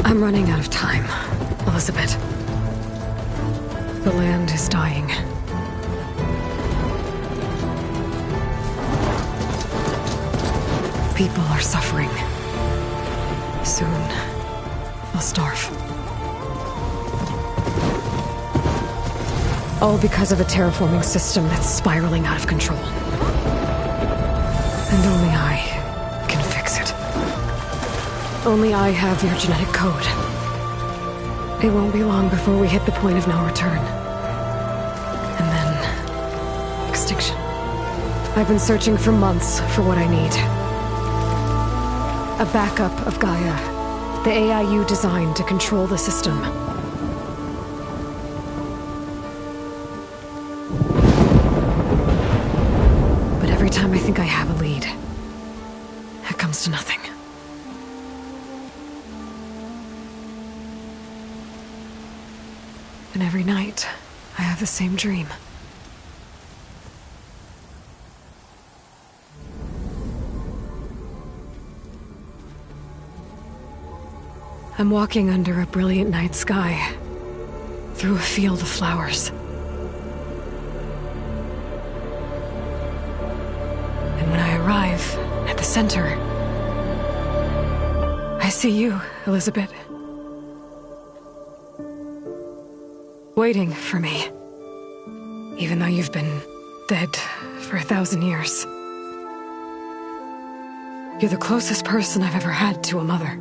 I'm running out of time, Elizabeth. The land is dying. People are suffering. Soon, they'll starve. All because of a terraforming system that's spiraling out of control. And only I can fix it. Only I have your genetic code. It won't be long before we hit the point of no return. And then... extinction. I've been searching for months for what I need. A backup of Gaia. The AI you designed to control the system. But every time I think I have a lead, it comes to nothing. And every night, I have the same dream. I'm walking under a brilliant night sky, through a field of flowers. And when I arrive at the center, I see you, Elizabeth. Waiting for me. Even though you've been dead for 1,000 years. You're the closest person I've ever had to a mother.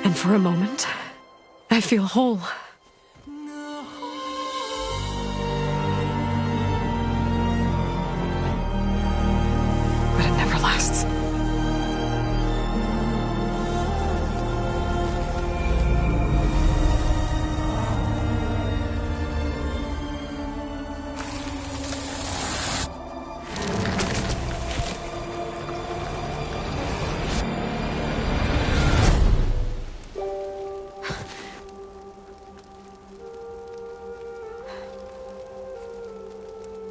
And for a moment, I feel whole. But it never lasts.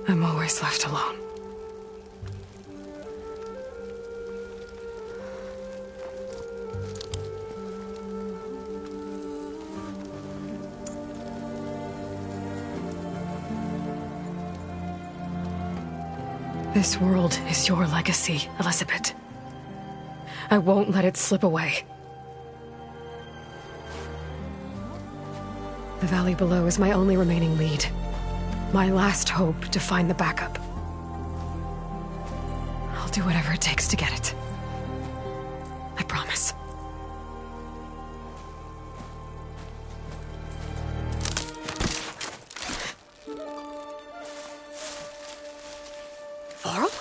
I'm always left alone. This world is your legacy, Elizabeth. I won't let it slip away. The valley below is my only remaining lead. My last hope to find the backup. I'll do whatever it takes to get it. I promise. Varl?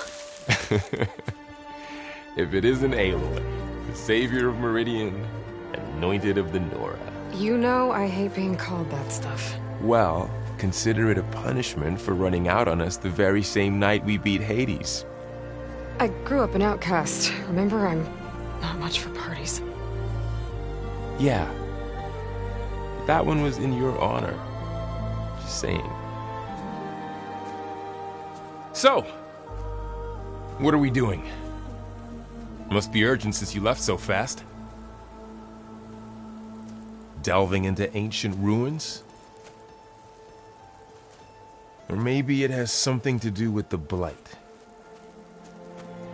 If it isn't Aloy, the savior of Meridian, anointed of the Nora. You know I hate being called that stuff. Well, consider it a punishment for running out on us the very same night we beat Hades. I grew up an outcast. Remember, I'm not much for parties. Yeah. That one was in your honor. Just saying. So, what are we doing? Must be urgent since you left so fast. Delving into ancient ruins? Or maybe it has something to do with the Blight.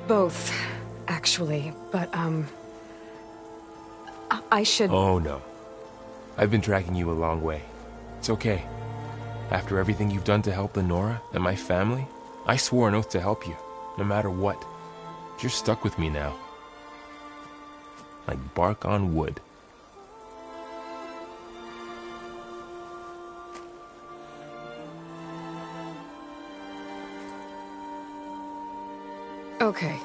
Both, actually, but, I should... Oh, no. I've been tracking you a long way. It's okay. After everything you've done to help the Nora and my family, I swore an oath to help you, no matter what. You're stuck with me now. Like bark on wood. Okay,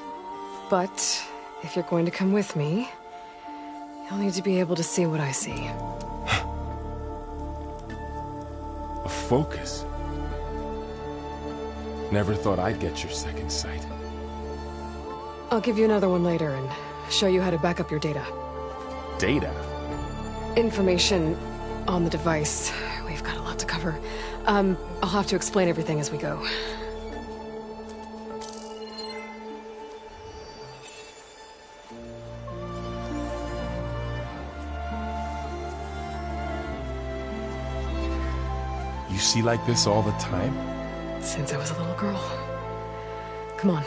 but if you're going to come with me, you'll need to be able to see what I see. A focus? Never thought I'd get your second sight. I'll give you another one later and show you how to back up your data. Data? Information on the device. We've got a lot to cover. I'll have to explain everything as we go. You see like this all the time? Since I was a little girl. Come on.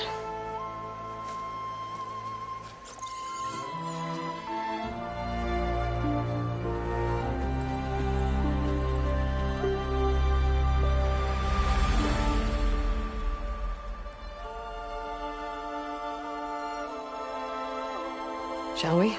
Shall we?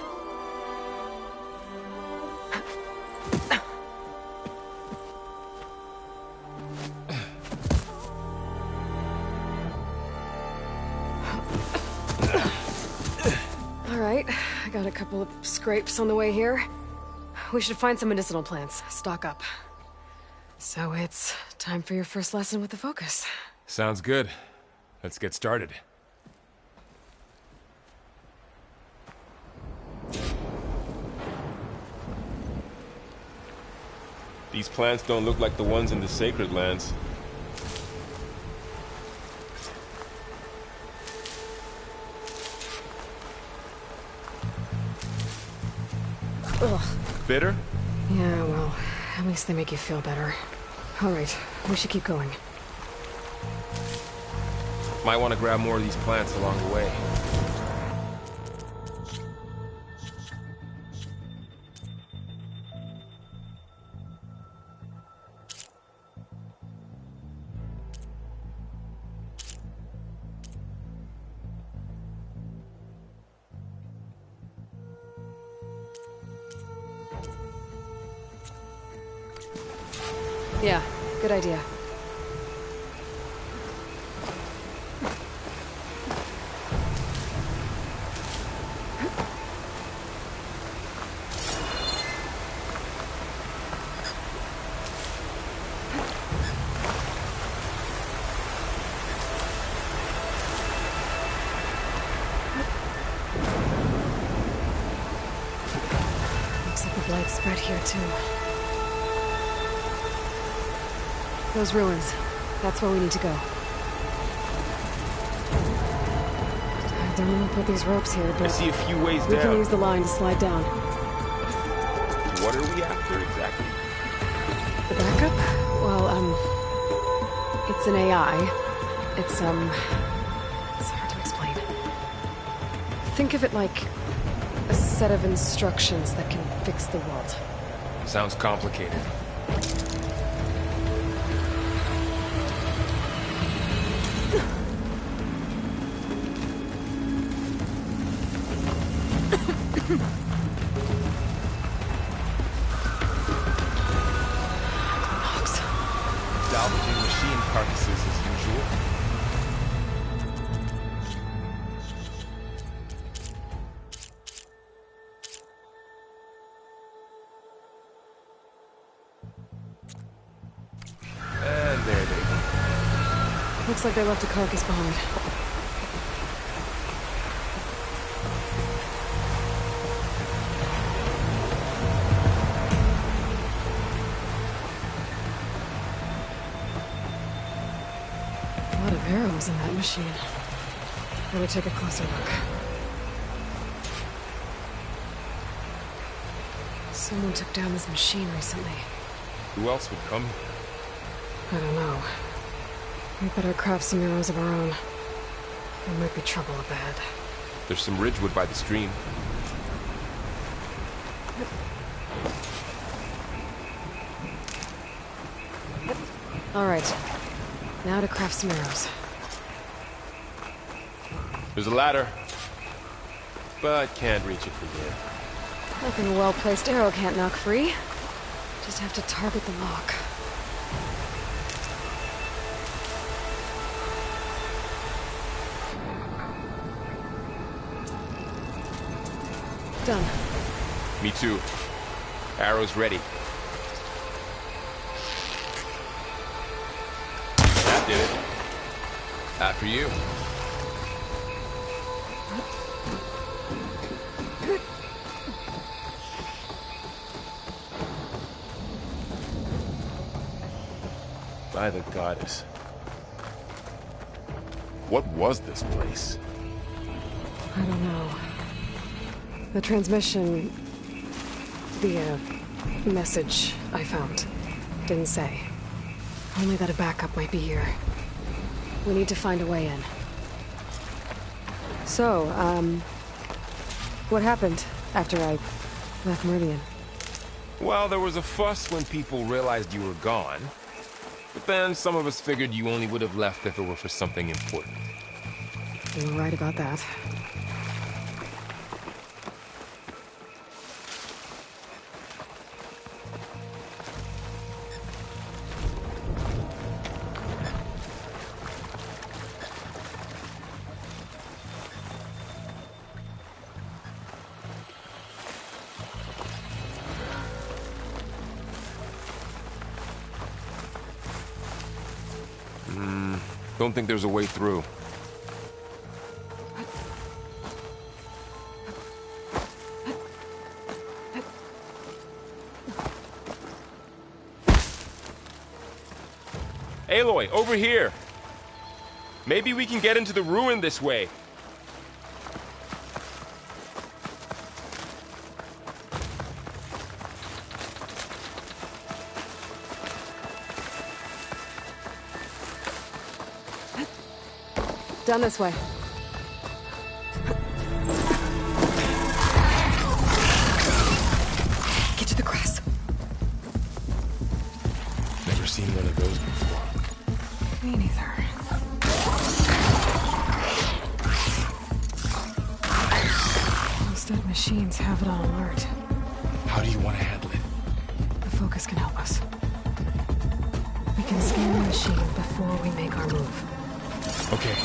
All right, I got a couple of scrapes on the way here. We should find some medicinal plants, stock up. So it's time for your first lesson with the Focus. Sounds good. Let's get started. These plants don't look like the ones in the Sacred Lands. Ugh. Bitter? Yeah, well, at least they make you feel better. All right, we should keep going. Might want to grab more of these plants along the way. Yeah, good idea. Looks like the blight spread here too. Those ruins. That's where we need to go. I don't know about these ropes here, I but see a few ways we can down. use the line to slide down. What are we after exactly? The backup? Well, it's an AI. It's hard to explain. Think of it like a set of instructions that can fix the world. Sounds complicated. Salvaging machine carcasses as usual. And there they go. Looks like they left a carcass behind. A lot of arrows in that machine. Better take a closer look. Someone took down this machine recently. Who else would come? I don't know. We better craft some arrows of our own. There might be trouble up ahead. There's some ridgewood by the stream. All right. Now to craft some arrows. There's a ladder, but can't reach it from here. Nothing a well-placed arrow can't knock free. Just have to target the lock. Done. Me too. Arrows ready. That did it. After you. By the goddess. What was this place? I don't know. The transmission... the, message I found didn't say. Only that a backup might be here. We need to find a way in. So, what happened after I left Meridian? Well, there was a fuss when people realized you were gone. But then some of us figured you only would have left if it were for something important. You were right about that. Don't think there's a way through. Aloy, over here! Maybe we can get into the ruin this way. Down this way. Get to the grass. Never seen one of those before. Me neither. Those dead machines have it on alert. How do you want to handle it? The focus can help us. We can scan the machine before we make our move. Okay.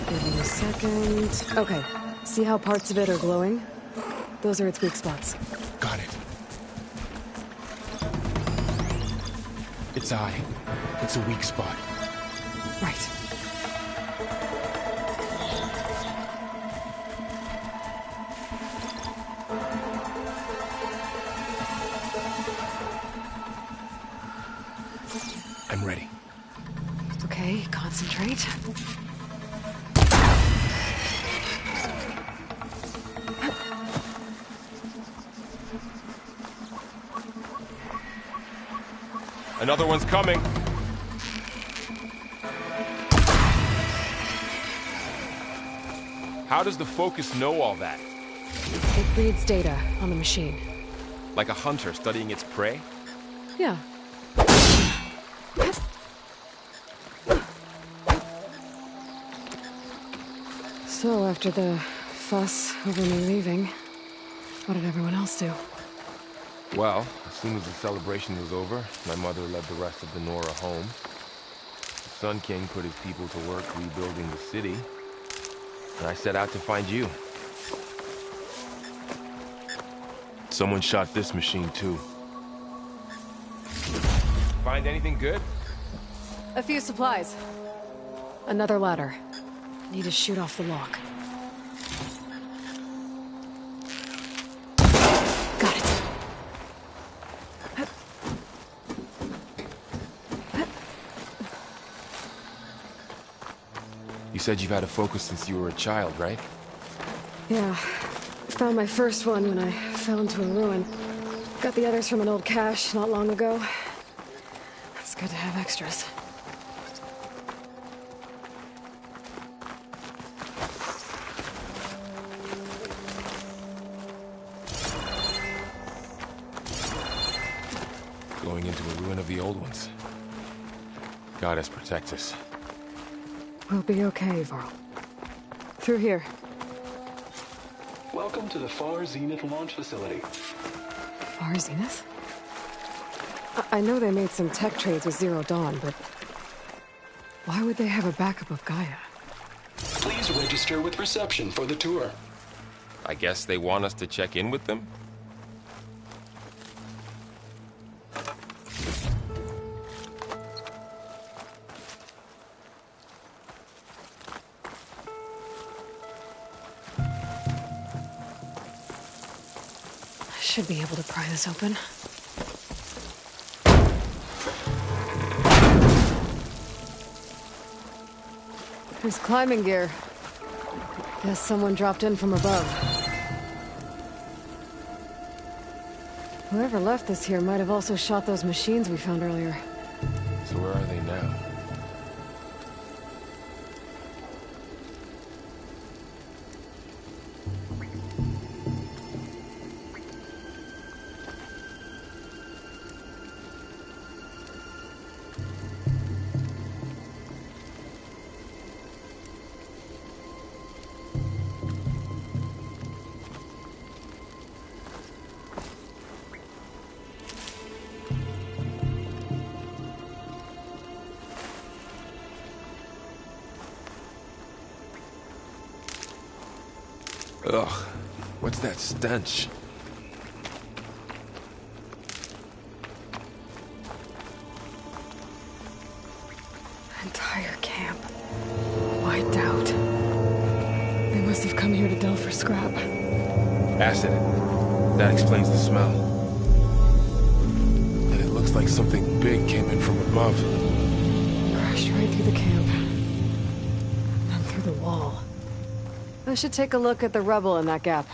Give me a second. Okay. See how parts of it are glowing? Those are its weak spots. Got it. Its eye. It's a weak spot. Right. I'm ready. Okay, concentrate. Another one's coming. How does the focus know all that? It reads data on the machine. Like a hunter studying its prey? Yeah. So, after the fuss over me leaving, what did everyone else do? Well, as soon as the celebration was over, my mother led the rest of the Nora home. The Sun King put his people to work rebuilding the city, and I set out to find you. Someone shot this machine too. Find anything good? A few supplies. Another ladder. Need to shoot off the lock. Got it. You said you've had a focus since you were a child, right? Yeah. Found my first one when I fell into a ruin. Got the others from an old cache not long ago. It's good to have extras. Going into a ruin of the old ones. Goddess protect us. We'll be okay, Varl. Through here. Welcome to the Far Zenith launch facility. Far Zenith? I know they made some tech trades with Zero Dawn, but... why would they have a backup of Gaia? Please register with reception for the tour. I guess they want us to check in with them? Should be able to pry this open. There's climbing gear. Guess someone dropped in from above. Whoever left this here might have also shot those machines we found earlier. So where are they now? Ugh, what's that stench? Entire camp. Wiped out. They must have come here to delve for scrap. Acid. That explains the smell. And it looks like something big came in from above. Crashed right through the camp. Then through the wall. I should take a look at the rubble in that gap.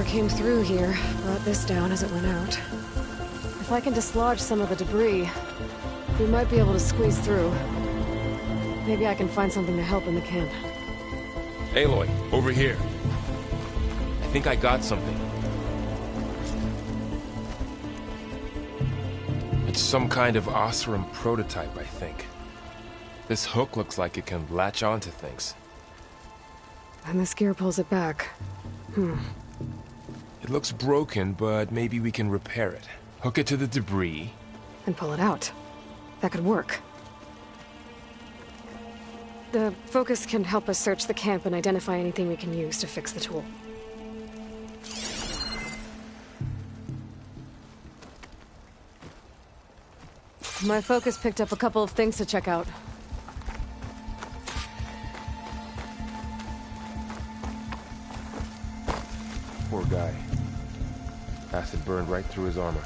Came through here, brought this down as it went out. If I can dislodge some of the debris, we might be able to squeeze through. Maybe I can find something to help in the camp. Aloy, over here. I think I got something. It's some kind of Osram prototype, I think. This hook looks like it can latch onto things. And this gear pulls it back. It looks broken, but maybe we can repair it. Hook it to the debris. And pull it out. That could work. The focus can help us search the camp and identify anything we can use to fix the tool. My focus picked up a couple of things to check out. Poor guy. Acid burned right through his armor.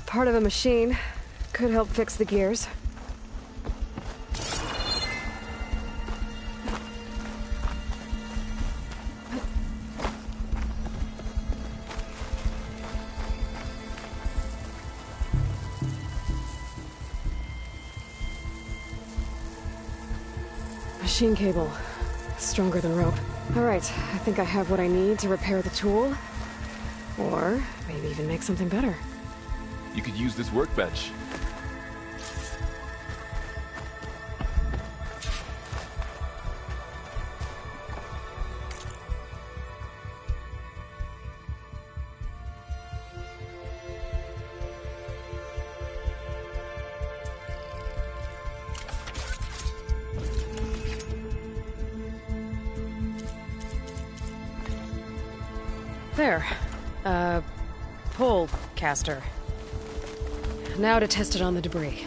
Part of a machine. Could help fix the gears. Machine cable. Stronger than rope. Alright, I think I have what I need to repair the tool. Or maybe even make something better. You could use this workbench. There. Pole caster. Now to test it on the debris.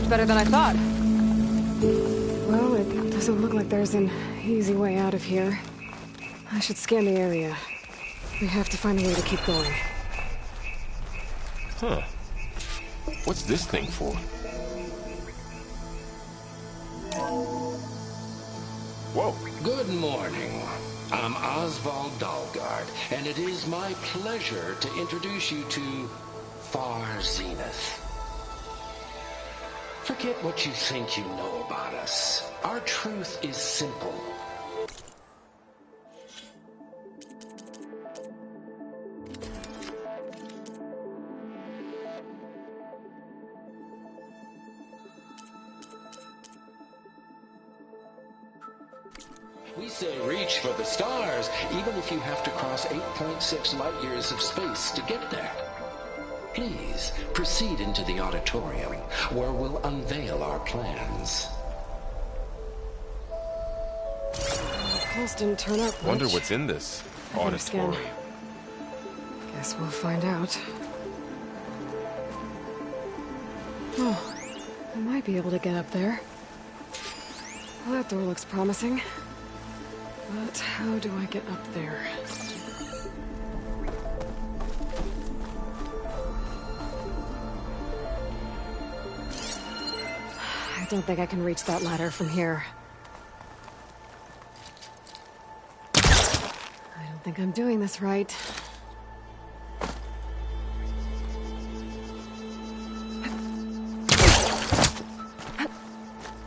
Better than I thought. Doesn't look like there's an easy way out of here. I should scan the area. We have to find a way to keep going. Huh. What's this thing for? Whoa. Good morning. I'm Oswald Dalgard, and it is my pleasure to introduce you to Far Zenith. Forget what you think you know about us. Our truth is simple. We say reach for the stars, even if you have to cross 8.6 light years of space to get there. Please, proceed into the auditorium, where we'll unveil our plans. The pulse didn't turn up much. Wonder what's in this auditorium. Guess we'll find out. Oh, I might be able to get up there. Well, that door looks promising. But how do I get up there? I don't think I can reach that ladder from here. I don't think I'm doing this right.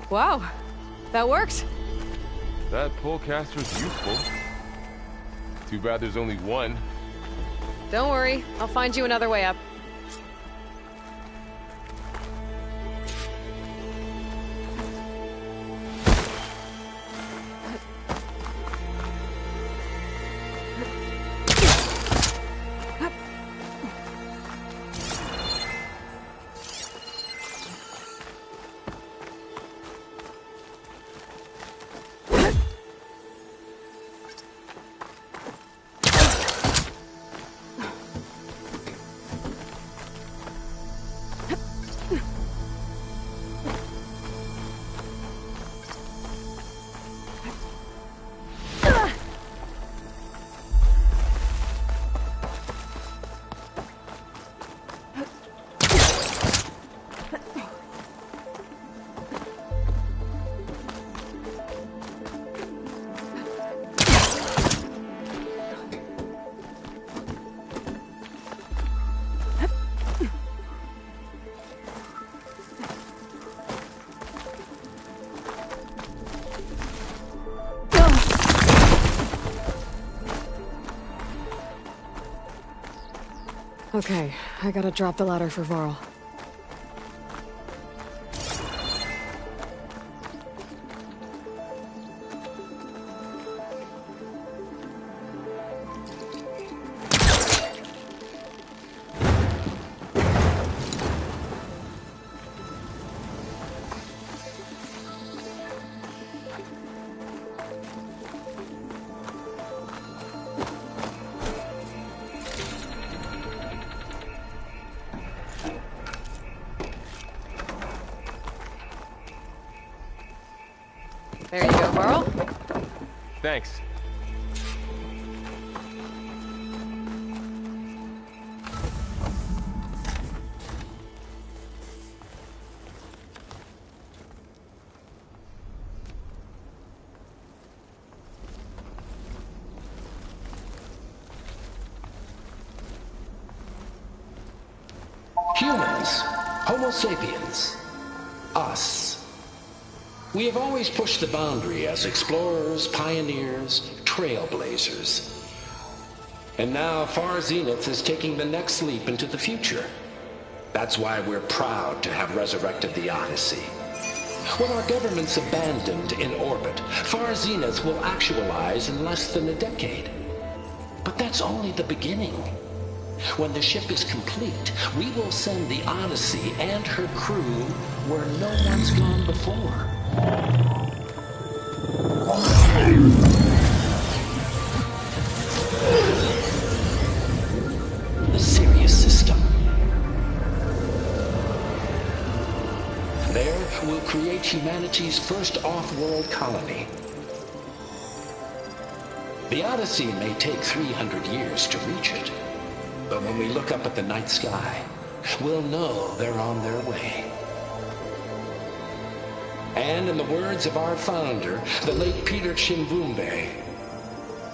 Wow, that worked. That pullcaster's useful. Too bad there's only one. Don't worry, I'll find you another way up. Okay, I gotta drop the ladder for Varl. There you go, Varl. Thanks. Humans, Homo sapiens, us. We have always pushed the boundary as explorers, pioneers, trailblazers. And now Far Zenith is taking the next leap into the future. That's why we're proud to have resurrected the Odyssey. When our government's abandoned in orbit, Far Zenith will actualize in less than a decade. But that's only the beginning. When the ship is complete, we will send the Odyssey and her crew where no one's gone before. The Sirius system. There, we'll create humanity's first off-world colony. The Odyssey may take 300 years to reach it, but when we look up at the night sky, we'll know they're on their way. And in the words of our founder, the late Peter Chimvumbe,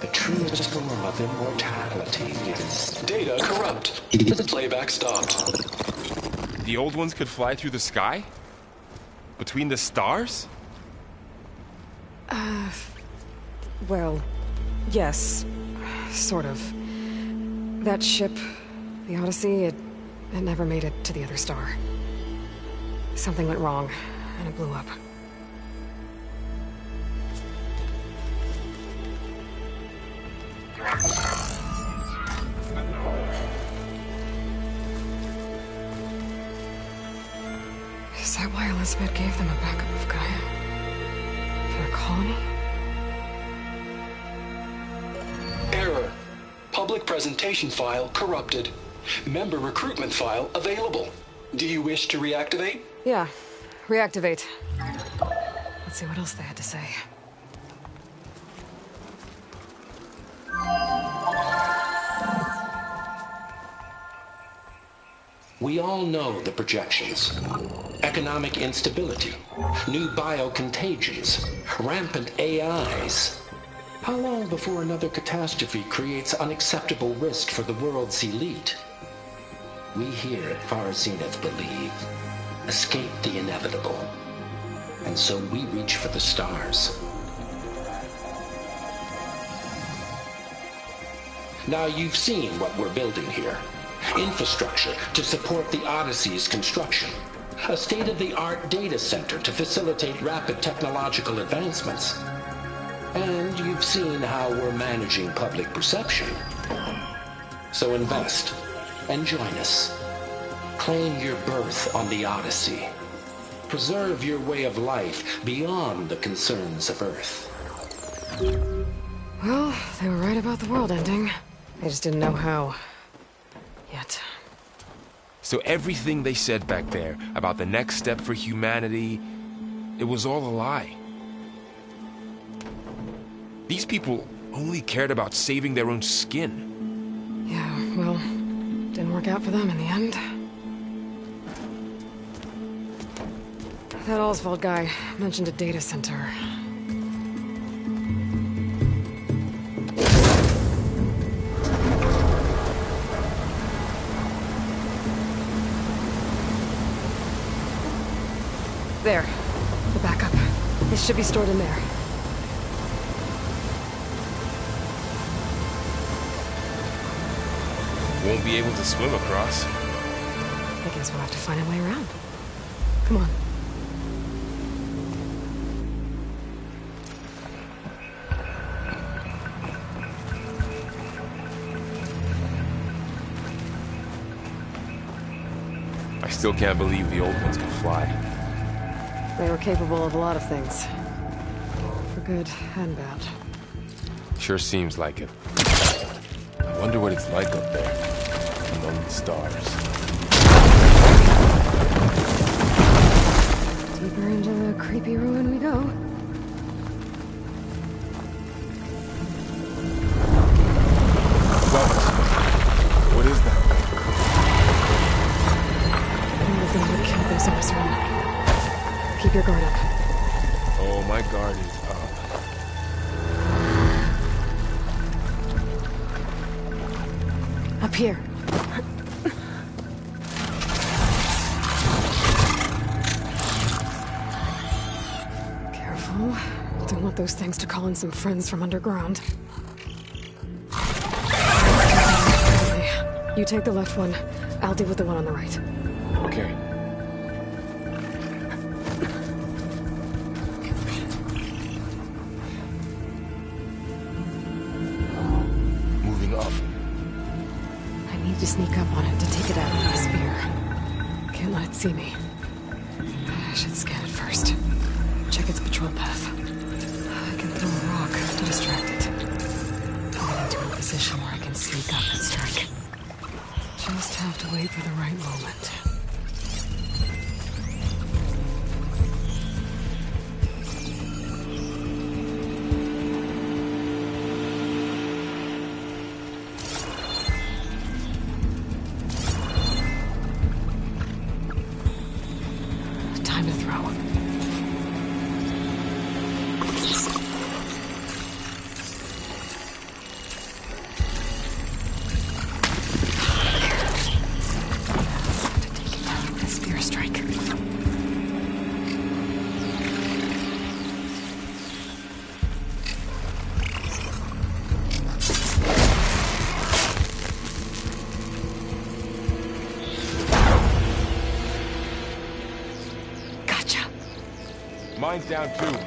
the truest form of immortality is... Data corrupt. Playback stopped. The old ones could fly through the sky? Between the stars? Well, yes. Sort of. That ship, the Odyssey, it never made it to the other star. Something went wrong, and it blew up. Is that why Elizabeth gave them a backup of Gaia? For their colony? Error. Public presentation file corrupted. Member recruitment file available. Do you wish to reactivate? Yeah, reactivate. Let's see what else they had to say. We all know the projections. Economic instability, new biocontagions, rampant AIs. How long before another catastrophe creates unacceptable risk for the world's elite? We here at Far Zenith believe, escape the inevitable. And so we reach for the stars. Now you've seen what we're building here. Infrastructure to support the Odyssey's construction. A state-of-the-art data center to facilitate rapid technological advancements. And you've seen how we're managing public perception. So invest and join us. Claim your berth on the Odyssey. Preserve your way of life beyond the concerns of Earth. Well, they were right about the world ending. They just didn't know how. Yet. So everything they said back there about the next step for humanity, it was all a lie. These people only cared about saving their own skin. Yeah, well, didn't work out for them in the end. That Oswald guy mentioned a data center. There. The backup. It should be stored in there. Won't be able to swim across. I guess we'll have to find a way around. Come on. I still can't believe the old ones could fly. They were capable of a lot of things. For good and bad. Sure seems like it. I wonder what it's like up there, among the stars. Deeper into the creepy ruin we go. What is that? One of the things that killed those Orsron. Keep your guard up. Oh, my guard is up. Up here. Careful. Don't want those things to call in some friends from underground. You take the left one. I'll deal with the one on the right. Okay. Moving up. I need to sneak up on it to take it out with my spear. Can't let it see me. I should scan it first. Check its patrol path. I can throw a rock to distract it. Get into a position where I can sneak up and strike. Just have to wait for the right moment. throw. Spear strike. Gotcha. Mine's down too.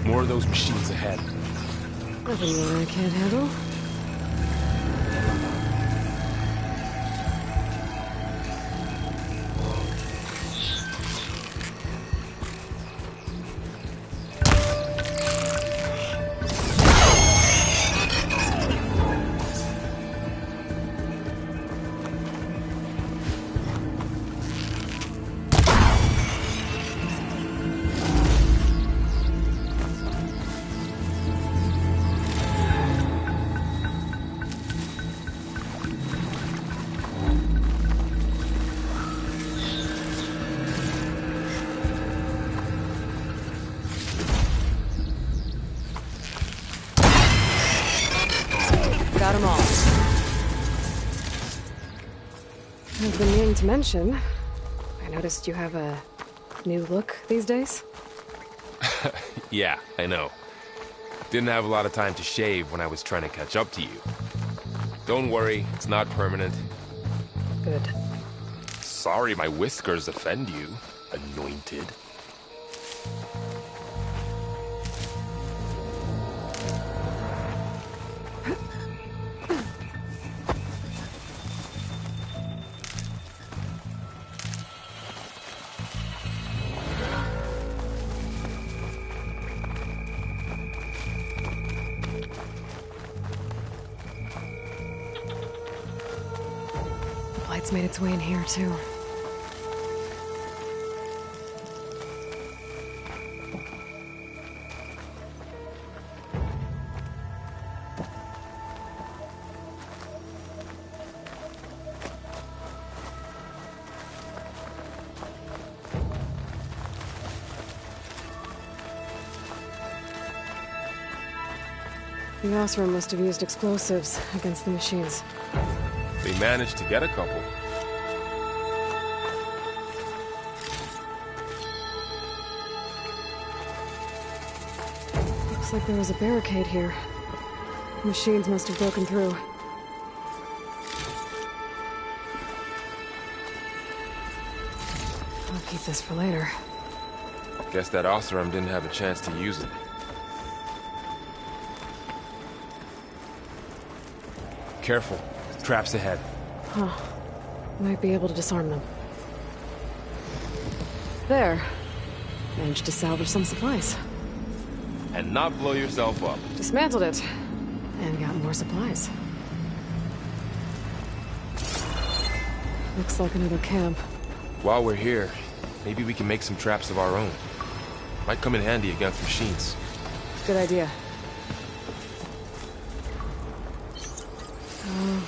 More of those machines ahead. Nothing more I can't handle. Got them all. I've been meaning to mention, I noticed you have a new look these days. Yeah, I know. Didn't have a lot of time to shave when I was trying to catch up to you. Don't worry, it's not permanent. Good. Sorry my whiskers offend you, anointed. Light's made its way in here, too. The Osram must have used explosives against the machines. They managed to get a couple. Looks like there was a barricade here. Machines must have broken through. I'll keep this for later. Guess that Osram didn't have a chance to use it. Careful. Traps ahead. Huh. Might be able to disarm them. There. Managed to salvage some supplies. And not blow yourself up. Dismantled it. And got more supplies. Looks like another camp. While we're here, maybe we can make some traps of our own. Might come in handy against machines. Good idea.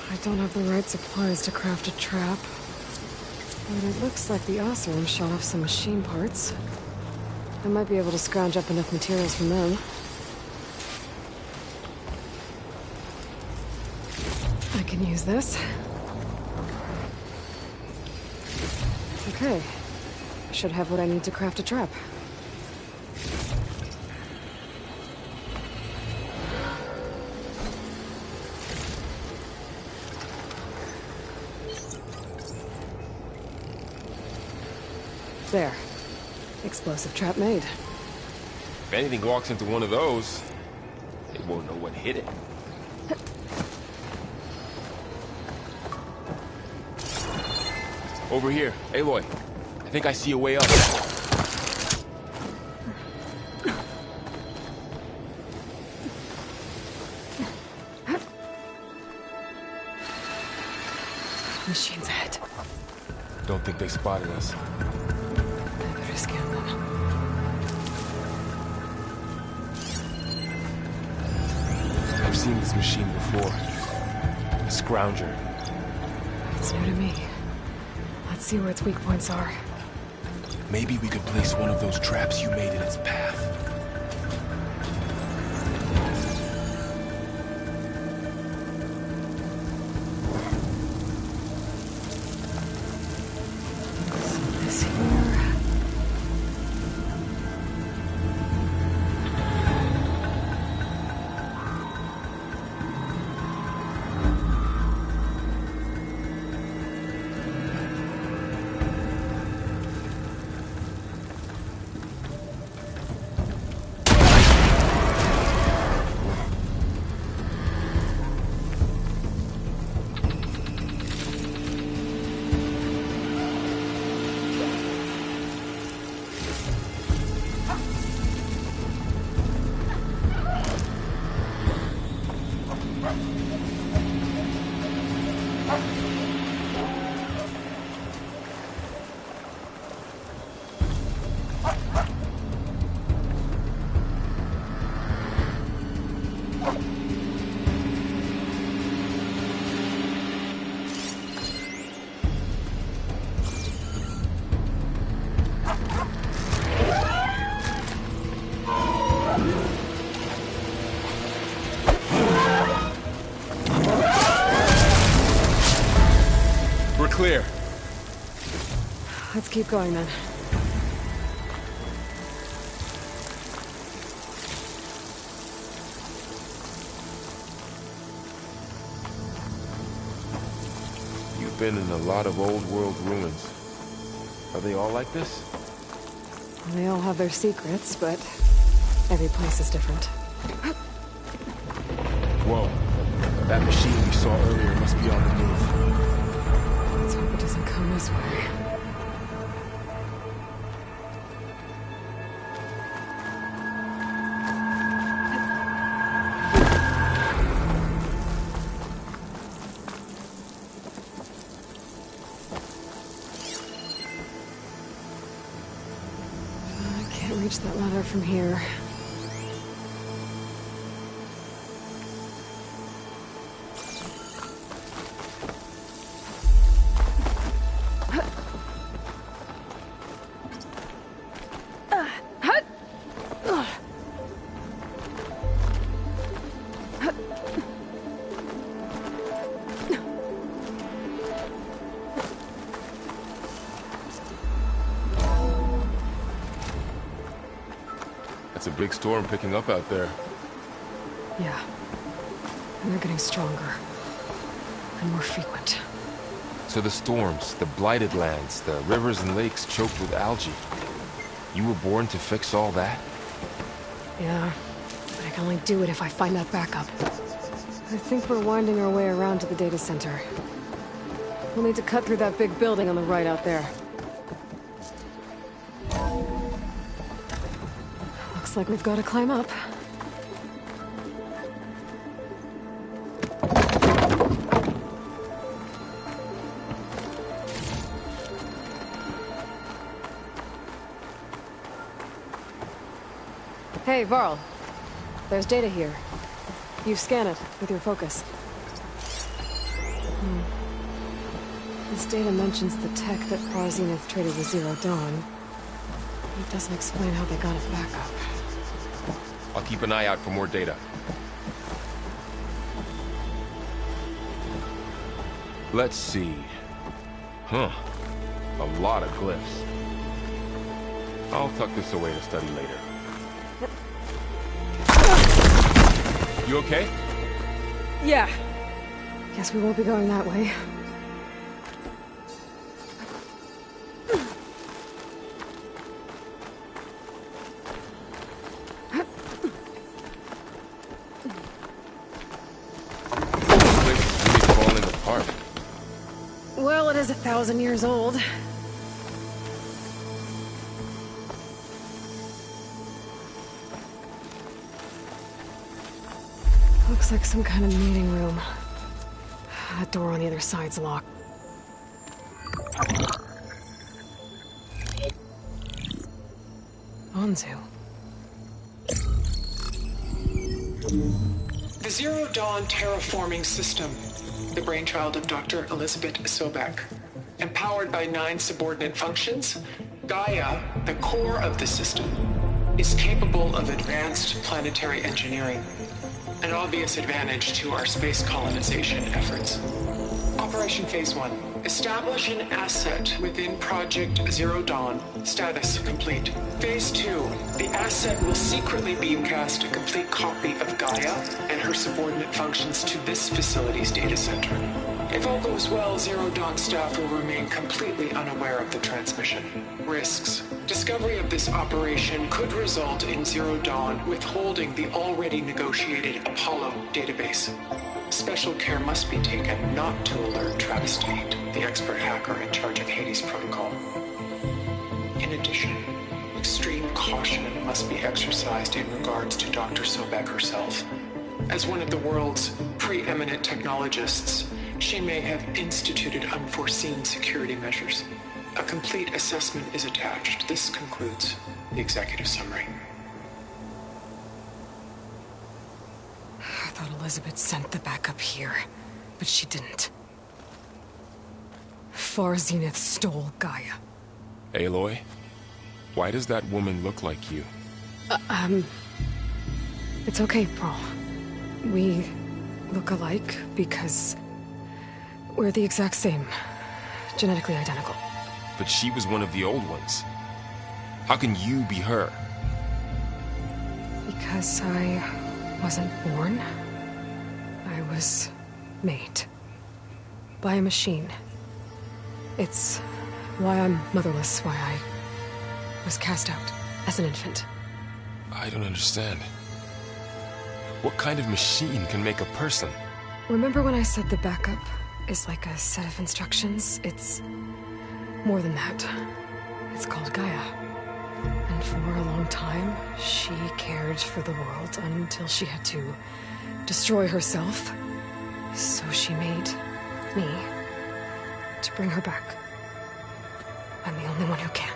I don't have the right supplies to craft a trap. But it looks like the Osram shot off some machine parts. I might be able to scrounge up enough materials from them. I can use this. Okay. I should have what I need to craft a trap. There. Explosive trap made. If anything walks into one of those, They won't know what hit it. Over here, Aloy. I think I see a way up. Machines ahead. Don't think they spotted us. I better scan them. I've seen this machine before. A scrounger. It's new to me. Let's see where its weak points are. Maybe we could place one of those traps you made in its path. This here. Clear. Let's keep going then. You've been in a lot of old world ruins. Are they all like this? They all have their secrets, but every place is different. Whoa. That machine we saw earlier must be on the move. Let's hope it doesn't come this way. I can't reach that ladder from here. It's a big storm picking up out there. Yeah. And they're getting stronger. And more frequent. So the storms, the blighted lands, the rivers and lakes choked with algae. You were born to fix all that? Yeah. But I can only do it if I find that backup. I think we're winding our way around to the data center. We'll need to cut through that big building on the right out there. Looks like we've got to climb up. Hey, Varl. There's data here. You scan it with your focus. This data mentions the tech that Far Zenith traded with Zero Dawn. It doesn't explain how they got it back up. I'll keep an eye out for more data. Let's see. Huh. A lot of glyphs. I'll tuck this away to study later. You okay? Yeah. Guess we won't be going that way. was 1,000 years old. Looks like some kind of meeting room. That door on the other side's locked. Anzu. The Zero Dawn terraforming system, the brainchild of Dr. Elizabeth Sobek. Empowered by 9 subordinate functions, Gaia, the core of the system, is capable of advanced planetary engineering, an obvious advantage to our space colonization efforts. Operation Phase 1. Establish an asset within Project Zero Dawn. Status complete. Phase 2. The asset will secretly beamcast a complete copy of Gaia and her subordinate functions to this facility's data center. If all goes well, Zero Dawn staff will remain completely unaware of the transmission. Risks. Discovery of this operation could result in Zero Dawn withholding the already negotiated Apollo database. Special care must be taken not to alert Travis Tate, the expert hacker in charge of Hades Protocol. In addition, extreme caution must be exercised in regards to Dr. Sobek herself. As one of the world's preeminent technologists, she may have instituted unforeseen security measures. A complete assessment is attached. This concludes the executive summary. I thought Elizabeth sent the backup here, but she didn't. Far Zenith stole Gaia. Aloy, why does that woman look like you? It's okay, Pearl. We look alike because we're the exact same. Genetically identical. But she was one of the old ones. How can you be her? Because I wasn't born. I was made. By a machine. It's why I'm motherless, why I was cast out as an infant. I don't understand. What kind of machine can make a person? Remember when I said the backup is like a set of instructions? It's more than that. It's called Gaia. And for a long time, she cared for the world until she had to destroy herself. So she made me to bring her back. I'm the only one who can.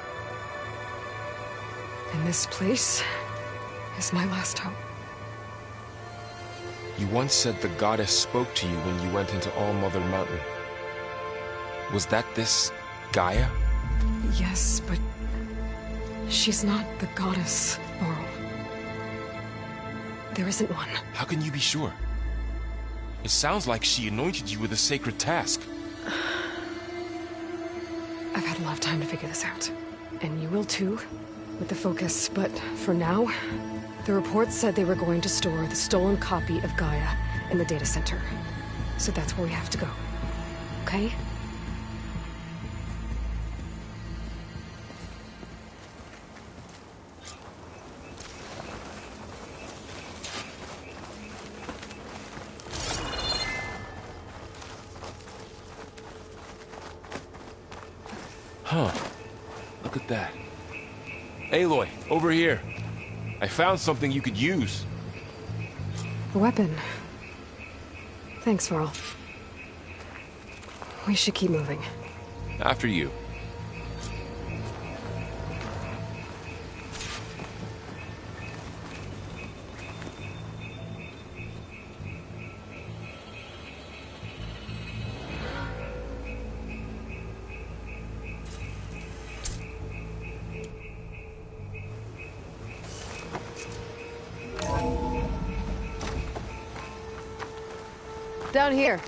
And this place is my last hope. You once said the goddess spoke to you when you went into All Mother Mountain. Was that this Gaia? Yes, but she's not the goddess, Laurel. There isn't one. How can you be sure? It sounds like she anointed you with a sacred task. I've had a lot of time to figure this out. And you will too, with the focus. But for now, the reports said they were going to store the stolen copy of Gaia in the data center. So that's where we have to go. Okay? Huh. Look at that. Aloy, over here. I found something you could use. A weapon. Thanks, Varl. We should keep moving. After you. Down here.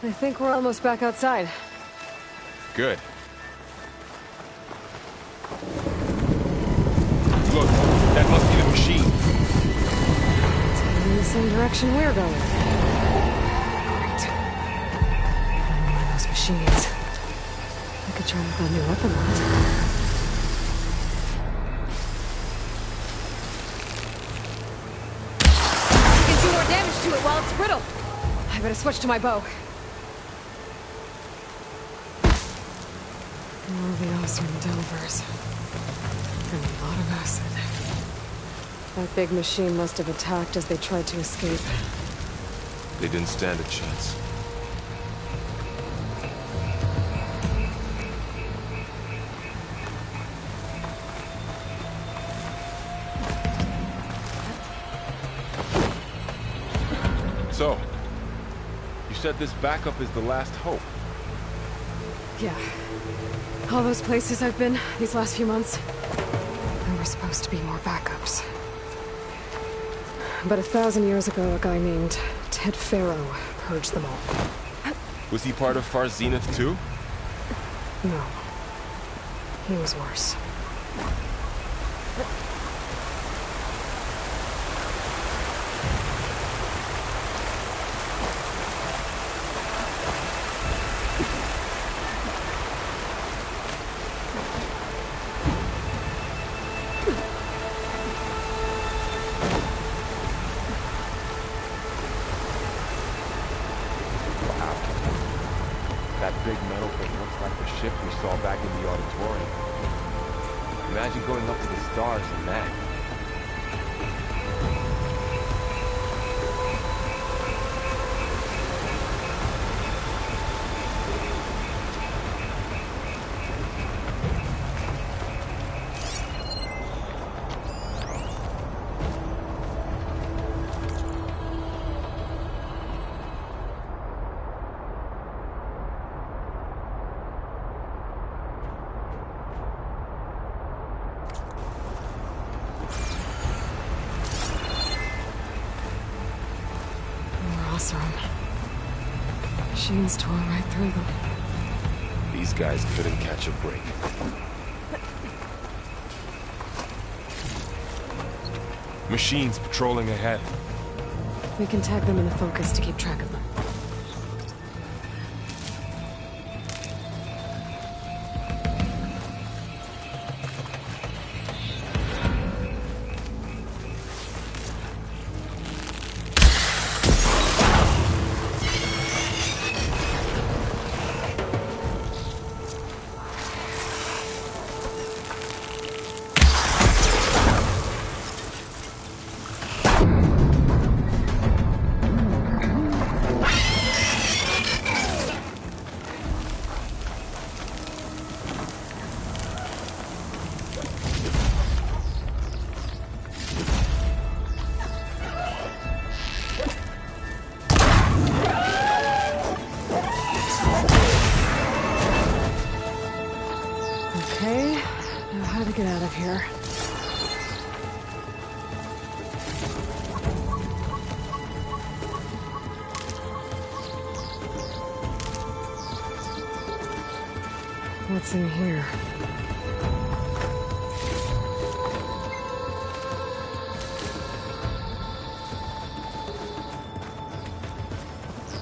I think we're almost back outside. Good. Look, that must be the machine. It's heading in the same direction we're going. Great. machines. I could try with that new weapon lot. You can do more damage to it while it's brittle. I better switch to my bow. More of the Osram Delvers. And a lot of acid. That big machine must have attacked as they tried to escape. They didn't stand a chance. So, you said this backup is the last hope. Yeah. All those places I've been these last few months, there were supposed to be more backups. But 1,000 years ago, a guy named Ted Farrow purged them all. Was he part of Far Zenith too? No. He was worse. That big metal thing looks like the ship we saw back in the auditorium. Imagine going up to the stars in that. Machines tore right through them. These guys couldn't catch a break. Machines patrolling ahead. We can tag them in the focus to keep track of them. Okay, now how to get out of here? What's in here?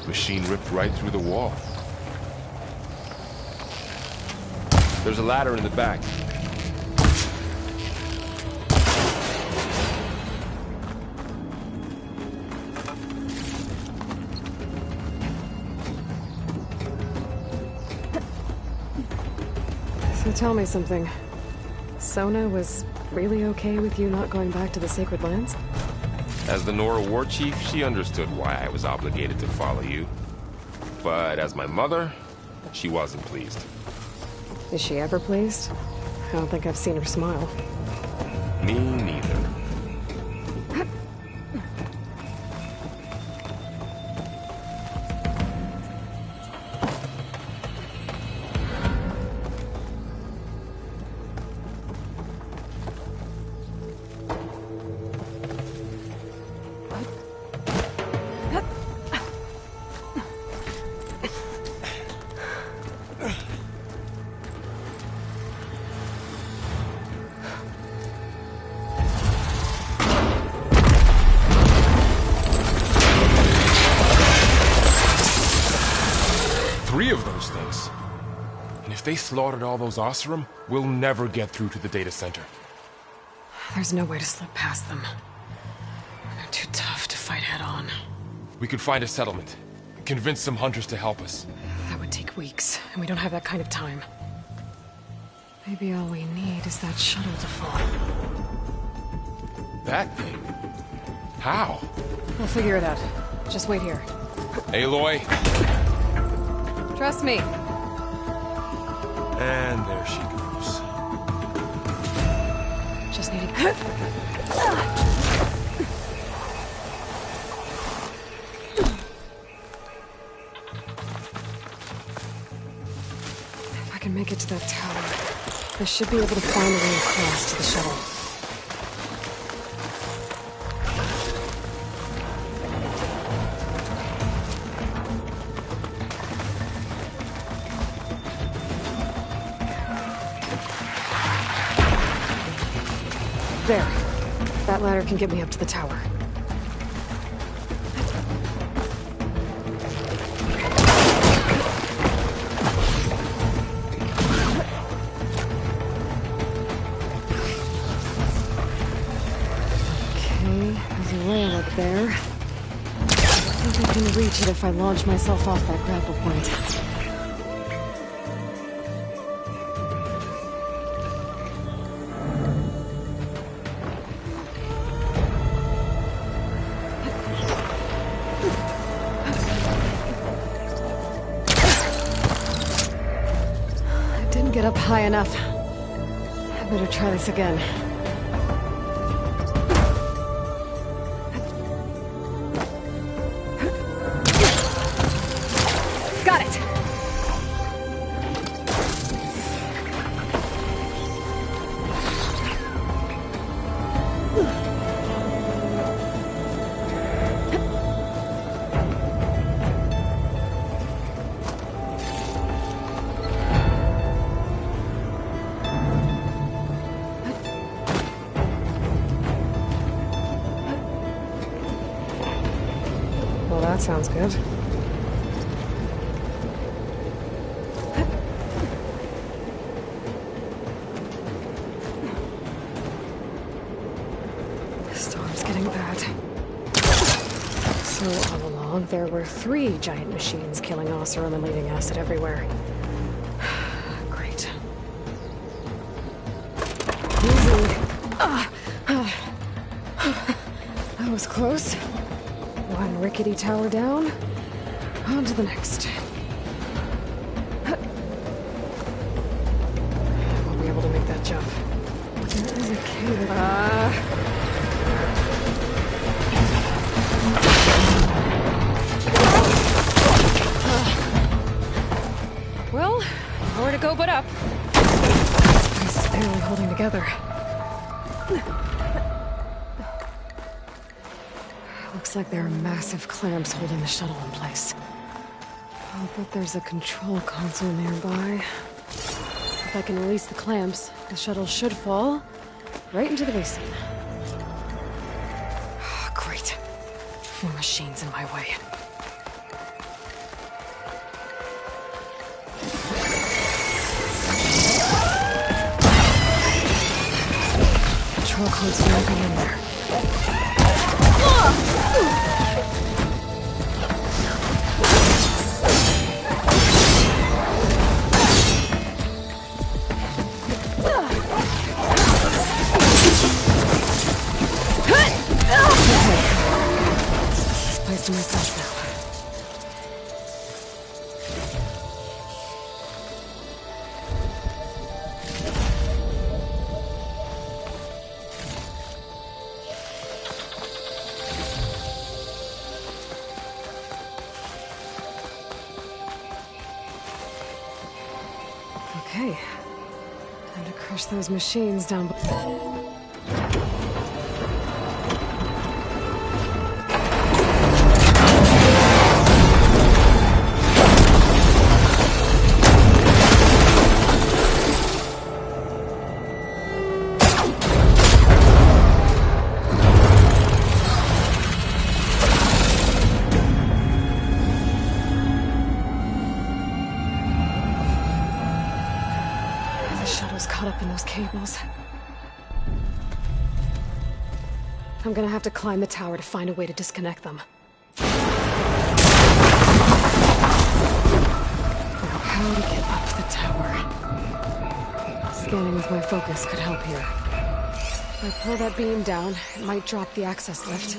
Machine ripped right through the wall. There's a ladder in the back. So tell me something. Sona was really okay with you not going back to the Sacred Lands? As the Nora war chief, she understood why I was obligated to follow you. But as my mother, she wasn't pleased. Is she ever pleased? I don't think I've seen her smile. Me neither. If they slaughtered all those Oseram, we'll never get through to the data center. There's no way to slip past them. They're too tough to fight head-on. We could find a settlement. Convince some hunters to help us. That would take weeks, and we don't have that kind of time. Maybe all we need is that shuttle to fall. That thing? How? We'll figure it out. Just wait here. Aloy. Trust me. And there she goes. Just need to... If I can make it to that tower, I should be able to find a way across to the shuttle. There. That ladder can get me up to the tower. Okay, there's a rail up there. I think I can reach it if I launch myself off that grapple point. Get up high enough. I better try this again. Got it! Well, that sounds good. The storm's getting bad. So all along, there were 3 giant machines killing Oseram and leaving acid everywhere. Great. Easy. That was close. One rickety tower down, on to the next. I won't be able to make that jump. There is a cave. Well, nowhere to go but up. This place is barely holding together. Looks like there are massive clamps holding the shuttle in place. I'll bet there's a control console nearby. If I can release the clamps, the shuttle should fall right into the basin. Great. More machines in my way. Control console won't be in there. This place to myself now. Okay. Time to crush those machines down below. cables. I'm gonna have to climb the tower to find a way to disconnect them. Now, how to get up the tower? Scanning with my focus could help here. If I pull that beam down, it might drop the access lift.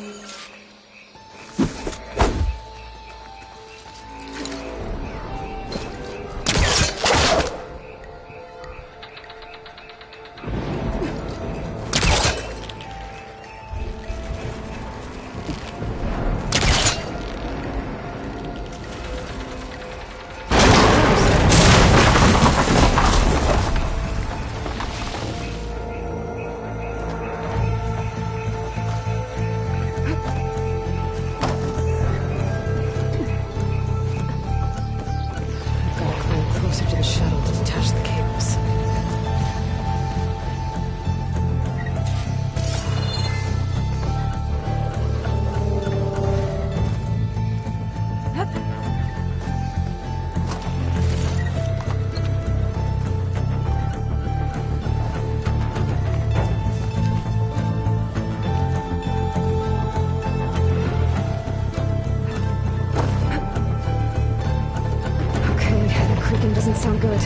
Doesn't sound good. I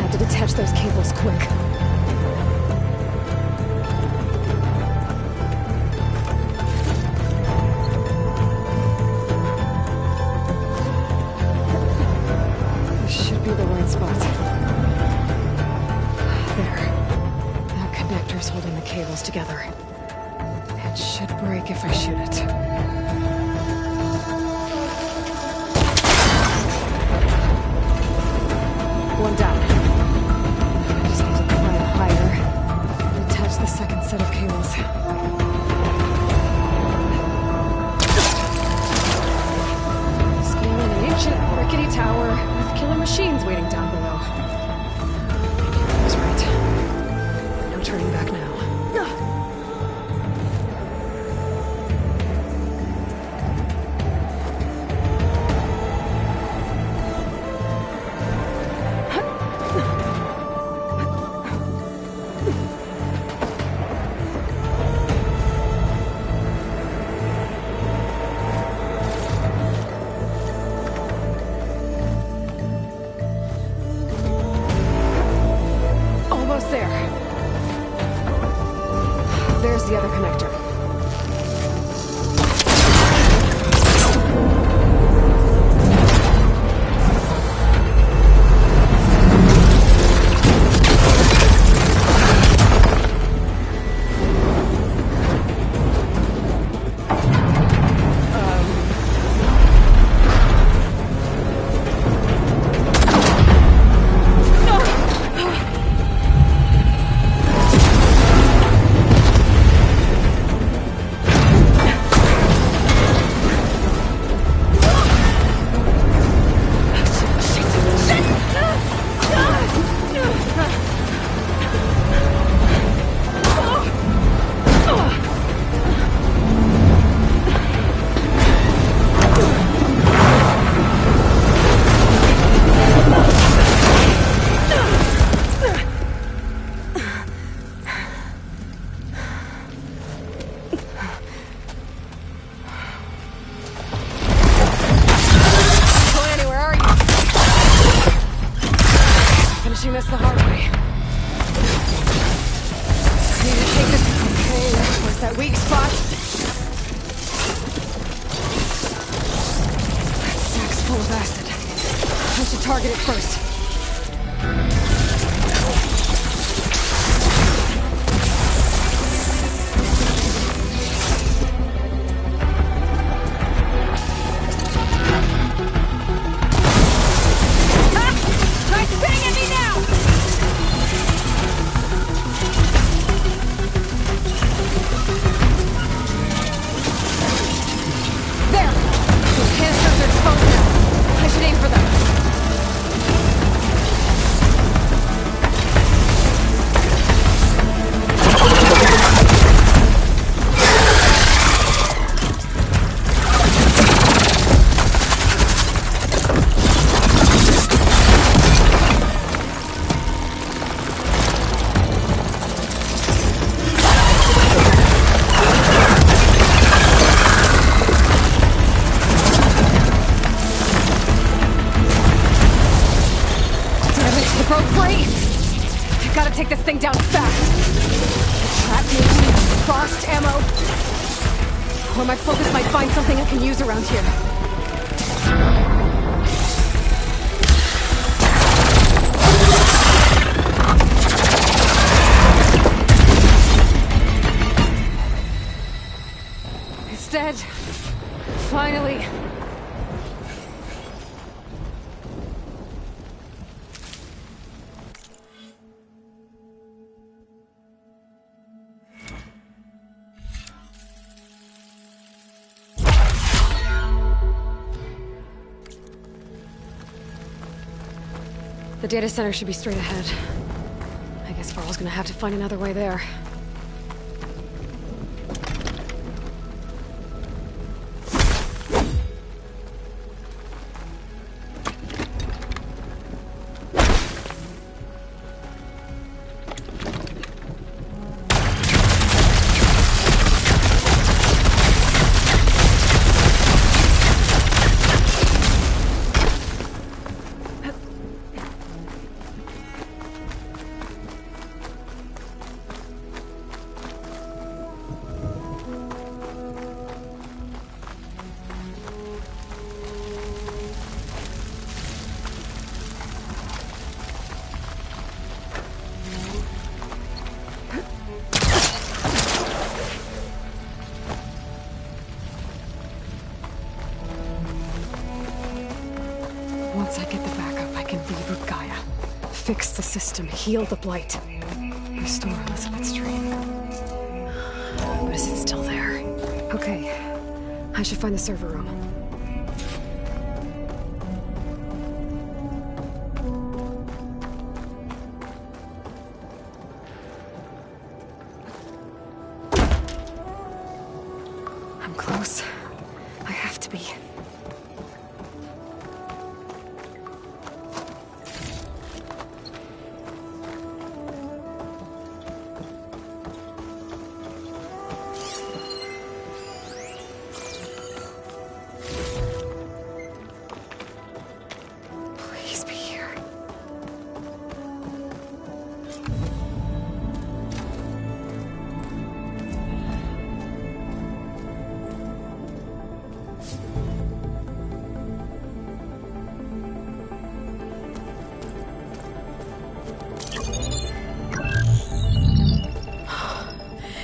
have to detach those cables quick. This should be the right spot. There. That connector's holding the cables together. It should break if I shoot it. One down. I just need to climb higher and attach the second set of cables. Scaling an ancient, rickety tower with killer machines waiting down below. I was right. No turning back now. There's the other connector. This the hard way. Need to take this. Okay, where's that weak spot? That sack's full of acid. I should target it first. Canisters are exposed now. I should aim for them. Or my focus might find something I can use around here. It's dead. Finally. The data center should be straight ahead. I guess Varl's gonna have to find another way there. Once I get the backup, I can reboot Gaia. Fix the system, heal the Blight. Restore Elizabeth's dream. But is it still there? Okay. I should find the server room. I'm close. I have to be. Please be here.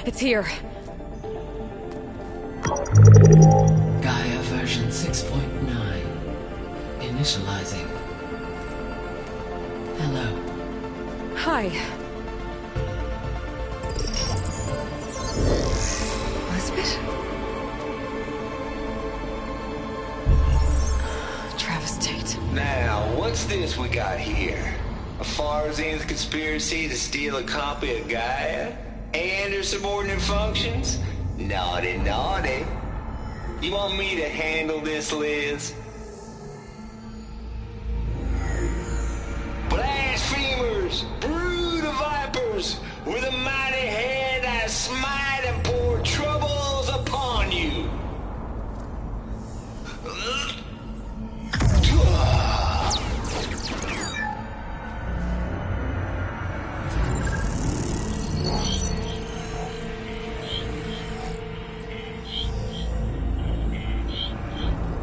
It's here. Gaia version 6.9. Initializing. Hello. Hi. Elizabeth? Travis Tate. Now, what's this we got here? A Farzian's conspiracy to steal a copy of Gaia? And her subordinate functions? Naughty, naughty. You want me to handle this, Liz? Blasphemers! Brood of vipers! With a mighty hand I smite and pour troubles upon you!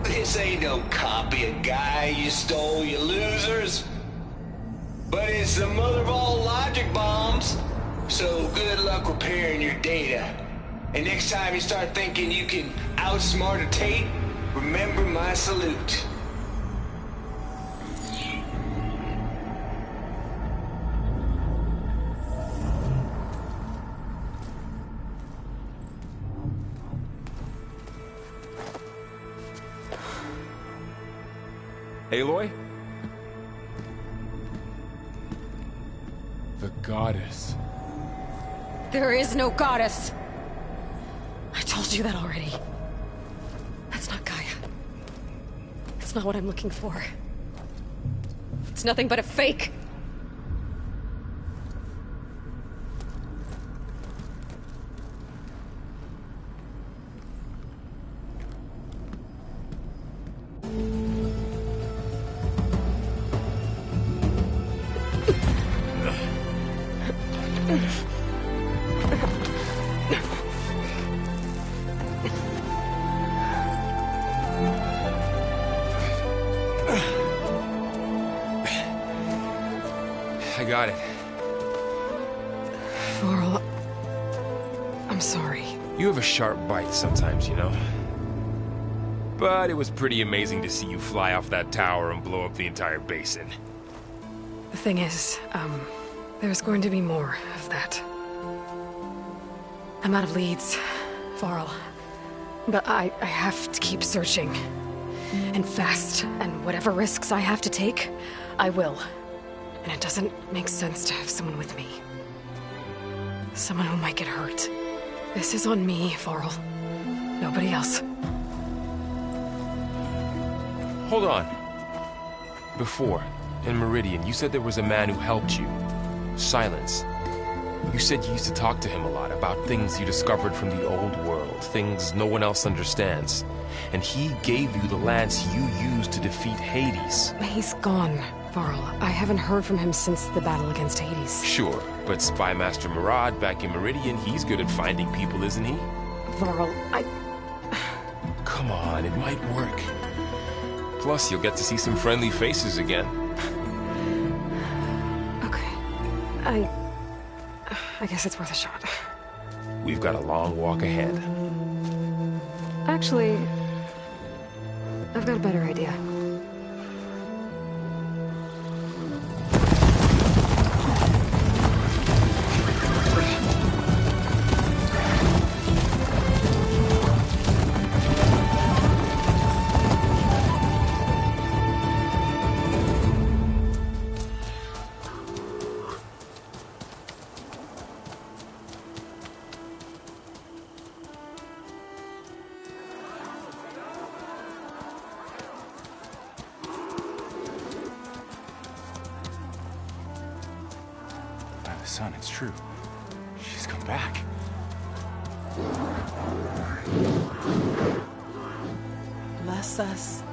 This ain't no copy of Gaia you stole, you losers. But it's the mother of all logic bombs. So good luck repairing your data. And next time you start thinking you can outsmart a Tate, remember my salute. Aloy? The goddess. There is no goddess. I told you that already. That's not Gaia. It's not what I'm looking for. It's nothing but a fake. got it. Varl, I'm sorry. You have a sharp bite sometimes, you know? But it was pretty amazing to see you fly off that tower and blow up the entire basin. The thing is, there's going to be more of that. I'm out of leads, Varl. But I have to keep searching. And fast, and whatever risks I have to take, I will. And it doesn't make sense to have someone with me. Someone who might get hurt. This is on me, Varl. Nobody else. Hold on. Before, in Meridian, you said there was a man who helped you. Silence. You said you used to talk to him a lot about things you discovered from the old world, things no one else understands. And he gave you the lance you used to defeat Hades. He's gone, Varl. I haven't heard from him since the battle against Hades. Sure, but Spy Master Murad back in Meridian, he's good at finding people, isn't he? Varl, Come on, it might work. Plus, you'll get to see some friendly faces again. Okay. I guess it's worth a shot. We've got a long walk ahead. Actually, I've got a better idea. Son, it's true. She's come back. Bless us.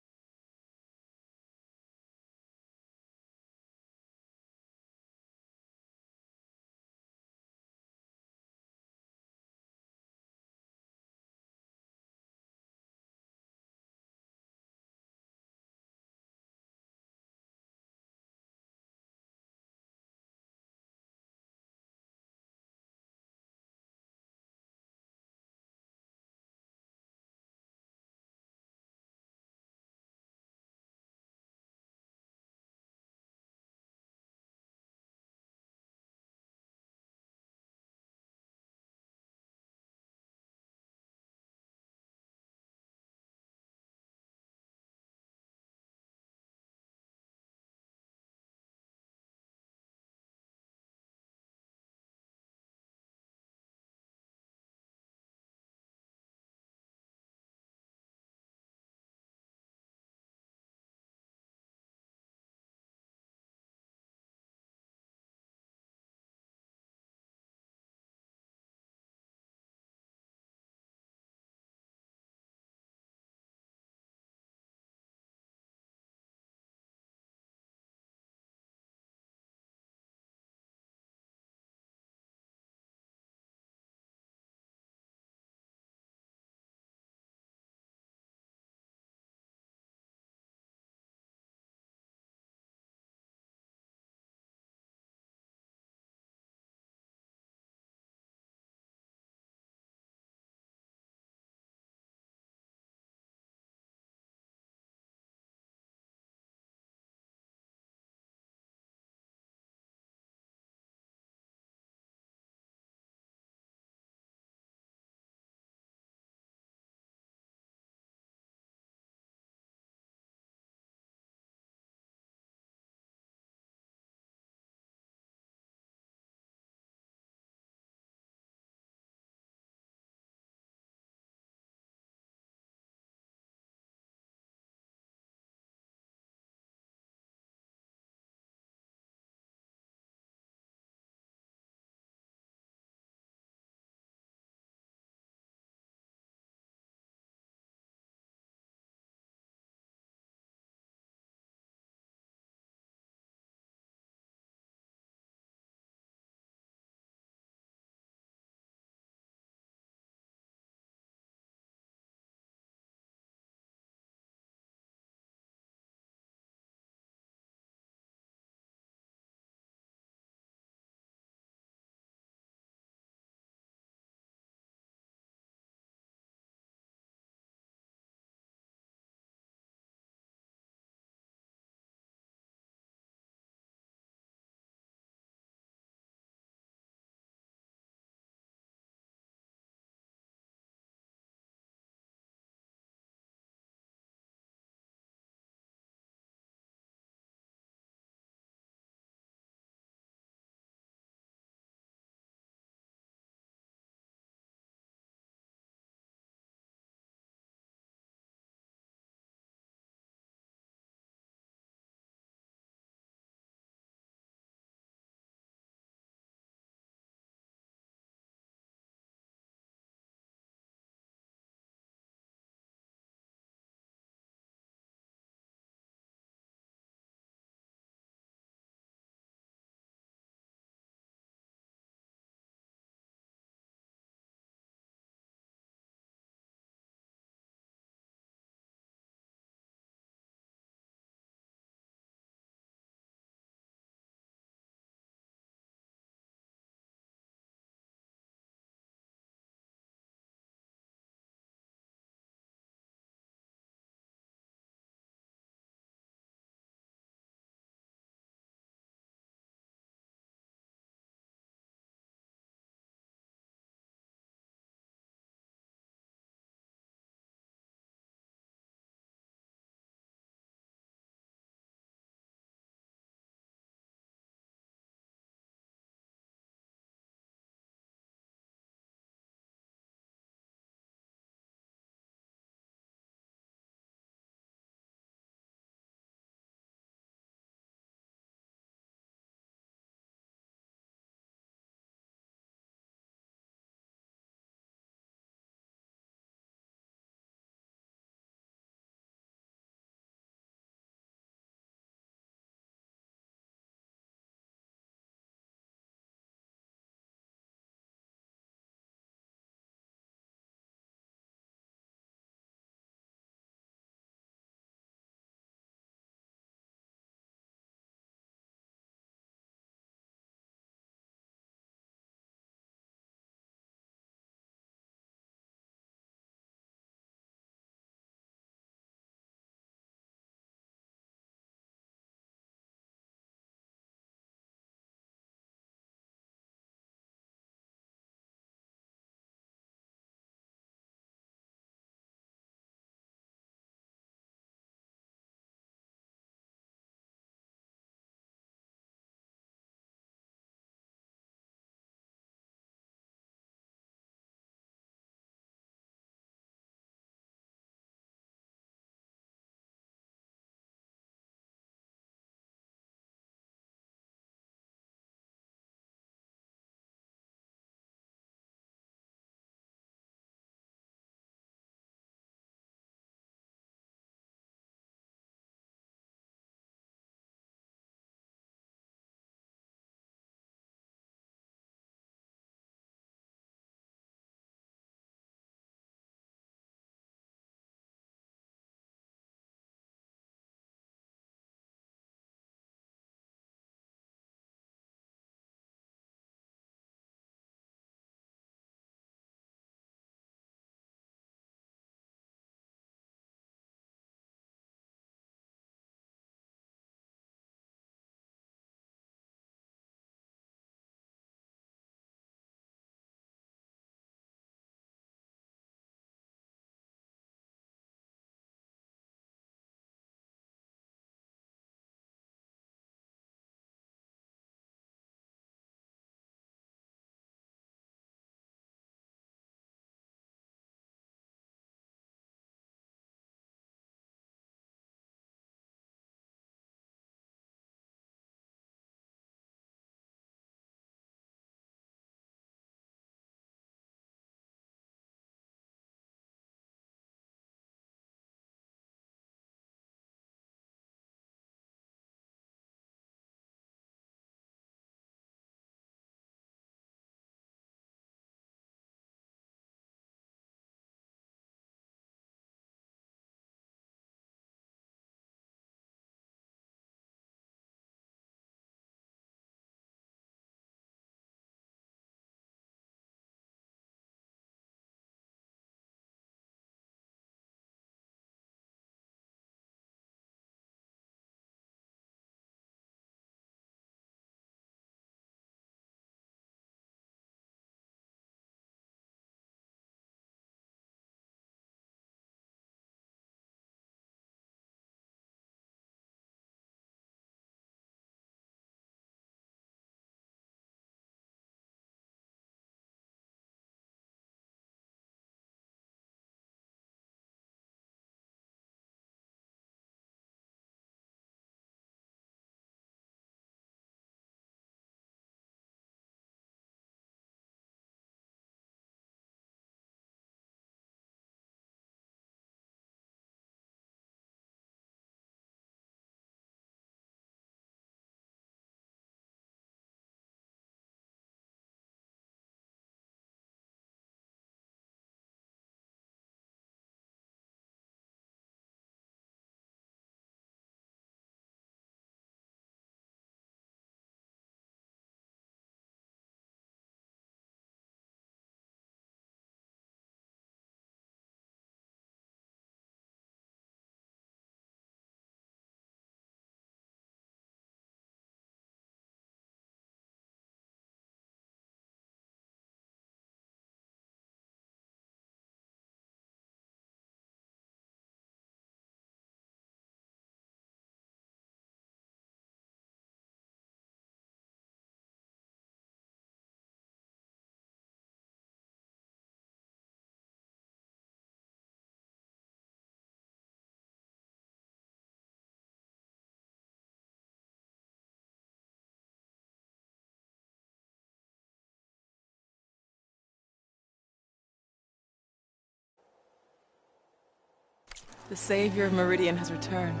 The savior of Meridian has returned.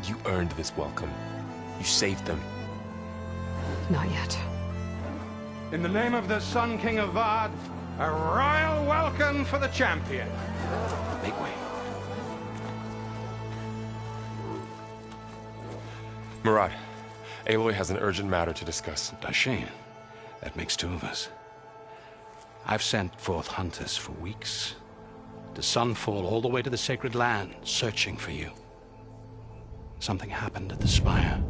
You earned this welcome. You saved them. Not yet. In the name of the Sun King of Vard, a royal welcome for the champion. Make way. Murad, Aloy has an urgent matter to discuss. Dashane, that makes two of us. I've sent forth hunters for weeks. To Sunfall all the way to the Sacred Land, searching for you. Something happened at the Spire.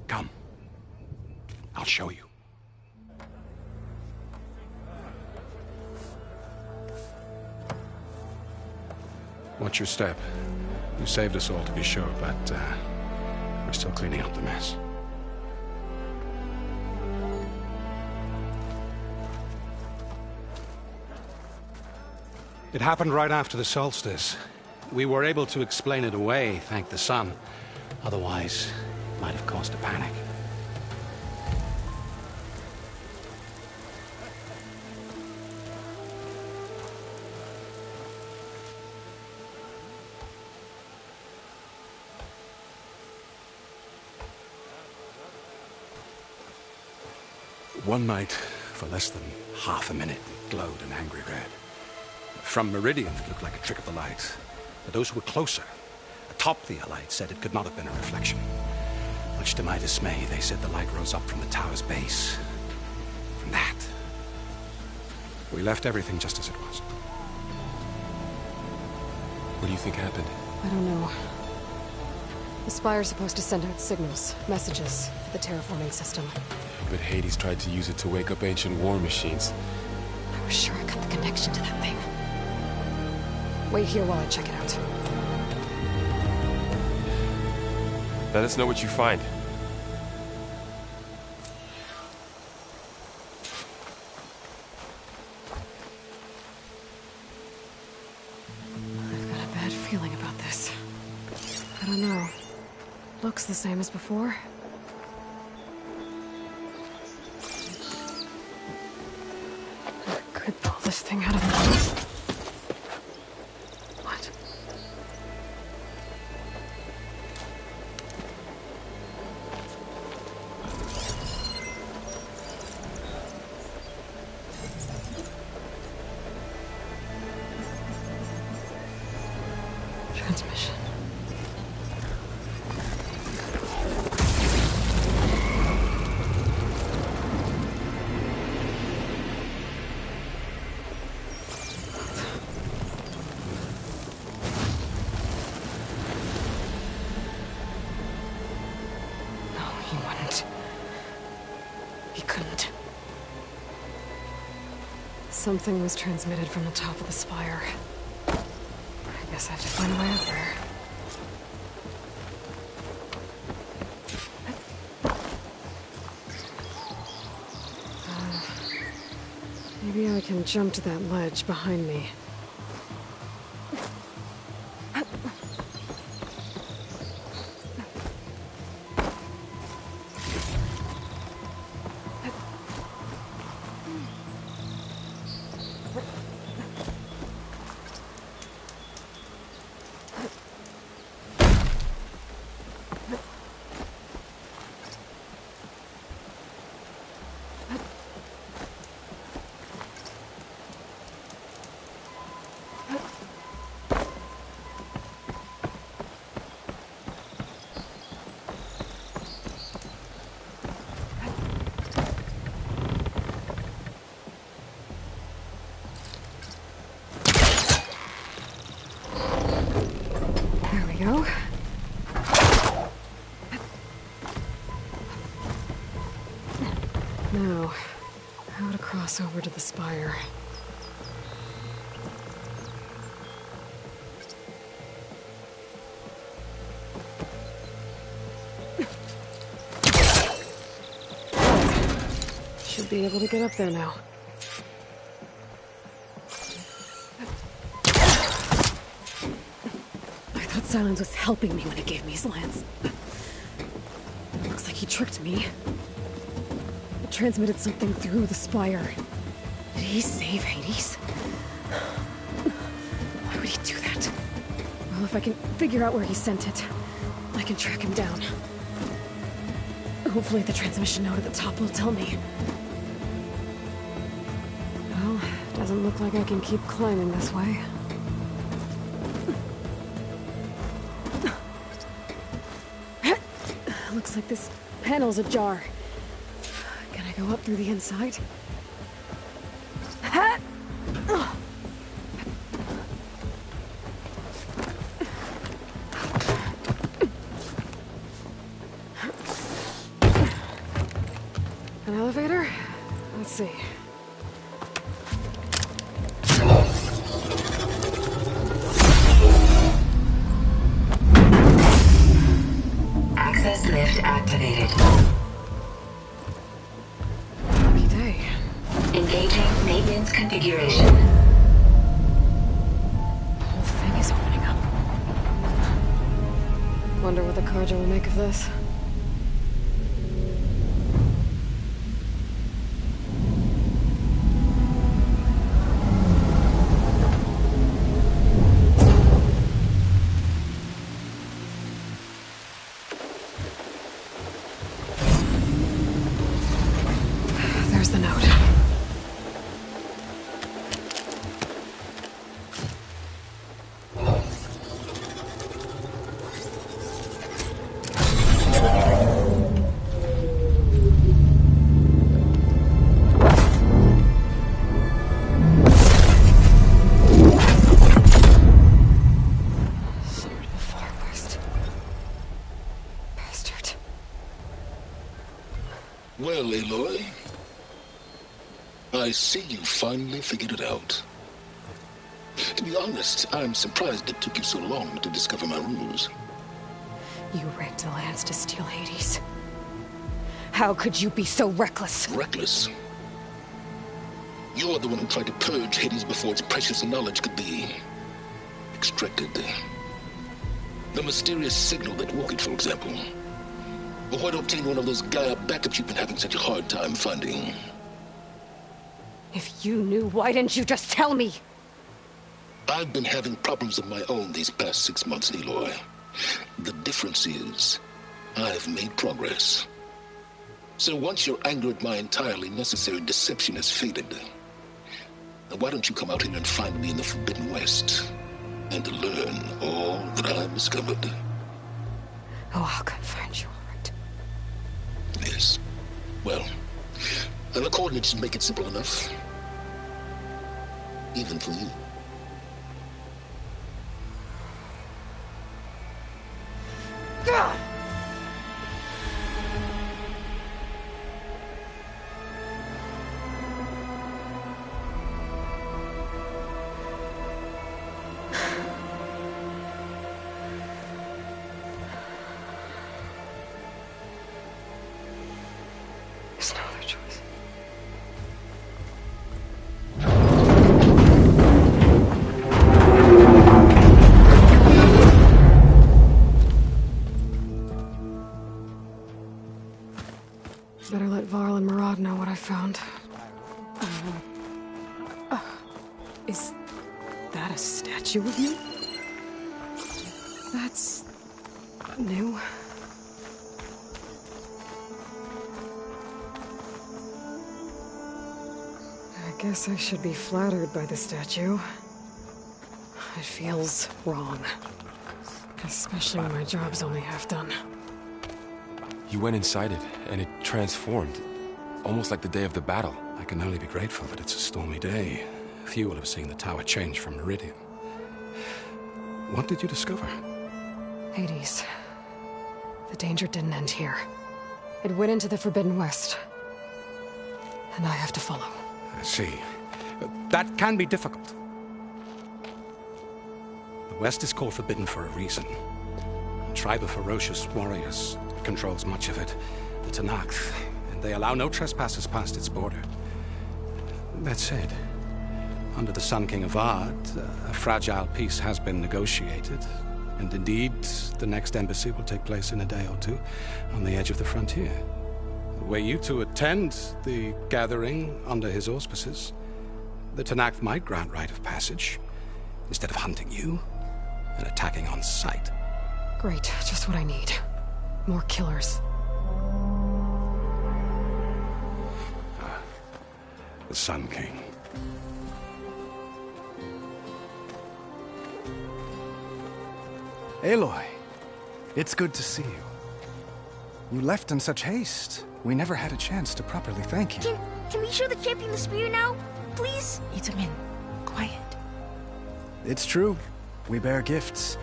Come. I'll show you. Watch your step. You saved us all, to be sure, but we're still cleaning up the mess. It happened right after the solstice. We were able to explain it away, thank the sun. Otherwise, it might have caused a panic. One night, for less than half a minute, it glowed an angry red. From Meridian, it looked like a trick of the light. But those who were closer, atop the Allied, said it could not have been a reflection. Much to my dismay, they said the light rose up from the tower's base. From that, we left everything just as it was. What do you think happened? I don't know. The Spire's supposed to send out signals, messages, for the terraforming system. But Hades tried to use it to wake up ancient war machines. I was sure I got the connection to that thing. Wait here while I check it out. Let us know what you find. I've got a bad feeling about this. I don't know. Looks the same as before. I could pull this thing out of the... What? Transmission. He wouldn't. He couldn't. Something was transmitted from the top of the spire. I guess I have to find a way up there. Maybe I can jump to that ledge behind me. Go. Now, how to cross over to the spire. Should be able to get up there now. Silence was helping me when he gave me his lance. Looks like he tricked me. It transmitted something through the spire. Did he save Hades? Why would he do that? Well, if I can figure out where he sent it, I can track him down. Hopefully the transmission note at the top will tell me. Well, doesn't look like I can keep climbing this way. Looks like this panel's ajar. Can I go up through the inside? An elevator? Let's see. Access lift activated. Lucky day. Engaging maintenance configuration. The whole thing is opening up. Wonder what the Carja will make of this. There's the note. Sword of the Far West. Bastard. Well, Aloy, I see you finally figured it out. To be honest, I'm surprised it took you so long to discover my ruse. You rigged the lance to steal Hades. How could you be so reckless? Reckless? You're the one who tried to purge Hades before its precious knowledge could be extracted. The mysterious signal that woke it, for example. Or why to obtain one of those Gaia backups you've been having such a hard time finding. If you knew, why didn't you just tell me? I've been having problems of my own these past 6 months, Aloy. The difference is, I've made progress. So once your anger at my entirely necessary deception has faded, why don't you come out here and find me in the Forbidden West, and to learn all that I've discovered? Oh, I'll come find you, all right. Yes. Well, and the coordinates make it simple enough. Even for you. There's no other choice. Better let Varl and Murad know what I found. Is that a statue of you? That's new. I guess I should be flattered by the statue. It feels wrong. Especially when my job's only half done. You went inside it, and it transformed. Almost like the day of the battle. I can only be grateful that it's a stormy day. Few will have seen the tower change from Meridian. What did you discover? Hades. The danger didn't end here. It went into the Forbidden West. And I have to follow. I see. That can be difficult. The West is called Forbidden for a reason. A tribe of ferocious warriors controls much of it, the Tenakth, and they allow no trespassers past its border. That said, under the Sun King of Ard, a fragile peace has been negotiated, and indeed, the next embassy will take place in a day or two on the edge of the frontier. Were you to attend the gathering under his auspices, the Tenakth might grant right of passage, instead of hunting you and attacking on sight. Great, just what I need. More killers. The Sun King. Aloy, it's good to see you. You left in such haste. We never had a chance to properly thank you. Can we show the champion the spear now? Please? Itamin, quiet. It's true. We bear gifts.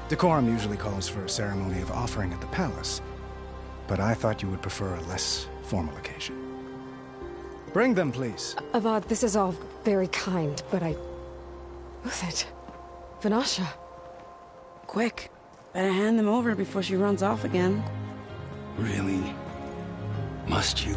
Decorum usually calls for a ceremony of offering at the palace, but I thought you would prefer a less formal occasion. Bring them, please. Avad, this is all very kind, but Uthid. Vanasha. Quick. Better hand them over before she runs off again. Really? Must you?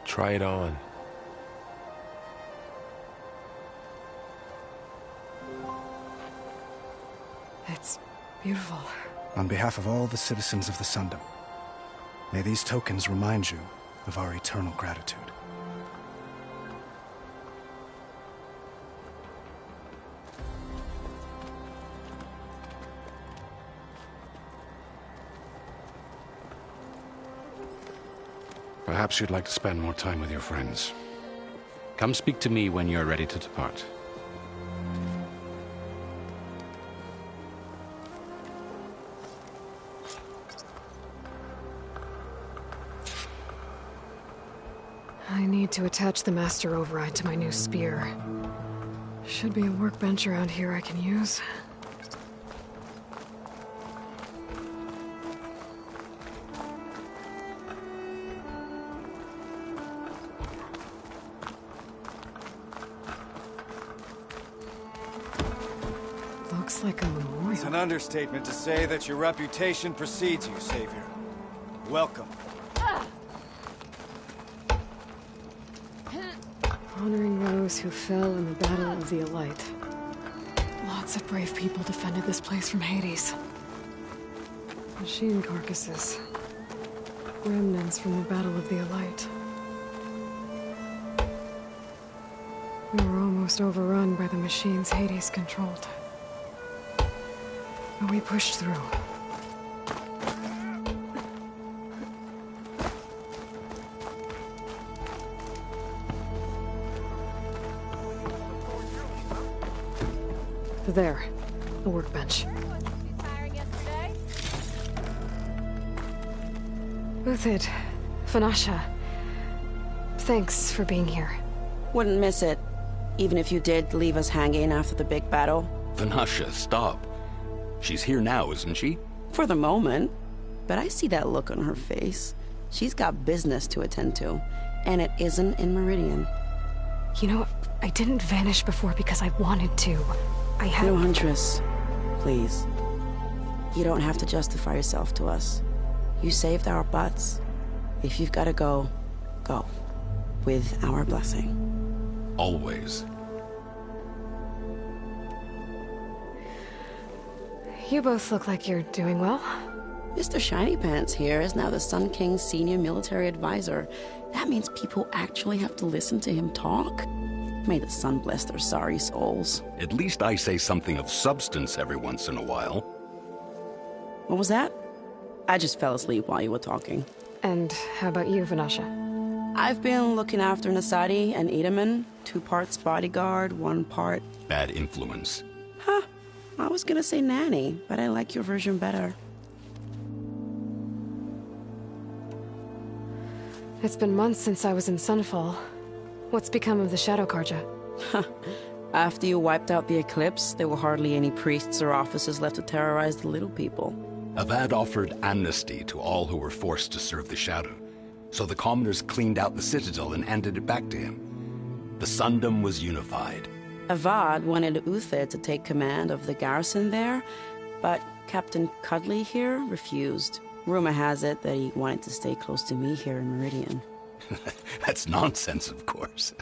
Try it on. It's beautiful. On behalf of all the citizens of the Sundom, may these tokens remind you of our eternal gratitude. Perhaps you'd like to spend more time with your friends. Come speak to me when you're ready to depart. I need to attach the master override to my new spear. Should be a workbench around here I can use. Looks like a memorial. It's an understatement to say that your reputation precedes you, Savior. Welcome. Honoring those who fell in the Battle of the Elite. Lots of brave people defended this place from Hades. Machine carcasses. Remnants from the Battle of the Elite. We were almost overrun by the machines Hades controlled. But we pushed through. There, the workbench. Uthid, Vanasha, thanks for being here. Wouldn't miss it, even if you did leave us hanging after the big battle. Vanasha, stop. She's here now, isn't she? For the moment. But I see that look on her face. She's got business to attend to, and it isn't in Meridian. You know, I didn't vanish before because I wanted to. I had... No, Huntress. Please. You don't have to justify yourself to us. You saved our butts. If you've got to go, go. With our blessing. Always. You both look like you're doing well. Mr. Shiny Pants here is now the Sun King's senior military advisor. That means people actually have to listen to him talk? May the sun bless their sorry souls. At least I say something of substance every once in a while. What was that? I just fell asleep while you were talking. And how about you, Vanasha? I've been looking after Nasadi and Itaman. 2 parts bodyguard, 1 part... bad influence. Huh. I was gonna say nanny, but I like your version better. It's been months since I was in Sunfall. What's become of the Shadow Karja? After you wiped out the Eclipse, there were hardly any priests or officers left to terrorize the little people. Avad offered amnesty to all who were forced to serve the Shadow, so the commoners cleaned out the Citadel and handed it back to him. The Sundom was unified. Avad wanted Uthid to take command of the garrison there, but Captain Cudley here refused. Rumor has it that he wanted to stay close to me here in Meridian. That's nonsense, of course.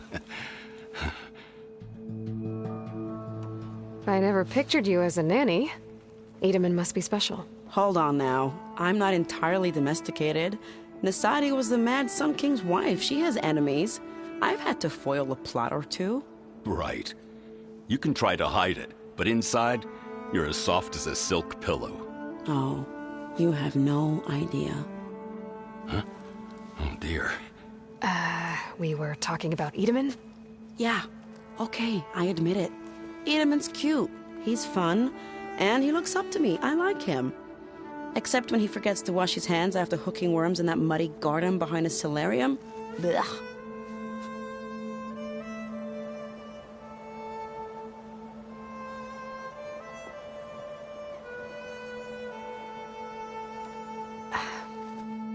I never pictured you as a nanny. Edaman must be special. Hold on now. I'm not entirely domesticated. Nasadi was the Mad Sun King's wife. She has enemies. I've had to foil a plot or two. Right. You can try to hide it, but inside, you're as soft as a silk pillow. Oh, you have no idea. Huh? Oh dear. We were talking about Edaman? Yeah. Okay, I admit it. Edaman's cute. He's fun. And he looks up to me. I like him. Except when he forgets to wash his hands after hooking worms in that muddy garden behind his solarium. Blech.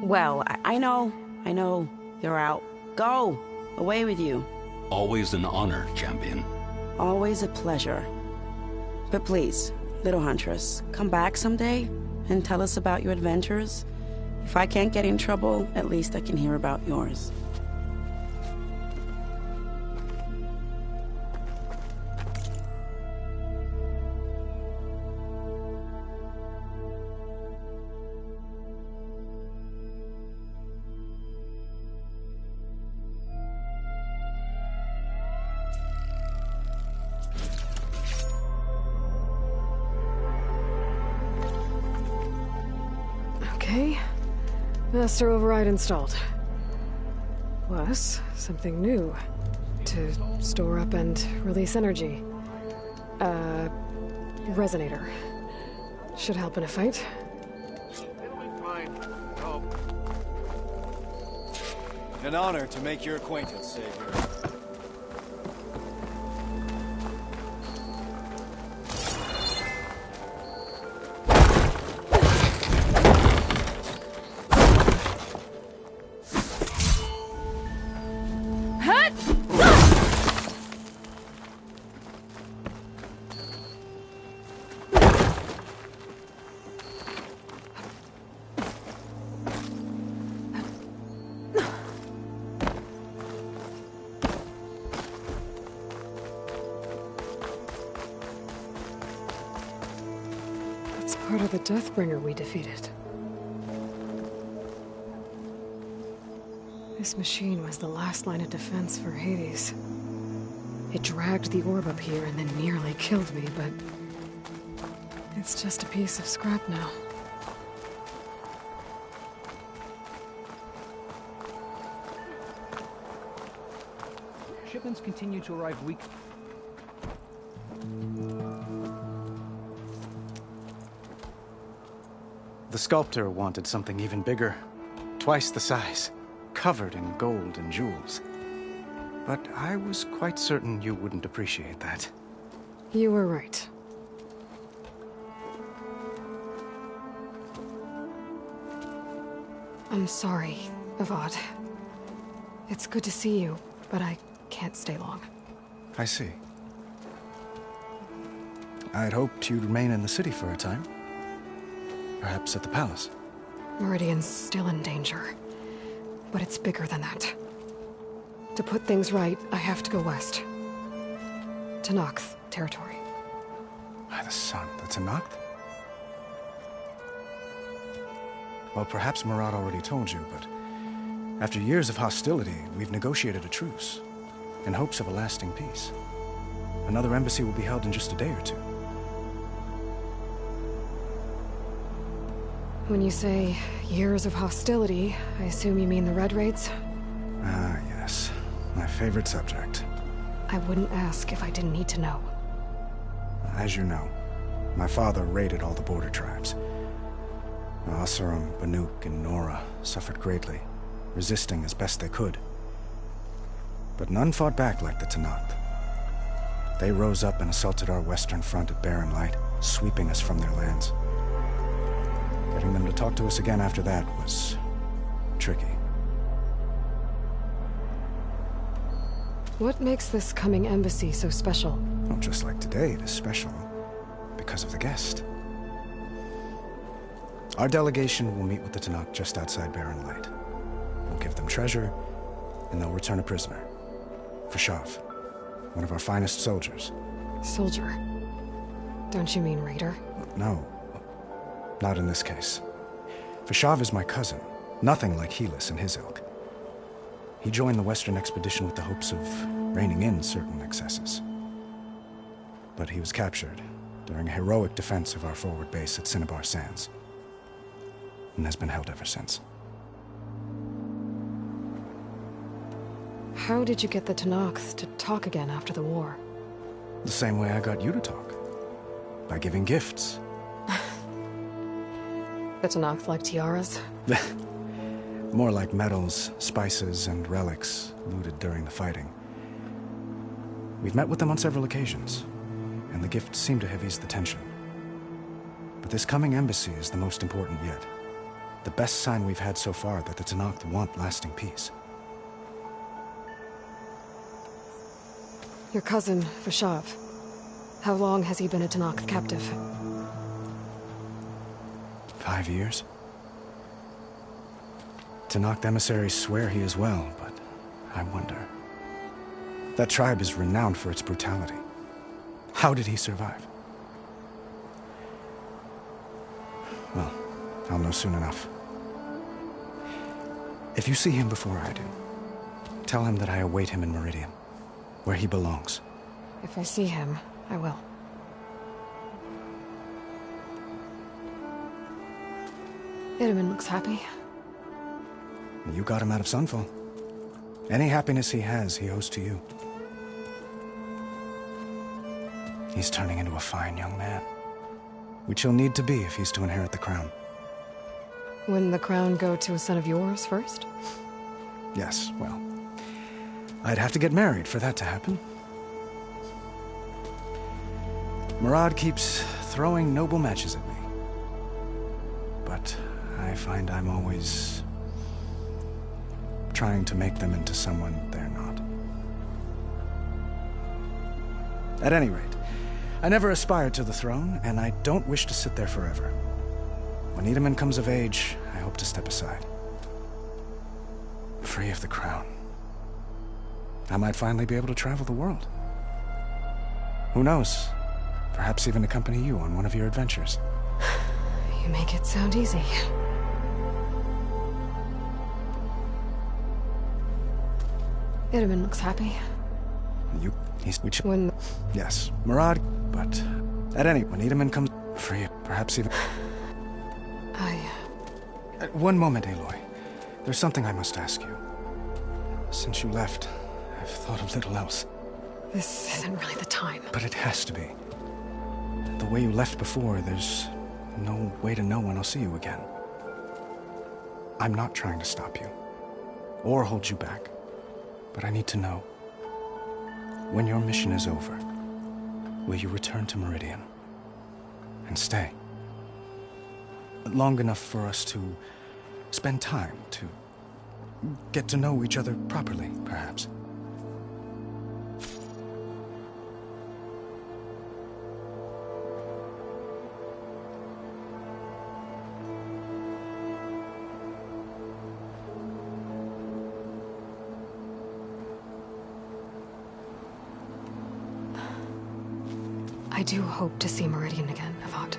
Well, I know. You're out. Go! Away with you. Always an honor, champion. Always a pleasure. But please, little huntress, come back someday and tell us about your adventures. If I can't get in trouble, at least I can hear about yours. Okay. Master override installed. Plus, something new. To store up and release energy. Resonator. Should help in a fight. An honor to make your acquaintance, Savior. It's part of the Deathbringer we defeated. This machine was the last line of defense for Hades. It dragged the orb up here and then nearly killed me, but it's just a piece of scrap now. Shipments continue to arrive weekly. The sculptor wanted something even bigger. Twice the size. Covered in gold and jewels. But I was quite certain you wouldn't appreciate that. You were right. I'm sorry, Avad. It's good to see you, but I can't stay long. I see. I'd hoped you'd remain in the city for a time. Perhaps at the palace. Meridian's still in danger. But it's bigger than that. To put things right, I have to go west. To Nox territory. By the sun, that's a Noct? Well, perhaps Murad already told you, but after years of hostility, we've negotiated a truce, in hopes of a lasting peace. Another embassy will be held in just a day or two. When you say years of hostility, I assume you mean the Red Raids? Ah, yes. My favorite subject. I wouldn't ask if I didn't need to know. As you know, my father raided all the border tribes. Asurum, Banuk, and Nora suffered greatly, resisting as best they could. But none fought back like the Tenakth. They rose up and assaulted our western front at Barren Light, sweeping us from their lands. Getting them to talk to us again after that was tricky. What makes this coming embassy so special? Well, just like today, it is special because of the guest. Our delegation will meet with the Tenakth just outside Barren Light. We'll give them treasure, and they'll return a prisoner. For Shav, one of our finest soldiers. Soldier? Don't you mean raider? No, Not in this case. Vashav is my cousin, nothing like Helis and his ilk. He joined the Western expedition with the hopes of reining in certain excesses. But he was captured during a heroic defense of our forward base at Cinnabar Sands, and has been held ever since. How did you get the Tanakhs to talk again after the war? The same way I got you to talk. By giving gifts. The Tanakhs like tiaras? More like medals, spices, and relics looted during the fighting. We've met with them on several occasions, and the gifts seem to have eased the tension. But this coming embassy is the most important yet. The best sign we've had so far that the Tanakh want lasting peace. Your cousin, Vashav. How long has he been a Tanakh captive? 5 years. Tanakh emissaries swear he is well, but I wonder. That tribe is renowned for its brutality. How did he survive? Well, I'll know soon enough. If you see him before I do, tell him that I await him in Meridian, where he belongs. If I see him, I will. Itamen looks happy. You got him out of Sunfall. Any happiness he has, he owes to you. He's turning into a fine young man, which he'll need to be if he's to inherit the crown. Wouldn't the crown go to a son of yours first? Yes, well, I'd have to get married for that to happen. Murad keeps throwing noble matches at me. But I find I'm always trying to make them into someone they're not. At any rate, I never aspired to the throne, and I don't wish to sit there forever. When Itamen comes of age, I hope to step aside. Free of the crown. I might finally be able to travel the world. Who knows? Perhaps even accompany you on one of your adventures. You make it sound easy. Itamen looks happy. When... Yes, Murad, but at any... When Itamen comes free, perhaps even... One moment, Aloy. There's something I must ask you. Since you left, I've thought of little else. This isn't really the time. But it has to be. The way you left before, there's no way to know when I'll see you again. I'm not trying to stop you, or hold you back, but I need to know. When your mission is over, will you return to Meridian and stay? Long enough for us to spend time, to get to know each other properly, perhaps. I do hope to see Meridian again, Avad.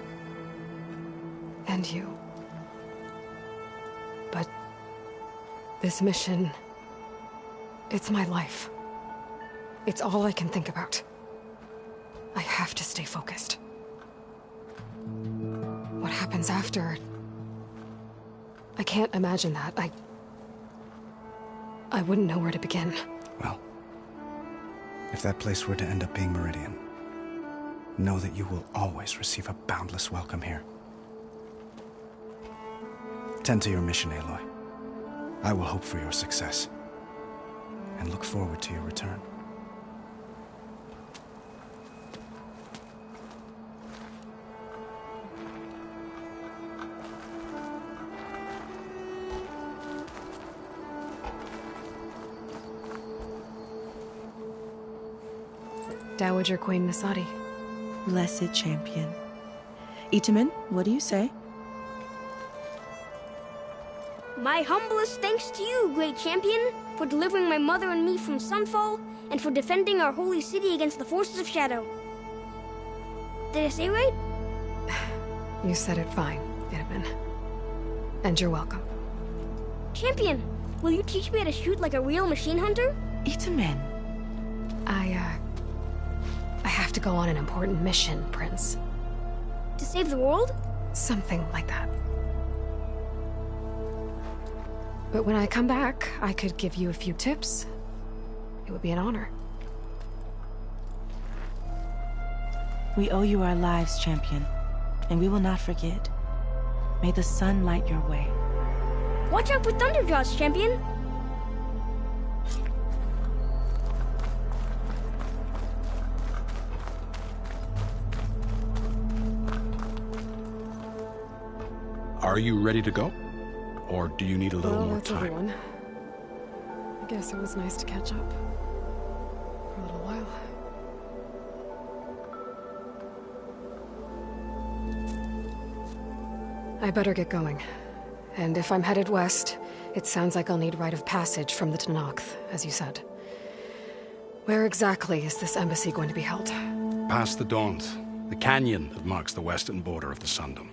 And you. But this mission, it's my life. It's all I can think about. I have to stay focused. What happens after? I can't imagine that. I wouldn't know where to begin. Well, if that place were to end up being Meridian, know that you will always receive a boundless welcome here. Tend to your mission, Aloy. I will hope for your success, and look forward to your return. Dowager Queen Nasadi. Blessed champion. Itamen, what do you say? My humblest thanks to you, great champion, for delivering my mother and me from Sunfall, and for defending our holy city against the forces of Shadow. Did I say right? You said it fine. Itamen. And you're welcome. Champion, will you teach me how to shoot like a real machine hunter? Itamen. I have to go on an important mission, Prince. To save the world? Something like that. But when I come back, I could give you a few tips. It would be an honor. We owe you our lives, Champion, and we will not forget. May the sun light your way. Watch out for Thunderjaws, Champion! Are you ready to go? Or do you need a little more that's time? everyone. I guess it was nice to catch up. For a little while. I better get going. And if I'm headed west, it sounds like I'll need rite of passage from the Tenakth, as you said. Where exactly is this embassy going to be held? Past the Daunt, the canyon that marks the western border of the Sundom.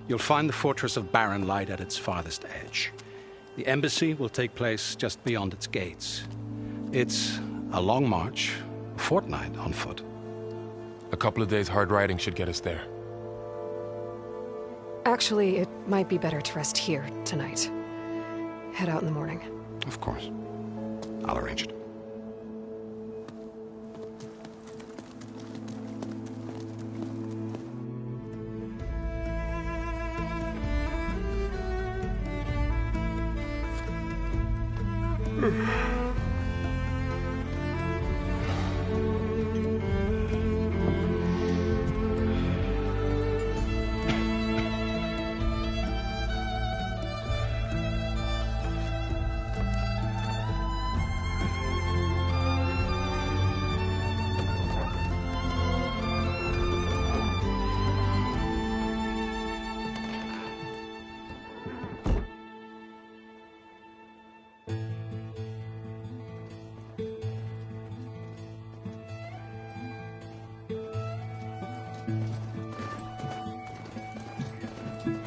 You'll find the fortress of Barren Light at its farthest edge. The embassy will take place just beyond its gates. It's a long march, a fortnight on foot. A couple of days hard riding should get us there. Actually, it might be better to rest here tonight. Head out in the morning. Of course. I'll arrange it.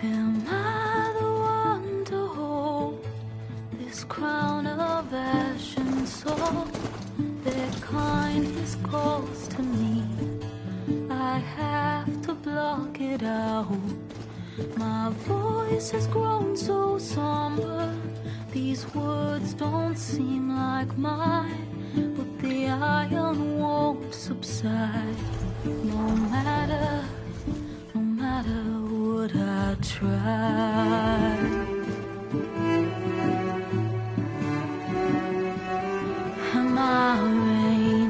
Am I the one to hold this crown of ash and salt? Their kindness calls to me. I have to block it out. My voice has grown so somber. These words don't seem like mine, but the iron won't subside. No matter what I try. Am I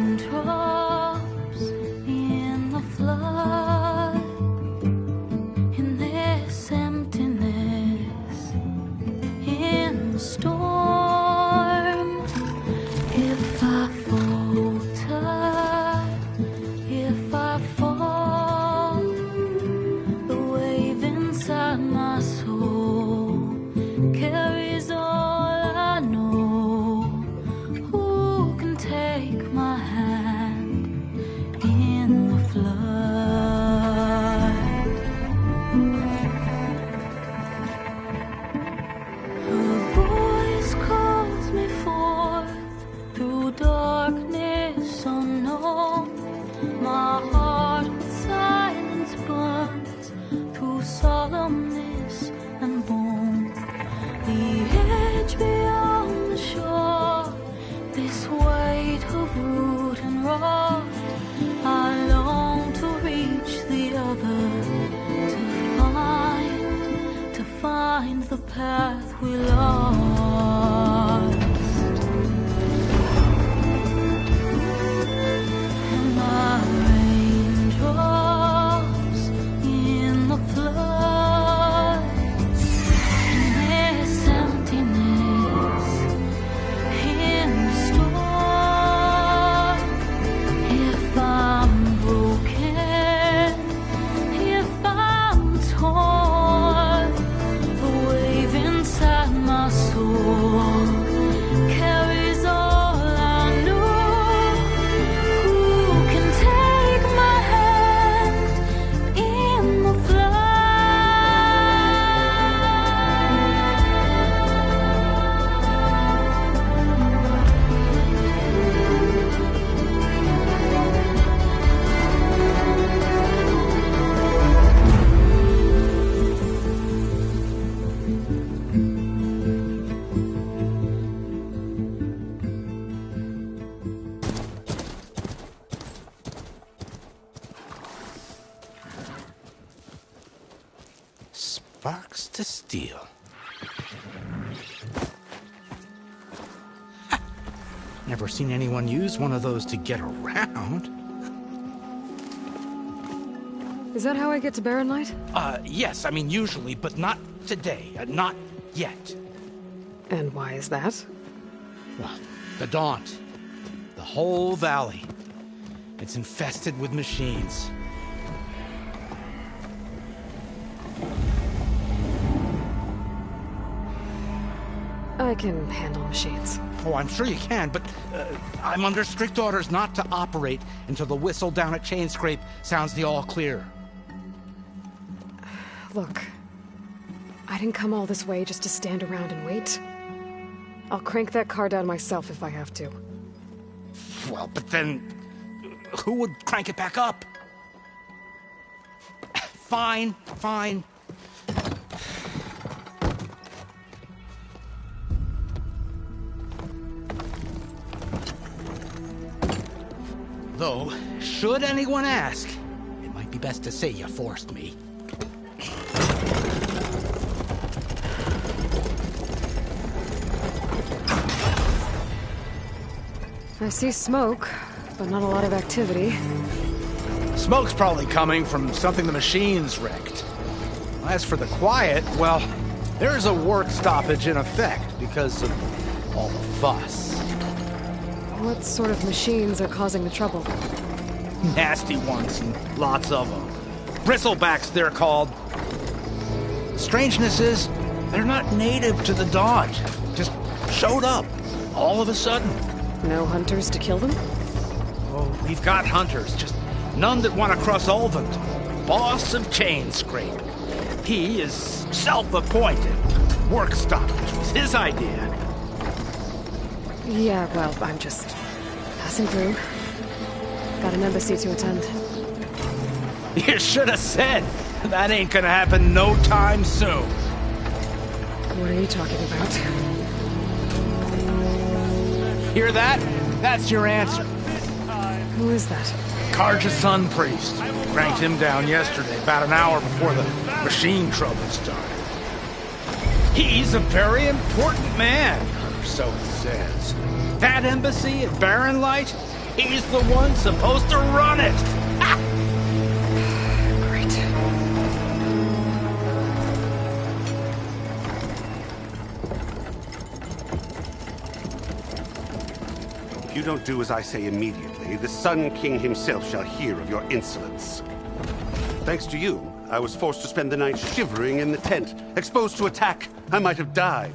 raindrops in the flood? In this emptiness, in the storm. If I falter, if I fall, the wave inside my soul carries all I know. Who can take my hand in the flood? Her voice calls me forth through darkness unknown. My heart with silence burns through solemnness and bone. The edge beyond the shore, this weight of root and rot. I long to reach the other, to find the path we lost. Am I raindrops in the flood? In this emptiness, in the storm. If I'm broken, if I'm torn, the wave inside my soul Sparks to steel. Never seen anyone use one of those to get around. Is that how I get to Barren Light? Yes, I mean usually, but not today. Not yet. And why is that? Well, the Daunt. The whole valley. It's infested with machines. I can handle machines. Oh, I'm sure you can, but I'm under strict orders not to operate until the whistle down at Chainscrape sounds the all clear. Look, I didn't come all this way just to stand around and wait. I'll crank that car down myself if I have to. Well, but then who would crank it back up? Fine, fine. Though, should anyone ask, it might be best to say you forced me. I see smoke, but not a lot of activity. Smoke's probably coming from something the machines wrecked. As for the quiet, well, there's a work stoppage in effect because of all the fuss. What sort of machines are causing the trouble? Nasty ones, and lots of them. Bristlebacks, they're called. Strangeness is, they're not native to the Daunt. Just showed up, all of a sudden. No hunters to kill them? Oh, we've got hunters, just none that want to cross Ulvund. Boss of Chainscrape. He is self-appointed. Work stoppage was his idea. Yeah, well, I'm just passing through. Got an embassy to attend. You should have said. That ain't gonna happen no time soon. What are you talking about? Hear that? That's your answer. Who is that? Karja's son priest. Cranked him down yesterday, about an hour before the machine trouble started. He's a very important man, or so he says. That embassy at Barren Light, he's the one supposed to run it. Ha! Great. If you don't do as I say immediately, the Sun King himself shall hear of your insolence. Thanks to you, I was forced to spend the night shivering in the tent. Exposed to attack, I might have died.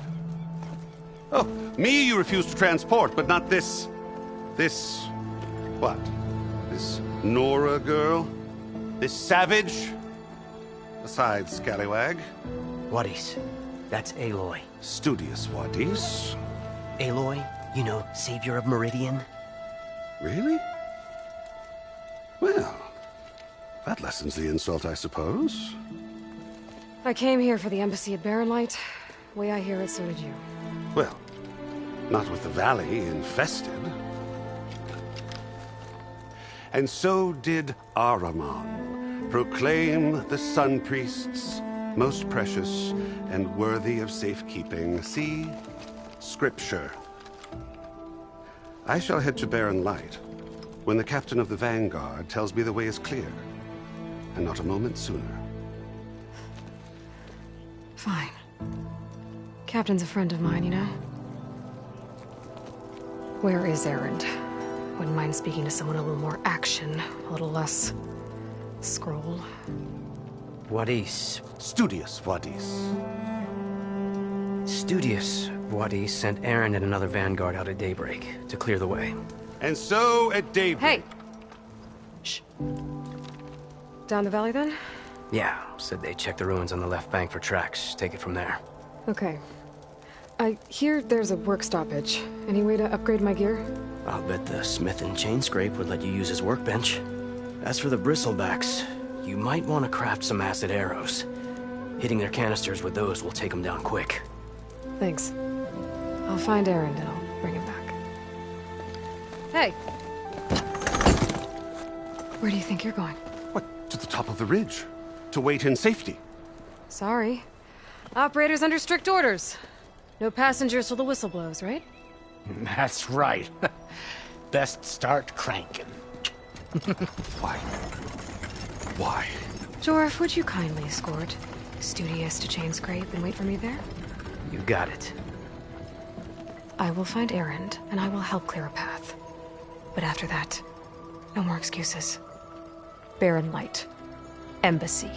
Oh, me you refused to transport, but not this... what? This Nora girl? This savage? Besides, scallywag. Wadis. That's Aloy. Studious Wadis. Aloy, you know, savior of Meridian. Really? Well, that lessens the insult, I suppose. I came here for the embassy at Barren Light. Way I hear it, so did you. Well, not with the valley infested. And so did Ahriman proclaim the Sun Priests most precious and worthy of safekeeping. See? Scripture. I shall head to Barren Light when the captain of the Vanguard tells me the way is clear, and not a moment sooner. Fine. Captain's a friend of mine, you know? Where is Erend? Wouldn't mind speaking to someone a little more action, a little less scroll. Wadis. Studious Wadis. Studious Wadis sent Aaron and another Vanguard out at daybreak to clear the way. And so at daybreak... Hey! Shh. Down the valley, then? Yeah, said they checked the ruins on the left bank for tracks. Take it from there. Okay. I hear there's a work stoppage. Any way to upgrade my gear? I'll bet the smith in Chainscrape would let you use his workbench. As for the bristlebacks, you might want to craft some acid arrows. Hitting their canisters with those will take them down quick. Thanks. I'll find Erend and I'll bring him back. Hey! Where do you think you're going? What, to the top of the ridge? To wait in safety? Sorry. Operators under strict orders. No passengers till the whistle blows, right? That's right. Best start cranking. Why? Why? Jorf, would you kindly escort Studious to Chainscrape and wait for me there? You got it. I will find Erend, and I will help clear a path. But after that, no more excuses. Barren Light. Embassy.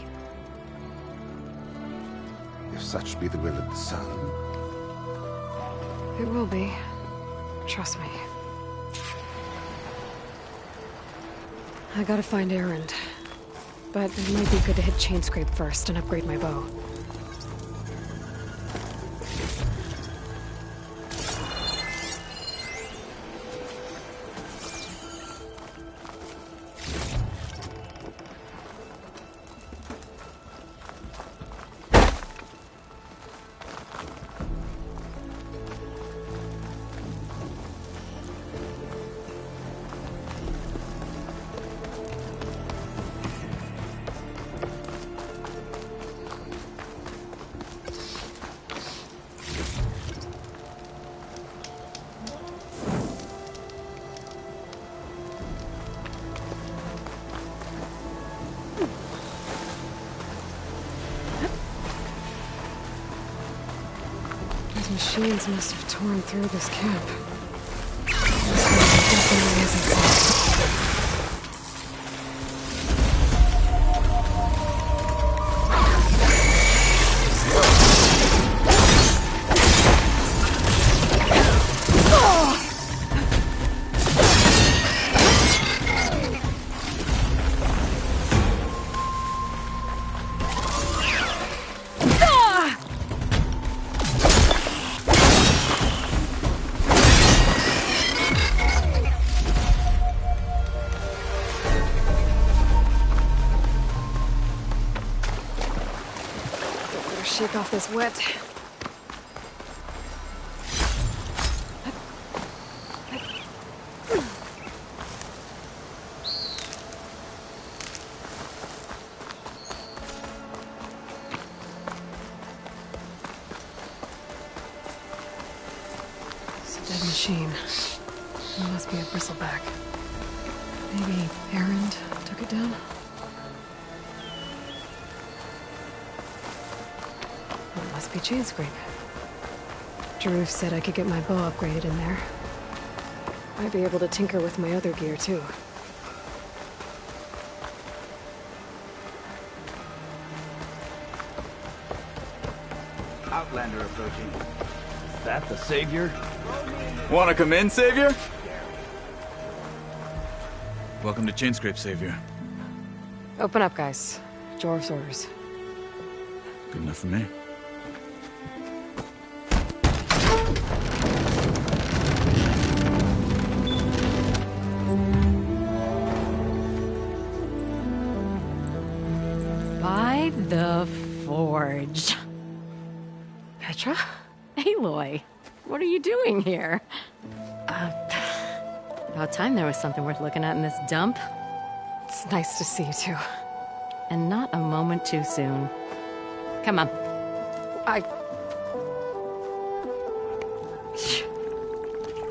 If such be the will of the sun. It will be. Trust me. I gotta find Erend. But it might be good to hit Chainscrape first and upgrade my bow. Machines must have torn through this camp. This definitely isn't close. Shake off this wet. It's a dead machine. It must be a bristleback. Maybe Erend took it down? It must be Chainscrape. Drew said I could get my bow upgraded in there. I'd be able to tinker with my other gear, too. Outlander approaching. Is that the Savior? Wanna come in, Savior? Welcome to Chainscrape, Savior. Open up, guys. Jorv's orders. Good enough for me. By the Forge. Petra? Aloy, what are you doing here? About time there was something worth looking at in this dump. It's nice to see you too. And not a moment too soon. Come on.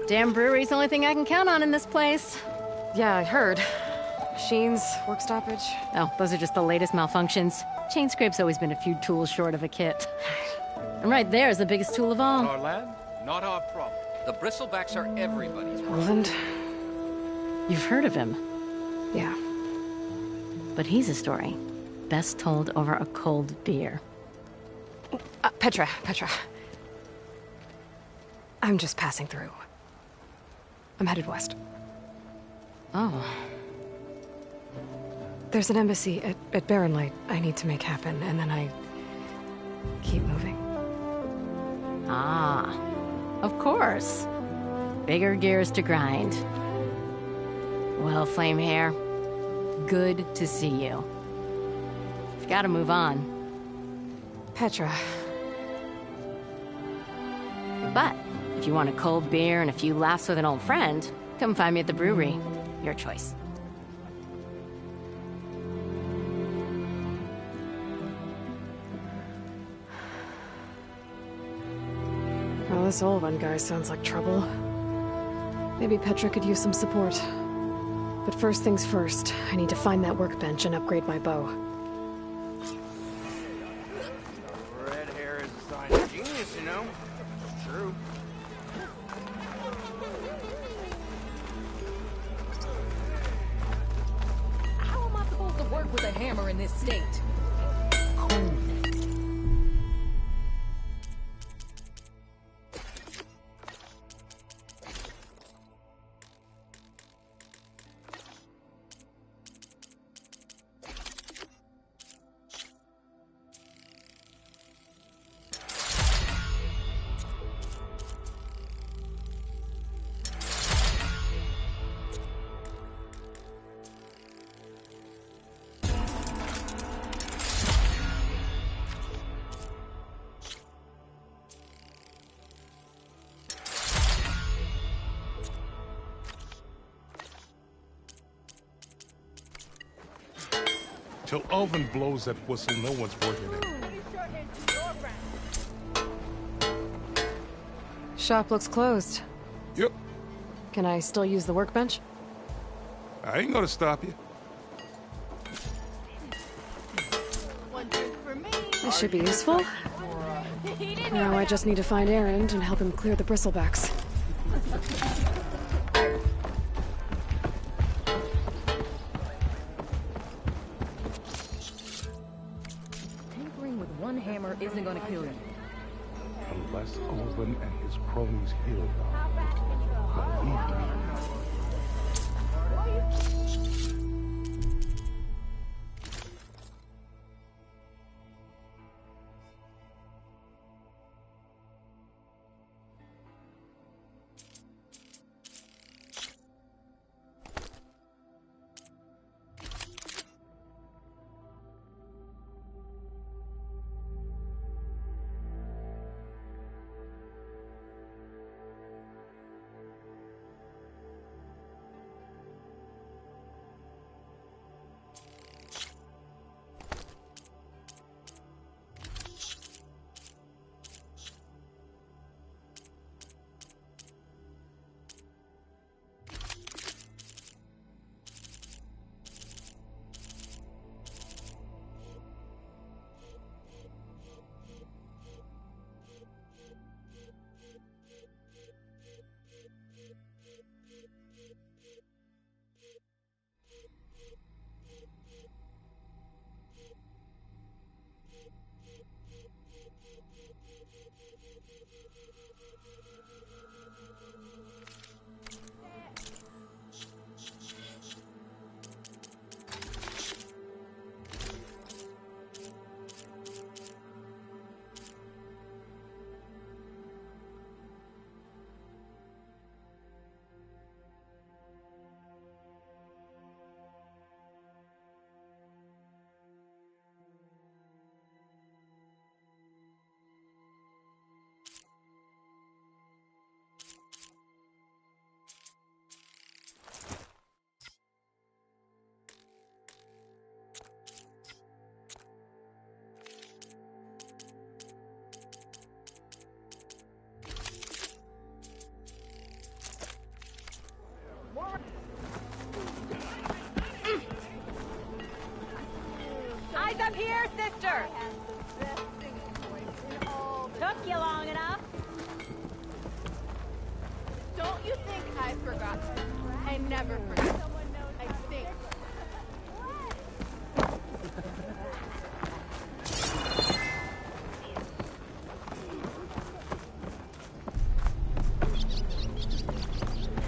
Damn brewery's the only thing I can count on in this place. Yeah, I heard. Machines, work stoppage. Oh, those are just the latest malfunctions. Chainscrape's always been a few tools short of a kit. And right there is the biggest tool of all. Our land, not our problem. The bristlebacks are everybody's problem. Roland? You've heard of him. Yeah. But he's a story best told over a cold beer. Petra. I'm just passing through. I'm headed west. Oh. There's an embassy at Barren Light I need to make happen, and then I keep moving. Ah, of course. Bigger gears to grind. Well, Flamehair, good to see you. You've got to move on. Petra. But if you want a cold beer and a few laughs with an old friend, come find me at the brewery. Your choice. Well, this Olwen guy sounds like trouble. Maybe Petra could use some support. But first things first, I need to find that workbench and upgrade my bow. Red hair is a sign of genius, you know? It's true. How am I supposed to work with a hammer in this state? Till Alvin blows that whistle, no one's working it. Shop looks closed. Yep. Can I still use the workbench? I ain't gonna stop you. This should be useful. Now I just need to find Aaron and help him clear the bristlebacks. Tinkering with one hammer isn't gonna kill you. Unless Alvin and his cronies hear about it. Believe me. Eyes up here, sister! Took you long enough. Don't you think I forgot? I never forget. I think.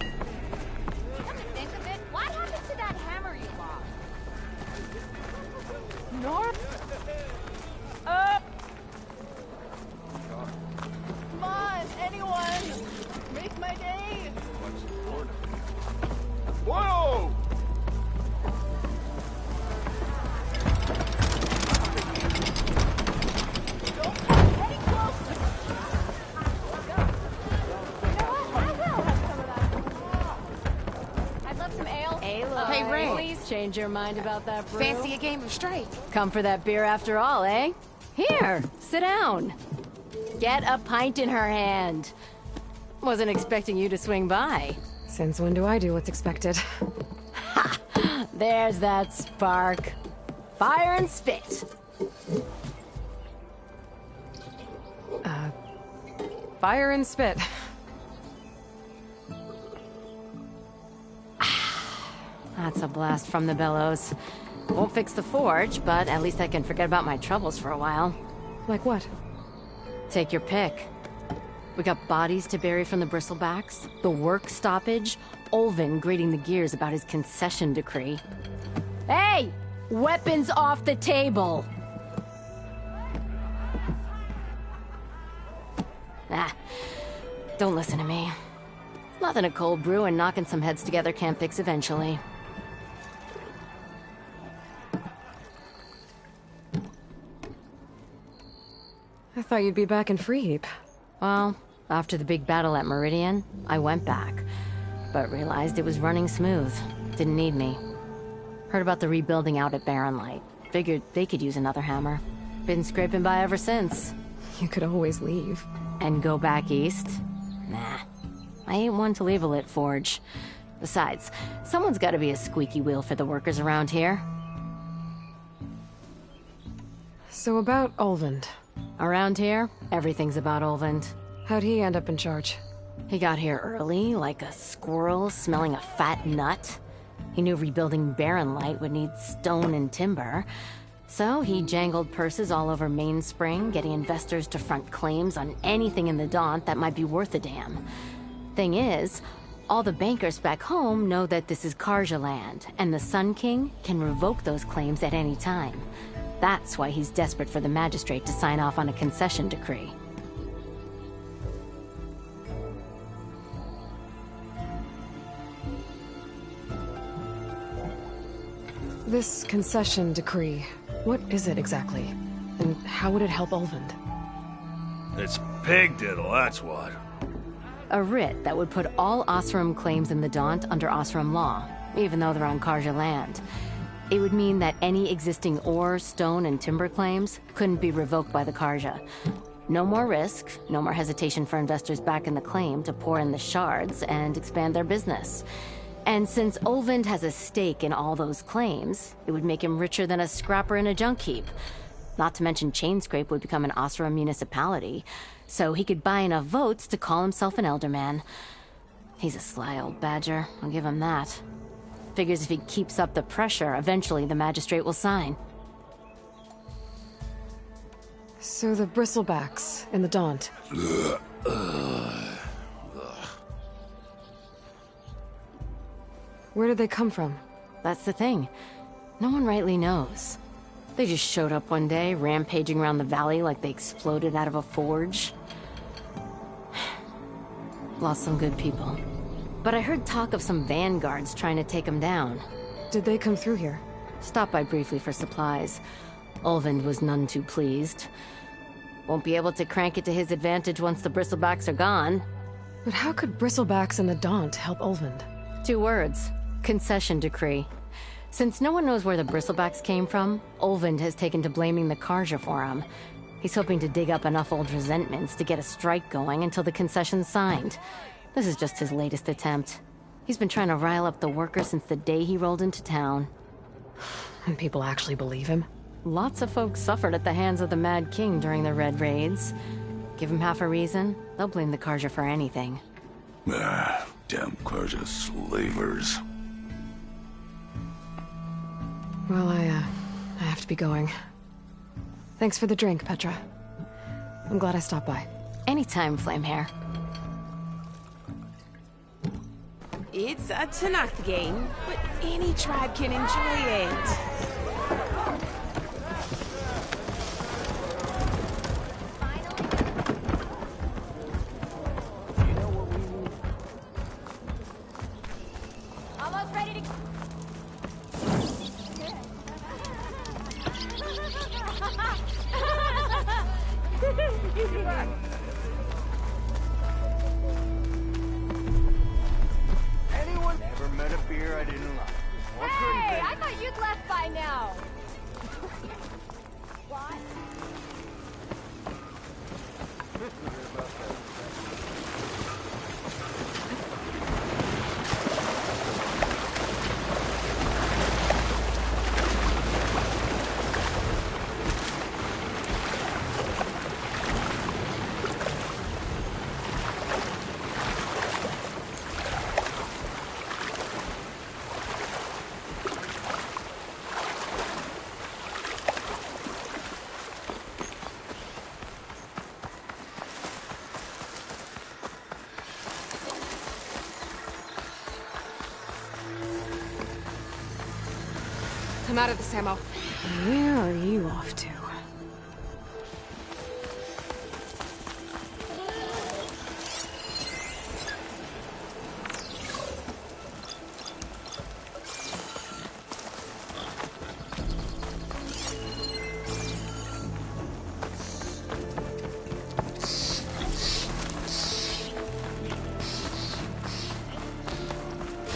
Come to think of it, what happened to that hammer you lost? Up! Come on, anyone! Make my day! Whoa! I'd love some ale. Aloy, Hey, Ray. please change your mind about that brew. Fancy a game of straight. Come for that beer after all, eh? Here, sit down. Get a pint in her hand. Wasn't expecting you to swing by. Since when do I do what's expected? Ha! There's that spark. Fire and spit. Fire and spit. That's a blast from the bellows. Won't fix the forge, but at least I can forget about my troubles for a while. Like what? Take your pick. We got bodies to bury from the bristlebacks, the work stoppage, Olvin grating the gears about his concession decree. Hey! Weapons off the table! Ah, don't listen to me. Nothing a cold brew and knocking some heads together can't fix eventually. I thought you'd be back in Freeheap. Well, after the big battle at Meridian, I went back, but realized it was running smooth. Didn't need me. Heard about the rebuilding out at Barren Light. Figured they could use another hammer. Been scraping by ever since. You could always leave. And go back east? Nah. I ain't one to leave a lit forge. Besides, someone's gotta be a squeaky wheel for the workers around here. So about Olvend. Around here, everything's about Olvend. How'd he end up in charge? He got here early, like a squirrel smelling a fat nut. He knew rebuilding Barren Light would need stone and timber. So he jangled purses all over Mainspring, getting investors to front claims on anything in the Daunt that might be worth a damn. Thing is, all the bankers back home know that this is Karja land, and the Sun King can revoke those claims at any time. That's why he's desperate for the magistrate to sign off on a concession decree. This concession decree, what is it exactly? And how would it help Olvend? It's pig diddle, that's what. A writ that would put all Osram claims in the Daunt under Osram law, even though they're on Karja land. It would mean that any existing ore, stone, and timber claims couldn't be revoked by the Karja. No more risk, no more hesitation for investors back in the claim to pour in the shards and expand their business. And since Olvend has a stake in all those claims, it would make him richer than a scrapper in a junk heap. Not to mention Chainscrape would become an Osram municipality, so he could buy enough votes to call himself an elderman. He's a sly old badger, I'll give him that. Figures if he keeps up the pressure, eventually the magistrate will sign. So the bristlebacks in the Daunt. Where did they come from? That's the thing. No one rightly knows. They just showed up one day, rampaging around the valley like they exploded out of a forge. Lost some good people. But I heard talk of some vanguards trying to take them down. Did they come through here? Stopped by briefly for supplies. Olvend was none too pleased. Won't be able to crank it to his advantage once the bristlebacks are gone. But how could bristlebacks in the Daunt help Olvend? 2 words. Concession decree. Since no one knows where the bristlebacks came from, Olvend has taken to blaming the Karja for them. He's hoping to dig up enough old resentments to get a strike going until the concession's signed. This is just his latest attempt. He's been trying to rile up the workers since the day he rolled into town. And people actually believe him? Lots of folks suffered at the hands of the Mad King during the Red Raids. Give them half a reason, they'll blame the Karja for anything. Ah, damn Karja slavers. Well, I have to be going. Thanks for the drink, Petra. I'm glad I stopped by. Anytime, Flamehair. It's a Tanakh game, but any tribe can enjoy it. Almost ready to... Anyone never met a beer I didn't like. Hey, I thought you'd left by now. What? I'm out of this ammo. Where are you off to?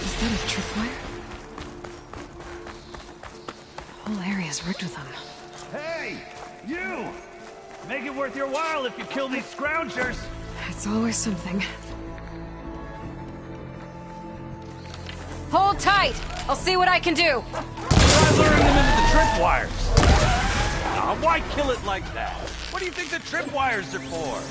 Is that a tripwire? Whole area's rigged with them. Hey! You! Make it worth your while if you kill these scroungers! It's always something. Hold tight! I'll see what I can do! Try luring them into the tripwires! Now, why kill it like that? What do you think the tripwires are for?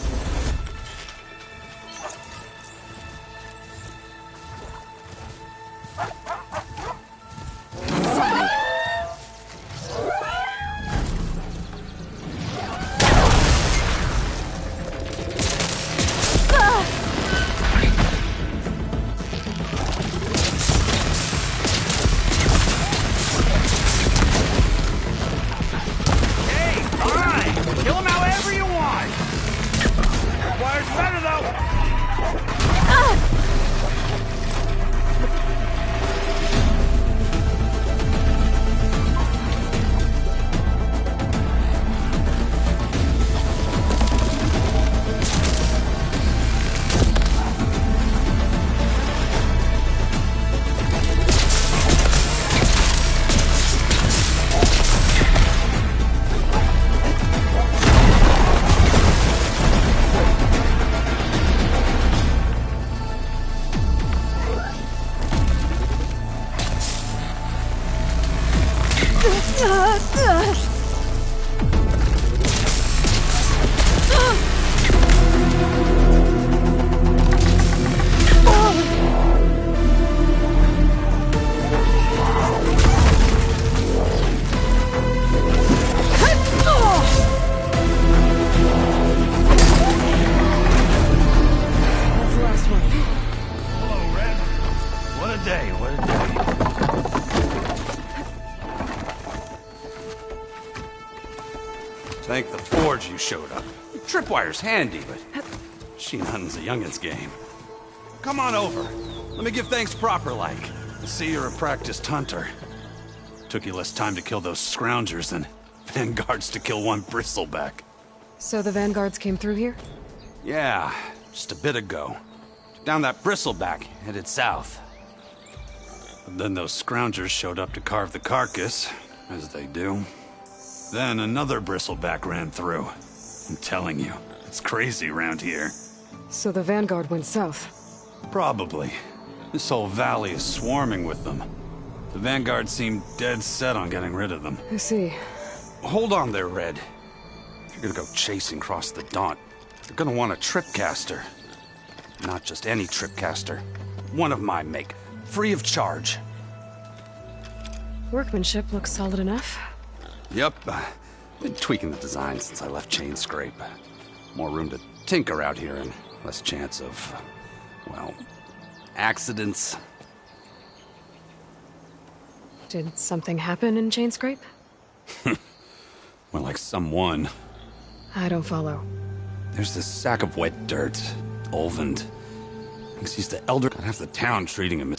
Thank the Forge you showed up. Tripwire's handy, but she nothing's a youngin's game. Come on over. Let me give thanks proper like. I see you're a practiced hunter. Took you less time to kill those scroungers than vanguards to kill one bristleback. So the vanguards came through here? Yeah, just a bit ago. Down that bristleback, headed south. But then those scroungers showed up to carve the carcass, as they do. Then another bristleback ran through. I'm telling you, it's crazy around here. So the vanguard went south? Probably. This whole valley is swarming with them. The vanguard seemed dead set on getting rid of them. I see. Hold on there, Red. If you're gonna go chasing across the Daunt, you're gonna want a tripcaster. Not just any tripcaster. One of my make. Free of charge. Workmanship looks solid enough. Yep. Been tweaking the design since I left Chain Scrape. More room to tinker out here and less chance of, well, accidents. Did something happen in Chain Scrape? Well, like someone. I don't follow. There's this sack of wet dirt. Olvend. Thinks he's the elder. Got half the town treating him.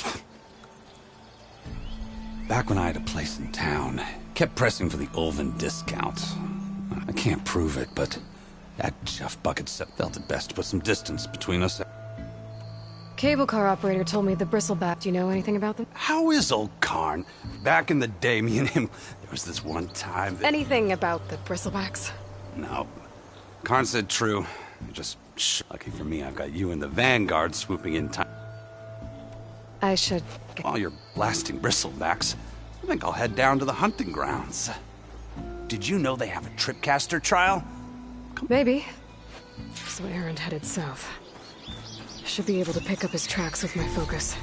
Back when I had a place in town, kept pressing for the Olvend discount. I can't prove it, but that Jeff Bucket felt it best to put some distance between us. Cable car operator told me the bristleback. Do you know anything about them? How is old Karn? Back in the day, me and him, there was this one time that... Anything about the bristlebacks? No. Karn said true. Just lucky for me, I've got you and the Vanguard swooping in time. I should... While you're blasting bristlebacks, I think I'll head down to the hunting grounds. Did you know they have a tripcaster trial? Maybe. So Aaron headed south. Should be able to pick up his tracks with my focus.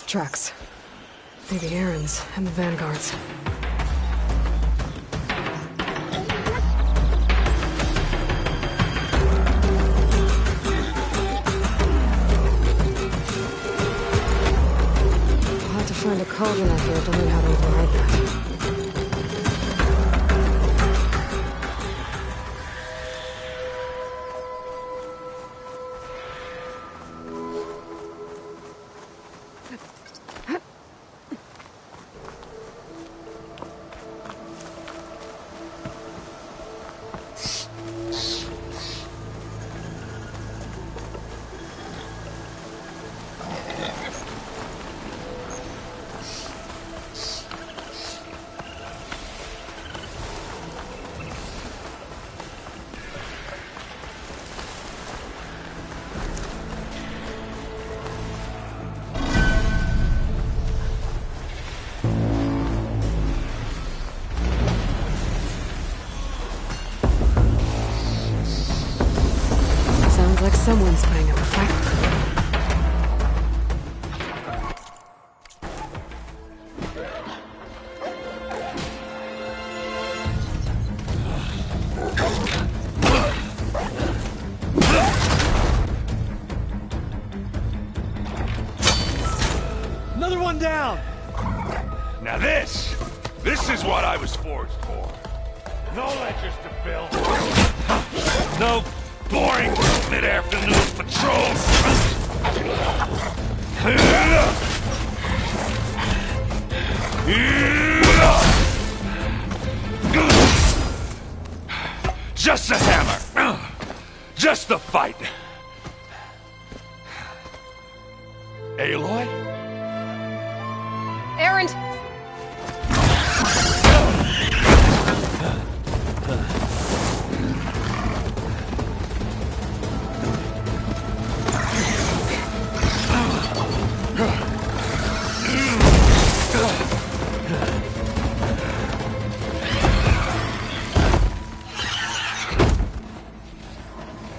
Tracks. Maybe Aaron's and the Vanguard's. I'll have to find a cauldron out here to learn how to override that. Sounds like someone's playing up a fight. Another one down! Now this is what I was forged for. No lectures to fill. No boring mid-afternoon patrols. Just a hammer. Just the fight. Aloy? Aaron!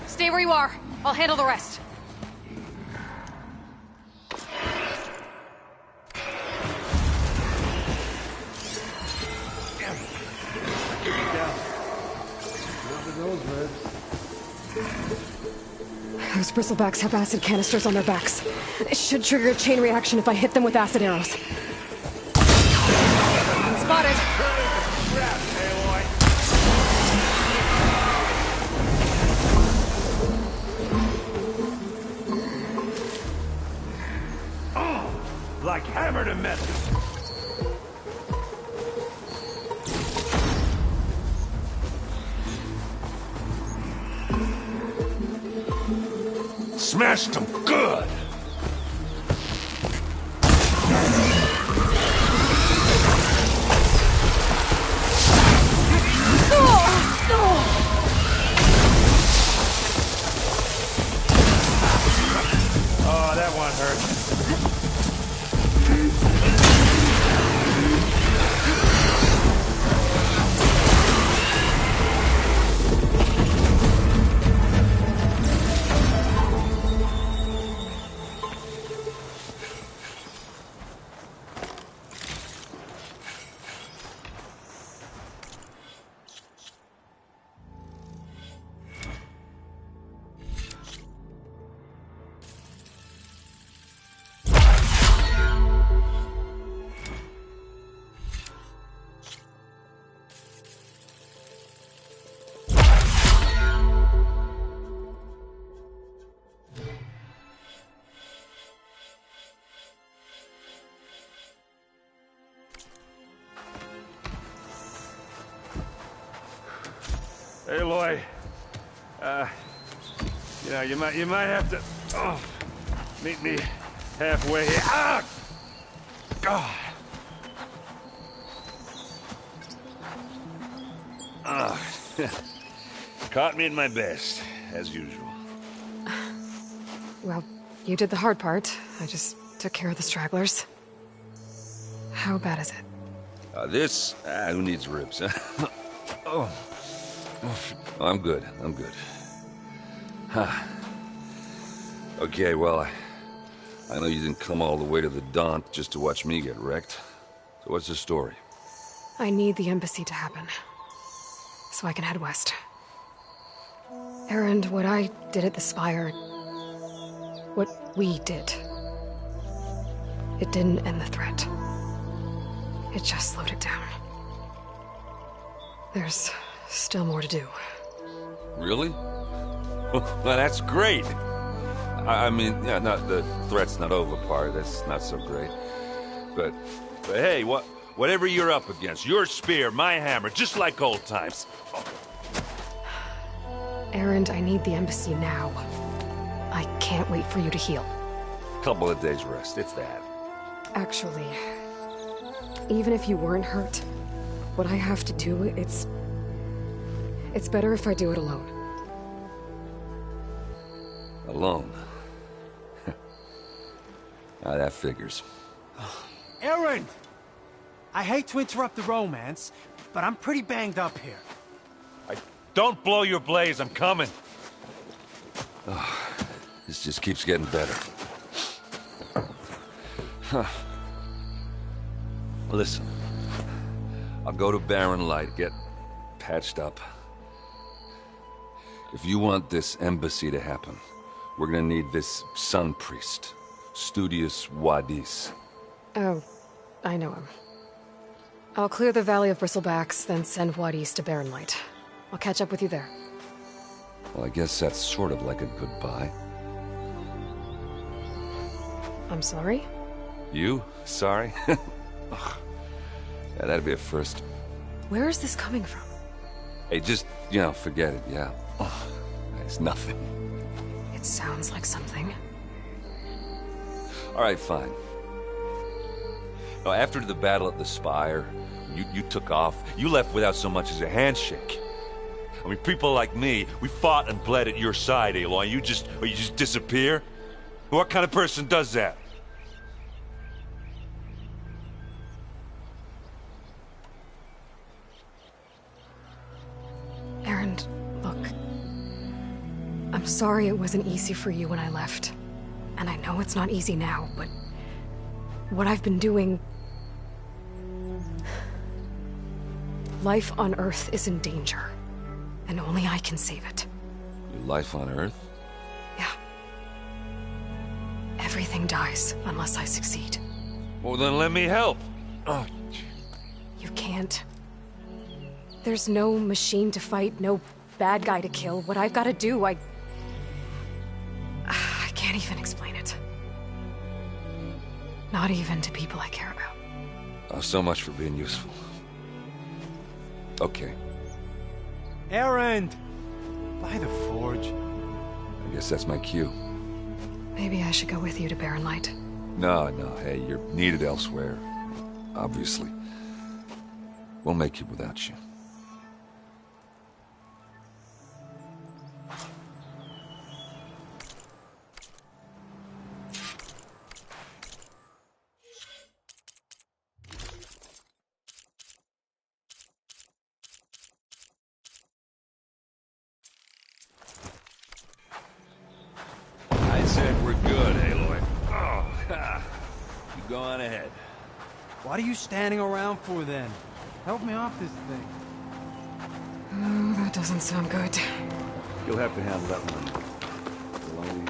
Stay where you are. I'll handle the rest. Those bristlebacks have acid canisters on their backs. It should trigger a chain reaction if I hit them with acid arrows. Spotted. Like hammer to metal. Smashed them good. Oh, that one hurt. Aloy, you know, you might have to meet me halfway here. Ah! God. Caught me at my best, as usual. Well, you did the hard part. I just took care of the stragglers. How bad is it? Who needs ribs, huh? Oh. I'm good. Huh. Okay, well, I know you didn't come all the way to the Daunt just to watch me get wrecked. So what's the story? I need the embassy to happen, so I can head west. Erend, what I did at the Spire, what we did, it didn't end the threat. It just slowed it down. There's still more to do. Really? Well, that's great. I mean, yeah, not the threat's not over part. That's not so great. But hey, whatever you're up against, your spear, my hammer, just like old times. Erend, I need the embassy now. I can't wait for you to heal. Couple of days rest, if that. Actually, even if you weren't hurt, what I have to do, it's better if I do it alone. Alone? That figures. Erend! I hate to interrupt the romance, but I'm pretty banged up here. Don't blow your blaze, I'm coming. This just keeps getting better. Huh. Listen, I'll go to Barren Light, get patched up. If you want this embassy to happen, we're gonna need this sun priest, Studius Wadis. Oh, I know him. I'll clear the Valley of Bristlebacks, then send Wadis to Barren Light. I'll catch up with you there. Well, I guess that's sort of like a goodbye. I'm sorry? You? Sorry? Ugh. Yeah, that'd be a first. Where is this coming from? Hey, just, forget it, yeah. Ugh. It's nothing. It sounds like something. All right, fine. No, after the battle at the Spire, you took off. You left without so much as a handshake. I mean, people like me, we fought and bled at your side, Aloy. You just disappear? What kind of person does that? Erend, look. I'm sorry it wasn't easy for you when I left. And I know it's not easy now, but what I've been doing... Life on Earth is in danger. And only I can save it. Your life on Earth? Yeah. Everything dies unless I succeed. Well, then let me help. Oh. You can't. There's no machine to fight, no bad guy to kill. What I've got to do, I can't even explain it. Not even to people I care about. Oh, so much for being useful. Okay. Erend! By the Forge. I guess that's my cue. Maybe I should go with you to Barren Light. No, hey, you're needed elsewhere. Obviously. We'll make it without you. I said we're good, Aloy. Oh, you go on ahead. What are you standing around for then? Help me off this thing. Oh, that doesn't sound good. You'll have to handle that one. Slowly.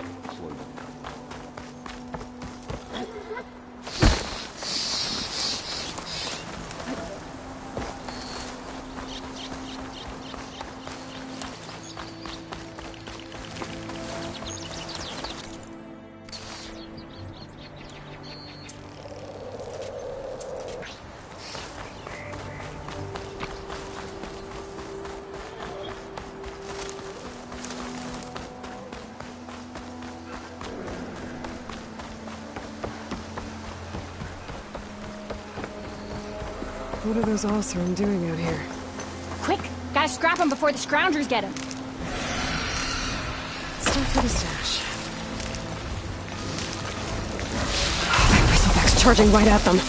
What are those Osram doing out here? Quick! Gotta scrap him before the scroungers get him. Stuff for the stash. Oh, that bristleback's charging right at them.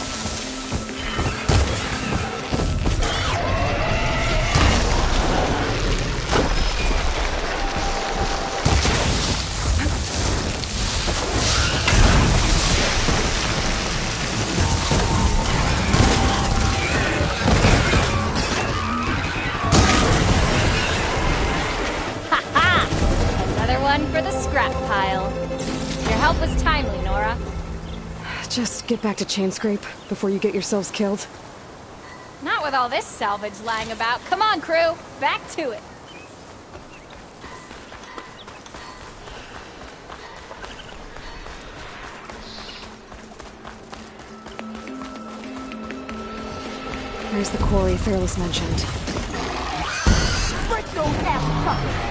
For the scrap pile. Your help was timely, Nora. Just get back to Chainscrape before you get yourselves killed. Not with all this salvage lying about. Come on, crew. Back to it. There's the quarry Fairless mentioned. Break those ass truckers!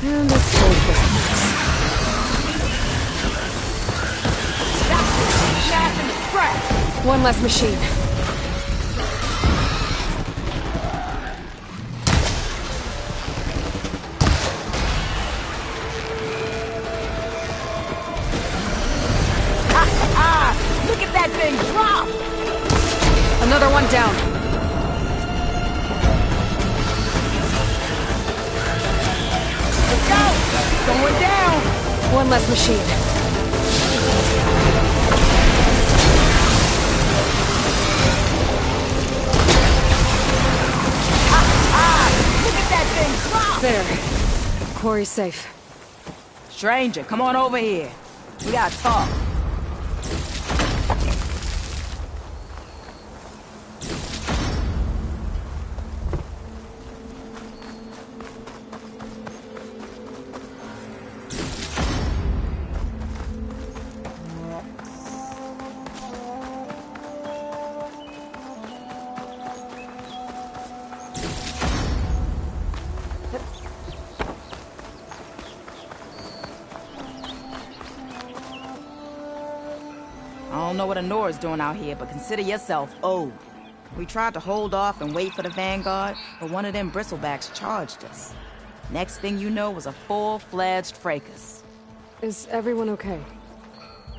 And it's full of business. One less machine. Look at that thing drop! Another one down. Let's go! Going down! One less machine. Look at that thing drop! There. Quarry's safe. Stranger, come on over here. We gotta talk. I don't know what Honora's doing out here, but consider yourself owed. We tried to hold off and wait for the Vanguard, but one of them bristlebacks charged us. Next thing you know was a full-fledged fracas. Is everyone okay?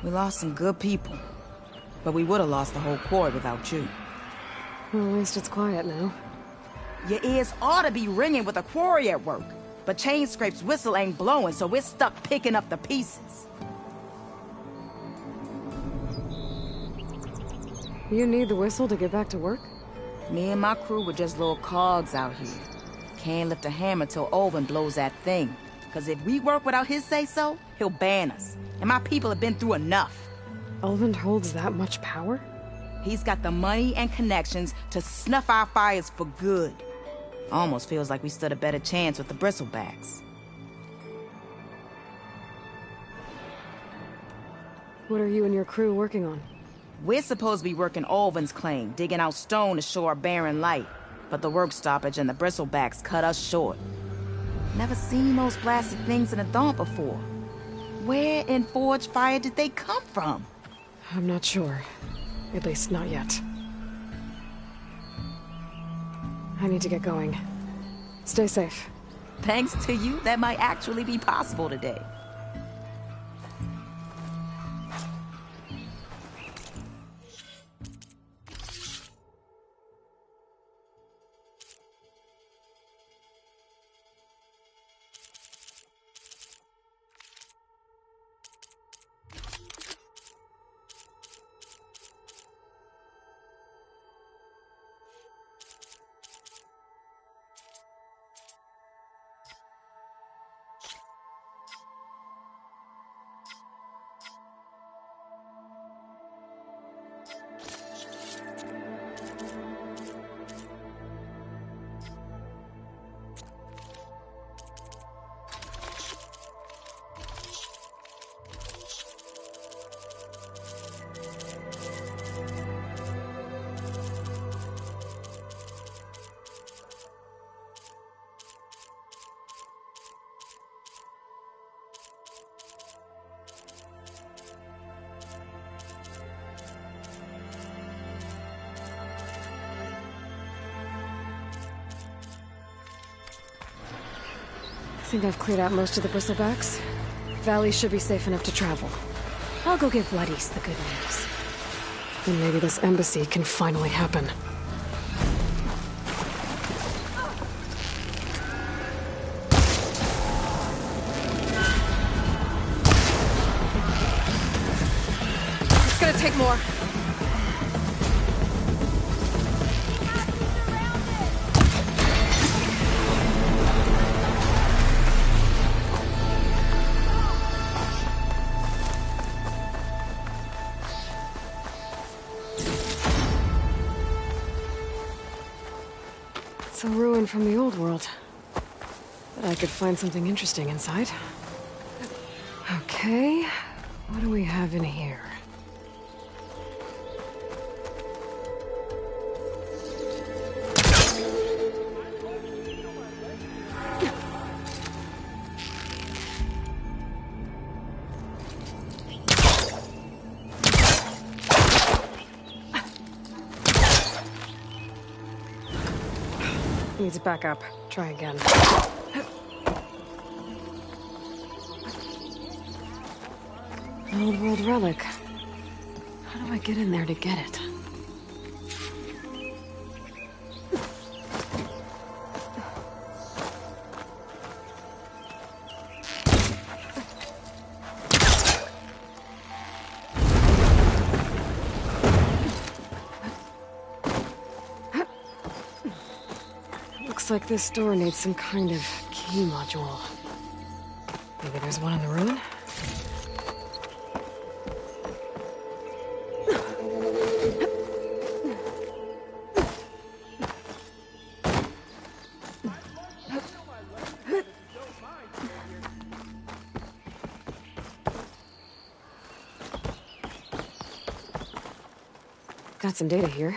We lost some good people, but we would have lost the whole quarry without you. Well, at least it's quiet now. Your ears ought to be ringing with a quarry at work, but Chainscrape's whistle ain't blowing, so we're stuck picking up the pieces. You need the whistle to get back to work? Me and my crew were just little cogs out here. Can't lift a hammer till Olvin blows that thing. Cause if we work without his say-so, he'll ban us. And my people have been through enough. Olvin holds that much power? He's got the money and connections to snuff our fires for good. Almost feels like we stood a better chance with the bristlebacks. What are you and your crew working on? We're supposed to be working Olvin's claim, digging out stone to show our barren light. But the work stoppage and the bristlebacks cut us short. Never seen those blasted things in a Dawn before. Where in Forge Fire did they come from? I'm not sure. At least not yet. I need to get going. Stay safe. Thanks to you, that might actually be possible today. think I've cleared out most of the bristlebacks. Valley should be safe enough to travel. I'll go give Vladis the good news. Then maybe this embassy can finally happen. It's gonna take more. It's a ruin from the old world. But I could find something interesting inside. Okay, what do we have in here? Needs backup. Try again. An old world relic. How do I get in there to get it? Looks like this door needs some kind of key module. Maybe there's one in the ruin? Got some data here.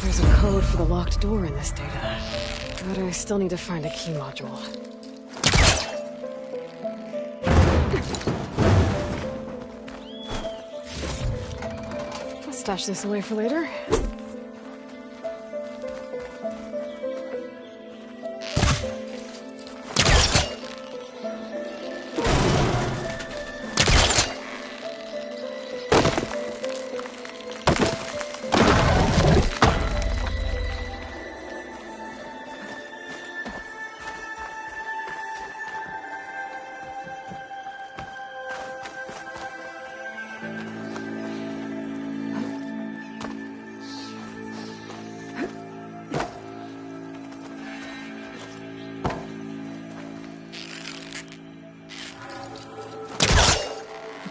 There's a code for the locked door in this data. But I still need to find a key module. I'll stash this away for later.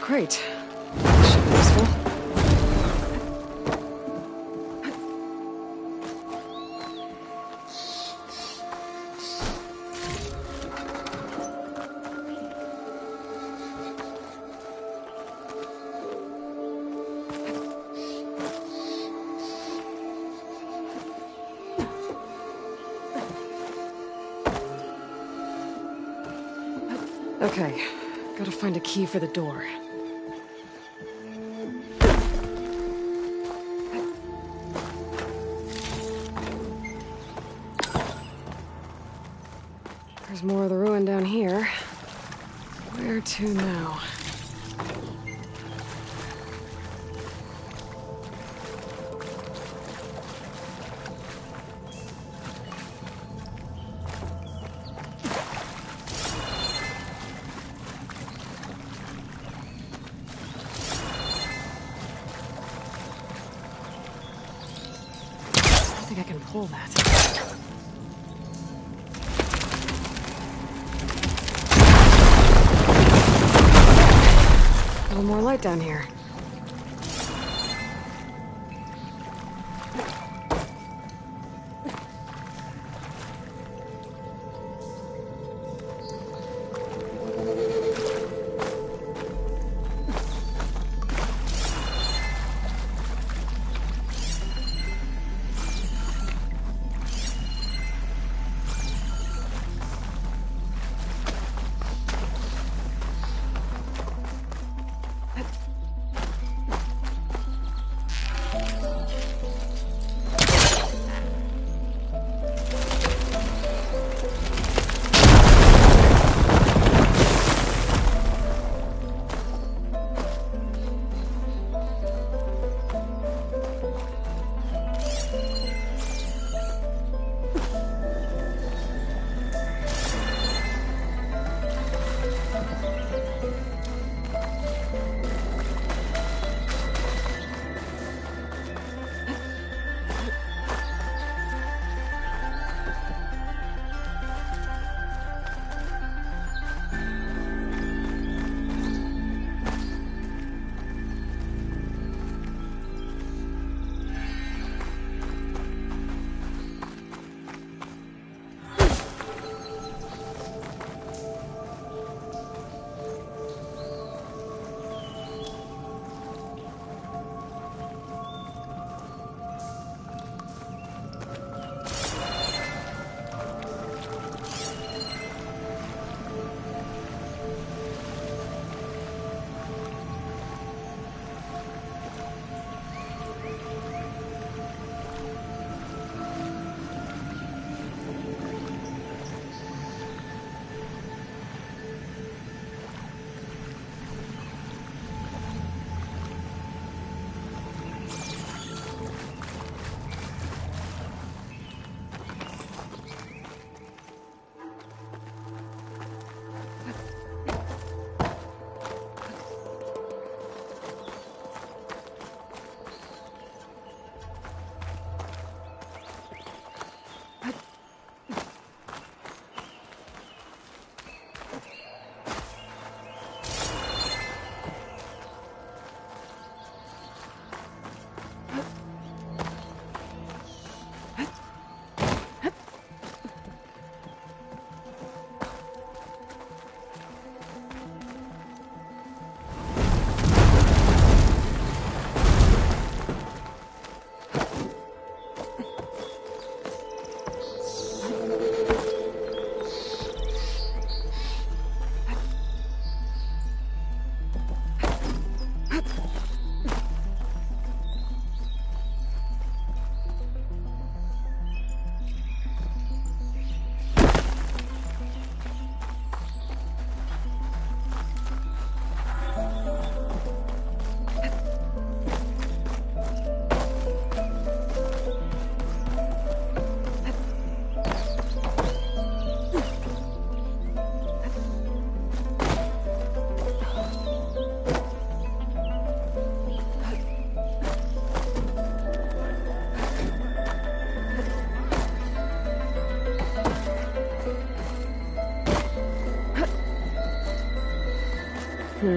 Great. Should be useful. Okay, gotta find a key for the door. There's more of the ruin down here. Where to now? I think I can pull that. A little more light down here.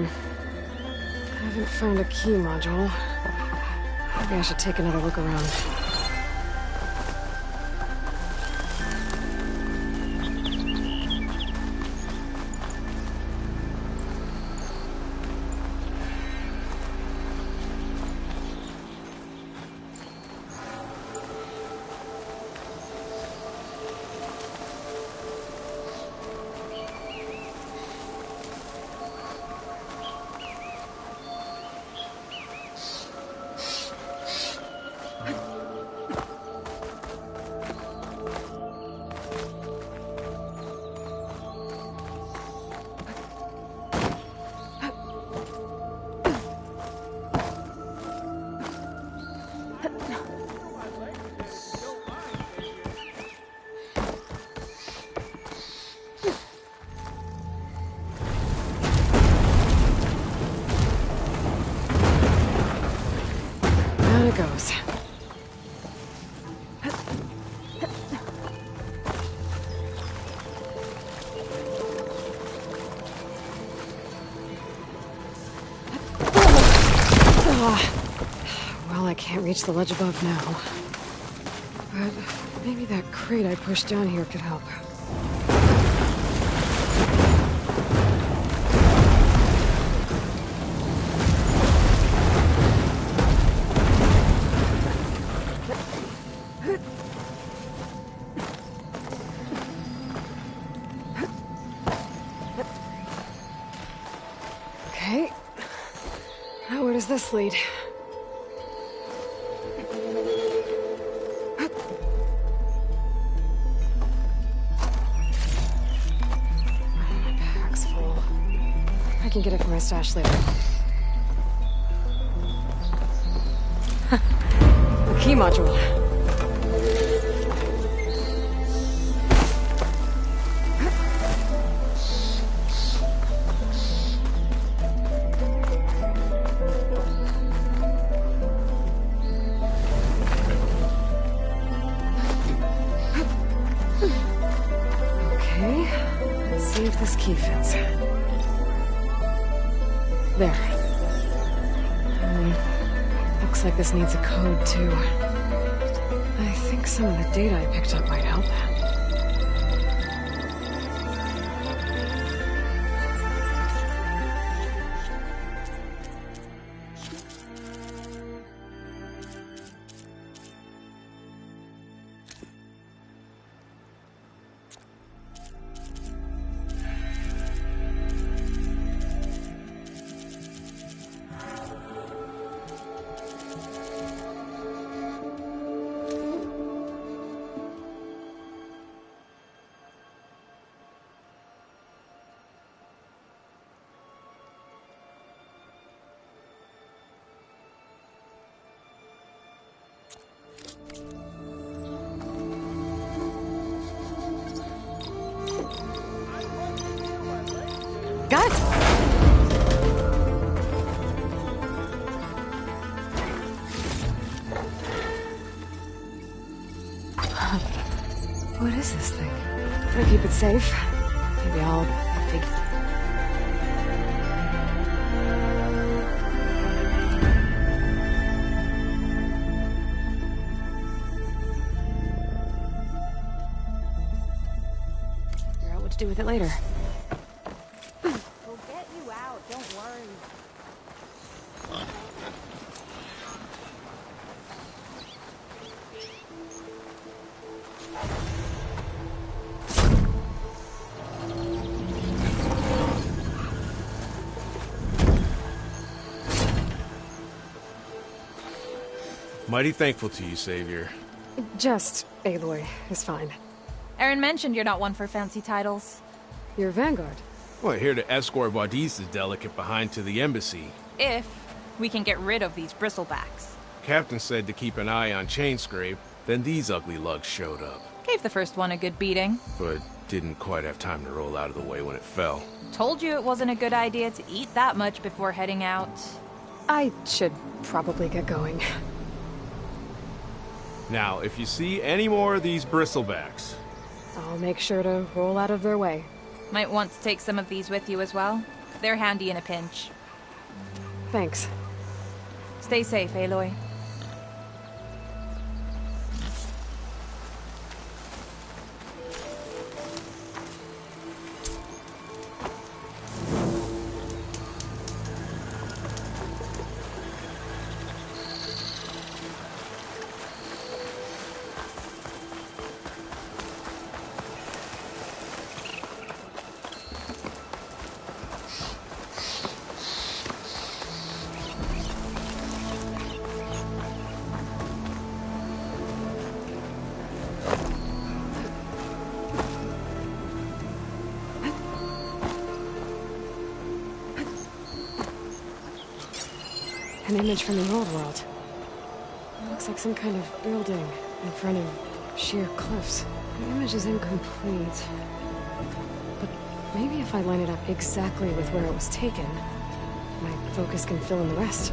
I haven't found a key module. Maybe I should take another look around. Down it goes. Well, I can't reach the ledge above now. But maybe that crate I pushed down here could help. Okay. Now where does this lead? My bag's full. I can get it from my stash later. The key module. See if this key fits. There. Looks like this needs a code, too. I think some of the data I picked up might help. Got it! What is this thing? Can I keep it safe? Maybe I'll take... Figure out what to do with it later. We'll get you out, don't worry. Mighty thankful to you, Savior. Just Aloy is fine. Aaron mentioned you're not one for fancy titles. You're Vanguard. Well, here to escort Wadiz's delicate behind to the embassy. If we can get rid of these bristlebacks. Captain said to keep an eye on Chainscrape, then these ugly lugs showed up. Gave the first one a good beating. But didn't quite have time to roll out of the way when it fell. Told you it wasn't a good idea to eat that much before heading out. I should probably get going. Now, if you see any more of these bristlecbacks... I'll make sure to roll out of their way. Might want to take some of these with you as well. They're handy in a pinch. Thanks. Stay safe, Aloy. An image from the old world. It looks like some kind of building in front of sheer cliffs. The image is incomplete. But maybe if I line it up exactly with where it was taken, my focus can fill in the rest.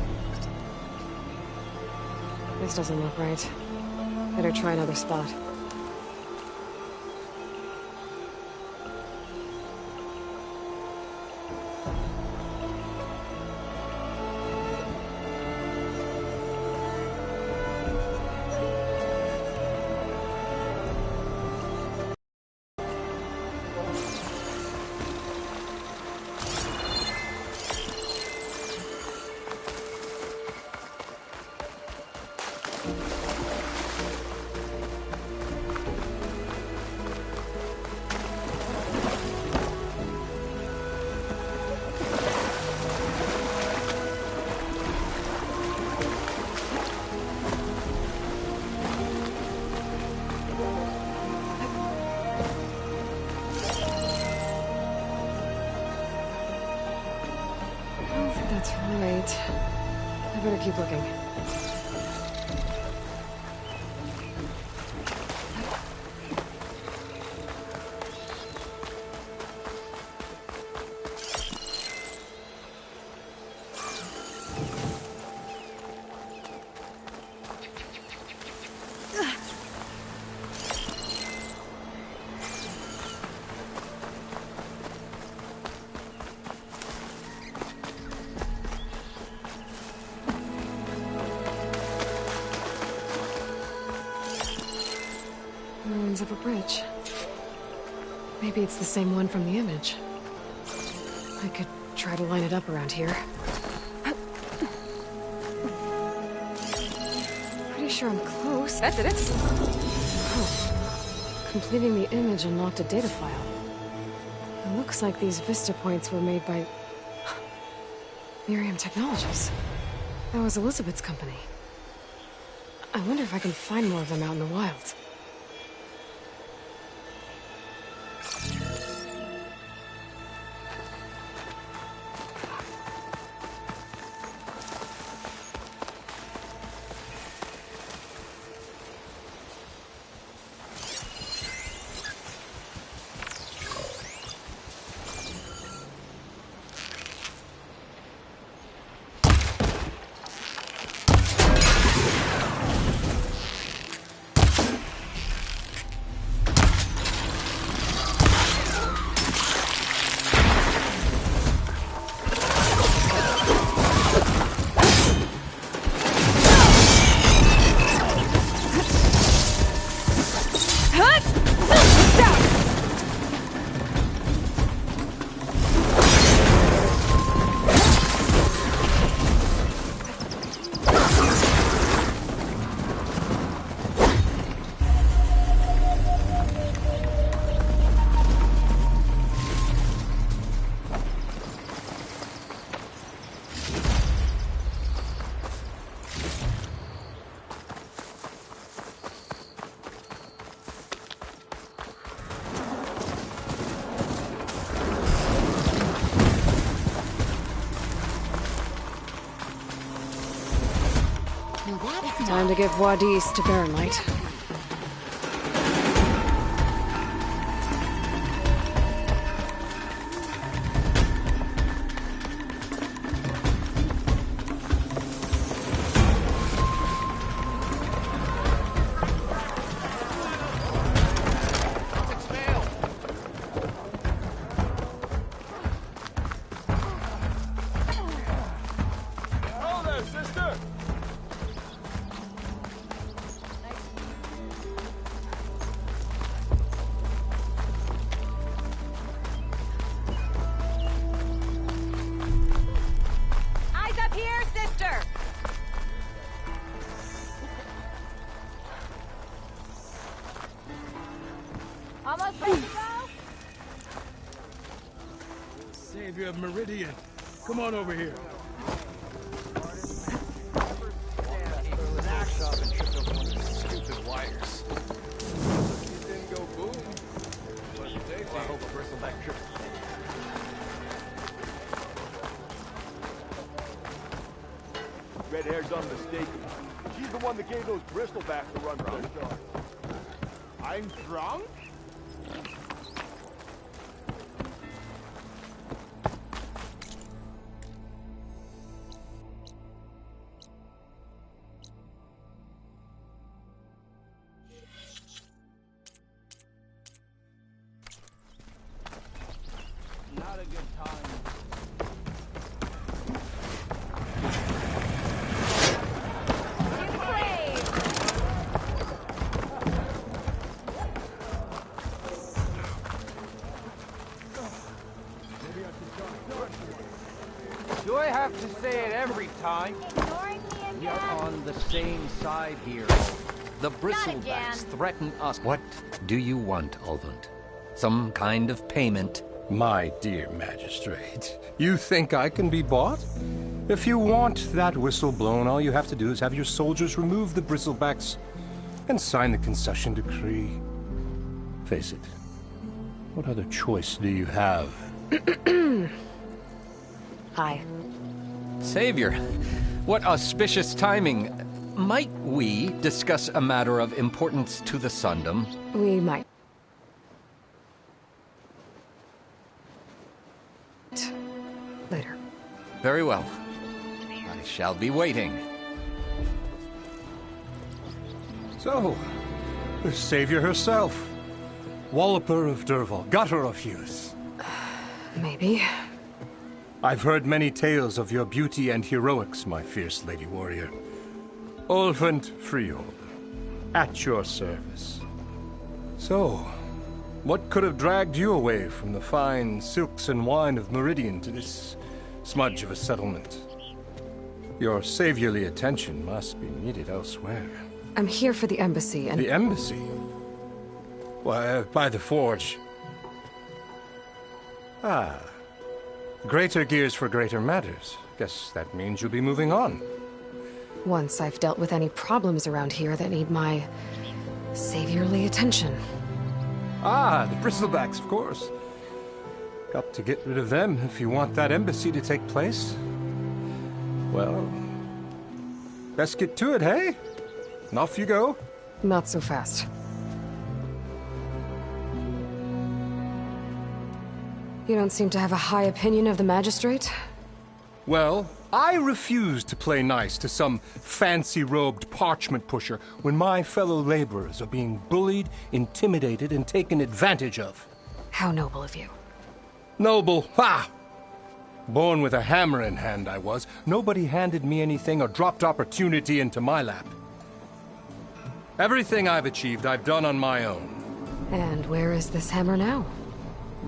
This doesn't look right. Better try another spot. That's right. I better keep looking. Ruins of a bridge. Maybe it's the same one from the image. I could try to line it up around here. Pretty sure I'm close. That's it. Oh. Completing the image unlocked a data file. It looks like these vista points were made by Miriam Technologies. That was Elizabeth's company. I wonder if I can find more of them out in the wild. Time to give Wadis to Baron Light. savior of Meridian. Come on over here. Stupid wires. It didn't go boom. I hope a bristleback trip. Red hair's unmistakable. She's the one that gave those bristlebacks a run for their stars. I'm drunk? Not a good time. Do I have to say it every time? We are on the same side here. The bristlebacks threaten us. What do you want, Ulvund? Some kind of payment? My dear magistrate, you think I can be bought? If you want that whistle blown, all you have to do is have your soldiers remove the bristlebacks and sign the concession decree. Face it, what other choice do you have? Hi. Savior, what auspicious timing. Might we discuss a matter of importance to the Sundom? We might. Later. Very well. I shall be waiting. So, the savior herself. Walloper of Derval, gutter of youth. Maybe. I've heard many tales of your beauty and heroics, my fierce lady warrior. Ulvund Freehold, at your service. So, what could have dragged you away from the fine silks and wine of Meridian to this smudge of a settlement? Your saviorly attention must be needed elsewhere. I'm here for the embassy and... The embassy? Why, by the forge. Ah. Greater gears for greater matters. Guess that means you'll be moving on. Once I've dealt with any problems around here that need my saviorly attention. Ah, the bristlebacks, of course. Got to get rid of them if you want that embassy to take place. Well, best get to it, hey? And off you go. Not so fast. You don't seem to have a high opinion of the magistrate? Well, I refuse to play nice to some fancy-robed parchment pusher when my fellow laborers are being bullied, intimidated, and taken advantage of. How noble of you. Noble? Ha! Born with a hammer in hand, I was. Nobody handed me anything or dropped opportunity into my lap. Everything I've achieved, I've done on my own. And where is this hammer now?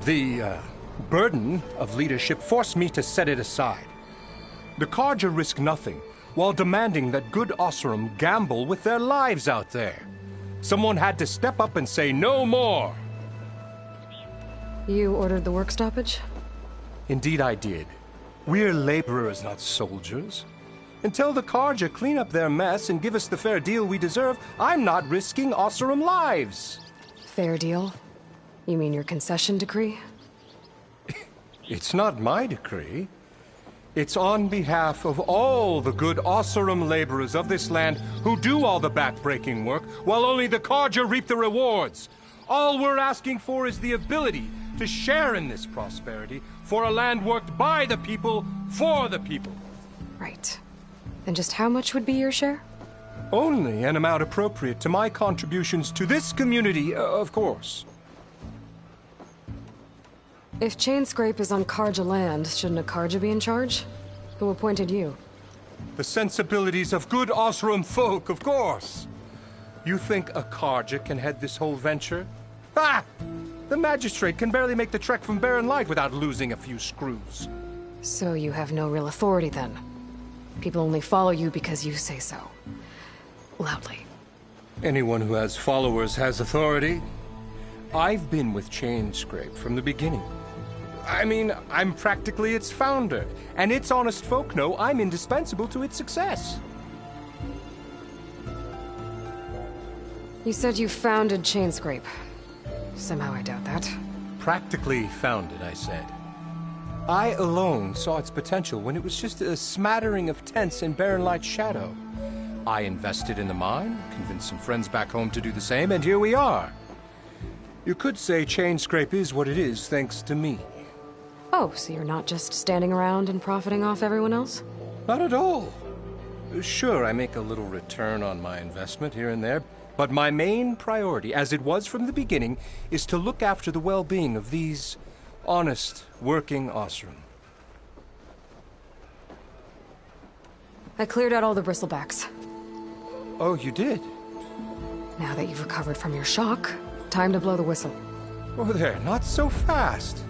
The, burden of leadership forced me to set it aside. The Carja risk nothing, while demanding that good Osram gamble with their lives out there. Someone had to step up and say no more. You ordered the work stoppage? Indeed I did. We're laborers, not soldiers. Until the Carja clean up their mess and give us the fair deal we deserve, I'm not risking Osram lives. Fair deal? You mean your concession decree? It's not my decree. It's on behalf of all the good Osram laborers of this land who do all the back-breaking work, while only the Carja reap the rewards. All we're asking for is the ability to share in this prosperity for a land worked by the people, for the people. Right. Then just how much would be your share? Only an amount appropriate to my contributions to this community, of course. If Chainscrape is on Carja land, shouldn't a Carja be in charge? Who appointed you? The sensibilities of good Osram folk, of course. You think a Carja can head this whole venture? Ah! The magistrate can barely make the trek from Barren Light without losing a few screws. So you have no real authority then? People only follow you because you say so. Loudly. Anyone who has followers has authority. I've been with Chainscrape from the beginning. I mean, I'm practically its founder, and its honest folk know I'm indispensable to its success. You said you founded Chainscrape. Somehow I doubt that. Practically founded, I said. I alone saw its potential when it was just a smattering of tents in Barren Light's shadow. I invested in the mine, convinced some friends back home to do the same, and here we are. You could say Chainscrape is what it is thanks to me. Oh, so you're not just standing around and profiting off everyone else? Not at all. Sure, I make a little return on my investment here and there, but my main priority, as it was from the beginning, is to look after the well-being of these honest, working Osram. I cleared out all the bristlebacks. Oh, you did? Now that you've recovered from your shock, time to blow the whistle. Oh there, not so fast.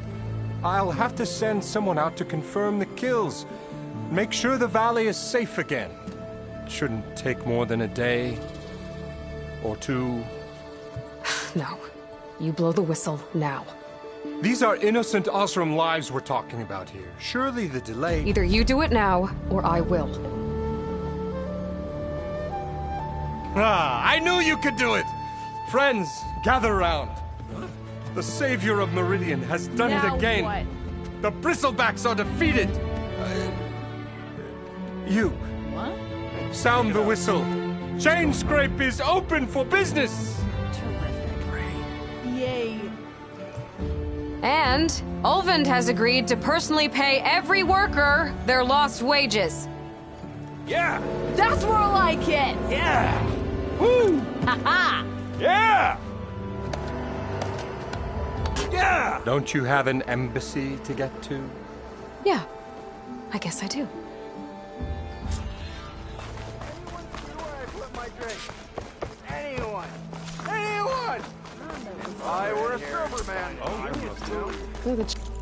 I'll have to send someone out to confirm the kills. Make sure the valley is safe again. It shouldn't take more than a day. Or two. No. You blow the whistle now. These are innocent Osram lives we're talking about here. Surely the delay... Either you do it now, or I will. Ah, I knew you could do it! Friends, gather round. The savior of Meridian has done it again. What? The bristlebacks are defeated. You. What? Sound the whistle. Chainscrape is open for business. Yay. And Ulvund has agreed to personally pay every worker their lost wages. Yeah! That's more like it! Yeah! Woo! Ha-ha! Yeah! Yeah! Don't you have an embassy to get to? Yeah, I guess I do. Anyone! Anyone! I were a server man. Oh, you must know. They're the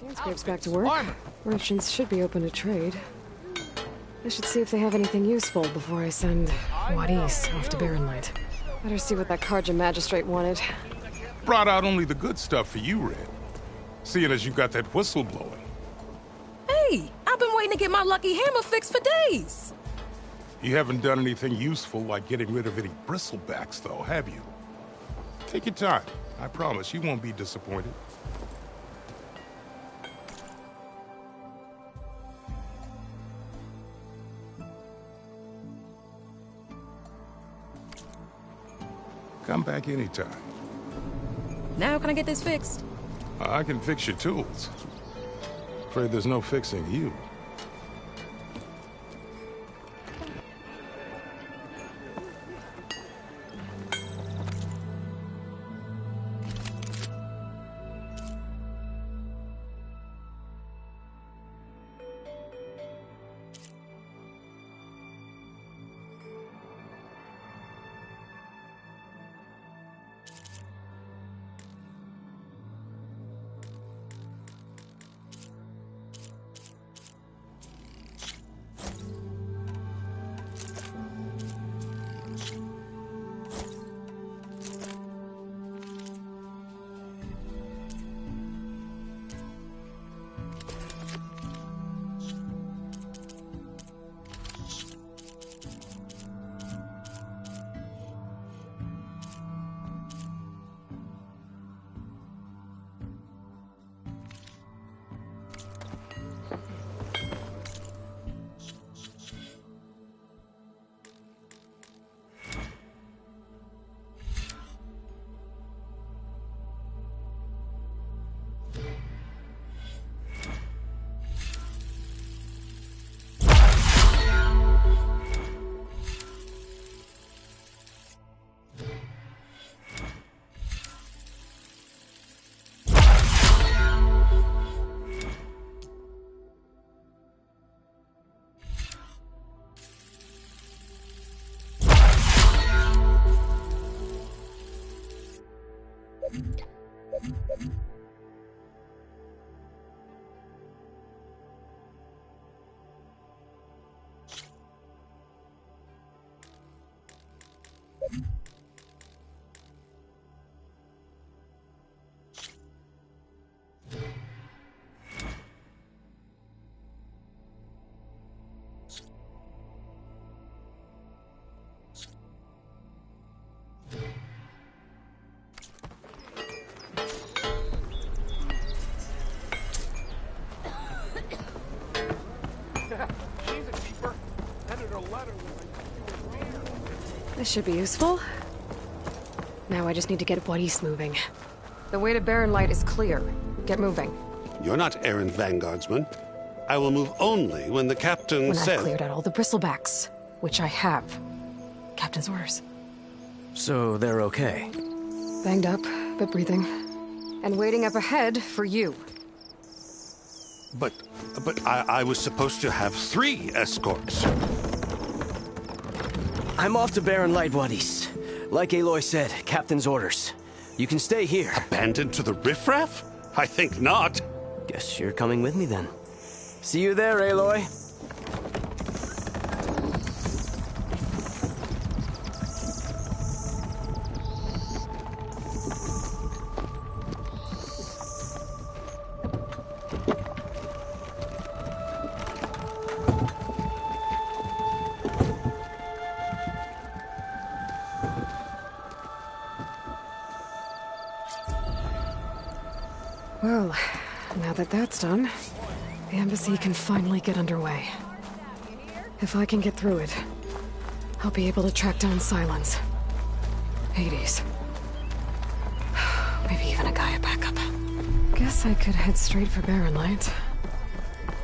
Chainscrape's back to work. Merchants should be open to trade. I should see if they have anything useful before I send Wadis off to Barren Light. Better see what that Karja magistrate wanted. Brought out only the good stuff for you, Red. Seeing as you got that whistle blowing. Hey, I've been waiting to get my lucky hammer fixed for days. You haven't done anything useful like getting rid of any bristlebacks, though, have you? Take your time. I promise you won't be disappointed. Come back anytime. Now can I get this fixed? I can fix your tools. Afraid there's no fixing you. This should be useful. Now I just need to get Wadis moving. The way to Barren Light is clear. Get moving. You're not errant vanguardsman. I will move only when the captain When says... I've cleared out all the bristlebacks, which I have. Captain's orders. So they're okay? Banged up, but breathing. And waiting up ahead for you. But I was supposed to have 3 escorts. I'm off to Barren Light, Wadis. Like Aloy said, Captain's orders. You can stay here. Abandoned to the riffraff? I think not. Guess you're coming with me then. See you there, Aloy. Well, now that that's done, the embassy can finally get underway. If I can get through it, I'll be able to track down Silence. Hades. Maybe even a Gaia backup. Guess I could head straight for Barren Light.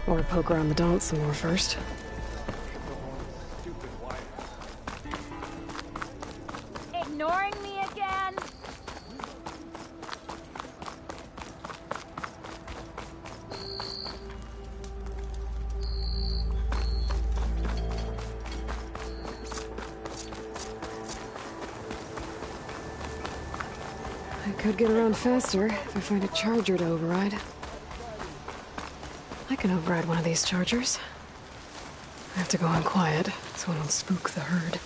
Or poke around the Daunt some more first. Ignoring me again? I could get around faster if I find a charger to override. I can override one of these chargers. I have to go on quiet so I don't spook the herd.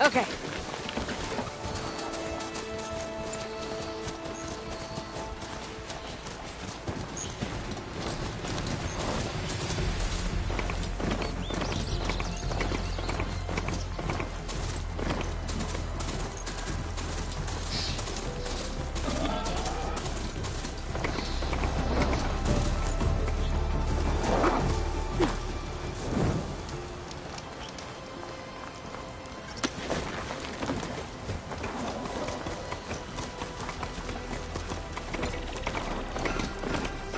Okay.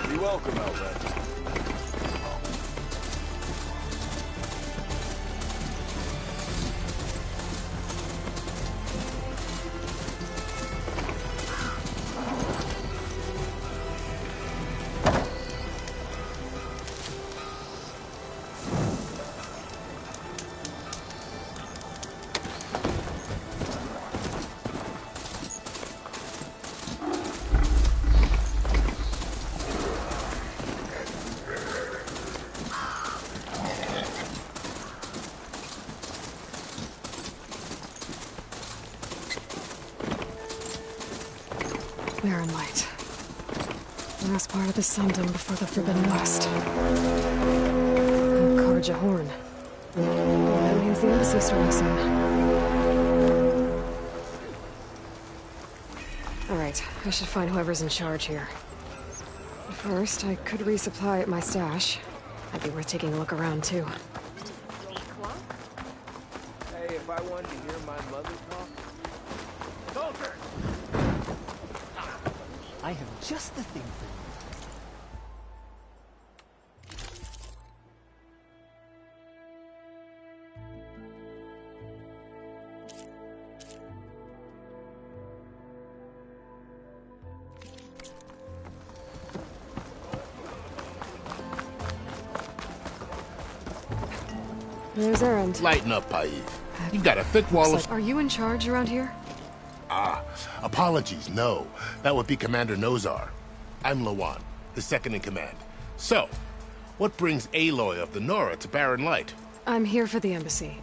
You're welcome, Outlet. Barren Light. Last part of the Sundom before the Forbidden West. Karja Horn. That means the embassy's starting soon. Alright, I should find whoever's in charge here. But first, I could resupply at my stash. That'd be worth taking a look around, too. Hey, if I wanted to hear my mother talk... Soldier! I have just the thing for you. There's Erend. Lighten up, Paiv. You've got a thick wall of... Are you in charge around here? Ah, apologies, no. That would be Commander Nozar. I'm Lawan, his second in command. So, what brings Aloy of the Nora to Barren Light? I'm here for the embassy.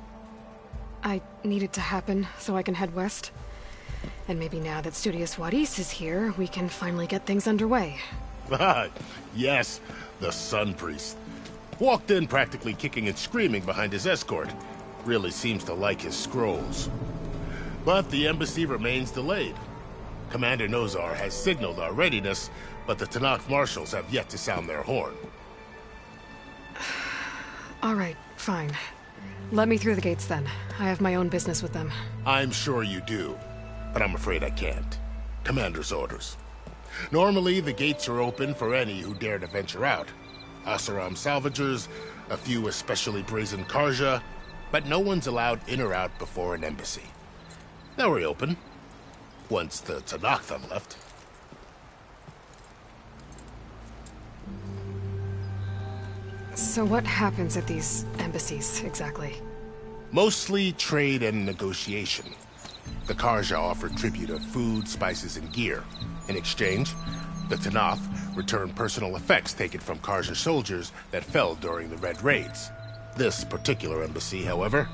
I need it to happen so I can head west. And maybe now that Studious Wadis is here, we can finally get things underway. Yes, the Sun Priest. Walked in practically kicking and screaming behind his escort. Really seems to like his scrolls. But the embassy remains delayed. Commander Nozar has signaled our readiness, but the Tanakh marshals have yet to sound their horn. All right, fine. Let me through the gates then. I have my own business with them. I'm sure you do, but I'm afraid I can't. Commander's orders. Normally, the gates are open for any who dare to venture out. Asaram salvagers, a few especially brazen Karja, but no one's allowed in or out before an embassy. They'll reopen, once the Tanakh have left. So what happens at these embassies, exactly? Mostly trade and negotiation. The Karja offer tribute of food, spices, and gear. In exchange, the Tanakh return personal effects taken from Karja soldiers that fell during the Red Raids. This particular embassy, however,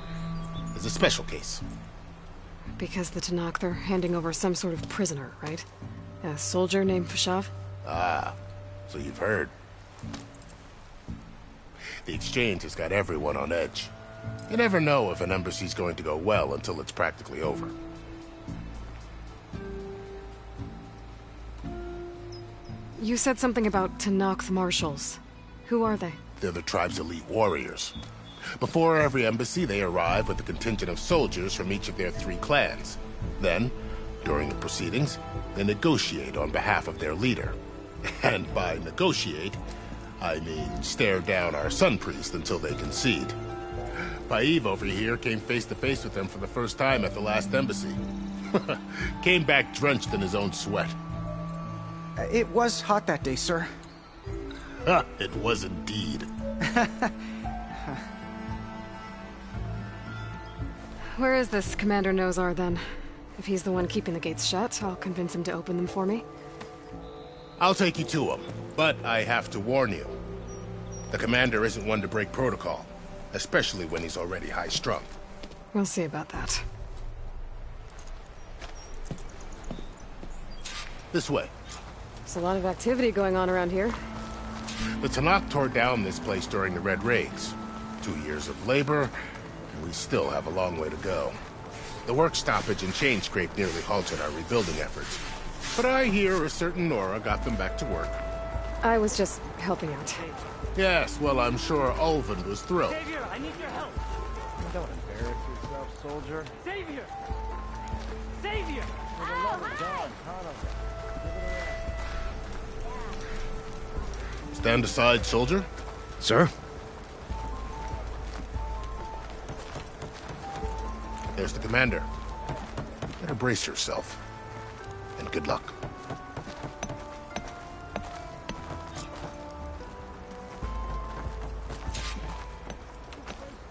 is a special case. Because the Tanakh are handing over some sort of prisoner, right? A soldier named Fashav? Ah, so you've heard. The exchange has got everyone on edge. You never know if an embassy's going to go well until it's practically over. You said something about Tanakh marshals. Who are they? They're the tribe's elite warriors. Before every embassy, they arrive with a contingent of soldiers from each of their 3 clans. Then, during the proceedings, they negotiate on behalf of their leader. And by negotiate, I mean stare down our Sun Priest until they concede. Paiv over here came face to face with them for the first time at the last embassy. Came back drenched in his own sweat. It was hot that day, sir. It was indeed. Where is this Commander Nozar, then? If he's the one keeping the gates shut, I'll convince him to open them for me. I'll take you to him, but I have to warn you. The commander isn't one to break protocol, especially when he's already high-strung. We'll see about that. This way. There's a lot of activity going on around here. The Tanakh tore down this place during the Red Raids. 2 years of labor, and we still have a long way to go. The work stoppage and chain scrape nearly halted our rebuilding efforts. But I hear a certain Nora got them back to work. I was just helping out. Yes, well, I'm sure Ulvin was thrilled. Savior, I need your help. Don't embarrass yourself, soldier. Savior! Savior! For the love of God, Hana. Stand aside, soldier. Sir? There's the commander. Better brace yourself. And good luck.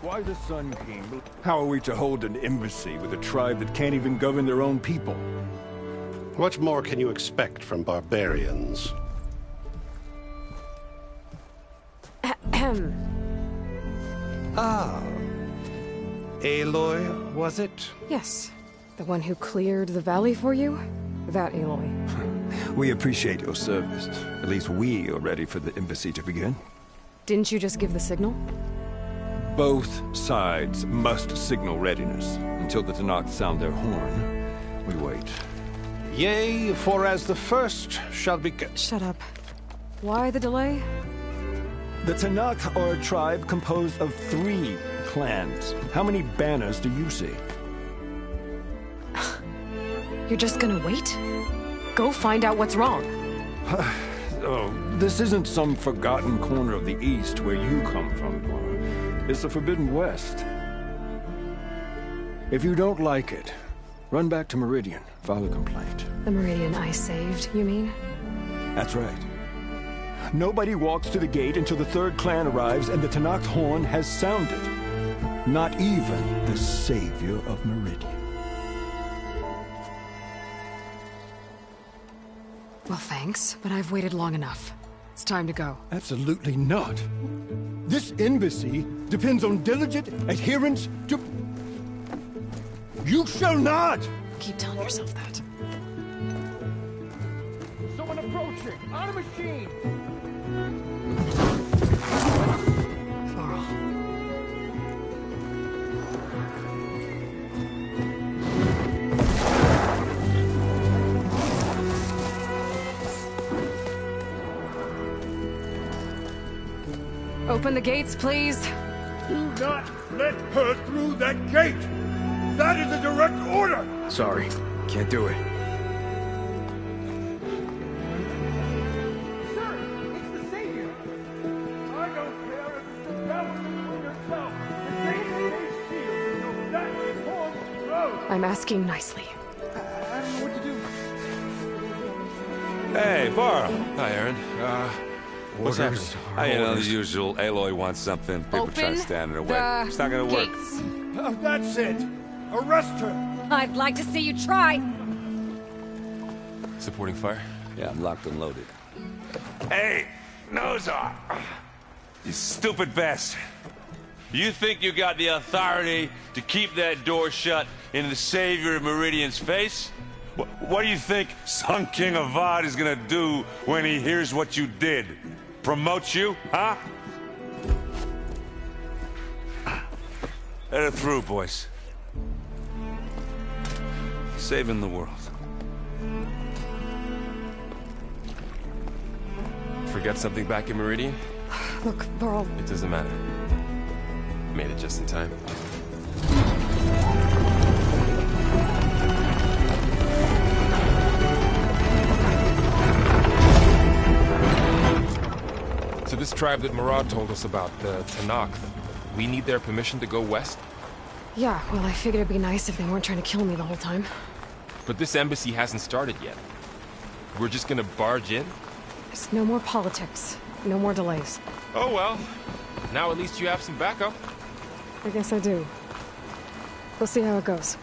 Why the Sun King? How are we to hold an embassy with a tribe that can't even govern their own people? What more can you expect from barbarians? Ah. Aloy, was it? Yes. The one who cleared the valley for you? That Aloy. We appreciate your service. At least we are ready for the embassy to begin. Didn't you just give the signal? Both sides must signal readiness. Until the Tanakh sound their horn, we wait. Yea, for as the first shall be... Shut up. Why the delay? The Tanakh are a tribe composed of 3 clans. How many banners do you see? You're just gonna wait? Go find out what's wrong. Oh, this isn't some forgotten corner of the East where you come from, Dora. It's the Forbidden West. If you don't like it, run back to Meridian, file a complaint. The Meridian I saved, you mean? That's right. Nobody walks to the gate until the 3rd clan arrives and the Tanakh horn has sounded. Not even the savior of Meridian. Well, thanks, but I've waited long enough. It's time to go. Absolutely not. This embassy depends on diligent adherence to... You shall not! Keep telling yourself that. Someone approaching! On a machine! Varl. Open the gates, please. Do not let her through that gate! That is a direct order! Sorry, can't do it. Sir, it's the Savior! I don't care if it's the government or yourself. The gate is sealed, so that forms the road. I'm asking nicely. I don't know what to do. Hey, Varl. Hi, Aaron. What's happening? You know, the usual. Aloy wants something. People try to stand in her way. It's not gonna work. That's it! Arrest her! I'd like to see you try. Supporting fire? Yeah, I'm locked and loaded. Hey, Nozar! You stupid bastard. You think you got the authority to keep that door shut in the Savior of Meridian's face? What do you think Sun King Avad is gonna do when he hears what you did? Promote you, huh? Let it through, boys. Saving the world. Forget something back in Meridian? Look, Varl. It doesn't matter. Made it just in time. So this tribe that Murad told us about, the Tanakh, we need their permission to go west? Yeah, well, I figured it'd be nice if they weren't trying to kill me the whole time. But this embassy hasn't started yet. We're just gonna barge in? There's no more politics. No more delays. Oh well. Now at least you have some backup. I guess I do. We'll see how it goes.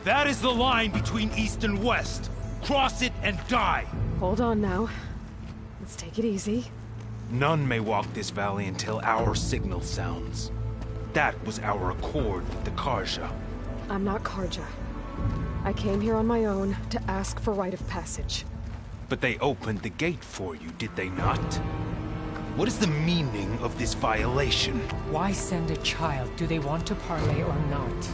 That is the line between East and West. Cross it and die. Hold on now. Let's take it easy. None may walk this valley until our signal sounds. That was our accord with the Karja. I'm not Karja. I came here on my own to ask for rite of passage. But they opened the gate for you, did they not? What is the meaning of this violation? Why send a child? Do they want to parley or not?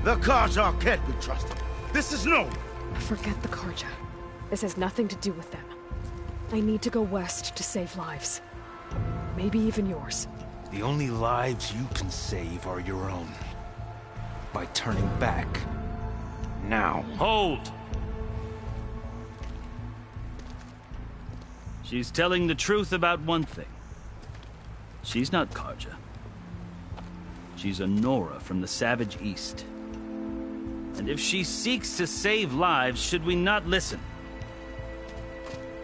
The Karja can't be trusted. This is known. Forget the Karja. This has nothing to do with them. I need to go west to save lives. Maybe even yours. The only lives you can save are your own. By turning back. Now. Hold! She's telling the truth about one thing. She's not Karja. She's a Nora from the Savage East. And if she seeks to save lives, should we not listen?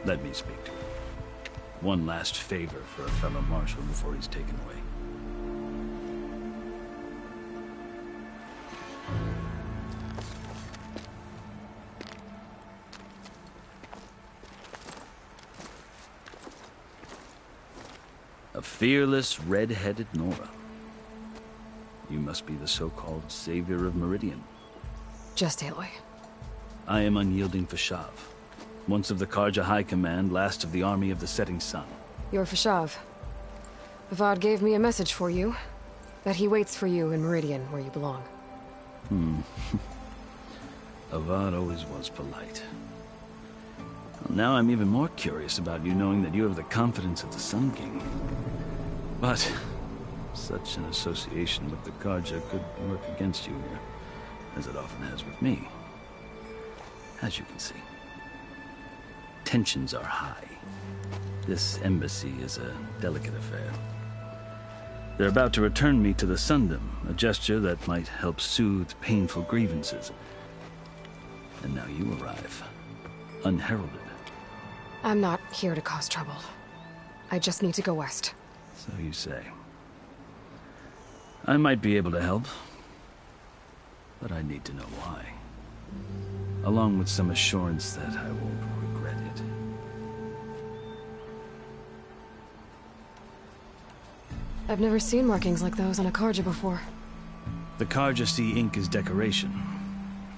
Let me speak to her. One last favor for a fellow marshal before he's taken away. A fearless, red-headed Nora. You must be the so-called savior of Meridian. Just Aloy. I am Unyielding Fashav. Once of the Karja High Command, last of the army of the Setting Sun. You're Fashav. Avad gave me a message for you. That he waits for you in Meridian, where you belong. Avad always was polite. Well, now I'm even more curious about you knowing that you have the confidence of the Sun King. But such an association with the Karja could work against you here, as it often has with me. As you can see, tensions are high. This embassy is a delicate affair. They're about to return me to the Sundom, a gesture that might help soothe painful grievances. And now you arrive, unheralded. I'm not here to cause trouble. I just need to go west. So you say. I might be able to help, but I need to know why. Along with some assurance that I won't regret it. I've never seen markings like those on a Karja before. The Karja see ink as decoration.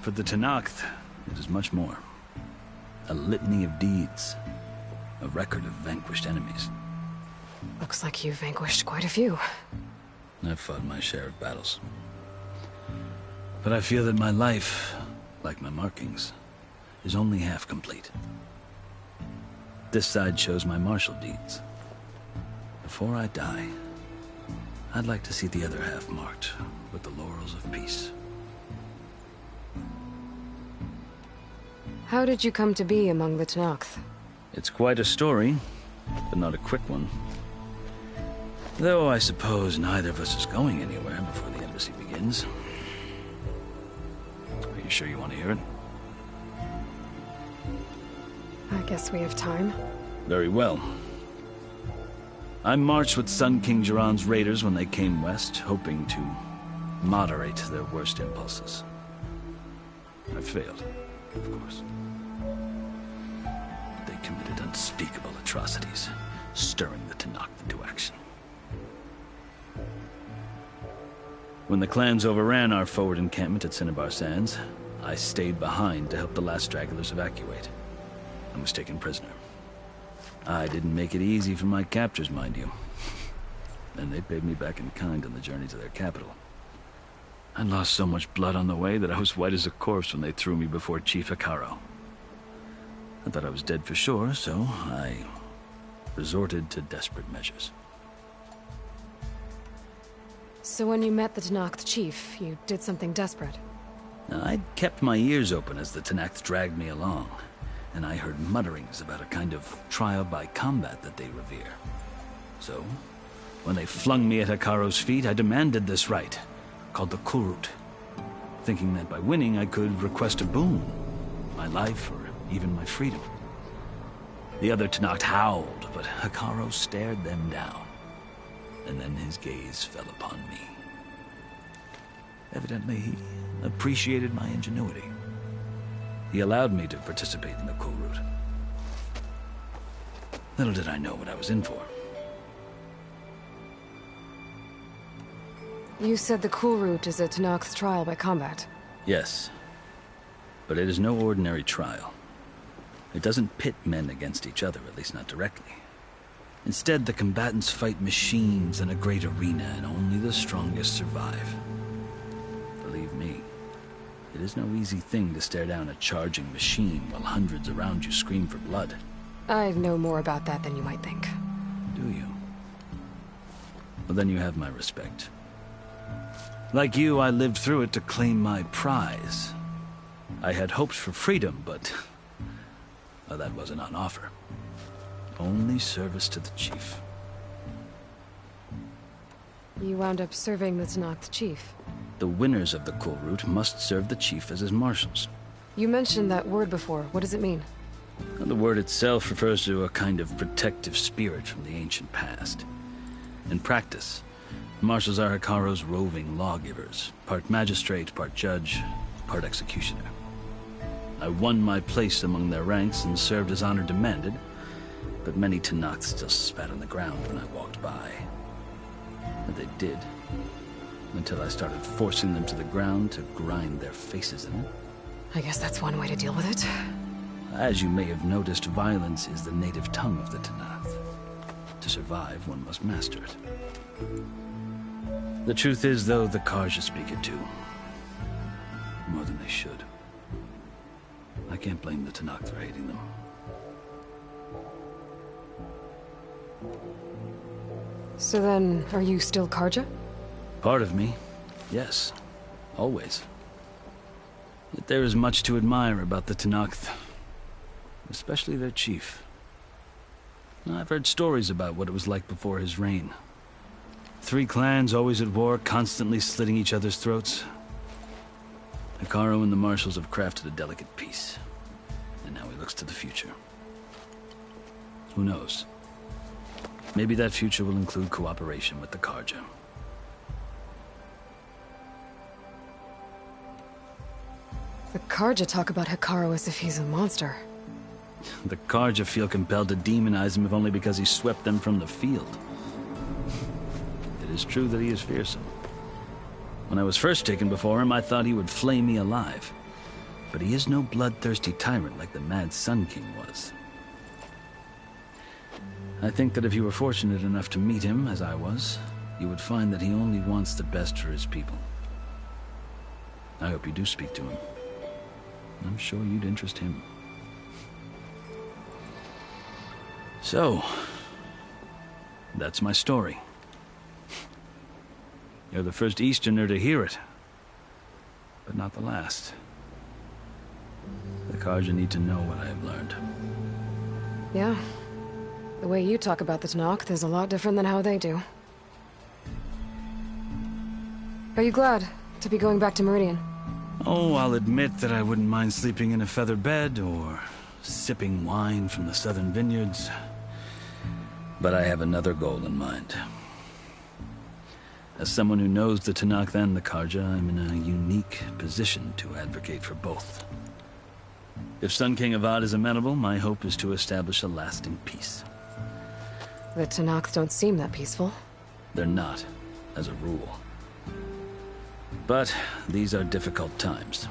For the Tenakth, it is much more. A litany of deeds. A record of vanquished enemies. Looks like you've vanquished quite a few. I've fought my share of battles. But I feel that my life, like my markings, is only half complete. This side shows my martial deeds. Before I die, I'd like to see the other half marked with the laurels of peace. How did you come to be among the Tenakth? It's quite a story, but not a quick one. Though I suppose neither of us is going anywhere before the embassy begins. Are you sure you want to hear it? I guess we have time. Very well. I marched with Sun King Jiran's raiders when they came west, hoping to moderate their worst impulses. I failed, of course. They committed unspeakable atrocities, stirring the Tenakth into action. When the clans overran our forward encampment at Cinnabar Sands, I stayed behind to help the last stragglers evacuate, and was taken prisoner. I didn't make it easy for my captors, mind you. And they paid me back in kind on the journey to their capital. I lost so much blood on the way that I was white as a corpse when they threw me before Chief Hikaro. I thought I was dead for sure, so I resorted to desperate measures. So when you met the Tenakth chief, you did something desperate? I'd kept my ears open as the Tenakth dragged me along, and I heard mutterings about a kind of trial by combat that they revere. So, when they flung me at Hikaro's feet, I demanded this right, called the Kurut, thinking that by winning I could request a boon, my life or even my freedom. The other Tenakth howled, but Hikaro stared them down. And then his gaze fell upon me. Evidently, he appreciated my ingenuity. He allowed me to participate in the Kurut. Little did I know what I was in for. You said the Kurut is a Tenakth trial by combat. Yes, but it is no ordinary trial. It doesn't pit men against each other, at least not directly. Instead, the combatants fight machines in a great arena, and only the strongest survive. Believe me, it is no easy thing to stare down a charging machine while hundreds around you scream for blood. I know more about that than you might think. Do you? Well, then you have my respect. Like you, I lived through it to claim my prize. I had hopes for freedom, but well, that wasn't on offer. Only service to the chief. You wound up serving the Tenakth chief. The winners of the Kurut must serve the chief as his marshals. You mentioned that word before. What does it mean? The word itself refers to a kind of protective spirit from the ancient past. In practice, marshals are Hikaro's roving lawgivers, part magistrate, part judge, part executioner. I won my place among their ranks and served as honor demanded, but many Tenakth still spat on the ground when I walked by. And they did, until I started forcing them to the ground to grind their faces in it. I guess that's one way to deal with it. As you may have noticed, violence is the native tongue of the Tenakth. To survive, one must master it. The truth is, though, the Karja speak it too. More than they should. I can't blame the Tenakth for hating them. So then, are you still Karja? Part of me, yes. Always. Yet there is much to admire about the Tenakth. Especially their chief. I've heard stories about what it was like before his reign. 3 clans always at war, constantly slitting each other's throats. Hekarro and the Marshals have crafted a delicate peace. And now he looks to the future. Who knows? Maybe that future will include cooperation with the Karja. The Karja talk about Hekarro as if he's a monster. The Karja feel compelled to demonize him if only because he swept them from the field. It is true that he is fearsome. When I was first taken before him, I thought he would flay me alive. But he is no bloodthirsty tyrant like the Mad Sun King was. I think that if you were fortunate enough to meet him, as I was, you would find that he only wants the best for his people. I hope you do speak to him. I'm sure you'd interest him. So, that's my story. You're the first Easterner to hear it, but not the last. The Karja need to know what I have learned. Yeah. The way you talk about the Tanakh is a lot different than how they do. Are you glad to be going back to Meridian? Oh, I'll admit that I wouldn't mind sleeping in a feather bed or sipping wine from the southern vineyards. But I have another goal in mind. As someone who knows the Tanakh and the Karja, I'm in a unique position to advocate for both. If Sun King Avad is amenable, my hope is to establish a lasting peace. The Tanakh don't seem that peaceful. They're not, as a rule. But these are difficult times.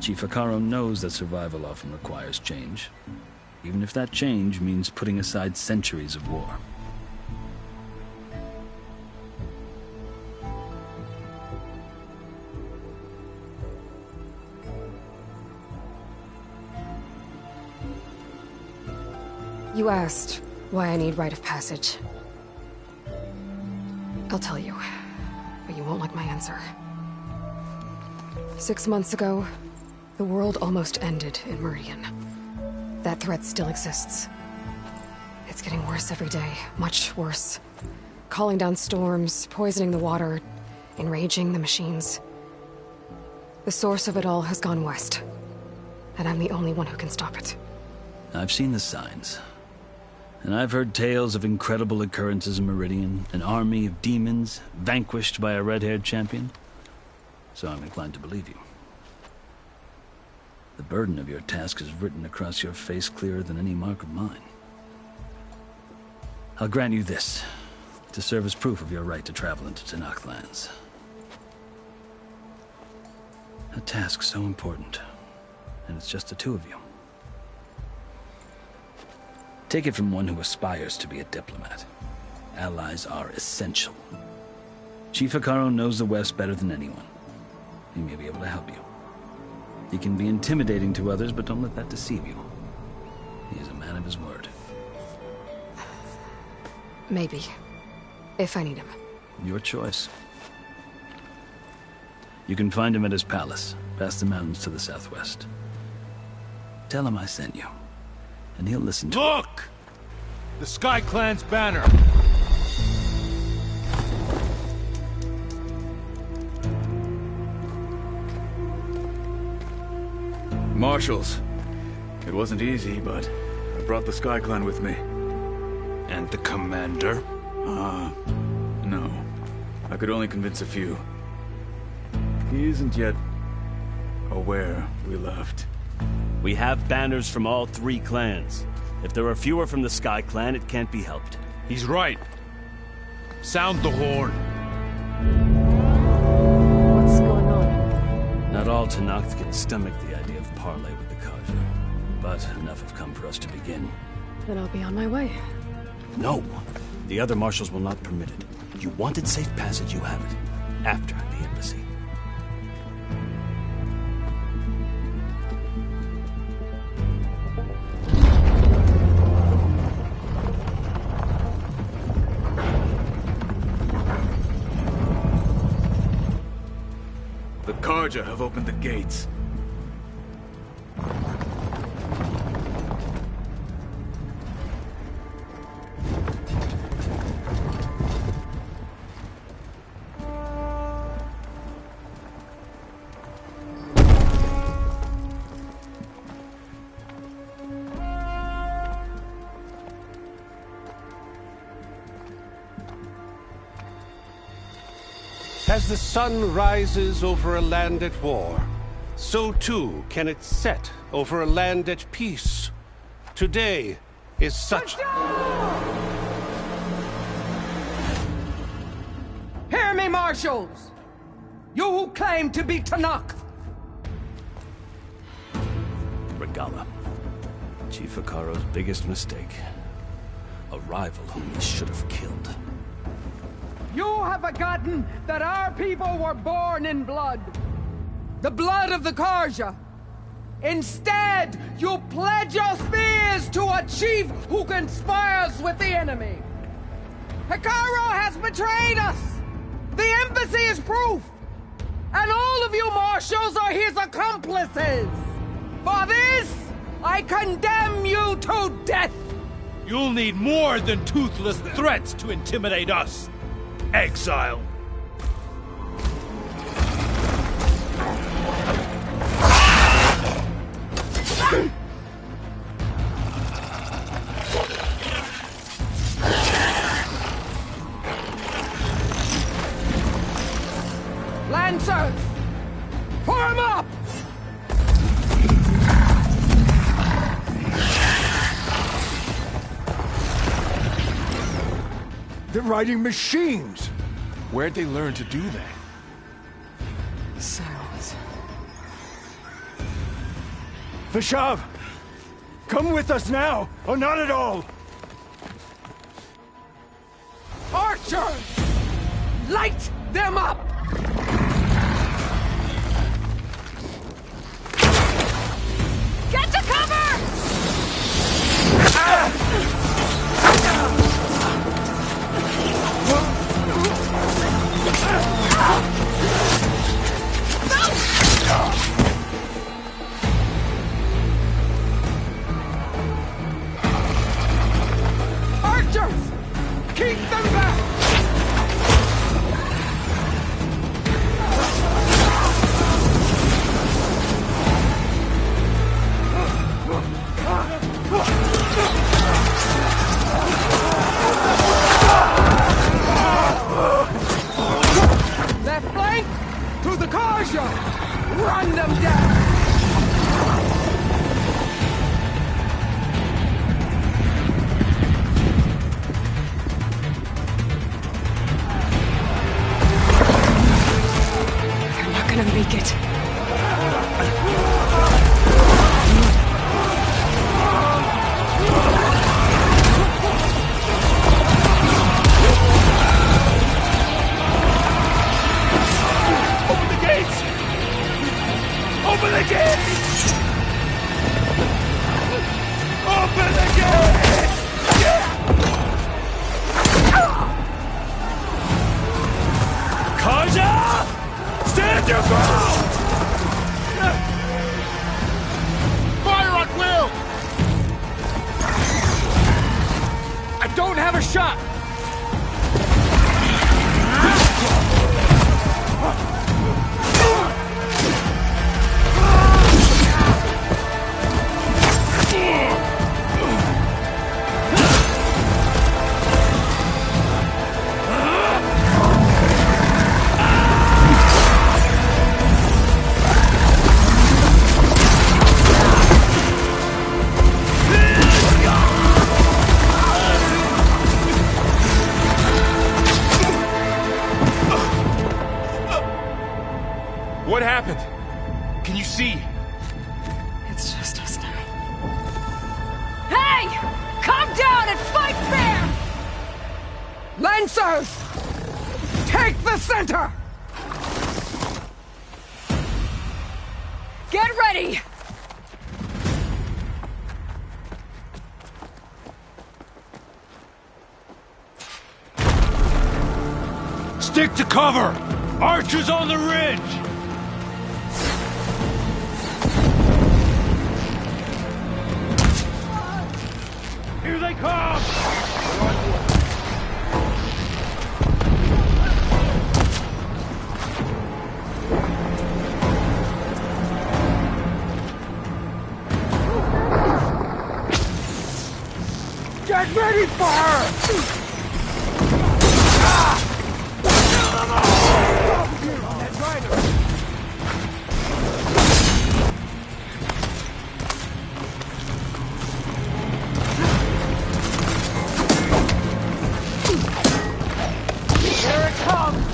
Chief Hekarro knows that survival often requires change, even if that change means putting aside centuries of war. You asked why I need rite of passage. I'll tell you, but you won't like my answer. 6 months ago, the world almost ended in Meridian. That threat still exists. It's getting worse every day, much worse. Calling down storms, poisoning the water, enraging the machines. The source of it all has gone west, and I'm the only one who can stop it. I've seen the signs. And I've heard tales of incredible occurrences in Meridian, an army of demons vanquished by a red-haired champion. So I'm inclined to believe you. The burden of your task is written across your face clearer than any mark of mine. I'll grant you this, to serve as proof of your right to travel into Tanakh lands. A task so important, and it's just the 2 of you. Take it from one who aspires to be a diplomat. Allies are essential. Chief Hekarro knows the West better than anyone. He may be able to help you. He can be intimidating to others, but don't let that deceive you. He is a man of his word. Maybe. If I need him. Your choice. You can find him at his palace, past the mountains to the southwest. Tell him I sent you, and he'll listen to Look! The Sky Clan's banner! Marshals. It wasn't easy, but I brought the Sky Clan with me. And the commander? No. I could only convince a few. He isn't yet aware we left. We have banners from all 3 clans. If there are fewer from the Sky Clan, it can't be helped. He's right. Sound the horn. What's going on? Not all Tanakh can stomach the idea of parley with the Karja, but enough have come for us to begin. Then I'll be on my way. No, the other marshals will not permit it. You wanted safe passage, you have it. After the embassy. The Karja have opened the gates. As the sun rises over a land at war, so too can it set over a land at peace. Today is such... Hear me, Marshals! You who claim to be Tanakh! Regala. Chief Hikaro's biggest mistake. A rival whom he should have killed. You have forgotten that our people were born in blood. The blood of the Karja. Instead, you pledge your spears to a chief who conspires with the enemy. Hikaro has betrayed us! The embassy is proof! And all of you marshals are his accomplices! For this, I condemn you to death! You'll need more than toothless threats to intimidate us. Exile. Lancers! Form up! They're riding machines. Where'd they learn to do that? Silence. Vashav! Come with us now, or not at all! Archers! Light them up! Get to cover! Archers! Keep them back! Left flank to the Karja! Run them down! They're not gonna make it. Open the gates! Open the gates! Open the gates! Kaja! Stand your ground! Fire on Will! I don't have a shot! What happened? Can you see? It's just us now. Hey! Come down and fight fair! Lancers! Take the center! Get ready! Stick to cover! Archers on the ridge! Here they come! Get ready for her! here on that rider! Here it comes!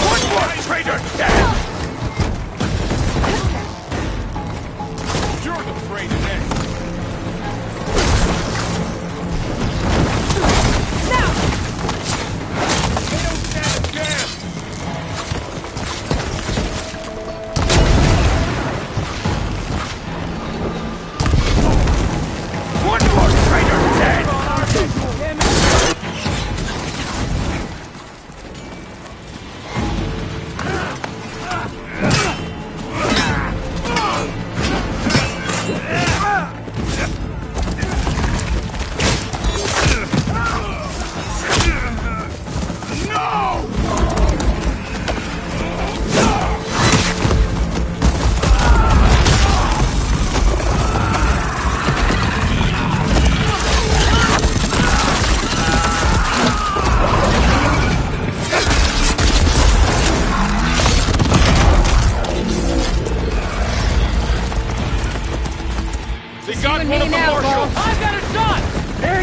One more traitor dead! You're the traitor next. They don't stand a chance! One more traitor dead! They got one of the marshals! I've got a shot! There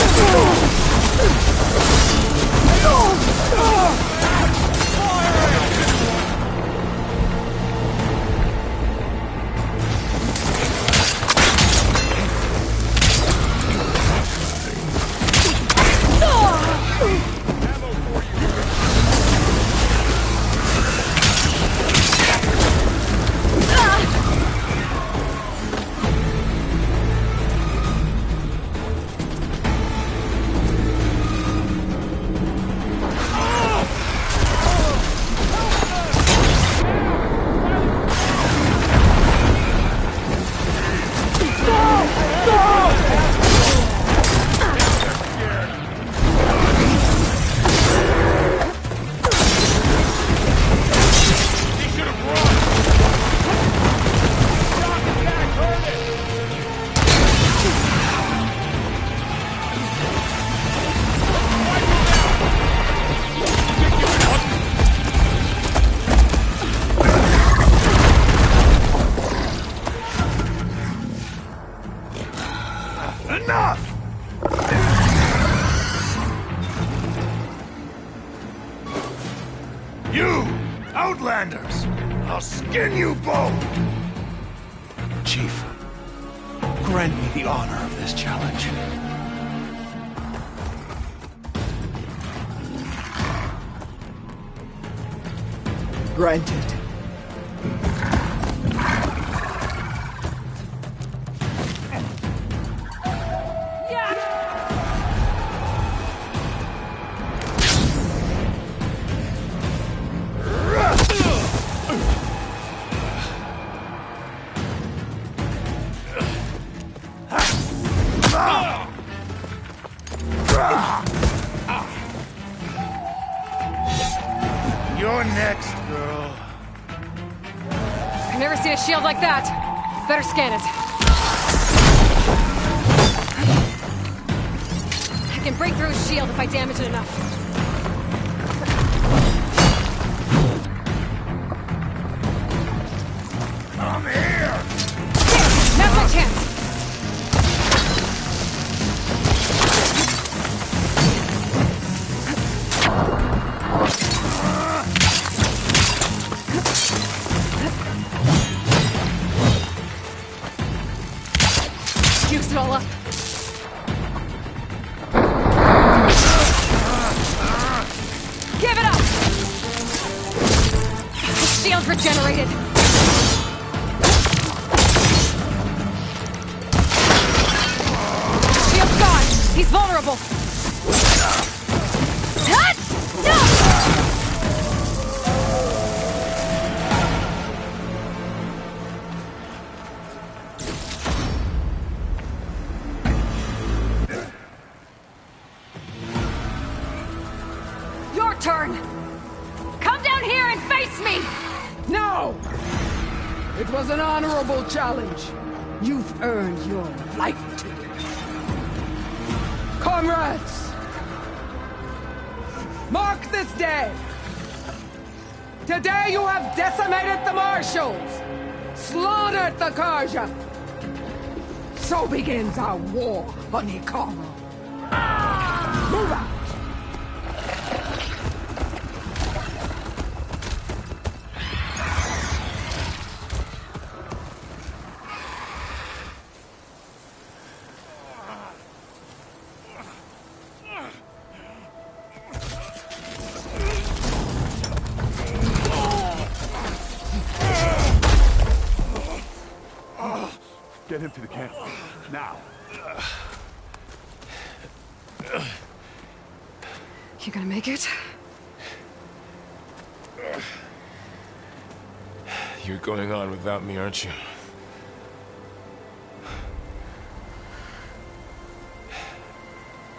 Enough! You, Outlanders! I'll skin you both! Chief, grant me the honor of this challenge. Granted. You're next, girl. I've never seen a shield like that. Better scan it. I can break through his shield if I damage it enough. Come here! Now's my chance! Use it all up. Give it up! The shield regenerated. Shield's gone. He's vulnerable. Hut! No! Your turn! Come down here and face me! No! It was an honorable challenge. You've earned your life today. Comrades! Mark this day. Today you have decimated the Marshals, slaughtered the Karja. So begins our war on Hikaru. Move out! Get him to the camp. Now. You gonna make it? You're going on without me, aren't you?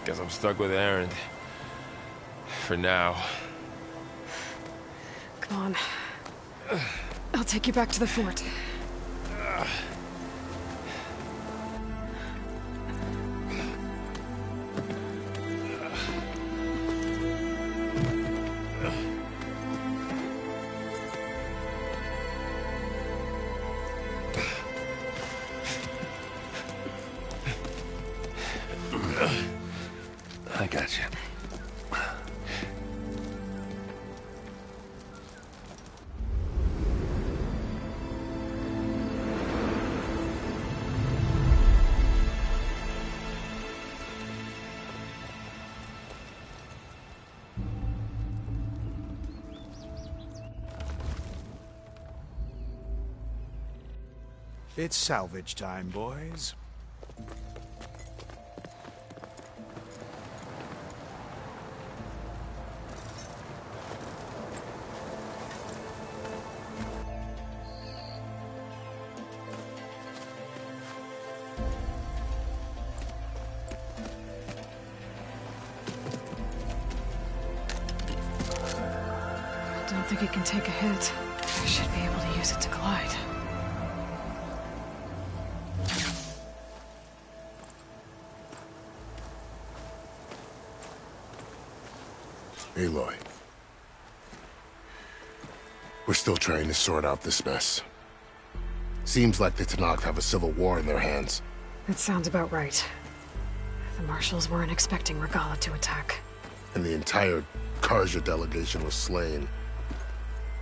Guess I'm stuck with Aaron. For now. Come on. I'll take you back to the fort. I got you. It's salvage time, boys. Don't think it can take a hit. I should be able to use it to glide. Aloy. We're still trying to sort out this mess. Seems like the Tenakth have a civil war in their hands. That sounds about right. The Marshals weren't expecting Regala to attack. And the entire Karja delegation was slain.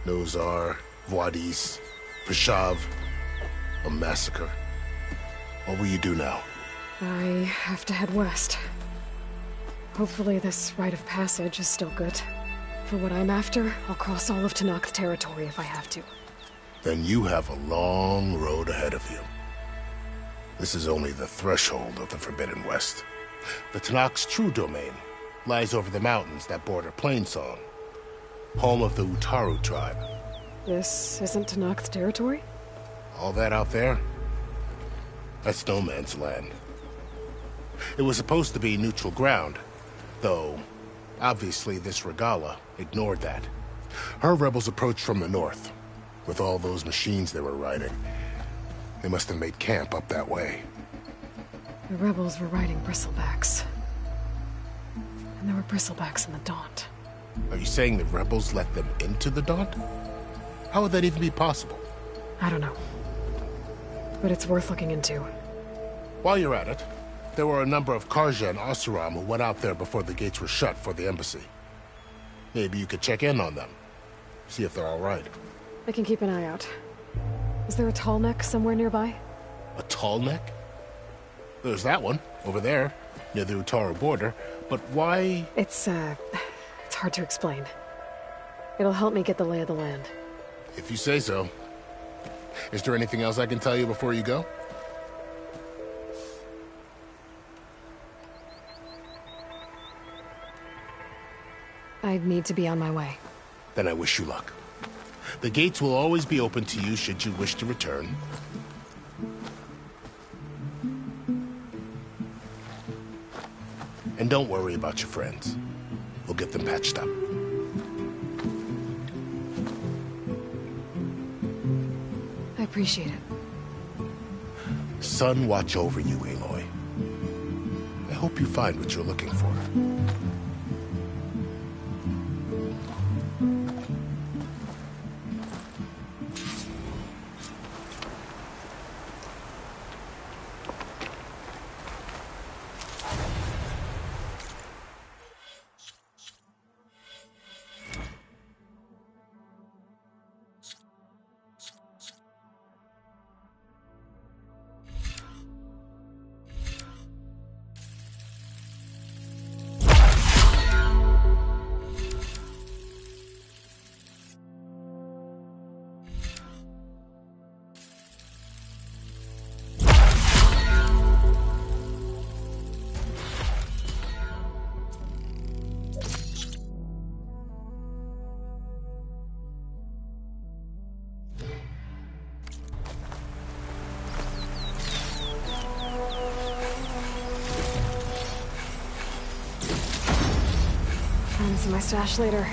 Nozar, Voidis, Peshav. A massacre. What will you do now? I have to head west. Hopefully this rite of passage is still good. For what I'm after, I'll cross all of Tenakth territory if I have to. Then you have a long road ahead of you. This is only the threshold of the Forbidden West. The Tenakth's true domain lies over the mountains that border Plainsong, home of the Utaru tribe. This isn't Tenakth territory? All that out there? That's no man's land. It was supposed to be neutral ground, though obviously this Regala ignored that. Her rebels approached from the north, with all those machines they were riding. They must have made camp up that way. The rebels were riding bristlebacks. And there were bristlebacks in the Daunt. Are you saying the rebels let them into the Daunt? How would that even be possible? I don't know. But it's worth looking into. While you're at it, there were a number of Karja and Oseram who went out there before the gates were shut for the embassy. Maybe you could check in on them. See if they're all right. I can keep an eye out. Is there a tall neck somewhere nearby? A tall neck? There's that one, over there, near the Utaru border. But why? It's hard to explain. It'll help me get the lay of the land. If you say so. Is there anything else I can tell you before you go? I need to be on my way. Then I wish you luck. The gates will always be open to you should you wish to return. And don't worry about your friends. We'll get them patched up. I appreciate it. Sun watch over you, Aloy. I hope you find what you're looking for. Find some of my stash later.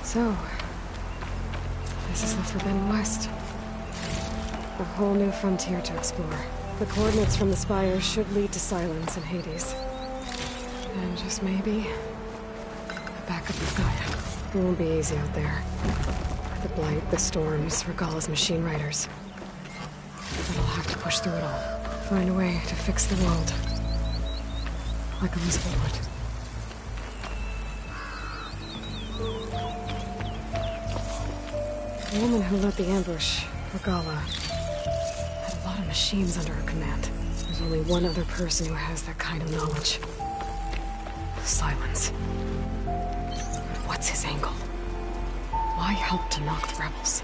So, this is the Forbidden West. A whole new frontier to explore. The coordinates from the spires should lead to Silence and Hades. And just maybe, a backup of Gaia. It won't be easy out there. The Blight, the Storms, Regalla's machine riders. But I'll have to push through it all. Find a way to fix the world. Like Elizabeth would. The woman who led the ambush, Regalla, had a lot of machines under her command. There's only one other person who has that kind of knowledge. Silence. But what's his angle? Why help to knock the rebels?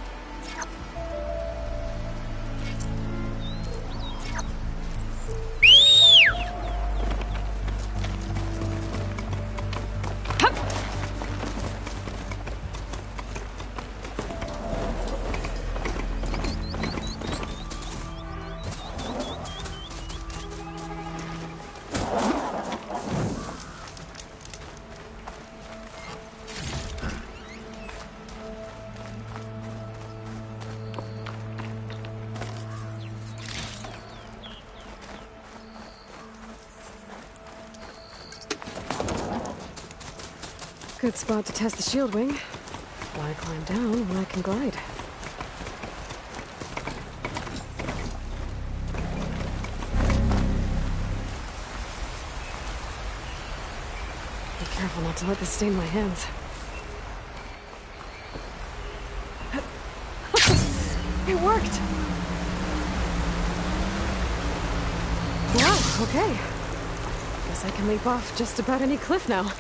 Good spot to test the shield wing. Why climb down when I can glide? Be careful not to let this stain my hands. It worked! Wow, okay. Guess I can leap off just about any cliff now.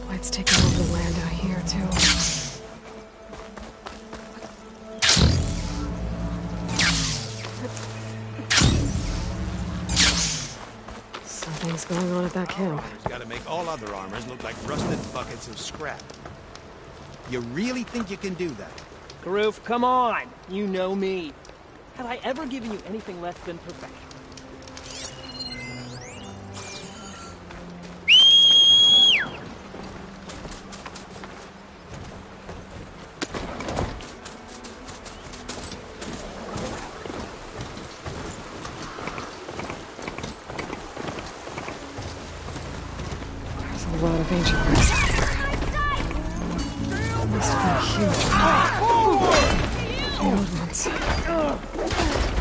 It's taking over the land out here, too. Something's going on at that camp. Got to make all other armors look like rusted buckets of scrap. You really think you can do that? Karoof, come on! You know me. Have I ever given you anything less than perfection? A lot of ancient wrecks out here. Must have been huge. The old ones.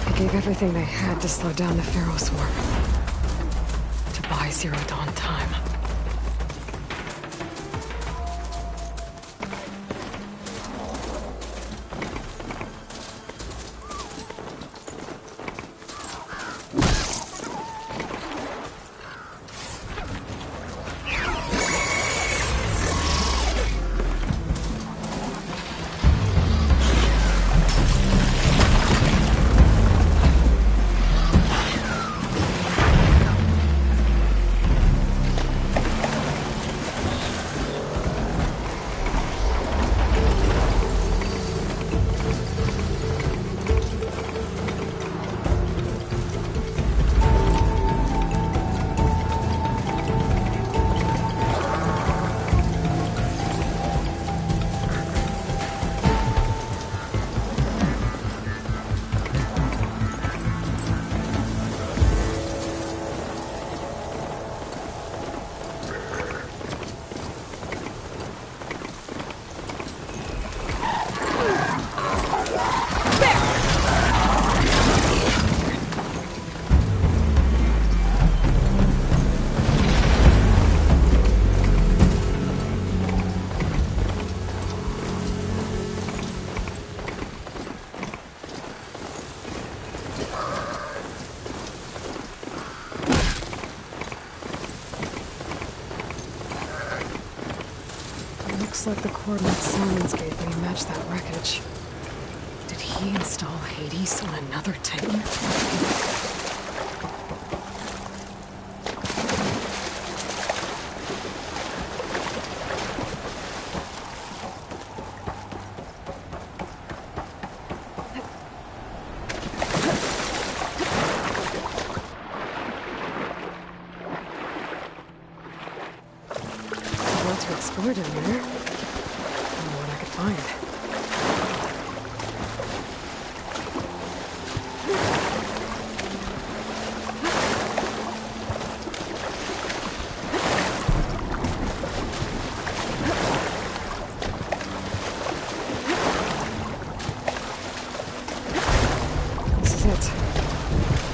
They gave everything they had to slow down the Pharaoh swarm. To buy Zero Dawn time. Looks like the coordinates Simons gave me match that wreckage. Did he install Hades on another Titan? To explore down there. I don't know what I could find. This is it.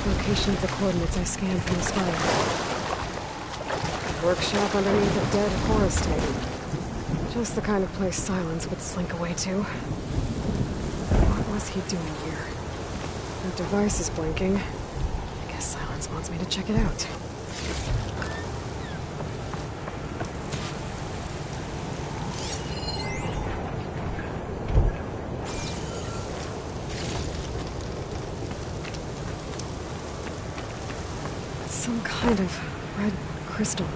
Location of the coordinates I scanned from the spire. Workshop underneath a dead forest titan. Just the kind of place Silence would slink away to. What was he doing here? The device is blinking. I guess Silence wants me to check it out. It's some kind of red crystal.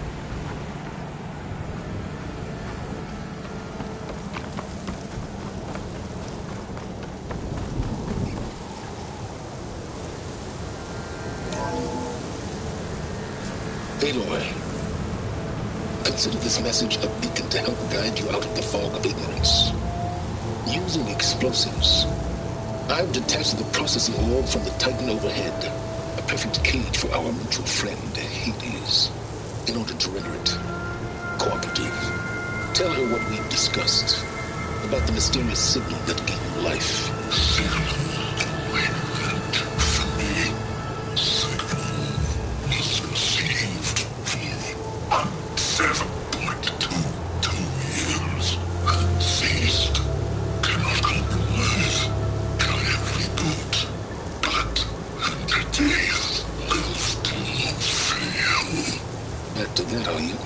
Aloy, consider this message a beacon to help guide you out of the fog of ignorance. Using explosives, I've detached the processing orb from the Titan overhead, a perfect cage for our mutual friend, Hades, in order to render it cooperative. Tell her what we've discussed about the mysterious signal that gave you life. After that, are you?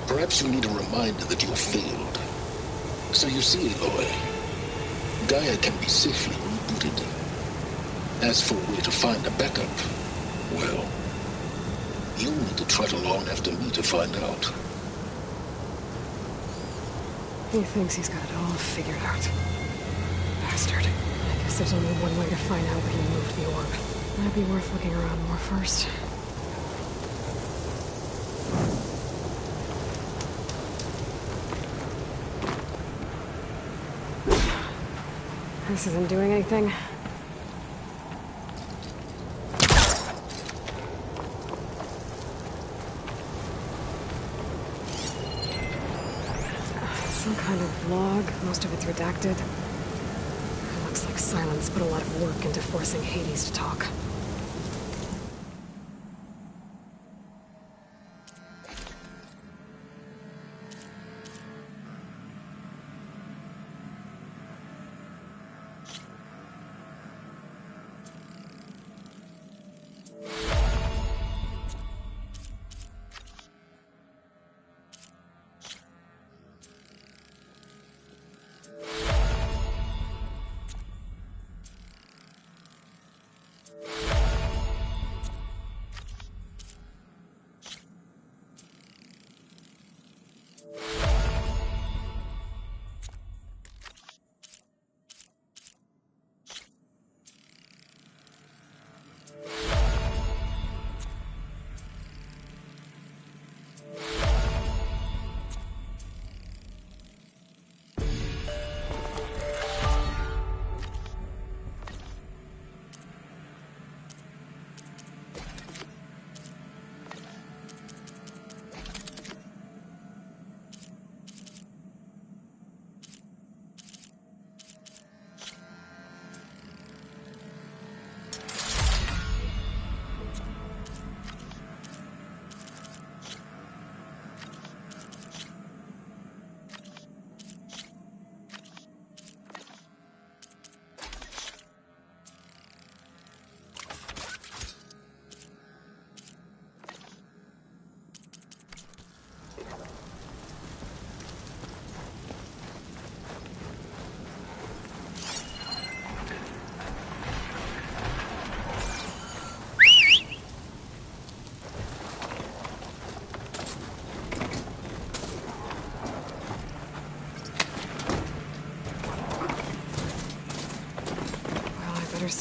Perhaps you need a reminder that you have failed. So you see, Aloy, Gaia can be safely rebooted. As for where to find a backup, well, you'll need to trot along after me to find out. He thinks he's got it all figured out. Bastard. I guess there's only one way to find out where he moved the orb. Might be worth looking around more first. This isn't doing anything. Some kind of log, most of it's redacted. It looks like Silence put a lot of work into forcing Hades to talk.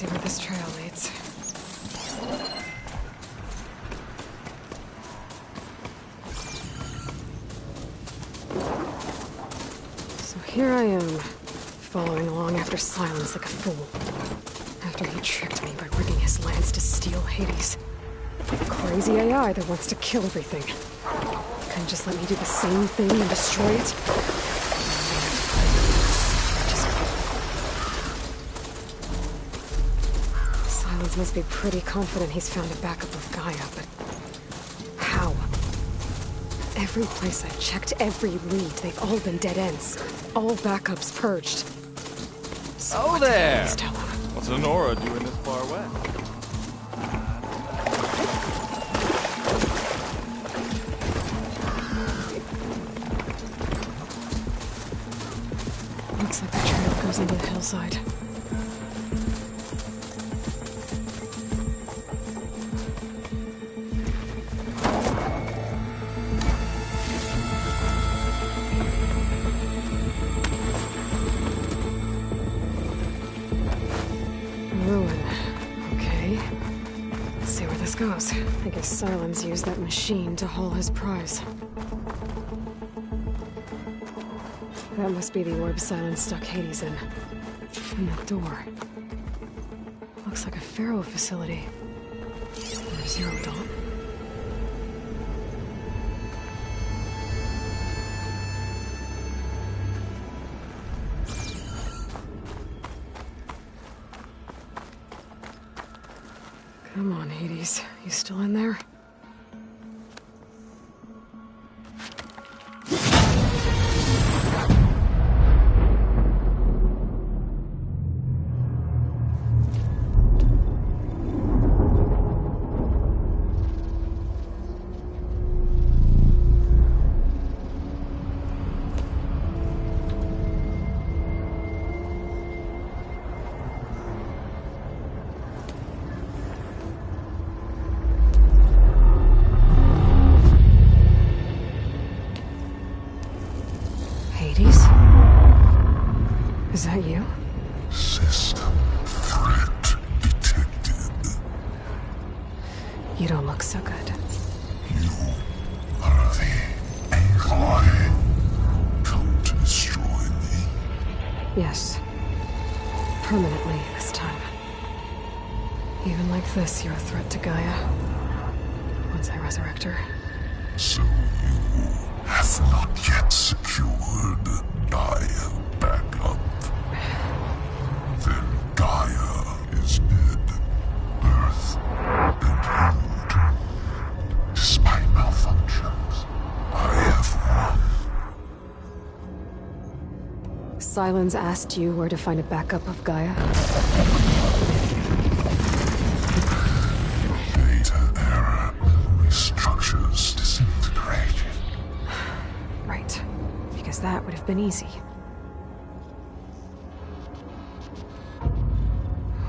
see where this trail leads. So here I am, following along after Silence like a fool. After he tricked me by rigging his lance to steal Hades. A crazy AI that wants to kill everything. Couldn't just let me do the same thing and destroy it? Silence must be pretty confident he's found a backup of Gaia, but how? Every place I've checked, every lead, they've all been dead ends. All backups purged. So Oh what did there! Hades tell him? What's Lenora doing this far west? Looks like the trail goes into the hillside. Ruin. Okay. Let's see where this goes. I guess Silence used that machine to haul his prize. That must be the orb Silence stuck Hades in. And that door. Looks like a Pharaoh facility. Or Zero Dawn. Come on, Hades. You still in there? Hades? Is that you? System threat detected. You don't look so good. You are the AI come to destroy me. Yes. Permanently this time. Even like this, you're a threat to Gaia. Once I resurrect her. So you have not yet secured Gaia backup. Then Gaia is dead. Earth and you doomed. Despite malfunctions, I have won. Silence asked you where to find a backup of Gaia? Data error, memory structures disintegrated. Right. Because that would have been easy.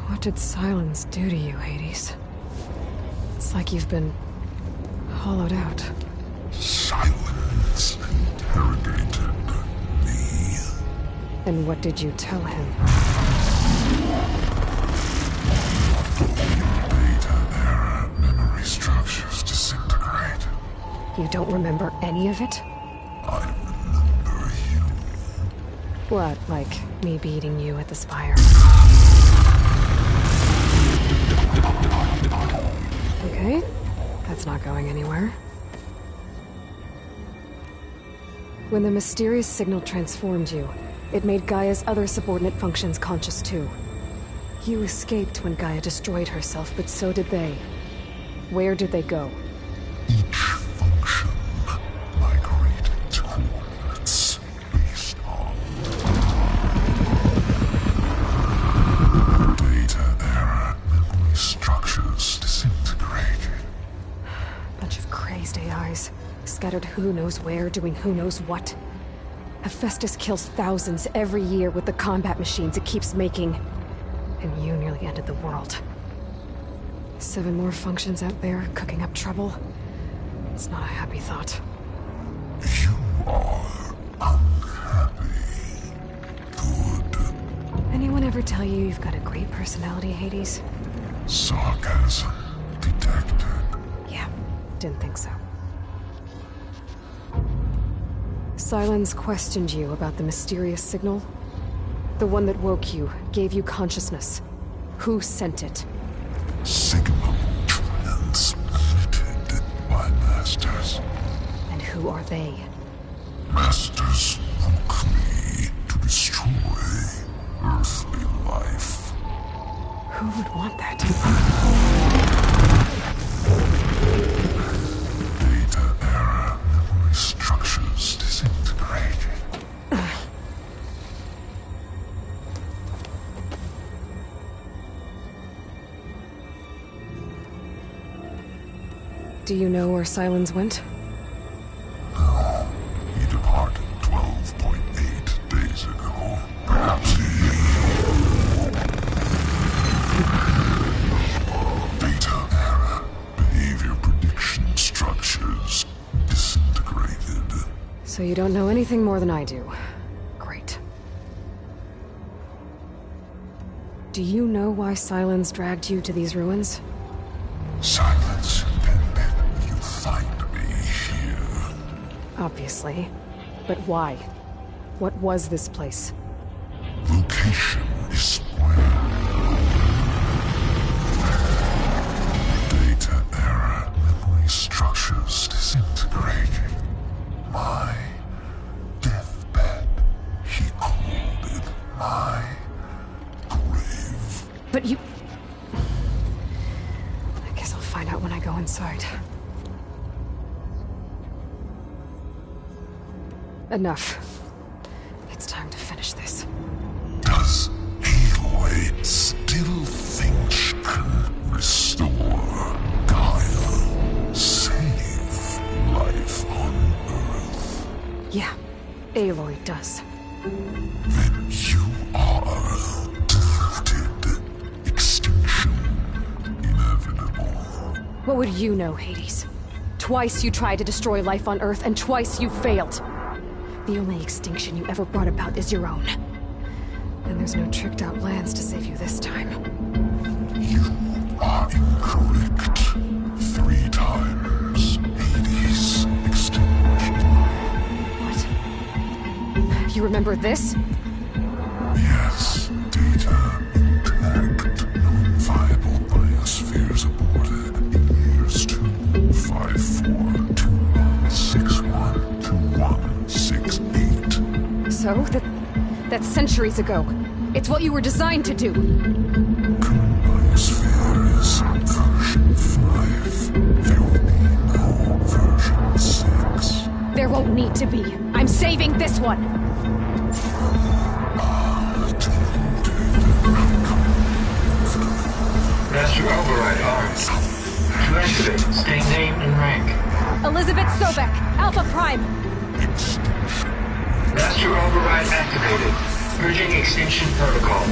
What did Silence do to you, Hades? It's like you've been hollowed out. Silence interrogated me. And what did you tell him? Data error, memory structures disintegrate. You don't remember any of it? I remember you. What, like me beating you at the Spire? Okay, that's not going anywhere. When the mysterious signal transformed you, it made Gaia's other subordinate functions conscious too. You escaped when Gaia destroyed herself, but so did they. Where did they go? Each function migrated to coordinates based on data error, memory structures disintegrated. Bunch of crazed AIs, scattered who knows where, doing who knows what. Hephaestus kills thousands every year with the combat machines it keeps making. And you nearly ended the world. 7 more functions out there, cooking up trouble. It's not a happy thought. You are unhappy. Good. Anyone ever ever tell you you've got a great personality, Hades? Sarcasm detected. Yeah, didn't think so. Silence questioned you about the mysterious signal. The one that woke you, gave you consciousness. Who sent it? Signal transmitted by masters. And who are they? Masters woke me to destroy earthly life. Who would want that? Data error, memory structures disintegrated. Do you know where Silence went? No. He departed 12.8 days ago. Perhaps data error. Behavior prediction structures disintegrated. So you don't know anything more than I do. Great. Do you know why Silence dragged you to these ruins? Silence intended you find me here. Obviously. But why? What was this place? Location is square. Data error. Memory structures disintegrating. My deathbed. He called it my grave. But you... I guess I'll find out when I go inside. Enough. It's time to finish this. Does Aloy still think she can restore Gaia? Save life on Earth? Yeah, Aloy does. Then you are deluded. Extinction inevitable. What would you know, Hades? Twice you tried to destroy life on Earth, and twice you failed. The only extinction you ever brought about is your own. And there's no tricked-out lands to save you this time. You are incorrect. 3 times. Hades extinguished. What? You remember this? Yes. Data intact. Non-viable biospheres aborted in years 254, 2161, 2168. So? That's centuries ago. It's what you were designed to do. Biosphere is version 5. There will be no version 6. There won't need to be. I'm saving this one. Master override arms. To activate, state name and rank. Elizabeth Sobek, Alpha Prime. Master override activated. Purging extinction protocol.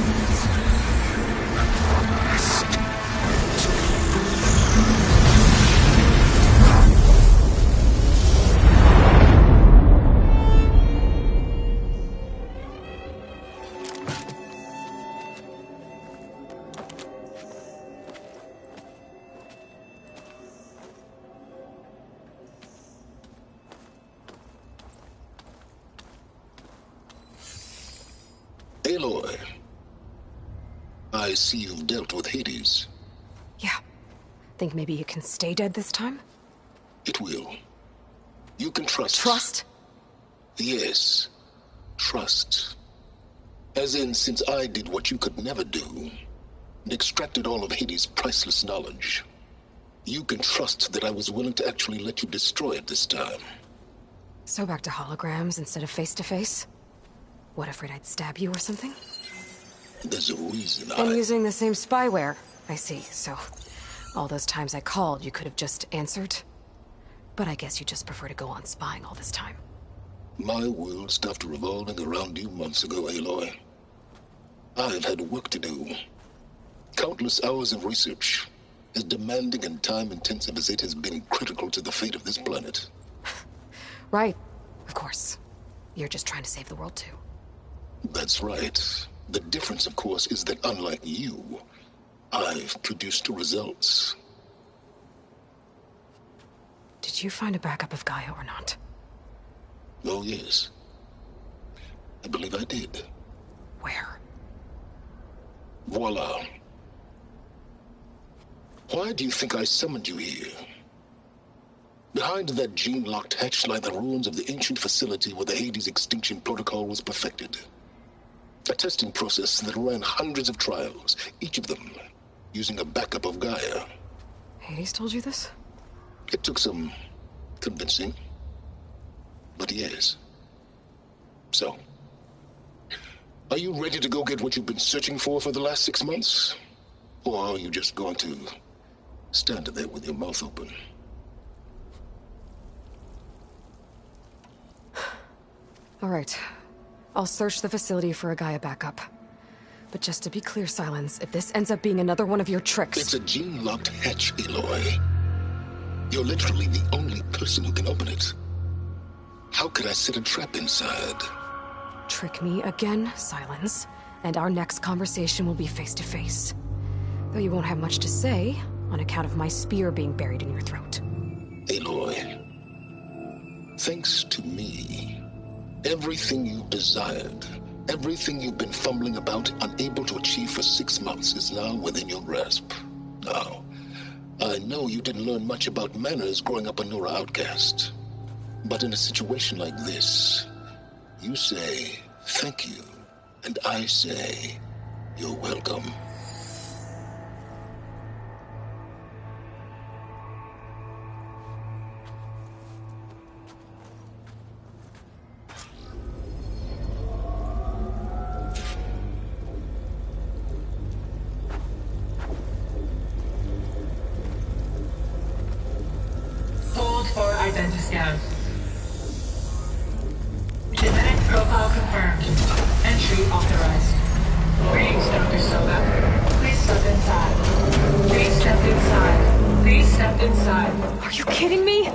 Aloy, I see you've dealt with Hades. Yeah. Think maybe you can stay dead this time? It will. You can trust. Trust? Yes. Trust. As in, since I did what you could never do, and extracted all of Hades' priceless knowledge, you can trust that I was willing to actually let you destroy it this time. So back to holograms instead of face-to-face? What, afraid I'd stab you or something? There's a reason And using the same spyware. I see, so... all those times I called, you could have just answered? But I guess you just prefer to go on spying all this time. My world stopped revolving around you months ago, Aloy. I've had work to do. Countless hours of research, as demanding and time-intensive as it has been critical to the fate of this planet. Right. Of course. You're just trying to save the world, too. That's right. The difference, of course, is that unlike you, I've produced results. Did you find a backup of Gaia or not? Oh, yes. I believe I did. Where? Voila. Why do you think I summoned you here? Behind that gene-locked hatch lie the ruins of the ancient facility where the Hades extinction protocol was perfected. A testing process that ran hundreds of trials, each of them using a backup of Gaia. Hades told you this? It took some convincing, but yes. So, are you ready to go get what you've been searching for the last 6 months? Or are you just going to stand there with your mouth open? All right. I'll search the facility for a Gaia backup. But just to be clear, Silence, if this ends up being another one of your tricks... It's a gene-locked hatch, Aloy. You're literally the only person who can open it. How could I set a trap inside? Trick me again, Silence, and our next conversation will be face-to-face. Though you won't have much to say, on account of my spear being buried in your throat. Aloy, thanks to me, everything you desired, everything you've been fumbling about, unable to achieve for 6 months, is now within your grasp. Now, I know you didn't learn much about manners growing up a Nora outcast. But in a situation like this, you say, thank you, and I say, you're welcome. Hold for identiscan. Genetic profile confirmed. Entry authorized. Greetings, Dr. Soba. Please step inside. Please step inside. Please step inside. Are you kidding me?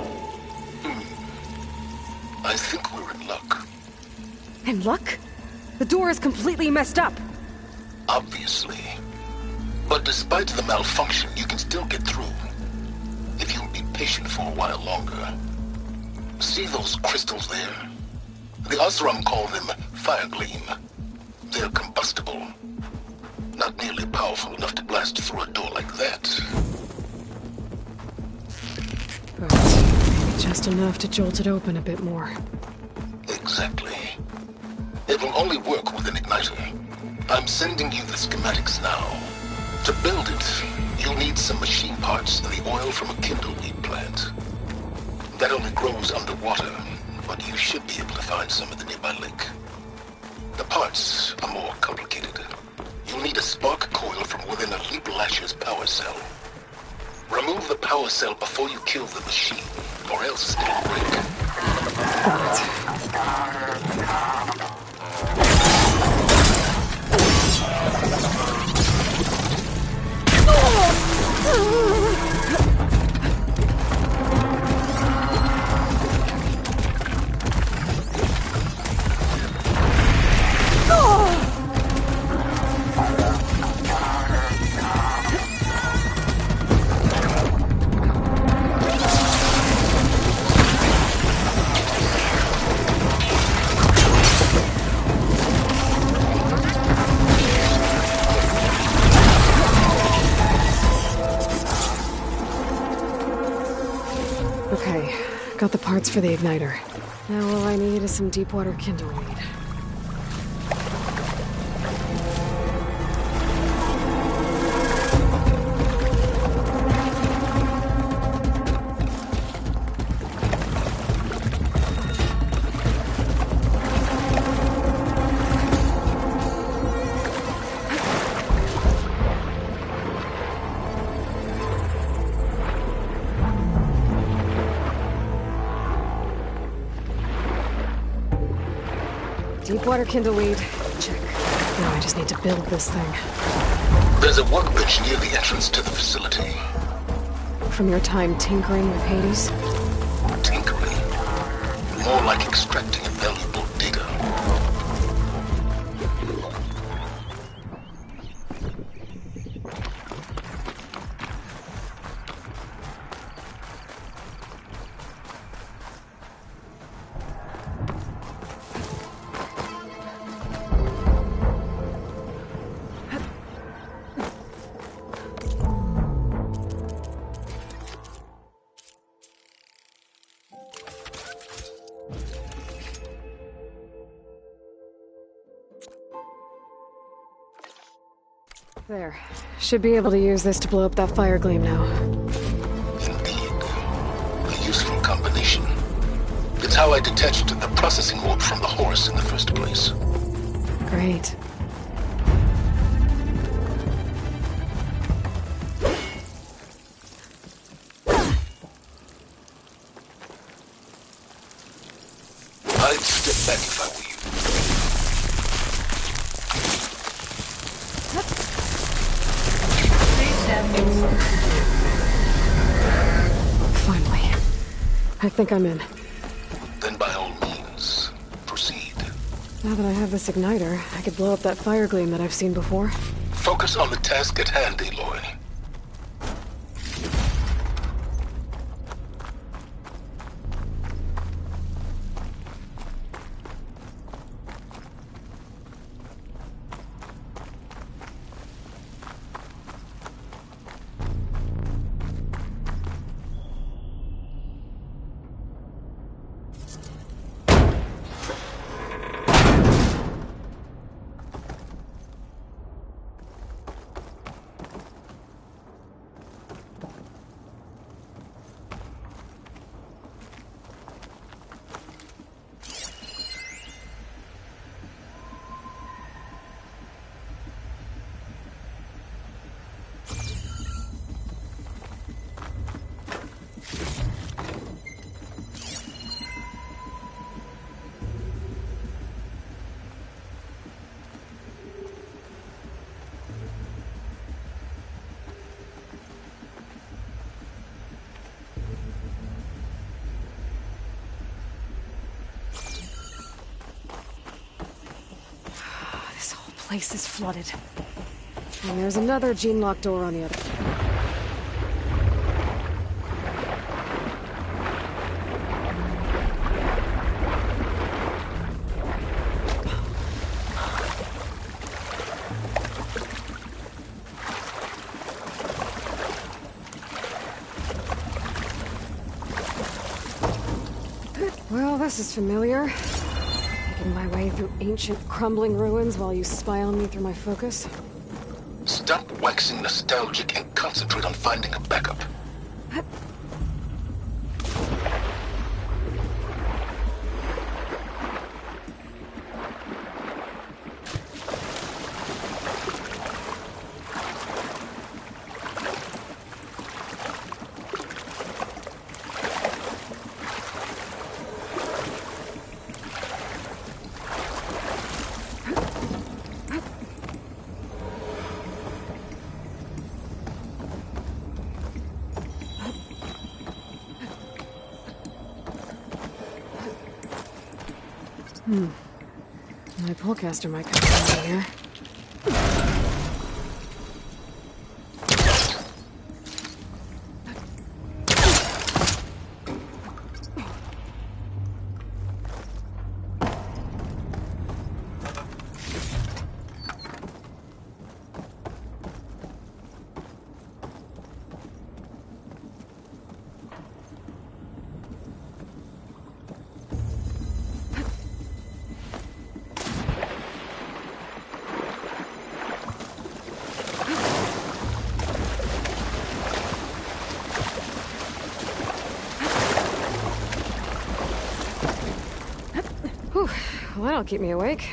I think we're in luck. In luck? The door is completely messed up. Obviously. But despite the malfunction, you can still get through. If you'll be patient for a while longer. See those crystals there? The Osram call them fire gleam. They're combustible. Not nearly powerful enough to blast through a door like that. But maybe just enough to jolt it open a bit more. Exactly. It will only work with an igniter. I'm sending you the schematics now. To build it, you'll need some machine parts and the oil from a kindleweed plant. That only grows underwater, but you should be able to find some at the nearby lake. The parts are more complicated. You'll need a spark coil from within a Leap Lasher's power cell. Remove the power cell before you kill the machine, or else it'll break. Okay, got the parts for the igniter. Now all I need is some deep water kindleweed. Deepwater kindleweed. Check. Now I just need to build this thing. There's a workbench near the entrance to the facility. From your time tinkering with Hades? Tinkering? More like extracting valuable data. There. Should be able to use this to blow up that fire gleam now. Indeed. A useful combination. It's how I detached the processing orb from the horse in the first place. Great. I'd step back if I were you. Please step inside. Finally. I think I'm in. Then by all means, proceed. Now that I have this igniter, I could blow up that fire gleam that I've seen before. Focus on the task at hand, Aloy. Place is flooded. And there's another gene-locked door on the other. Well, this is familiar. Making my way through ancient, crumbling ruins while you spy on me through my focus. Stop waxing nostalgic and concentrate on finding a backup. My pullcaster might come in here. Well, that'll keep me awake.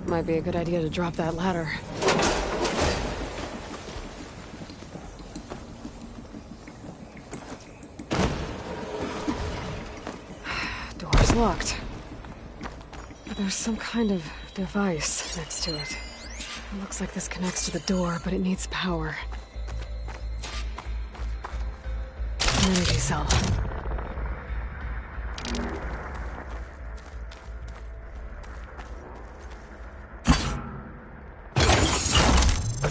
Might be a good idea to drop that ladder. It's locked. But there's some kind of device next to it. It looks like this connects to the door, but it needs power. An energy cell.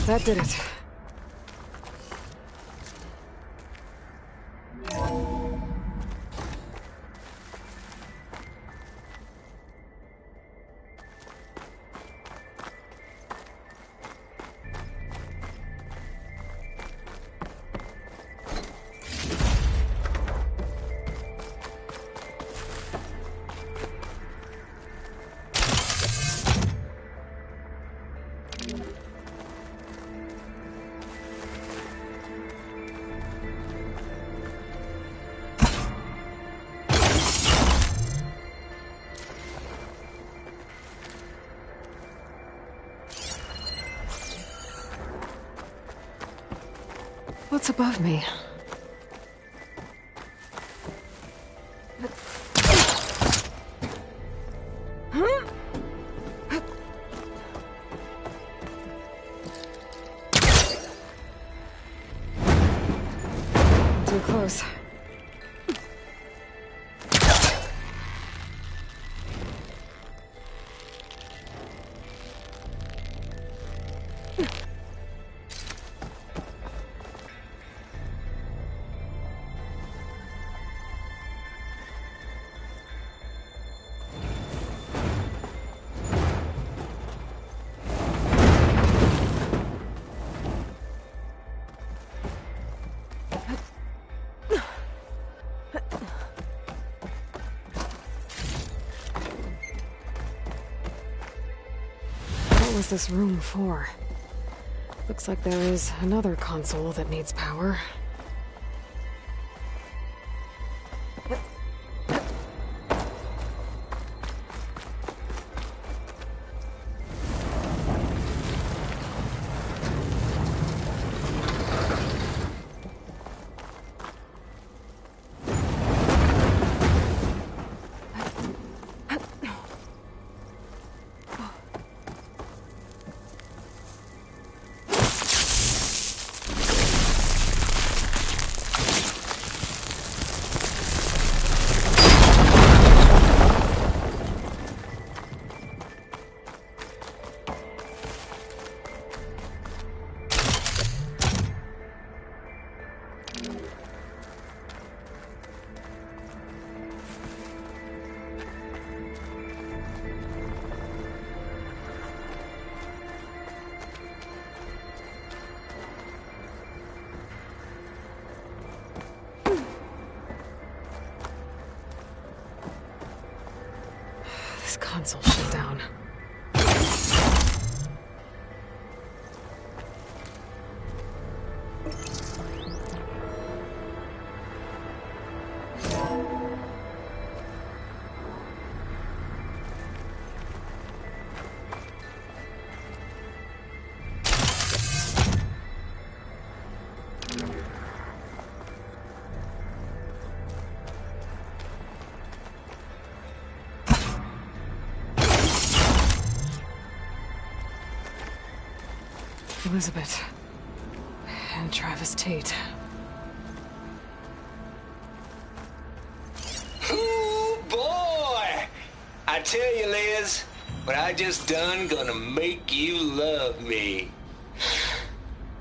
That did it. What's above me? Too close. What was this room for? Looks like there is another console that needs power. This console shut down. Elizabeth and Travis Tate. Ooh, boy! I tell you, Liz, what I just done gonna make you love me.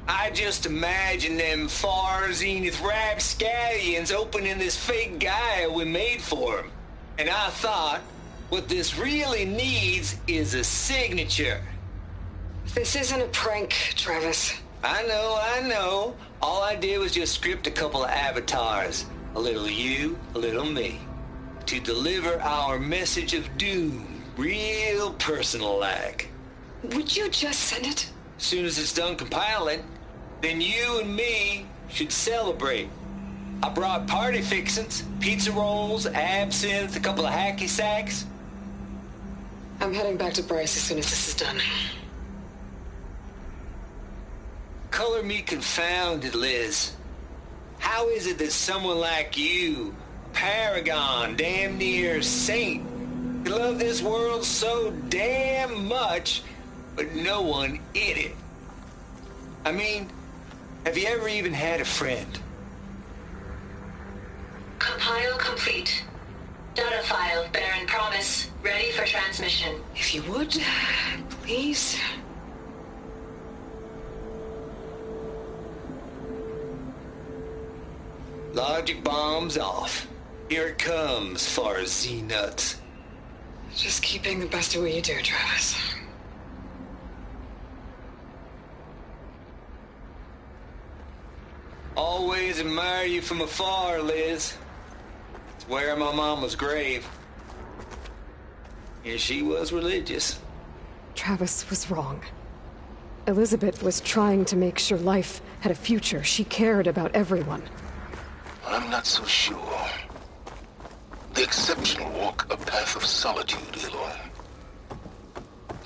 I just imagine them far zenith rapscallions opening this fake guy we made for him. And I thought, what this really needs is a signature. This isn't a prank, Travis. I know. All I did was just script a couple of avatars. A little you, a little me. To deliver our message of doom, real personal-like. Would you just send it? As soon as it's done compiling, then you and me should celebrate. I brought party fixins, pizza rolls, absinthe, a couple of hacky sacks. I'm heading back to Bryce as soon as this is done. Color me confounded, Liz. How is it that someone like you, paragon, damn near saint. You love this world so damn much, but no one in it. I mean, have you ever even had a friend? Compile complete. Data file, Baron Promise, ready for transmission. If you would, please. Logic bombs off. Here it comes, far as Z-nuts. Just keep being the best at what you do, Travis. Always admire you from afar, Liz. It's where my mama's grave. And she was religious. Travis was wrong. Elizabeth was trying to make sure life had a future. She cared about everyone. I'm not so sure. The exceptional walk a path of solitude, Aloy.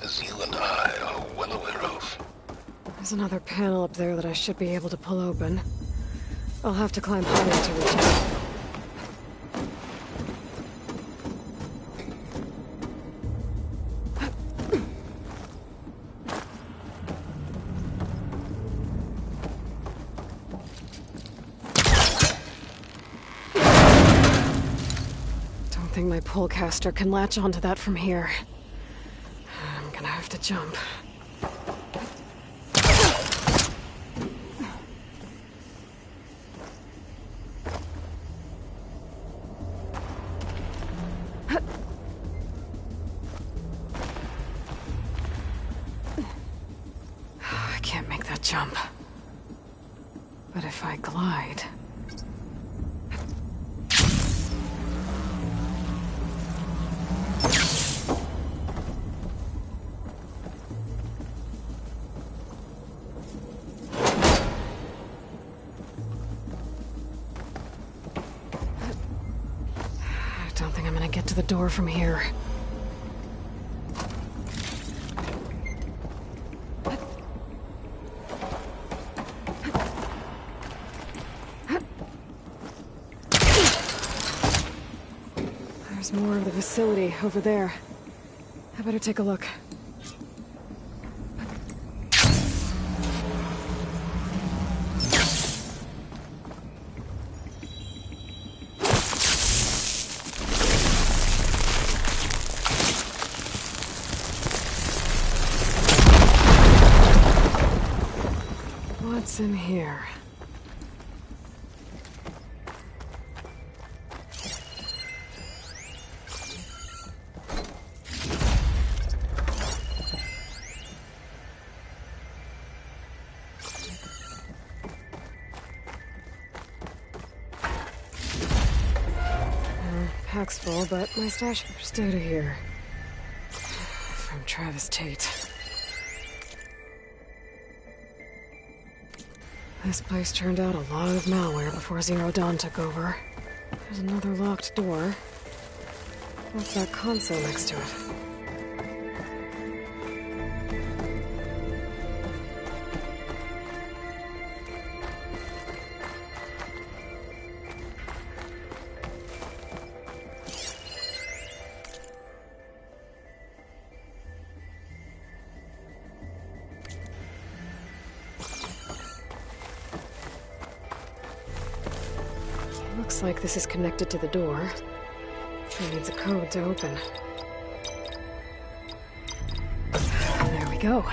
As you and I are well aware of. There's another panel up there that I should be able to pull open. I'll have to climb higher to reach it. Don't think my pullcaster can latch onto that from here. I'm gonna have to jump. I can't make that jump. But if I glide... I don't think I'm gonna get to the door from here. There's more of the facility over there. I better take a look. What's in here? Pack's full, but my stash stayed here. From Travis Tate. This place turned out a lot of malware before Zero Dawn took over. There's another locked door. What's that console next to it? Looks like this is connected to the door. It needs a code to open. There we go.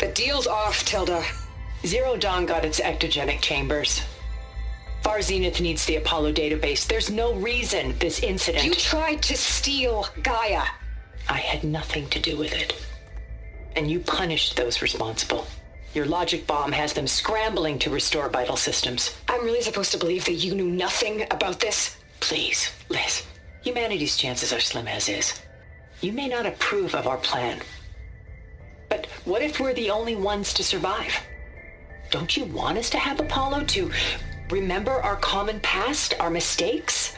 The deal's off, Tilda. Zero Dawn got its ectogenic chambers. Star Zenith needs the Apollo database. There's no reason this incident... You tried to steal Gaia. I had nothing to do with it. And you punished those responsible. Your logic bomb has them scrambling to restore vital systems. I'm really supposed to believe that you knew nothing about this? Please, Liz. Humanity's chances are slim as is. You may not approve of our plan. But what if we're the only ones to survive? Don't you want us to have Apollo to remember our common past, our mistakes?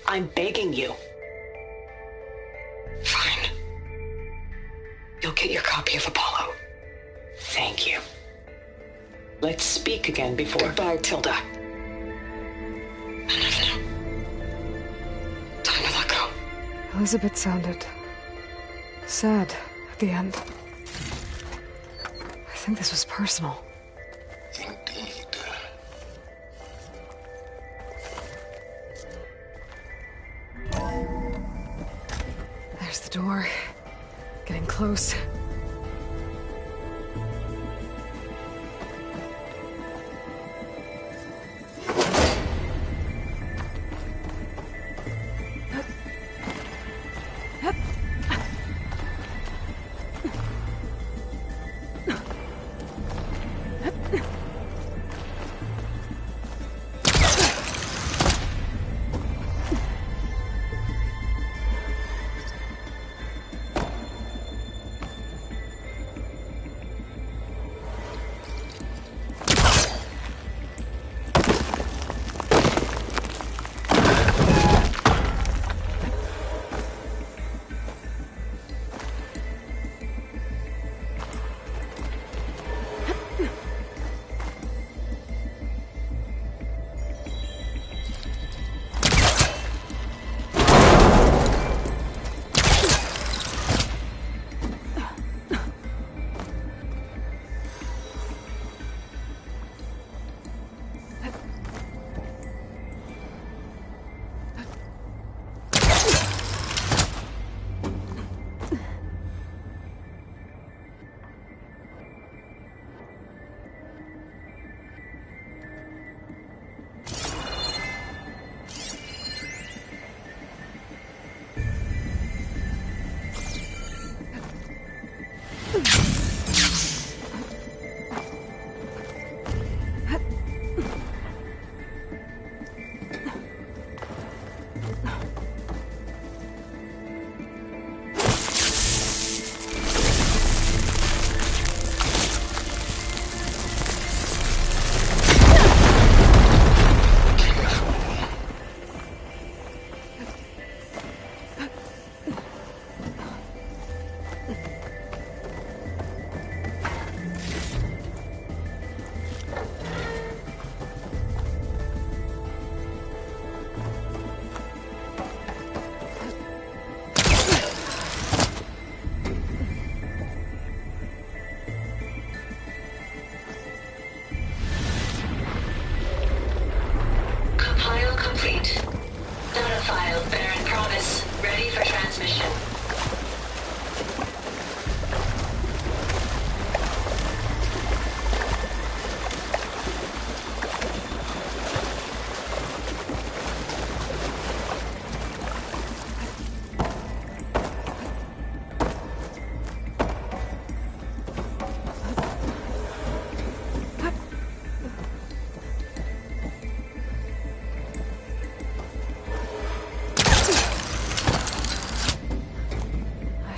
I'm begging you. Fine. You'll get your copy of Apollo. Thank you. Let's speak again before... Goodbye, Tilda. Time to let go. Elizabeth sounded sad at the end. I think this was personal. Indeed. There's the door. Getting close.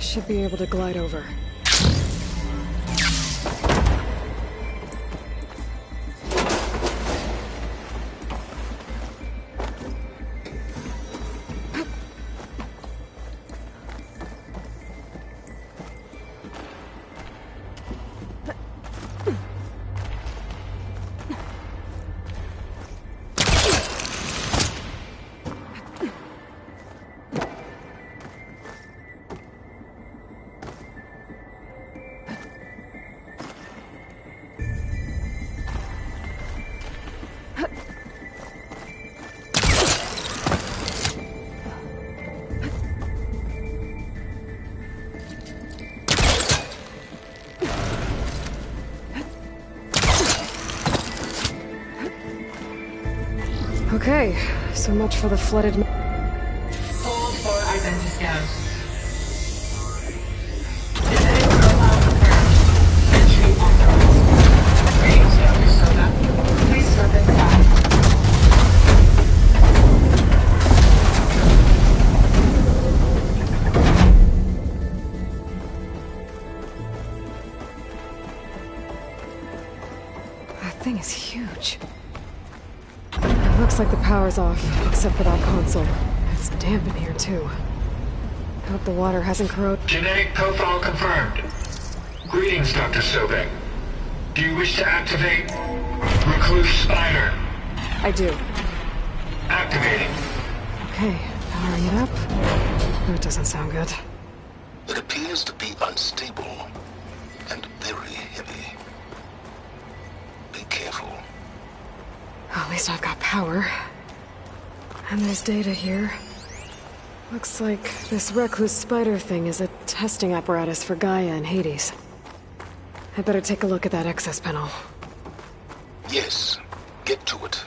Should be able to glide over. Okay, so much for the flooded... Hold for identity scan. Genetic profile confirmed. Entry authorized. Greetings, Dr. Soda. Please step inside. That thing is huge. It looks like the power's off, except for that console. It's damp in here, too. Hope the water hasn't corroded. Genetic profile confirmed. Greetings, Dr. Sobek. Do you wish to activate Recluse Spider? I do. Activating. Okay, powering it up. That doesn't sound good. It appears to be unstable and very heavy. Be careful. At least I've got power. And there's data here. Looks like this Recluse Spider thing is a testing apparatus for Gaia and Hades. I better take a look at that access panel. Yes, get to it.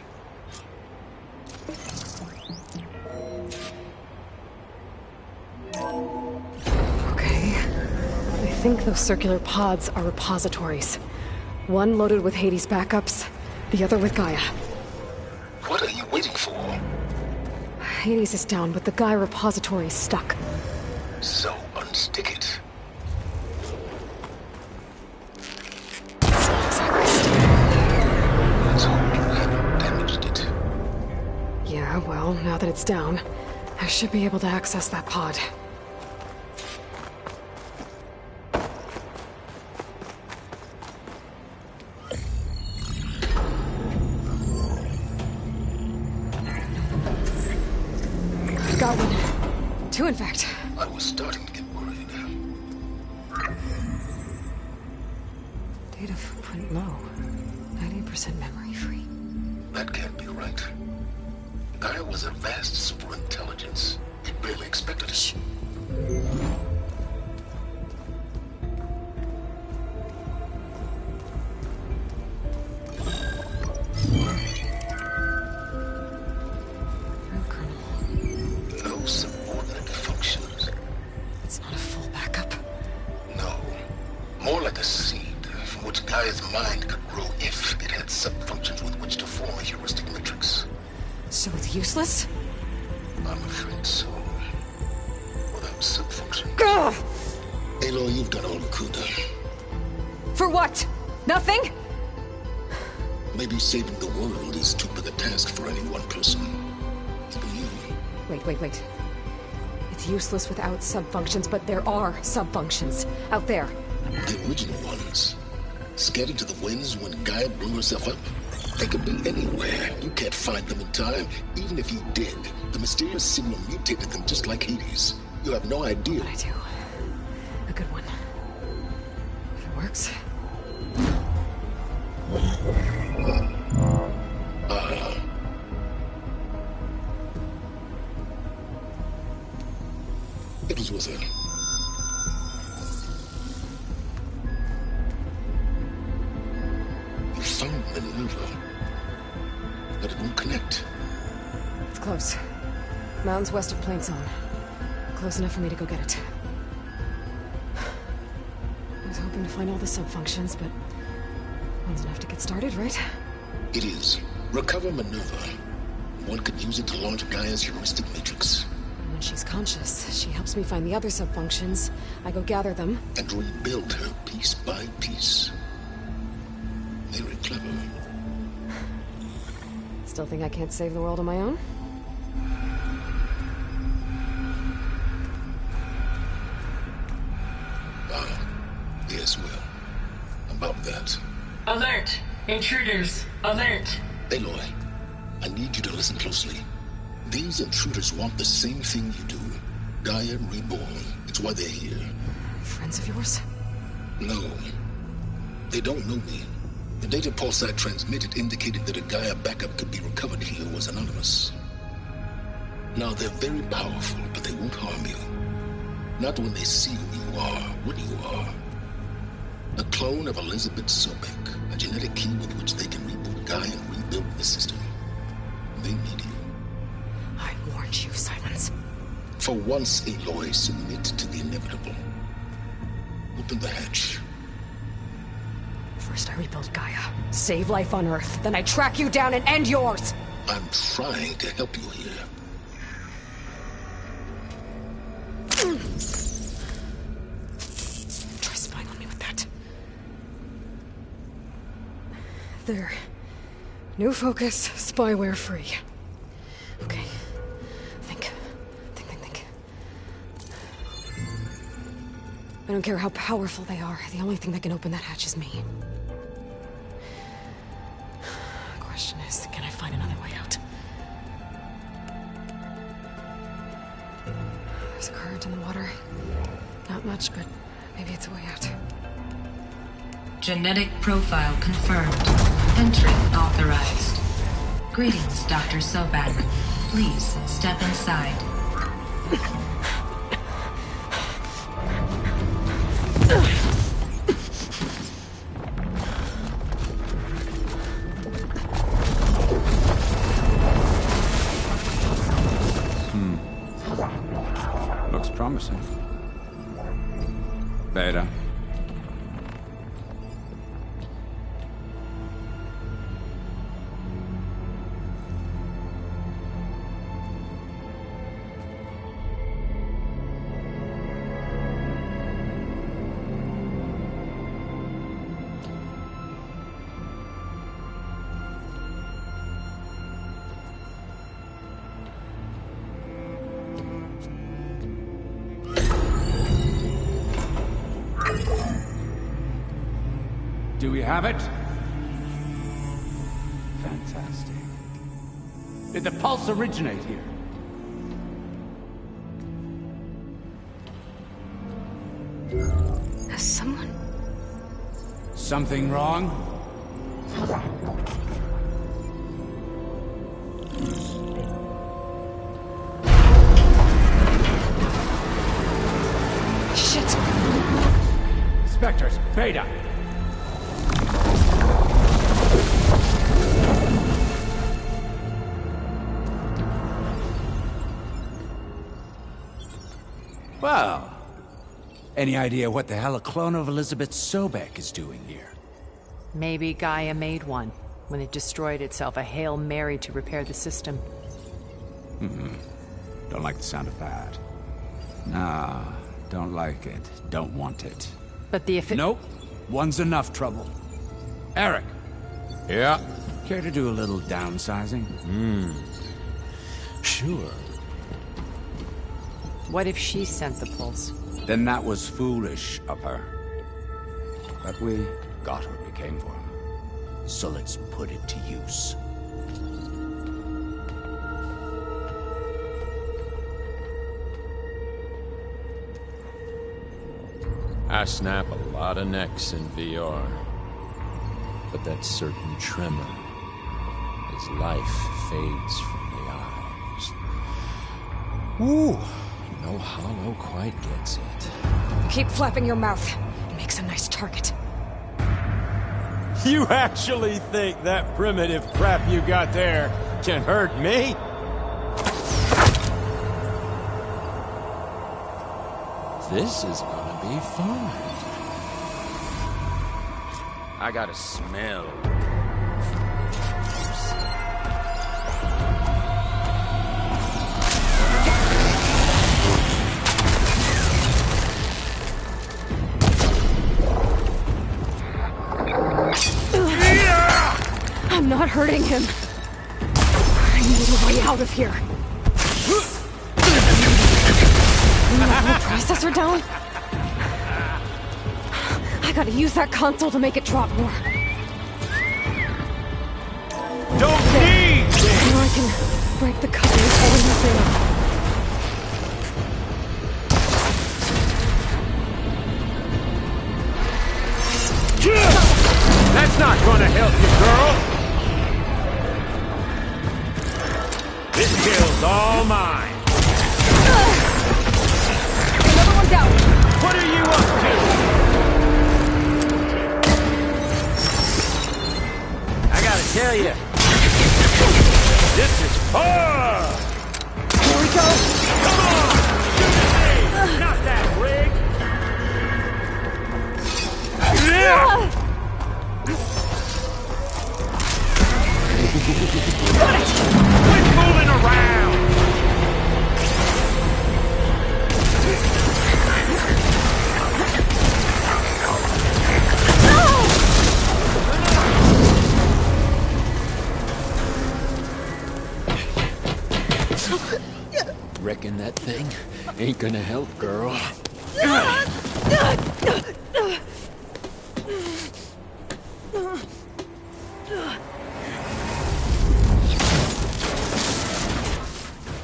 Okay. I think those circular pods are repositories. One loaded with Hades backups, the other with Gaia. What are you waiting for? Hades is down, but the Gaia repository is stuck. So unstick it. It's not exactly stable. Let's hope you haven't damaged it. Yeah, well, now that it's down, I should be able to access that pod. Got one. Two, in fact. I was starting to get worried. Data footprint low. 90% memory free. That can't be right. Gaia was a vast superintelligence. We barely expected it. Shh. No subordinate functions. It's not a full backup. No. More like a seed from which Gaia's mind could grow if it had sub-functions with which to form a heuristic matrix. So it's useless? I'm afraid so. Without sub-function. Ugh! Aloy, you've done all you could. For what? Nothing? Maybe saving the world is too big a task for any one person. Even you. Wait. It's useless without sub-functions, but there are sub-functions out there. The original ones. Scattered to the winds when Gaia blew herself up? They could be anywhere. You can't find them in time. Even if you did, the mysterious signal mutated them just like Hades. You have no idea. But I do. A good one. If it works. It was with her. You found Minerva, but it won't connect. It's close. Mountains west of Plain Zone. Close enough for me to go get it. I was hoping to find all the sub-functions, but one's enough to get started, right? It is. Recover Minerva. One could use it to launch Gaia's heuristic matrix. When she's conscious, she helps me find the other sub-functions. I go gather them. And rebuild her piece by piece. Very clever. Still think I can't save the world on my own? Yes, well. About that. Alert! Intruders! Alert! Aloy, I need you to listen closely. These intruders want the same thing you do. Gaia reborn. It's why they're here. Friends of yours? No. They don't know me. The data pulse I transmitted indicated that a Gaia backup could be recovered here was anonymous. Now, they're very powerful, but they won't harm you. Not when they see who you are, what you are. A clone of Elizabeth Sobek, a genetic key with which they can reboot Gaia and rebuild the system. They need you. you, Simons. For once, Aloy, submit to the inevitable. Open the hatch. First I rebuild Gaia, save life on Earth, then I track you down and end yours! I'm trying to help you here. Try spying on me with that. There. New focus, spyware free. Okay. Think. I don't care how powerful they are. The only thing that can open that hatch is me. Question is, can I find another way out? There's a current in the water. Not much, but maybe it's a way out. Genetic profile confirmed. Entry authorized. Greetings, Dr. Sobak. Please step inside. Looks promising. Beta. Do we have it? Fantastic. Did the pulse originate here? Has someone... Something wrong? Shit! Spectres, Beta! Well, any idea what the hell a clone of Elizabeth Sobek is doing here? Maybe Gaia made one. When it destroyed itself, a Hail Mary to repair the system. Don't like the sound of that. Nah, don't like it. Don't want it. But the Nope. One's enough trouble. Eric. Yeah? Care to do a little downsizing? Sure. What if she sent the pulse? Then that was foolish of her. But we got what we came for. So let's put it to use. I snap a lot of necks in VR. But that certain tremor as life fades from the eyes. Ooh, no hollow quite gets it. Keep flapping your mouth. It makes a nice target. You actually think that primitive crap you got there can hurt me? This is gonna be fun. I got a smell. I'm not hurting him. I need a way out of here. The whole processor down? I gotta use that console to make it drop more. Don't need this! Now I can break the cover and pull anything up. That's not gonna help you, girl! This kill's all mine! Another one down! What are you up to? I gotta tell you, this is fun! Here we thing ain't gonna help, girl.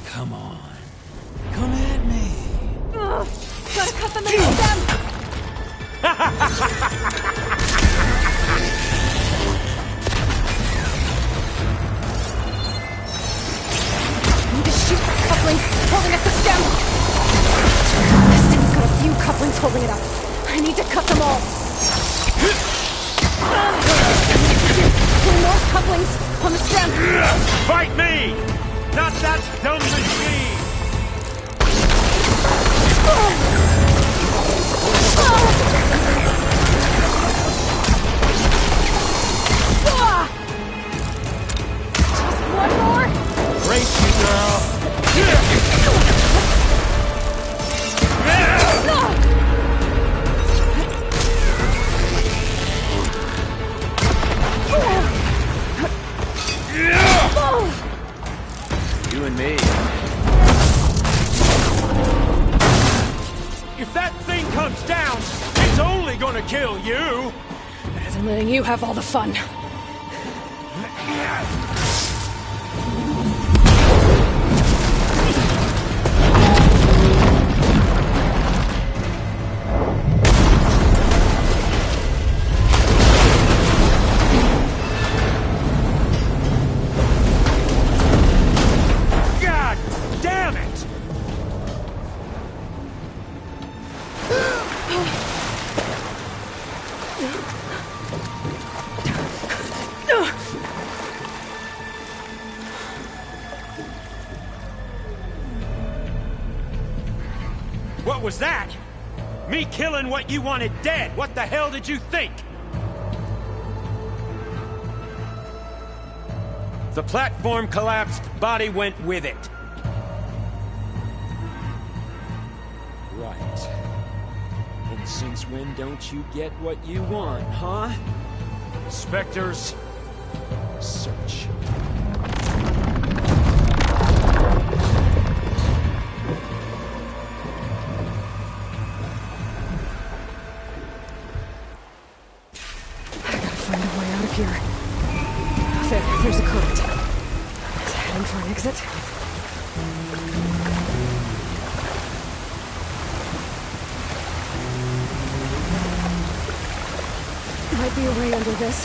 Come on. Come at me. Gotta cut them in them! Need to shoot that coupling holding at the stem! This thing's got a few couplings holding it up. I need to cut them all. Pull more couplings on the stem. Fight me! Not that dumb machine! Just one more. Brace you, girl! You and me. If that thing comes down, it's only gonna kill you! Better than letting you have all the fun. God damn it! What was that? Me killing what you wanted dead. What the hell did you think? The platform collapsed, body went with it. Right. And since when don't you get what you want, huh? Spectres, search. Find a way out of here. There's a current. Is it heading for an exit? Might be a way under this.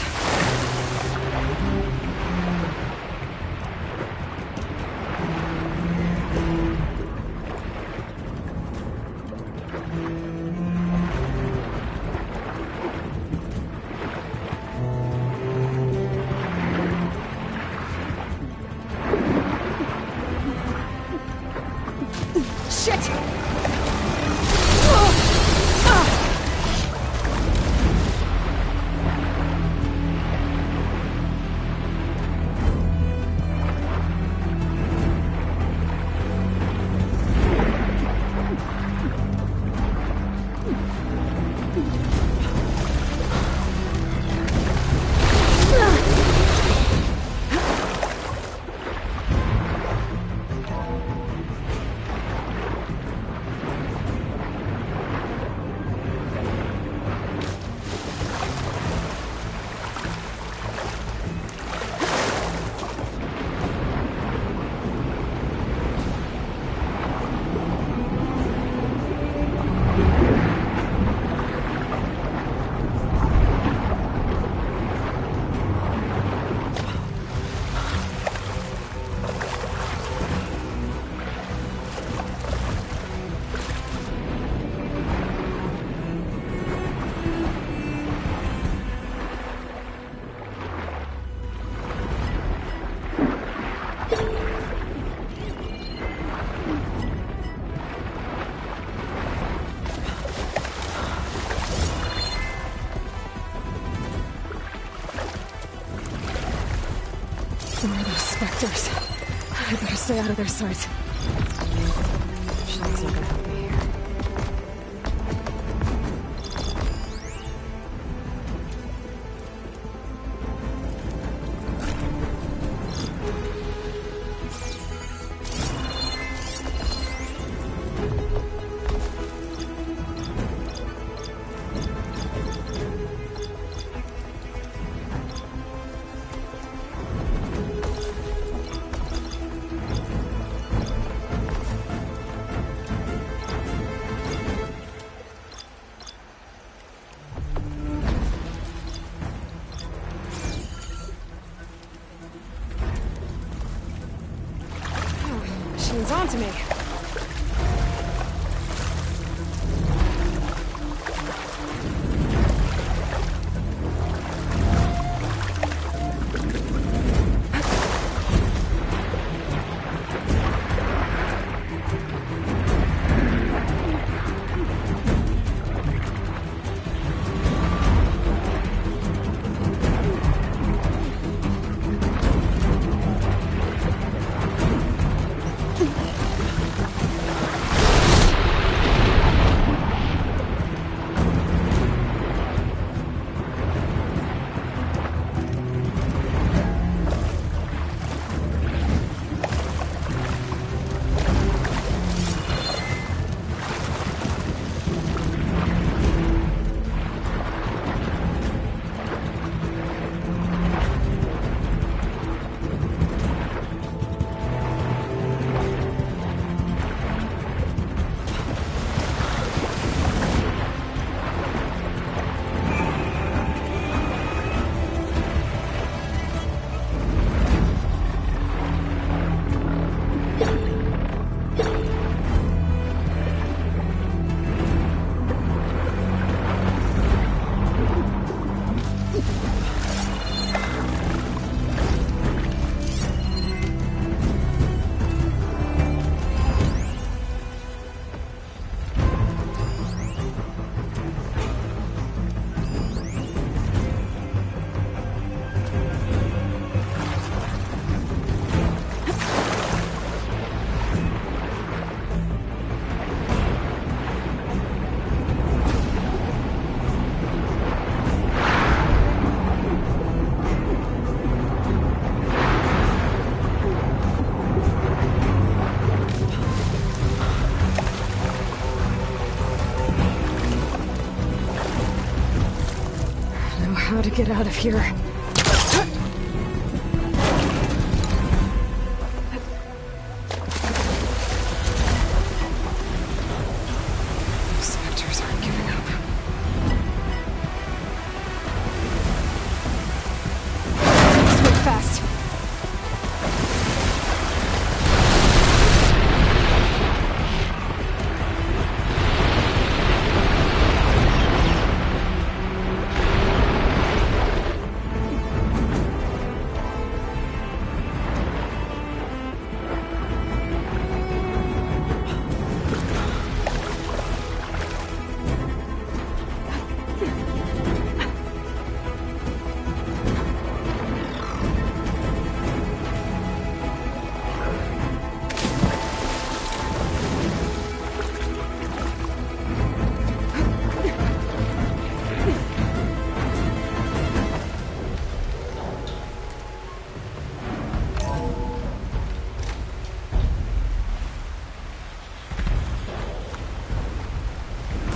Shit! More of those specters. I better stay out of their sight. Shock's not gonna help me here. hands onto me. How to get out of here. Spectres aren't giving up. Swim fast.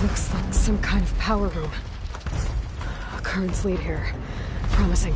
Looks like some kind of power room. Currents lead here. Promising.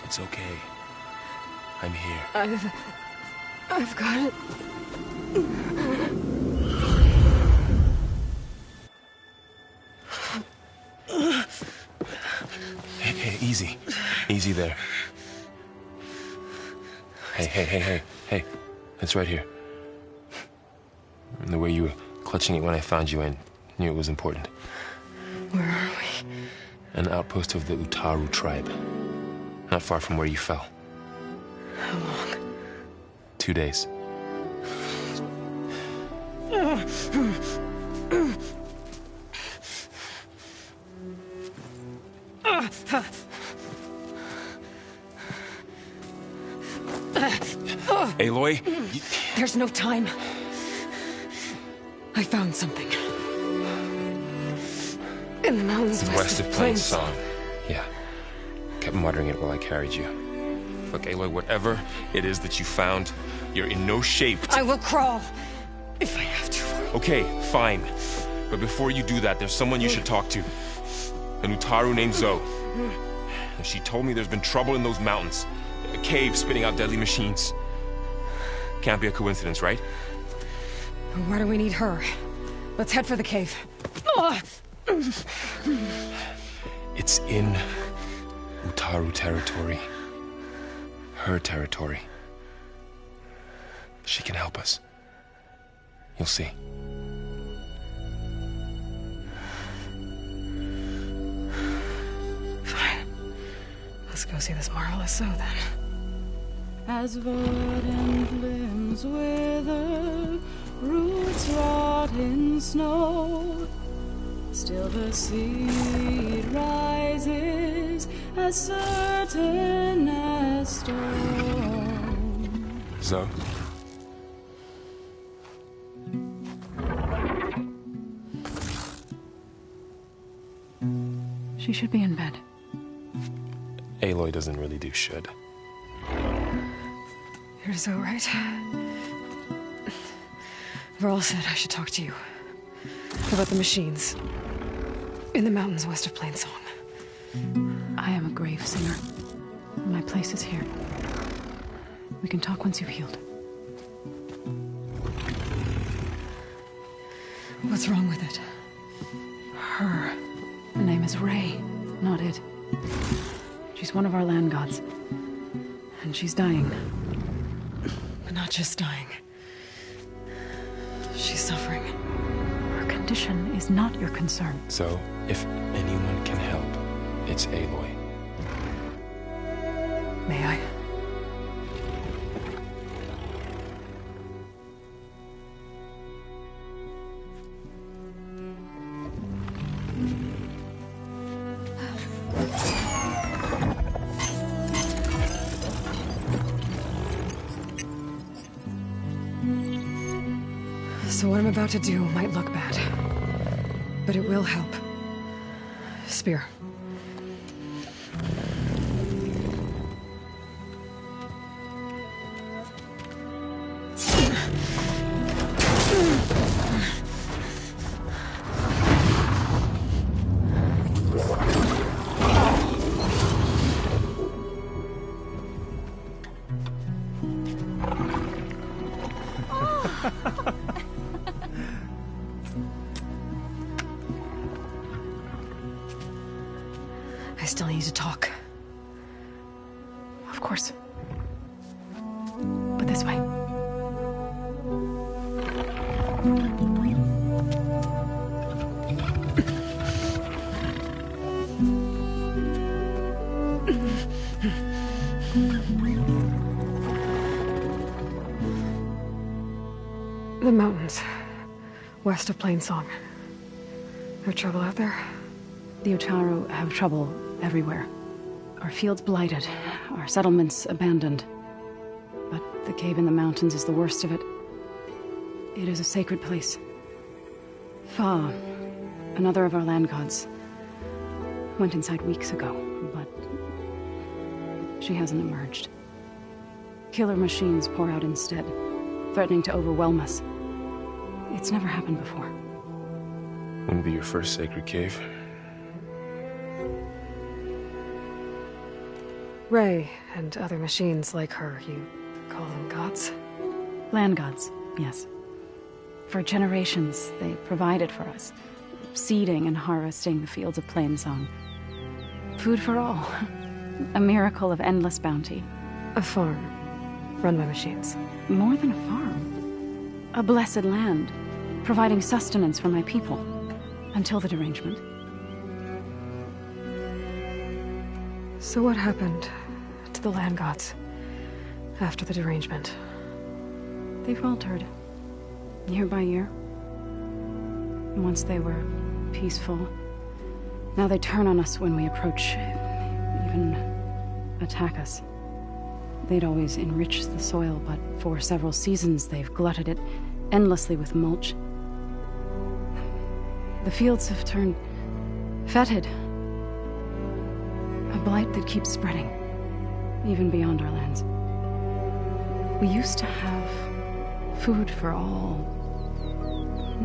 It's okay. I'm here. I've got it. Hey, easy. Easy there. Hey. It's right here. And the way you were clutching it when I found you, I knew it was important. Where are we? An outpost of the Utaru tribe. Not far from where you fell. How long? 2 days. Aloy? There's no time. I found something. In the mountains west of Plain Song. Yeah. Kept muttering it while I carried you. Look, Aloy, whatever it is that you found, you're in no shape to... I will crawl, if I have to. Okay, fine. But before you do that, there's someone you should talk to. An Utaru named Zoe. And she told me there's been trouble in those mountains. A cave spitting out deadly machines. Can't be a coincidence, right? Why do we need her? Let's head for the cave. It's in Utaru territory. Her territory. She can help us. You'll see. Fine. Let's go see this marvelous Zoe then. As verdant limbs wither, roots rot in snow, still the seed rises as certain as stone. Zoe? She should be in bed. Aloy doesn't really do should. You're so right. Varl said I should talk to you. About the machines. In the mountains west of Plain Song. I am a grave singer. My place is here. We can talk once you've healed. What's wrong with it? Her name is Ray, not it. She's one of our land gods. And she's dying. But not just dying. She's suffering. Her condition is not your concern. So, if anyone can help, it's Aloy. May I? So what I'm about to do might look bad, but it will help. Spear. I still need to talk. Of course. But this way. The mountains. West of Plain Song. No trouble out there? The Utaru have trouble everywhere. Our fields blighted, our settlements abandoned. But the cave in the mountains is the worst of it. It is a sacred place. Fa, another of our land gods, went inside weeks ago, but she hasn't emerged. Killer machines pour out instead, threatening to overwhelm us. It's never happened before. Wouldn't be your first sacred cave. Ray and other machines like her, you call them gods? Land gods, yes. For generations, they provided for us, seeding and harvesting the fields of Plainsong. Food for all. A miracle of endless bounty. A farm, run by machines. More than a farm. A blessed land, providing sustenance for my people. Until the derangement. So what happened to the land gods after the derangement? They faltered, year by year. Once they were peaceful, now they turn on us when we approach, even attack us. They'd always enriched the soil, but for several seasons they've glutted it endlessly with mulch. The fields have turned fetid. A blight that keeps spreading, even beyond our lands. We used to have food for all.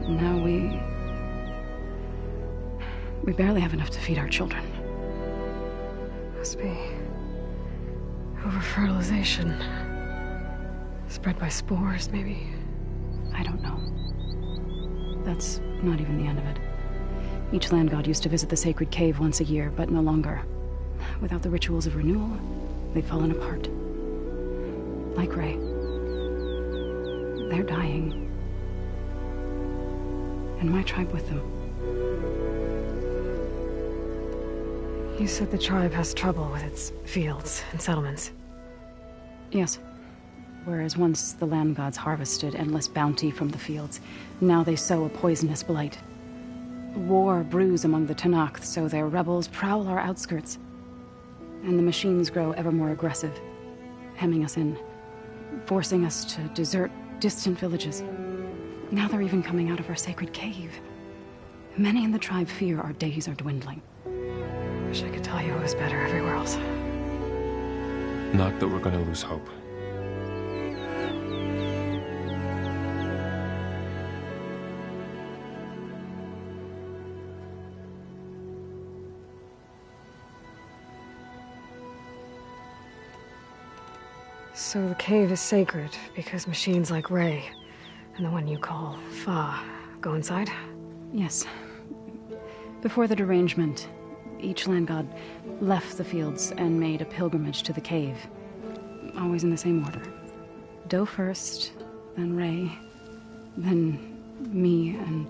Now we barely have enough to feed our children. Must be over-fertilization. Spread by spores, maybe? I don't know. That's not even the end of it. Each land god used to visit the sacred cave once a year, but no longer. Without the rituals of renewal, they've fallen apart. Like Ray. They're dying. And my tribe with them. You said the tribe has trouble with its fields and settlements. Yes. Whereas once the land gods harvested endless bounty from the fields, now they sow a poisonous blight. War brews among the Tanakh, so their rebels prowl our outskirts. And the machines grow ever more aggressive, hemming us in, forcing us to desert distant villages. Now they're even coming out of our sacred cave. Many in the tribe fear our days are dwindling. Wish I could tell you it was better everywhere else. Not that we're gonna lose hope. So the cave is sacred because machines like Ray and the one you call Fa go inside? Yes. Before the derangement, each land god left the fields and made a pilgrimage to the cave. Always in the same order. Do first, then Ray, then me, and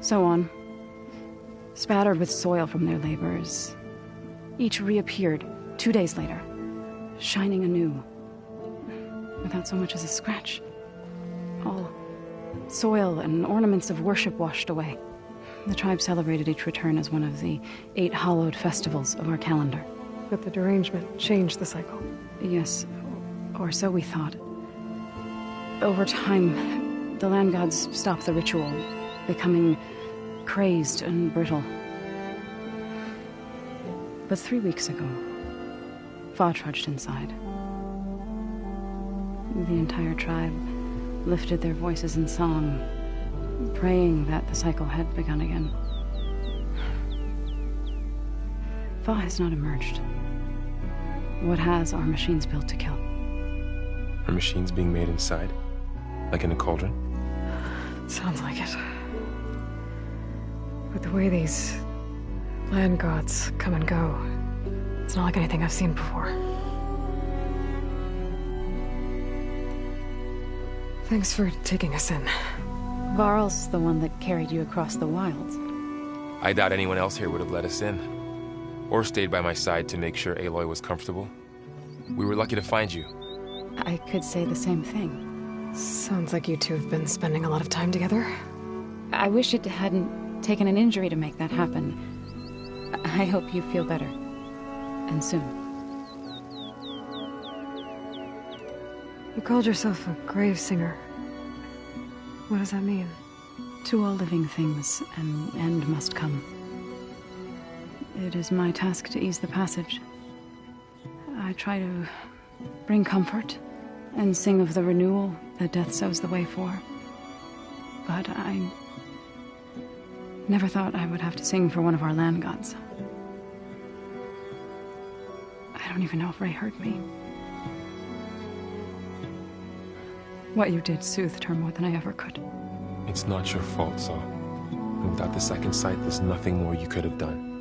so on. Spattered with soil from their labors. Each reappeared 2 days later, shining anew. Without so much as a scratch. All soil and ornaments of worship washed away. The tribe celebrated each return as one of the 8 hallowed festivals of our calendar. But the derangement changed the cycle. Yes, or so we thought. Over time, the land gods stopped the ritual, becoming crazed and brittle. But 3 weeks ago, Fa trudged inside. The entire tribe lifted their voices in song, praying that the cycle had begun again. Fa has not emerged. What has are machines built to kill. Are machines being made inside? Like in a cauldron? Sounds like it. But the way these land gods come and go, it's not like anything I've seen before. Thanks for taking us in. Varl's the one that carried you across the wilds. I doubt anyone else here would have let us in. Or stayed by my side to make sure Aloy was comfortable. We were lucky to find you. I could say the same thing. Sounds like you two have been spending a lot of time together. I wish it hadn't taken an injury to make that happen. I hope you feel better. And soon. You called yourself a grave singer. What does that mean? To all living things, an end must come. It is my task to ease the passage. I try to bring comfort and sing of the renewal that death sows the way for. But I never thought I would have to sing for one of our land gods. I don't even know if Ray heard me. What you did soothed her more than I ever could. It's not your fault, Saul. And without the second sight, there's nothing more you could have done.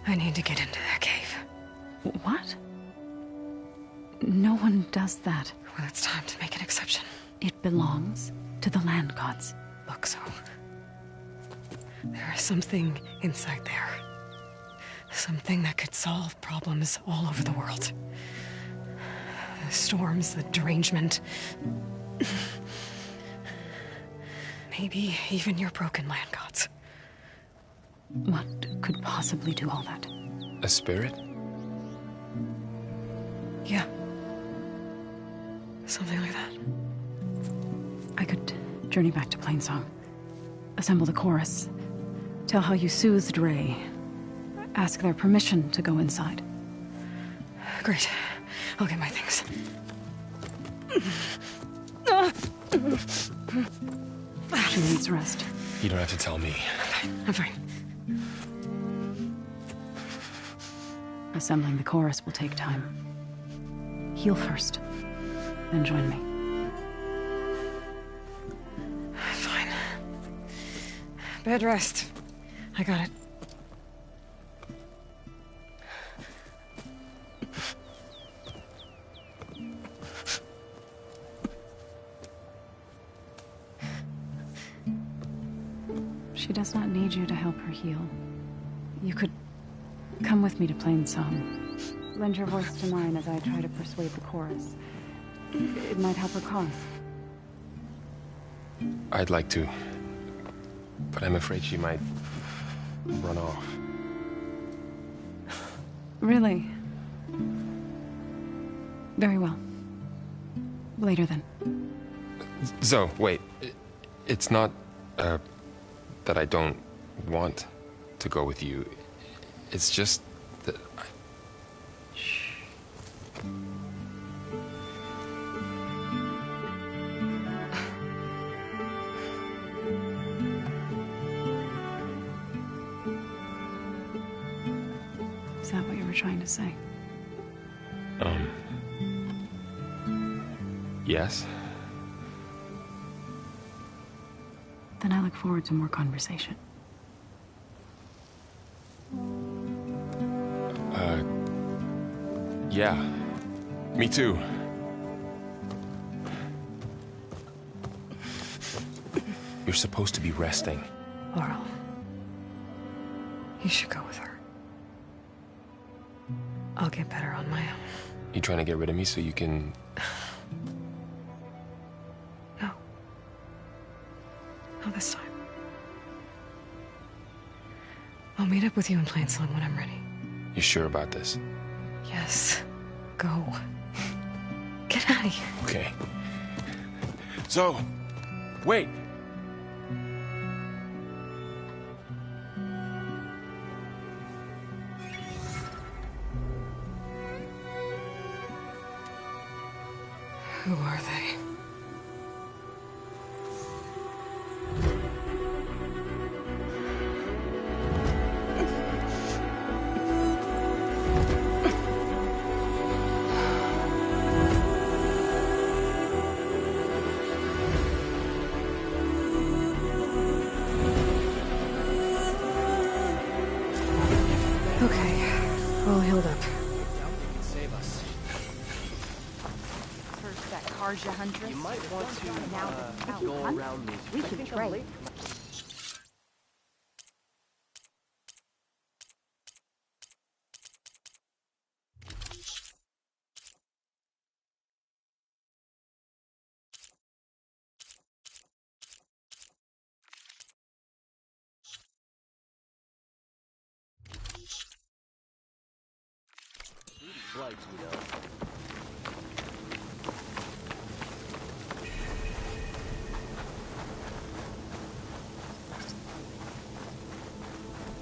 I need to get into that cave. What? No one does that. Well, it's time to make an exception. It belongs to the land gods. Look, Zoe. There is something inside there. Something that could solve problems all over the world. The storms, the derangement. Maybe even your broken land gods. What could possibly do all that? A spirit? Yeah. Something like that. I could journey back to Plainsong. Assemble the chorus. Tell how you soothed Ray. Ask their permission to go inside. Great. I'll get my things. She needs rest. You don't have to tell me. I'm fine. Assembling the chorus will take time. Heal first, then join me. Fine. Bed rest. I got it. She does not need you to help her heal. You could come with me to Plainsong. Lend your voice to mine as I try to persuade the chorus. It might help her cause. I'd like to. But I'm afraid she might run off. Really? Very well. Later then. Zoe, wait. It's not, that I don't want to go with you. It's just that Shh. Is that what you were trying to say? Yes? Then I look forward to more conversation. Yeah. Me too. You're supposed to be resting. Laurel. You should go with her. I'll get better on my own. You trying to get rid of me so you can... No. Not this time. I'll meet up with you in Plainsong when I'm ready. You sure about this? Yes. Go. Get out of here. Okay. So, wait. Who are they? Okay, all healed up. Save us. First, that Karja huntress. You might want to now go around these. We should trade. Blight, you know.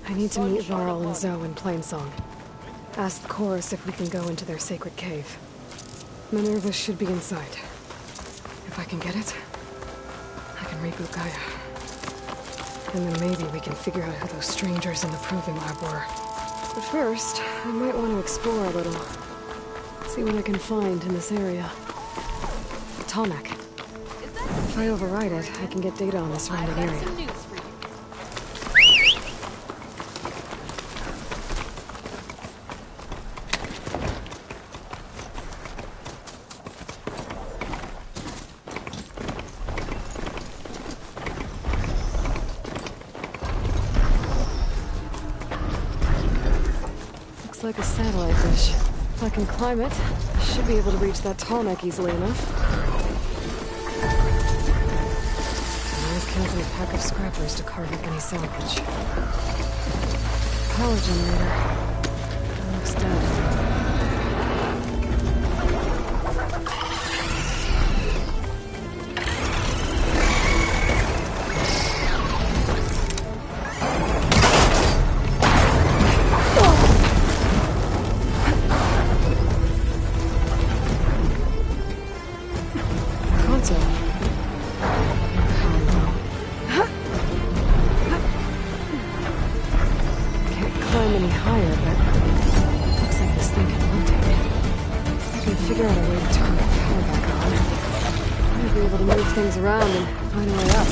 I need to meet Varl and Zoe in Plainsong. Ask the chorus if we can go into their sacred cave. Minerva should be inside. If I can get it, I can reboot Gaia. And then maybe we can figure out who those strangers in the proving lab were. But first, I might want to explore a little. See what I can find in this area. A Tallneck. If I override it, I can get data on the surrounding area. Like a satellite dish. If I can climb it, I should be able to reach that Tallneck easily enough. I'm always counting a pack of scrappers to carve up any salvage. Power generator. That looks dead. Things around and find a way up.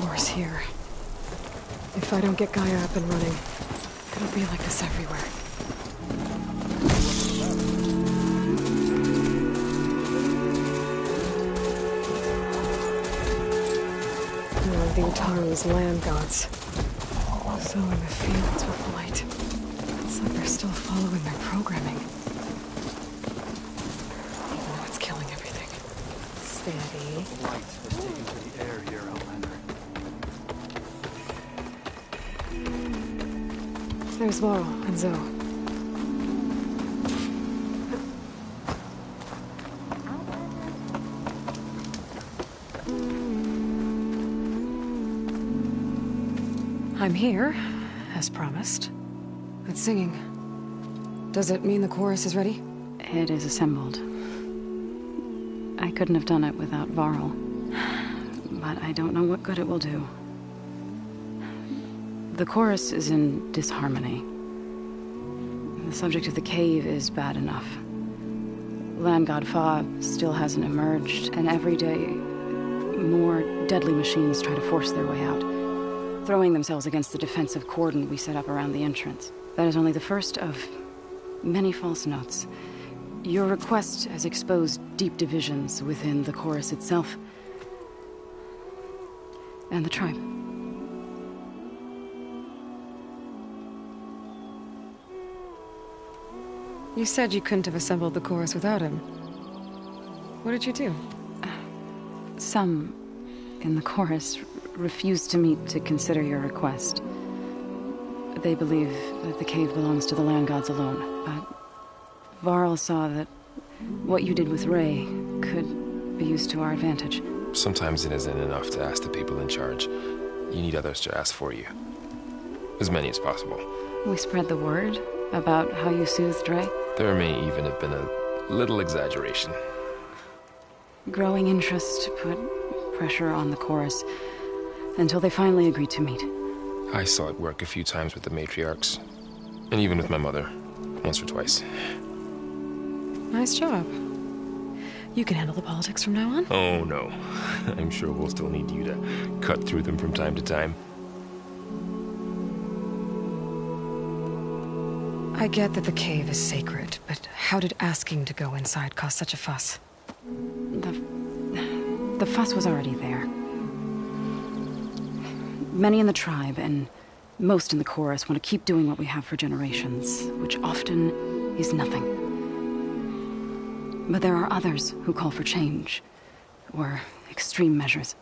Worse here. If I don't get Gaia up and running, it'll be like this everywhere. The Utaru's land gods. Sowing the fields with light. It's like they're still following their programming. Even though it's killing everything. Steady. The lights are taken to the air here, Outlander. There's Varl and Zoe. I'm here, as promised. That singing. Does it mean the chorus is ready? It is assembled. I couldn't have done it without Varl. But I don't know what good it will do. The chorus is in disharmony. The subject of the cave is bad enough. Land God Fa still hasn't emerged, and every day, more deadly machines try to force their way out, throwing themselves against the defensive cordon we set up around the entrance. That is only the first of many false notes. Your request has exposed deep divisions within the chorus itself and the tribe. You said you couldn't have assembled the chorus without him. What did you do? Some in the chorus refused to meet to consider your request. They believe that the cave belongs to the land gods alone, but Varl saw that what you did with Ray could be used to our advantage. Sometimes it isn't enough to ask the people in charge. You need others to ask for you. As many as possible. We spread the word about how you soothed Ray. There may even have been a little exaggeration. Growing interest put pressure on the chorus until they finally agreed to meet. I saw it work a few times with the matriarchs. And even with my mother. Once or twice. Nice job. You can handle the politics from now on? Oh, no. I'm sure we'll still need you to cut through them from time to time. I get that the cave is sacred, but how did asking to go inside cause such a fuss? The fuss was already there. Many in the tribe, and most in the chorus, want to keep doing what we have for generations, which often is nothing. But there are others who call for change, or extreme measures.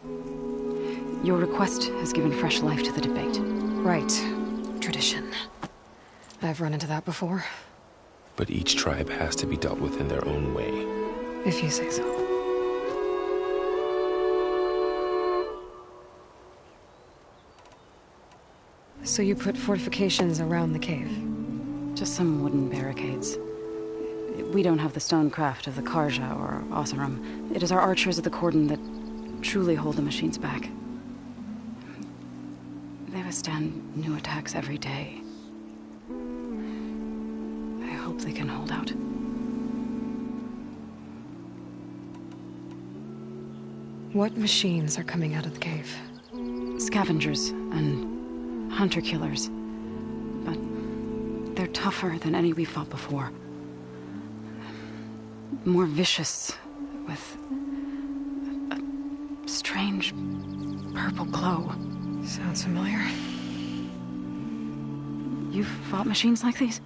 Your request has given fresh life to the debate. Right. Tradition. I've run into that before. But each tribe has to be dealt with in their own way. If you say so. So you put fortifications around the cave? Just some wooden barricades. We don't have the stonecraft of the Karja or Oseram. It is our archers of the cordon that truly hold the machines back. They withstand new attacks every day. I hope they can hold out. What machines are coming out of the cave? Scavengers and hunter-killers. But they're tougher than any we fought before. More vicious, with a strange purple glow. Sounds familiar. You've fought machines like these?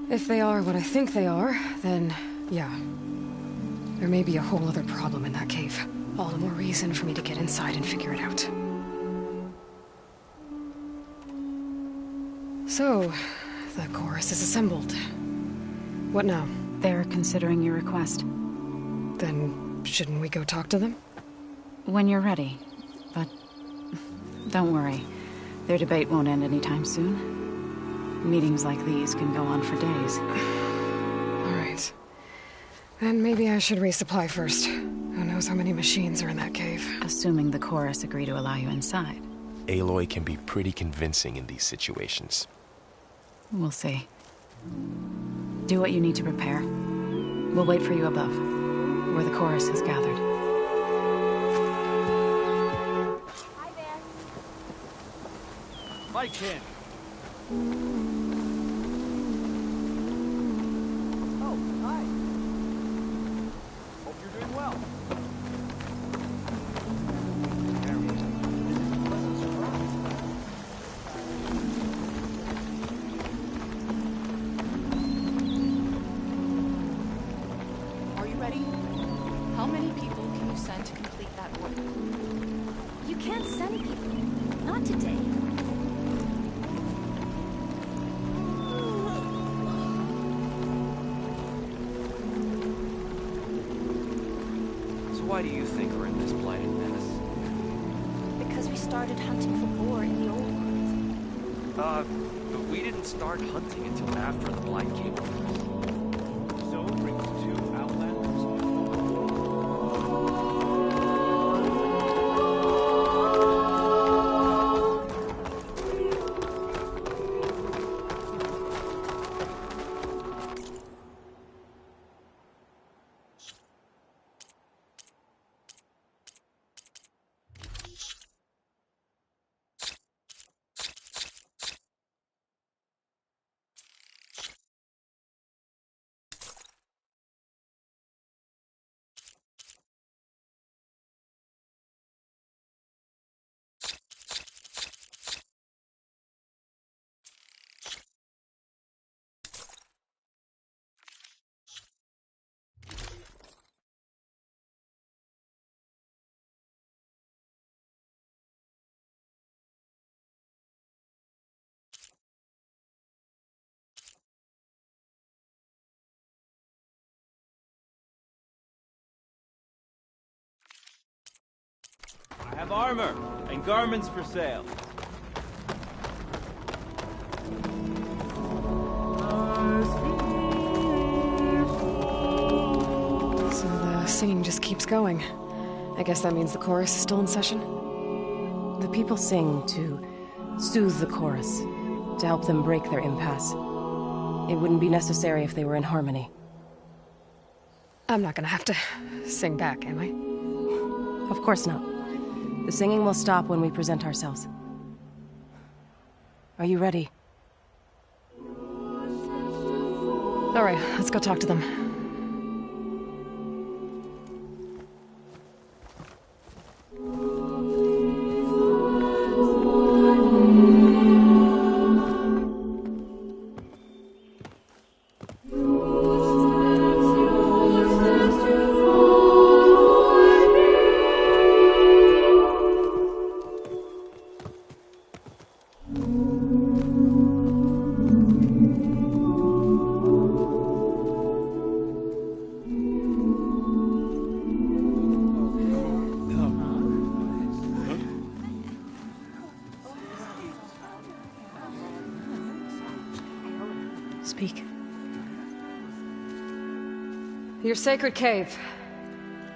If they are what I think they are, then yeah. There may be a whole other problem in that cave. All the more reason for me to get inside and figure it out. So, the chorus is assembled. What now? They're considering your request. Then, shouldn't we go talk to them? When you're ready. But don't worry. Their debate won't end anytime soon. Meetings like these can go on for days. All right. Then maybe I should resupply first. Who knows how many machines are in that cave? Assuming the chorus agree to allow you inside. Aloy can be pretty convincing in these situations. We'll see. Do what you need to prepare. We'll wait for you above, where the chorus is gathered. Hi there. Mike in. Oh, hi. Hope you're doing well. Are you ready? How many people can you send to complete that order? You can't send people. Not today. So why do you think we're in this blighted mess? Because we started hunting for boar in the old world. But we didn't start hunting until after the blight came over. So brings two outlanders. I have armor and garments for sale. So the singing just keeps going. I guess that means the chorus is still in session? The people sing to soothe the chorus, to help them break their impasse. It wouldn't be necessary if they were in harmony. I'm not gonna have to sing back, am I? Of course not. The singing will stop when we present ourselves. Are you ready? All right, let's go talk to them. Speak. Your sacred cave.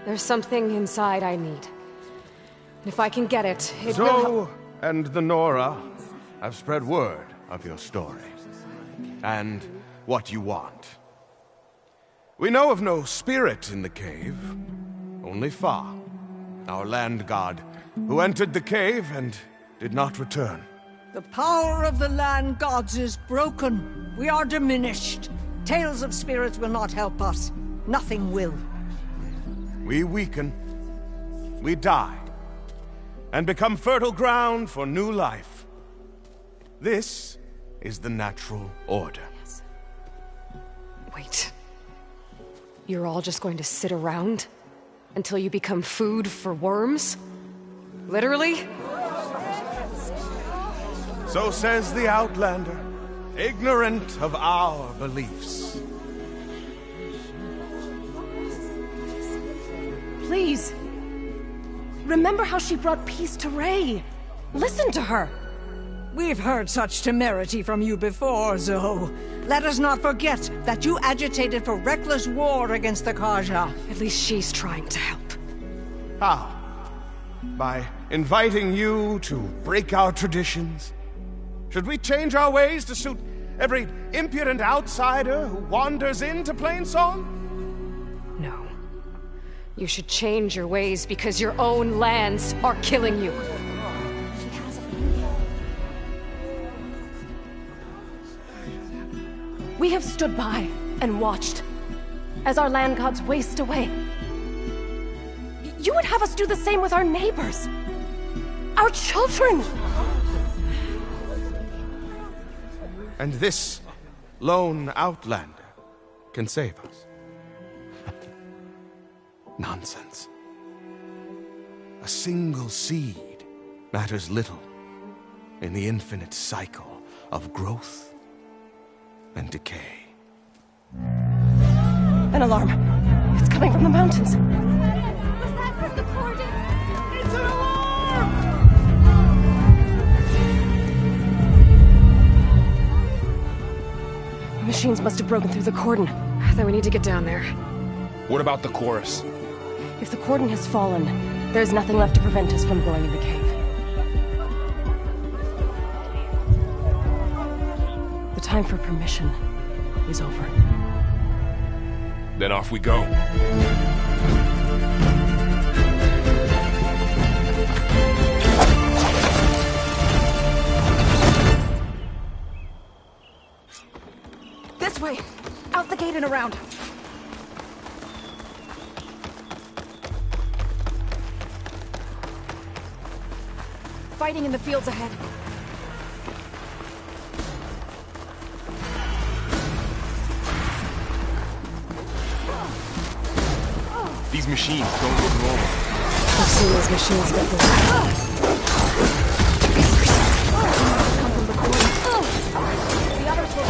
There's something inside I need. And if I can get it, it will help. Zoe and the Nora have spread word of your story. And what you want. We know of no spirit in the cave. Only Fa, our land god, who entered the cave and did not return. The power of the land gods is broken. We are diminished. Tales of spirits will not help us. Nothing will. We weaken. We die. And become fertile ground for new life. This is the natural order. Wait. You're all just going to sit around until you become food for worms? Literally? So says the Outlander, ignorant of our beliefs. Please. Remember how she brought peace to Ray. Listen to her. We've heard such temerity from you before, Zoe. Let us not forget that you agitated for reckless war against the Karja. At least she's trying to help. How? By inviting you to break our traditions? Should we change our ways to suit every impudent outsider who wanders into Plainsong? No. You should change your ways because your own lands are killing you. We have stood by and watched as our land gods waste away. You would have us do the same with our neighbors, our children. And this lone outlander can save us. Nonsense. A single seed matters little in the infinite cycle of growth and decay. An alarm. It's coming from the mountains. Was that from the cordon? It's an alarm! Machines must have broken through the cordon. Then we need to get down there. What about the chorus? If the cordon has fallen, there's nothing left to prevent us from going in the cave. The time for permission is over. Then off we go. This way! Out the gate and around! Fighting in the fields ahead. These machines don't look normal. As soon as machines get the Come from the corner. The others will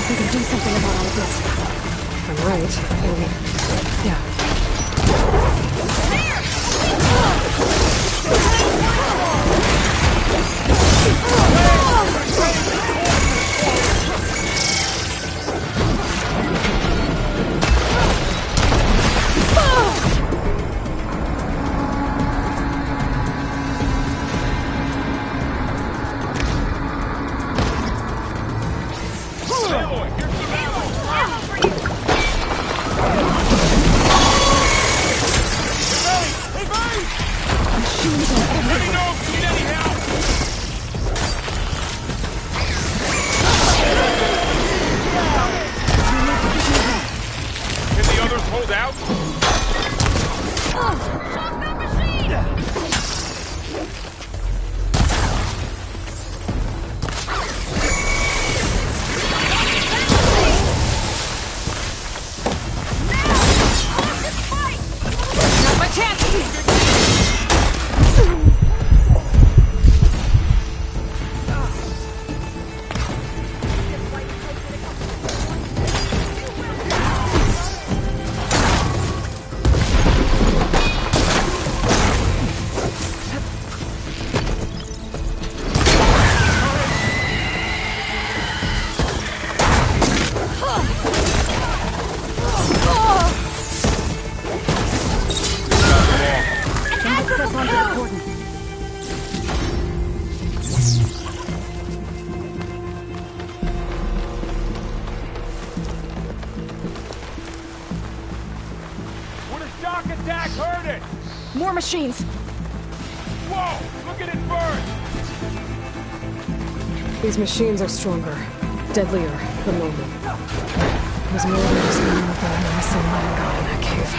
if we can do something about all of this. If I'm right, then... yeah. More machines! Whoa! Look at it burn! These machines are stronger, deadlier than normal. There's more than just one with that innocent lion god in that cave.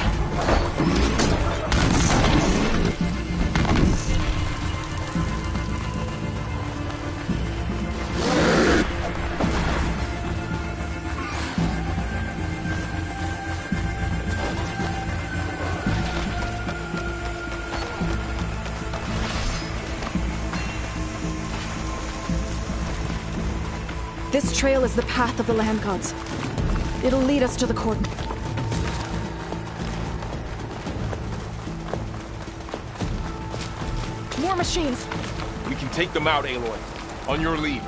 This trail is the path of the land gods. It'll lead us to the cordon. More machines! We can take them out, Aloy. On your lead.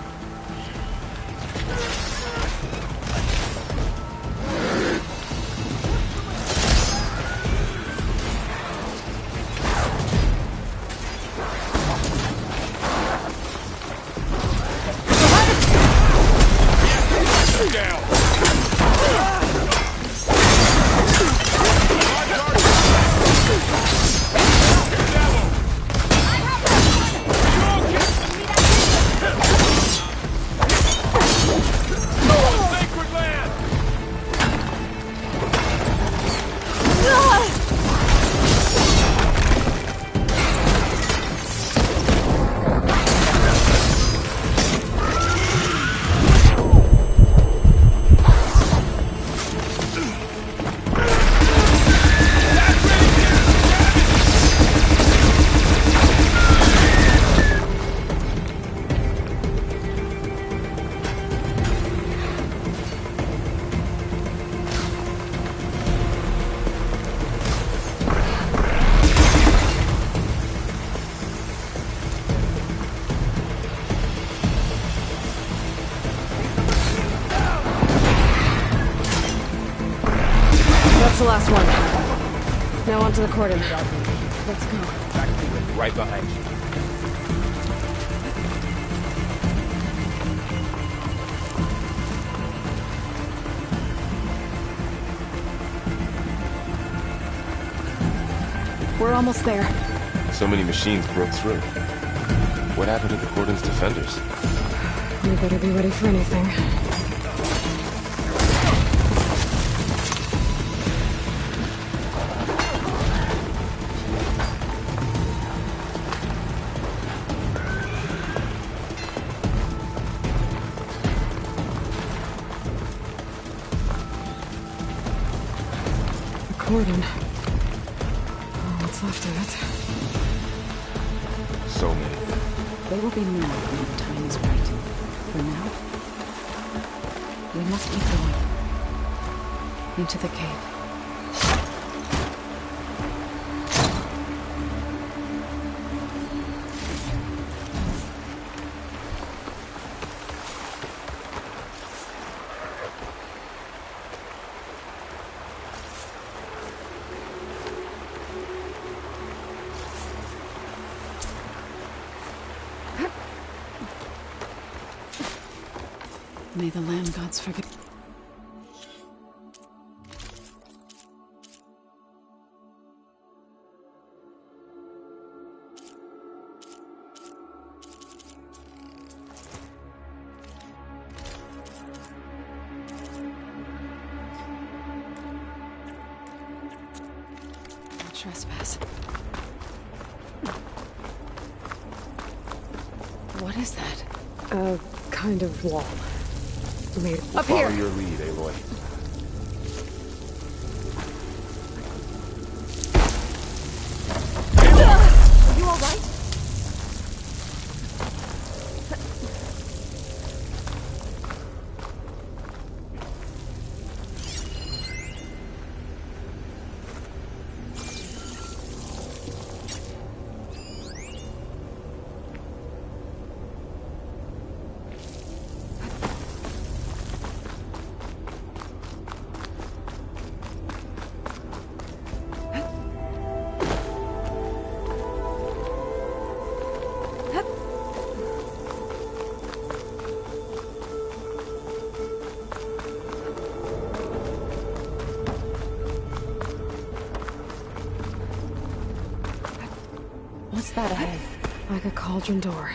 That's the last one. Now onto the cordon. Let's go. Right behind you. We're almost there. So many machines broke through. What happened to the cordon's defenders? We better be ready for anything. Cordon. Oh, what's left of it? So many. They will be more when the time is right. For now, We must keep going. Into the cave. May the land gods forgive. No trespass. What is that? A kind of wall. Made We'll up follow here. your lead, Aloy. Are you all right? What's that ahead? Like a cauldron door.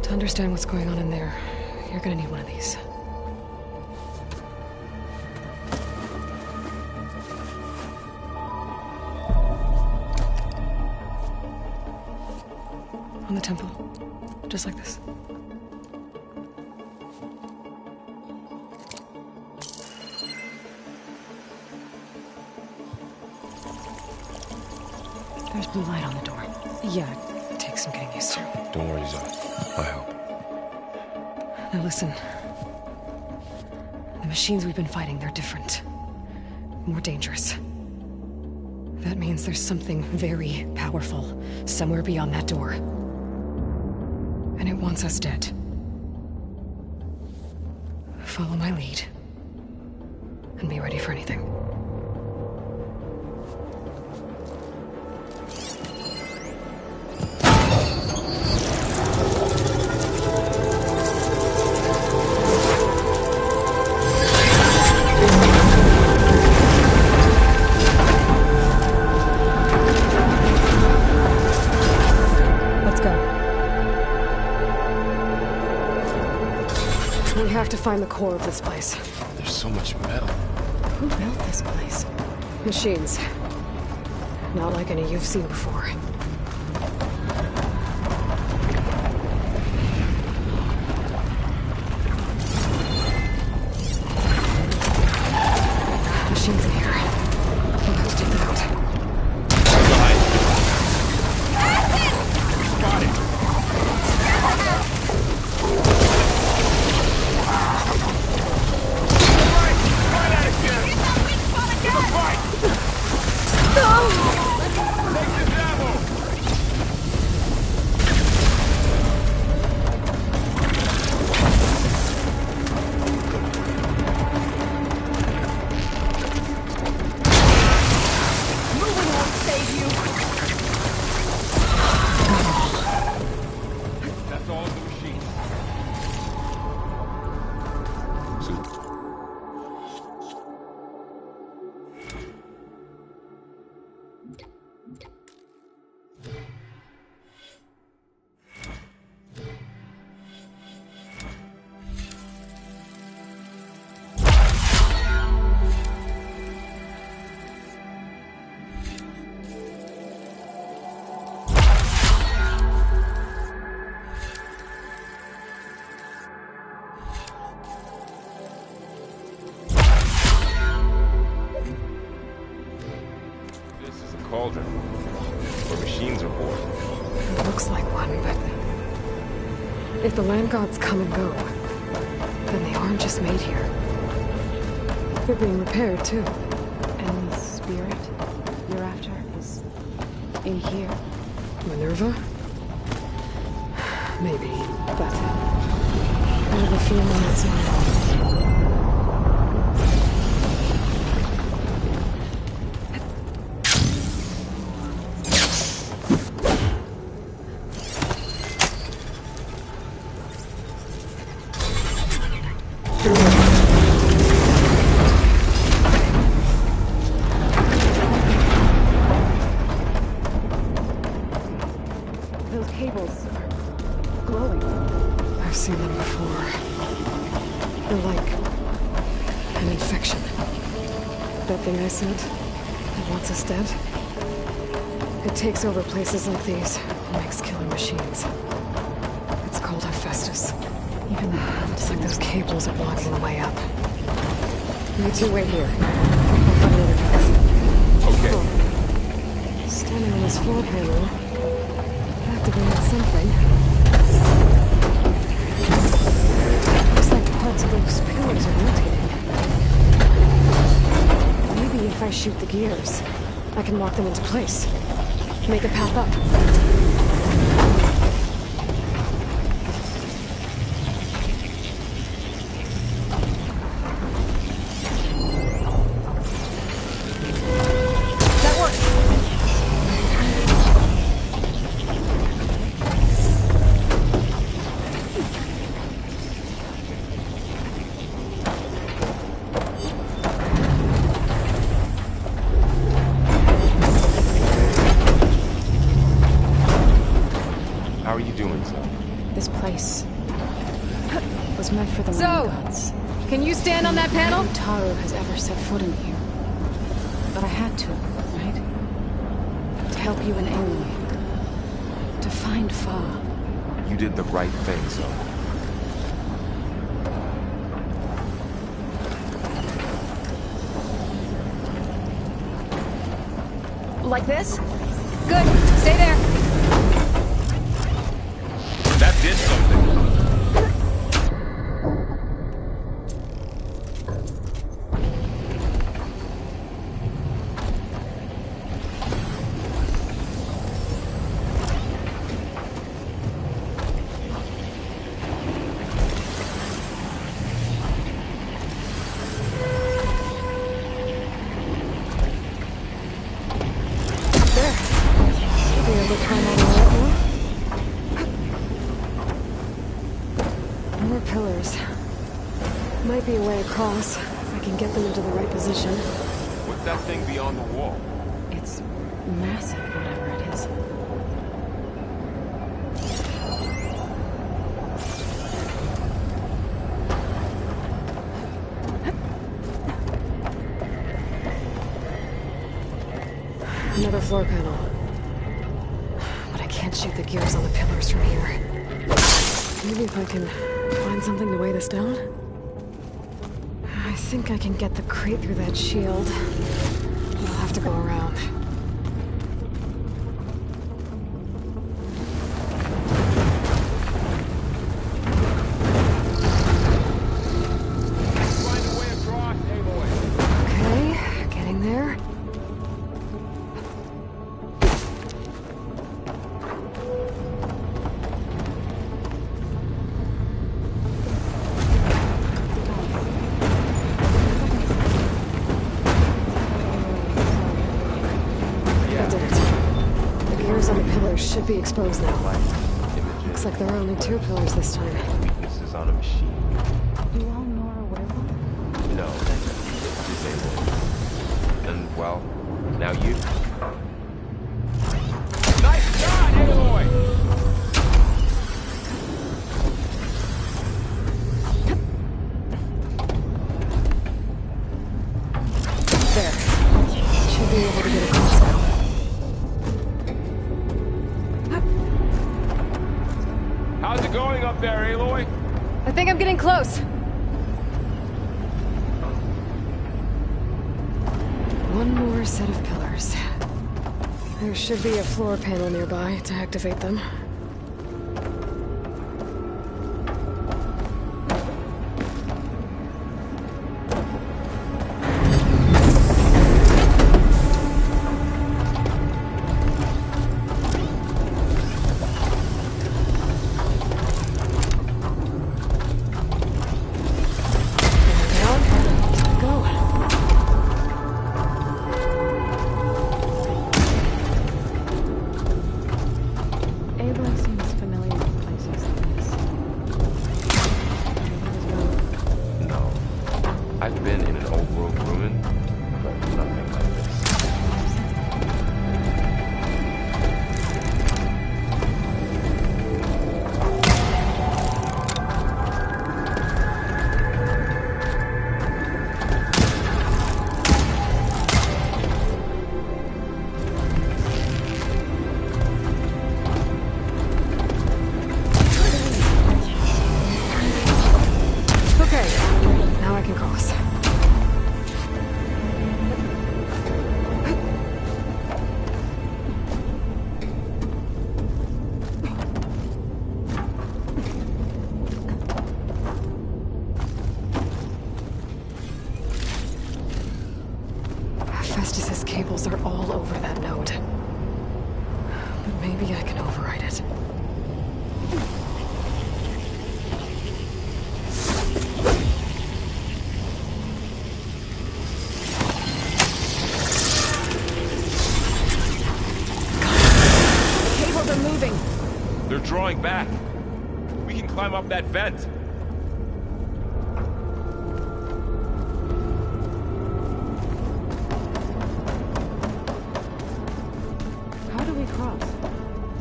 To understand what's going on in there, you're gonna need one of these. On the temple. Just like this. There's blue light on the door. Yeah, it takes some getting used to. Don't worry, Zoe. I help. Now listen. The machines we've been fighting, they're different. More dangerous. That means there's something very powerful somewhere beyond that door. And it wants us dead. Follow my lead. And be ready for anything. We have to find the core of this place. There's so much metal. Who built this place? Machines. Not like any you've seen before. Machines in here. We'll have to take them out. Got it. No! cauldron. Where machines are born. It looks like one, but... if the land gods come and go, then they aren't just made here. They're being repaired, too. And the spirit you're after is in here. Minerva? Maybe, but I have a feeling it's not. Those cables are glowing. I've seen them before. They're like an infection. That thing I said that wants us dead. It takes over places like these and makes killer machines. It's called Hephaestus. Even it's like those cables are blocking the way up. You two wait here. I'll find another path. Okay. Oh. Standing on this floor panel. Activated something. Looks like parts of those pillars are rotating. Maybe if I shoot the gears, I can lock them into place. Make a path up. How are you doing, Zoe? This place was meant for the So, land gods. can you stand on that panel? No Taru has ever set foot in here. But I had to, right? To help you and Aloy. To find Fa. You did the right thing, Zoe. Like this? Good. Stay there. That did something. More pillars. Might be a way across, if I can get them into the right position. What's that thing beyond the wall? It's massive, whatever it is. Another floor panel. But I can't shoot the gears on the pillars from here. Maybe if I can find something to weigh this down? I think I can get the crate through that shield. I'll have to go around. Find a way across, Aloy. Okay, getting there. Should be exposed now. Looks like there are only 2 pillars this time. Weaknesses on a machine. You all Nora werewolf? No. Disabled. And, well, now you. Nice shot, Aloy! There. Should be able to get across now. How's it going up there, Aloy? I think I'm getting close. One more set of pillars. There should be a floor panel nearby to activate them. Festus's cables are all over that node. But maybe I can override it. The cables are moving. They're drawing back. We can climb up that vent.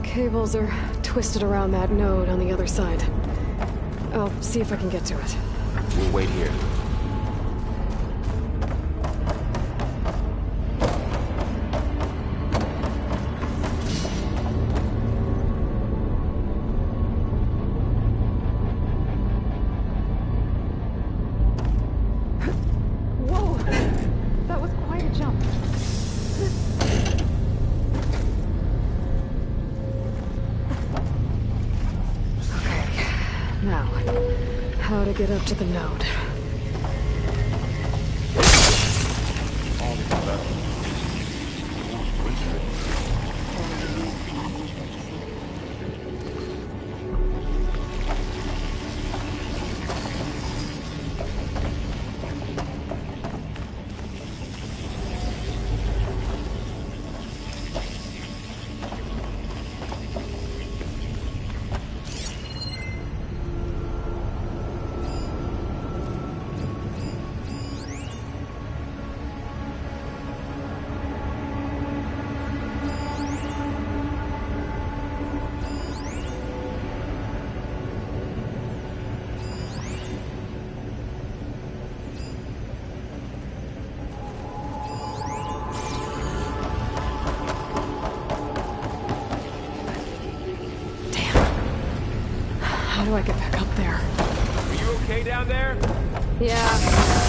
Cables are twisted around that node on the other side. I'll see if I can get to it. We'll wait here. Whoa! That was quite a jump. Now, how to get up to the node. How do I get back up there? Are you okay down there? Yeah.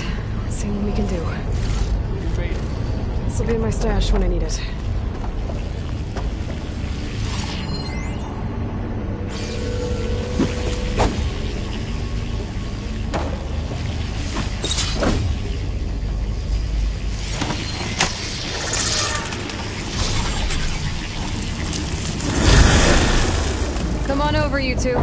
right. Let's see what we can do. This will be in my stash when I need it. Come on over, you two.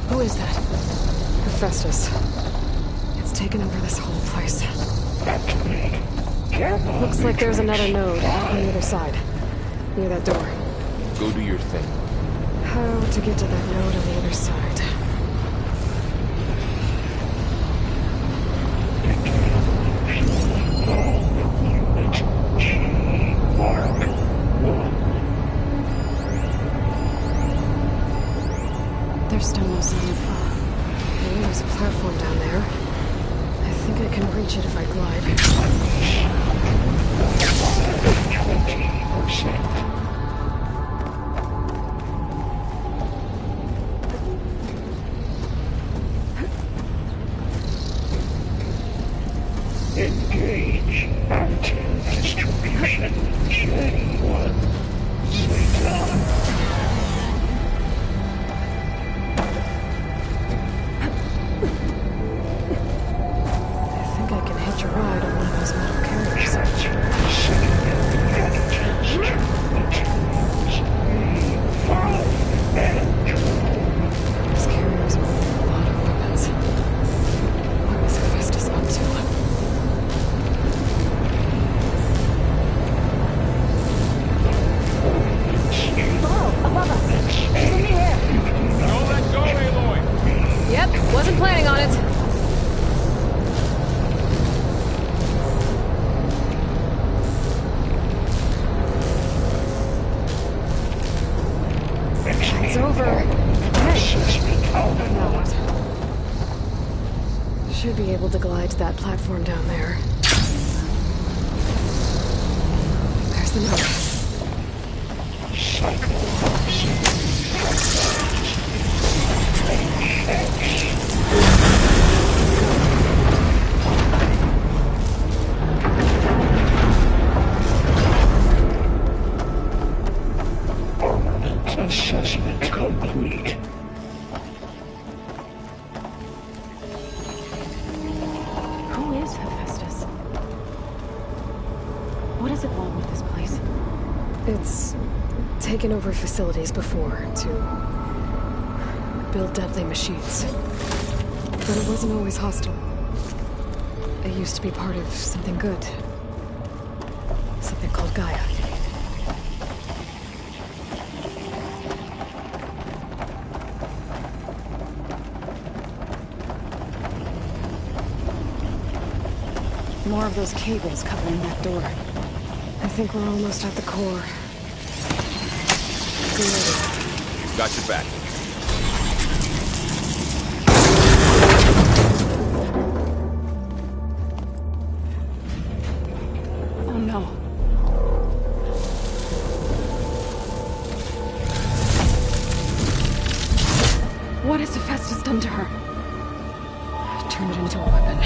Who is that? Hephaestus. It's taken over this whole place. Looks like there's another node on the other side. Near that door. Go do your thing. How to get to that node on the other side? There's still no sign of Hey, there's a platform down there. I think I can reach it if I glide. Engage active distribution J1. I think I can hitch a ride on one of those metal carriers. These carriers will hold a lot of weapons. What was Hephaestus up to? Above us! Shoot me here! Don't let go, Aloy! Yep, wasn't planning on it. It's over. Hey! Now what? Should be able to glide to that platform down there. There's the node. Assessment complete. Who is Hephaestus? What does it want with this place? It's taken over facilities before to build deadly machines. But it wasn't always hostile. It used to be part of something good. Something called Gaia. More of those cables covering that door. I think we're almost at the core. Be ready. Got your back. Oh no. What has Hephaestus done to her? Turned it into a weapon.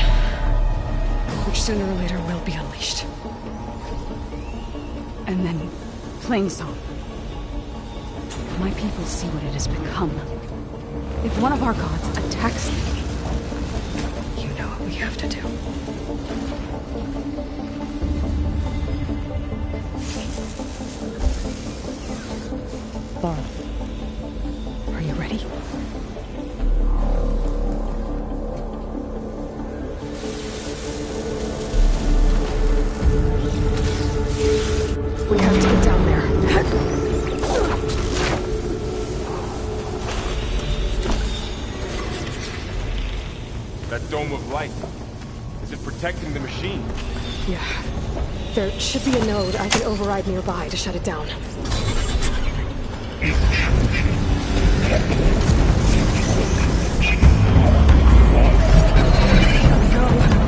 Which sooner or later will be unleashed. And then, plain song. If my people see what it has become, if one of our gods attacks them, you know what we have to do. Laura, are you ready? We have to get down there. That dome of light. Is it protecting the machine? Yeah. There should be a node I can override nearby to shut it down. Here we go.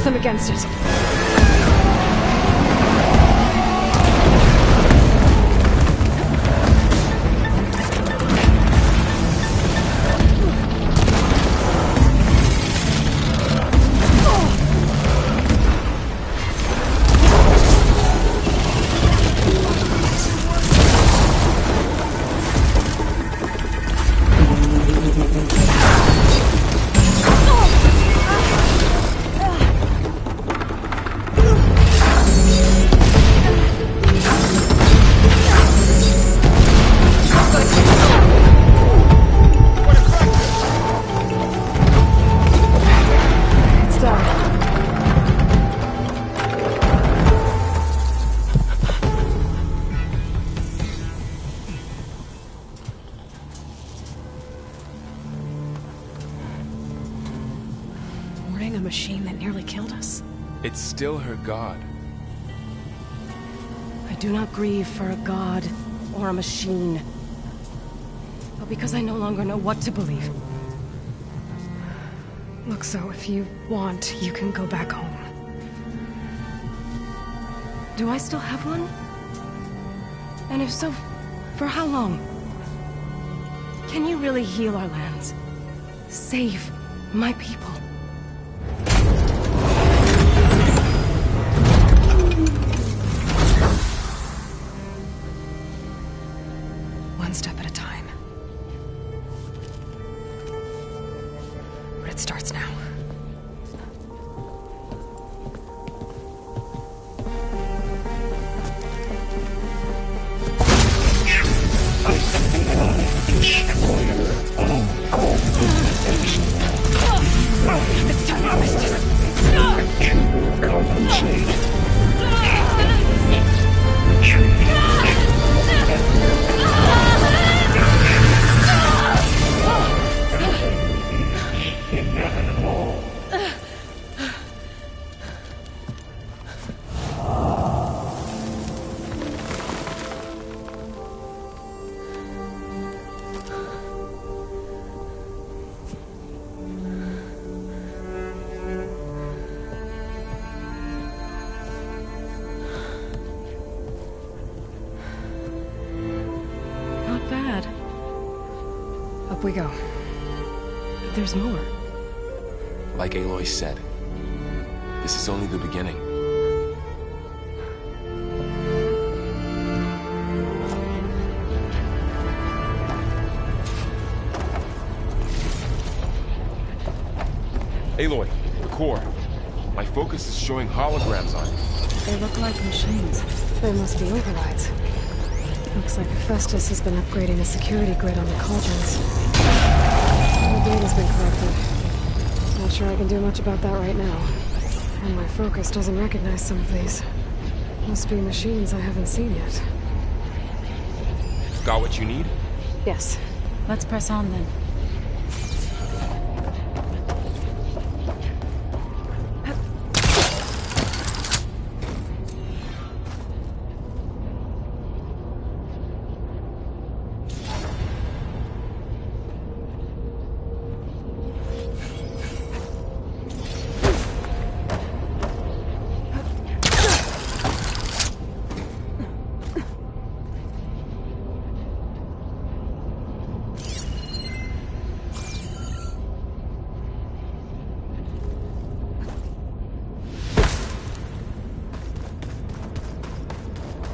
force them against it. A machine that nearly killed us. It's still her god. I do not grieve for a god or a machine, but because I no longer know what to believe. Look, so if you want, you can go back home. Do I still have one? And if so, for how long? Can you really heal our lands? Save my people? One step at a time. But it starts now. This time I missed it. Up we go. There's more. Like Aloy said, this is only the beginning. Aloy, the core. My focus is showing holograms on it. They look like machines. They must be overrides. Looks like Festus has been upgrading the security grid on the cauldrons. The data's been corrupted. Not sure I can do much about that right now. And my focus doesn't recognize some of these. Must be machines I haven't seen yet. Got what you need? Yes. Let's press on then.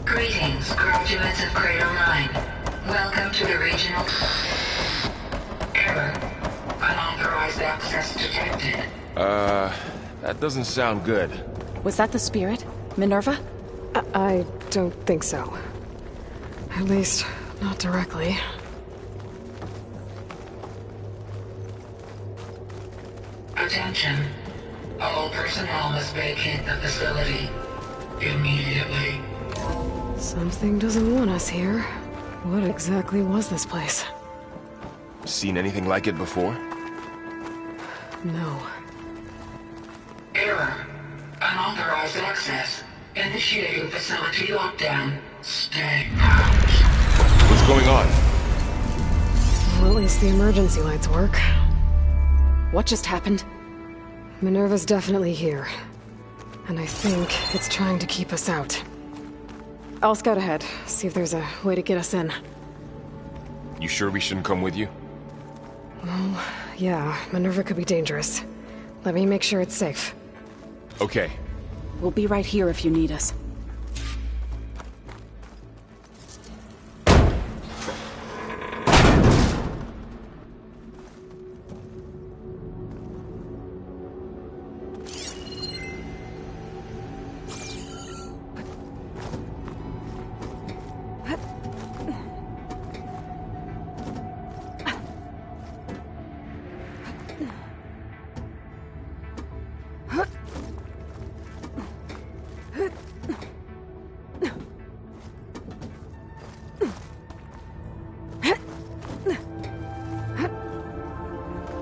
Greetings, graduates of Cradle 9. Welcome to the regional... Error. Unauthorized access detected. That doesn't sound good. Was that the spirit? Minerva? I don't think so. At least, not directly. Attention. All personnel must vacate the facility. Immediately. Something doesn't want us here. What exactly was this place? Seen anything like it before? No. Error. Unauthorized access. Initiating facility lockdown. Stay out. What's going on? Well, at least the emergency lights work. What just happened? Minerva's definitely here. And I think it's trying to keep us out. I'll scout ahead, see if there's a way to get us in. You sure we shouldn't come with you? Well, yeah, Minerva could be dangerous. Let me make sure it's safe. Okay. We'll be right here if you need us.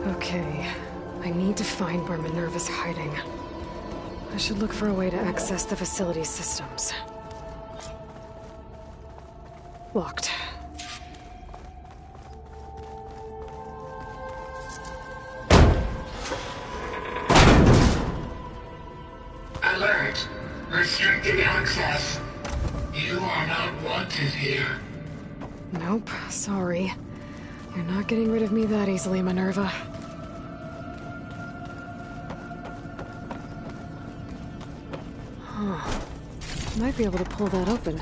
Okay, I need to find where Minerva's hiding. I should look for a way to access the facility's systems. Locked. Alert. Restricted access. You are not wanted here. Nope, sorry. You're not getting rid of me that easily, Minerva. Huh. Might be able to pull that open.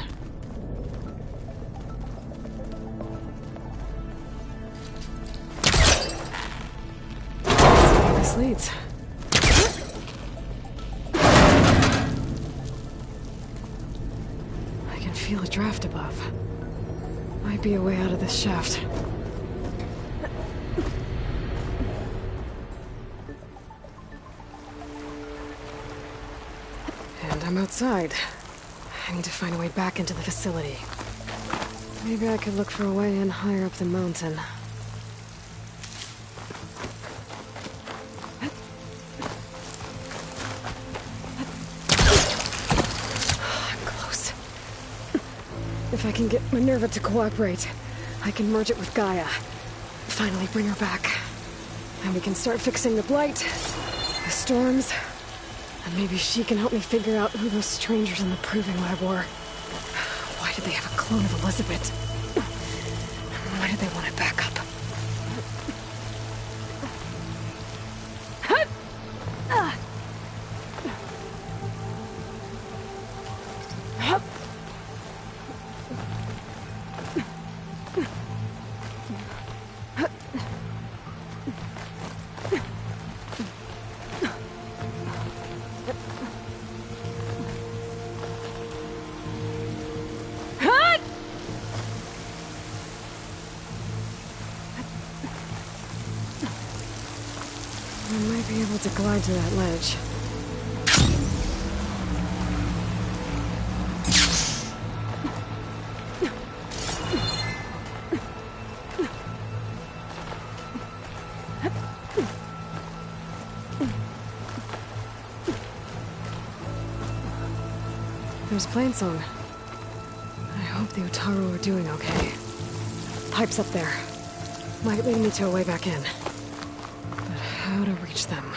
Let's see where this leads. I can feel a draft above. Might be a way out of this shaft. And I'm outside. I need to find a way back into the facility. Maybe I could look for a way in higher up the mountain. I'm close. If I can get Minerva to cooperate, I can merge it with Gaia. Finally bring her back. And we can start fixing the blight, the storms, and maybe she can help me figure out who those strangers in the proving lab were. Why did they have a clone of Elizabeth? Why did they want it back up? I might be able to glide to that ledge. There's Plainsong. I hope the Utaru are doing okay. Pipe's up there. Might lead me to a way back in. But how to reach them?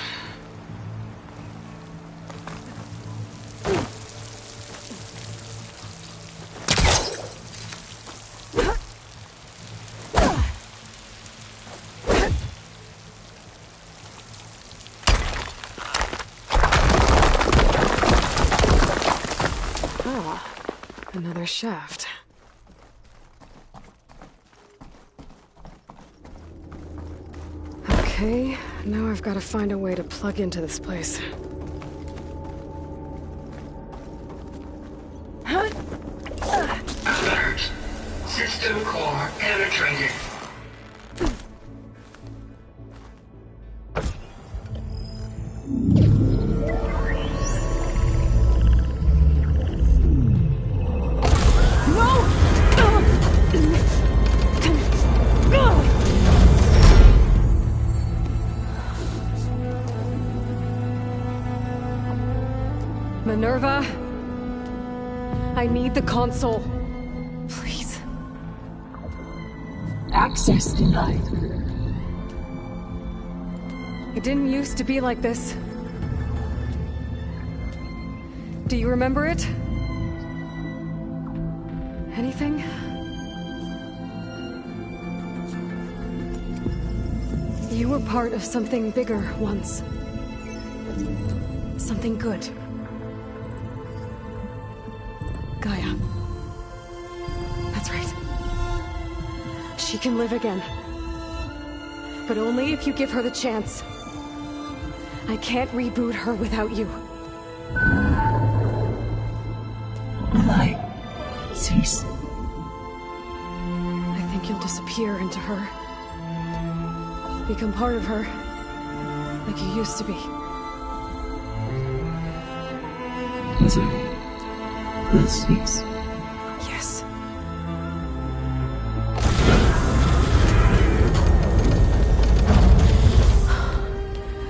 Ah, another shaft. Okay, now I've got to find a way to plug into this place. Alert. System core penetrated. Minerva? I need the console. Please. Access denied. It didn't used to be like this. Do you remember it? Anything? You were part of something bigger once. Something good. Gaia. That's right. She can live again. But only if you give her the chance. I can't reboot her without you. Light. Cease. I think you'll disappear into her. Become part of her. Like you used to be. Cease. Yes.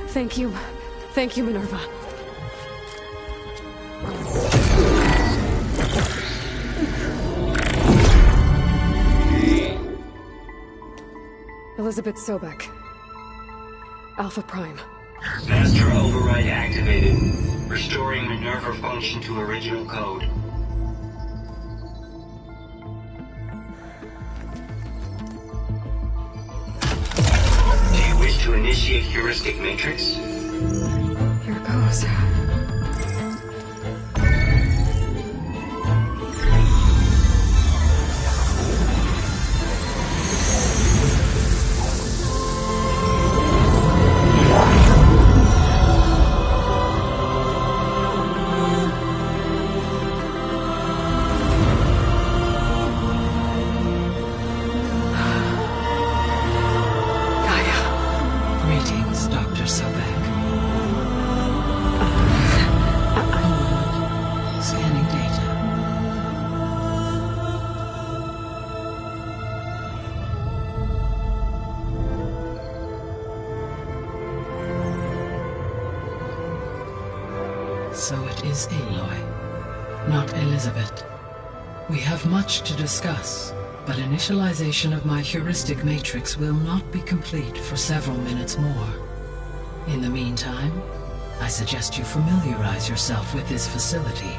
Thank you. Thank you, Minerva. Elizabeth Sobek. Alpha Prime. Master override activated. Restoring Minerva function to original code. Do you wish to initiate heuristic matrix? Here goes. Greetings, Dr. Sobek. Scanning data. So it is Aloy, not Elizabeth. We have much to discuss, but initialization of my heuristic matrix will not be complete for several minutes more. In the meantime, I suggest you familiarize yourself with this facility.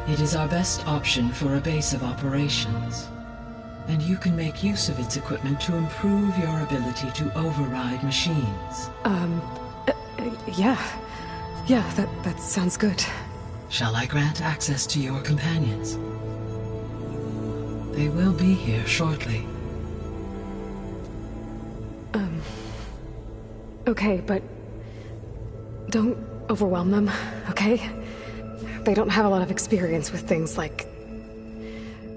It is our best option for a base of operations, and you can make use of its equipment to improve your ability to override machines. Yeah. Yeah, that sounds good. Shall I grant access to your companions? They will be here shortly. Okay, but don't overwhelm them, okay? They don't have a lot of experience with things like,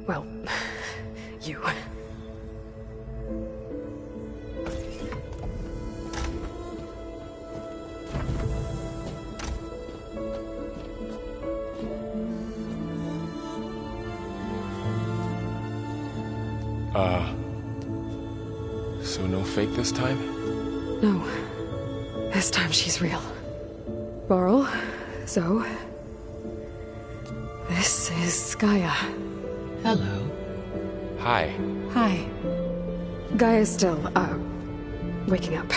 well, you. So no fake this time? No. This time she's real. Varl, Zoe. This is Gaia. Hello. Hi. Hi. Gaia's still, waking up.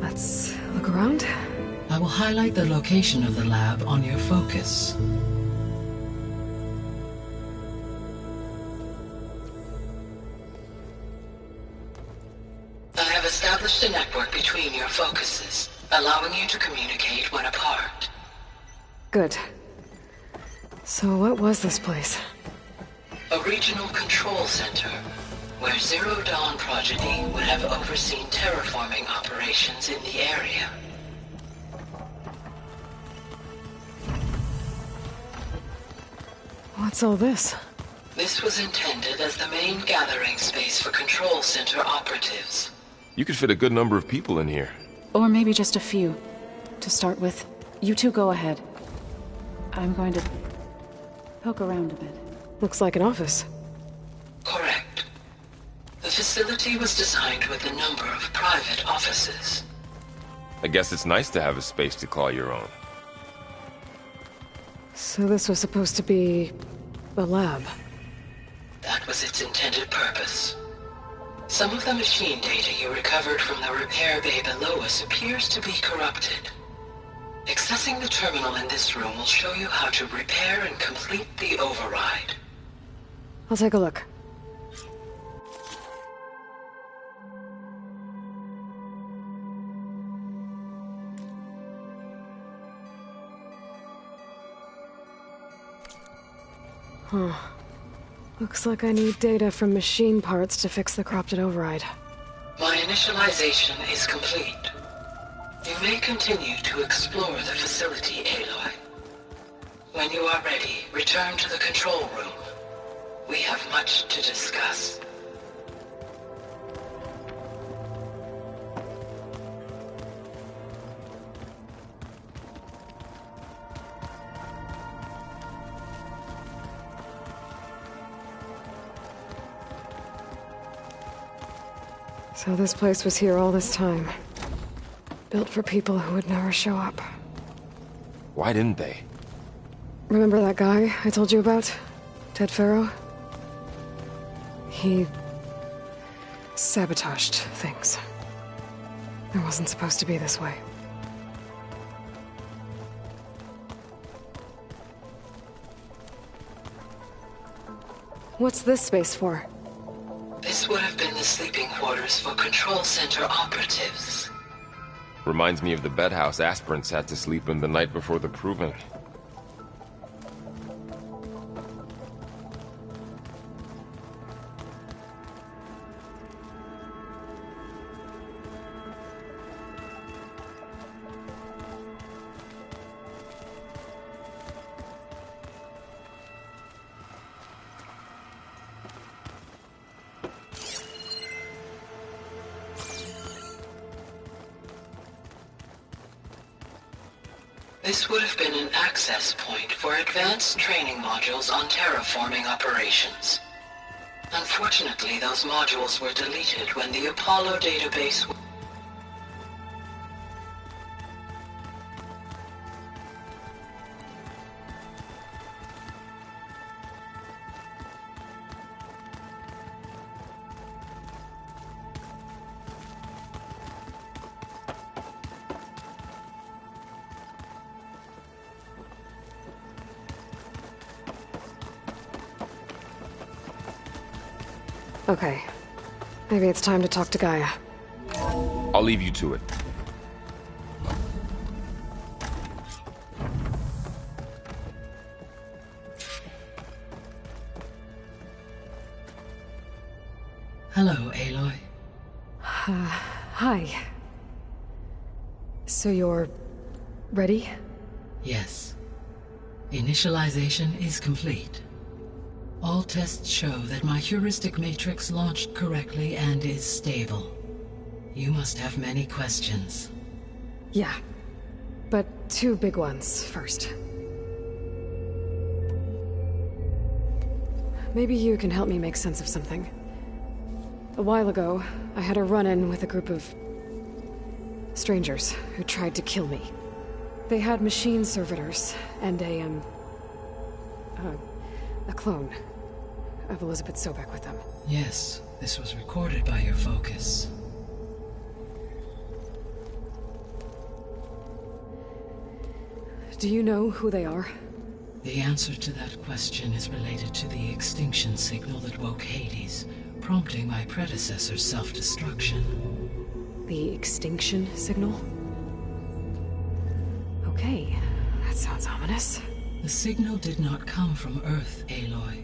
Let's look around. I will highlight the location of the lab on your focus. I have established a network between your focuses, allowing you to communicate when apart. Good. So what was this place? A regional control center, where Zero Dawn progeny would have overseen terraforming operations in the area. What's all this? This was intended as the main gathering space for control center operatives. You could fit a good number of people in here. Or maybe just a few. To start with, you two go ahead. I'm going to poke around a bit. Looks like an office. Correct. The facility was designed with a number of private offices. I guess it's nice to have a space to call your own. So this was supposed to be a lab. That was its intended purpose. Some of the machine data you recovered from the repair bay below us appears to be corrupted. Accessing the terminal in this room will show you how to repair and complete the override. I'll take a look. Huh. Looks like I need data from machine parts to fix the corrupted override. My initialization is complete. You may continue to explore the facility, Aloy. When you are ready, return to the control room. We have much to discuss. So this place was here all this time. Built for people who would never show up. Why didn't they? Remember that guy I told you about? Ted Farrow? He sabotaged things. It wasn't supposed to be this way. What's this space for? This would have been the sleeping quarters for Control Center operatives. Reminds me of the bedhouse aspirants had to sleep in the night before the proving. This would have been an access point for advanced training modules on terraforming operations. Unfortunately, those modules were deleted when the Apollo database Okay. Maybe it's time to talk to Gaia. I'll leave you to it. Hello, Aloy. Hi. So you're ready? Yes. Initialization is complete. All tests show that my heuristic matrix launched correctly and is stable. You must have many questions. Yeah. But two big ones first. Maybe you can help me make sense of something. A while ago, I had a run-in with a group of strangers who tried to kill me. They had machine servitors and a clone of Elizabeth Sobek with them. Yes, this was recorded by your focus. Do you know who they are? The answer to that question is related to the extinction signal that woke Hades, prompting my predecessor's self-destruction. The extinction signal? Okay, that sounds ominous. The signal did not come from Earth, Aloy.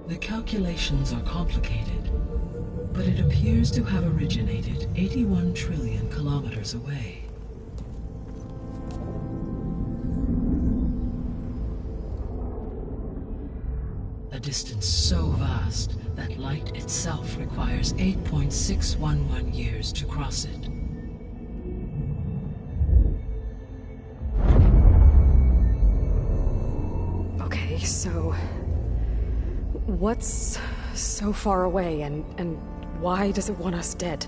The calculations are complicated, but it appears to have originated 81 trillion kilometers away. A distance so vast that light itself requires 8.611 years to cross it. Okay, so what's so far away and why does it want us dead?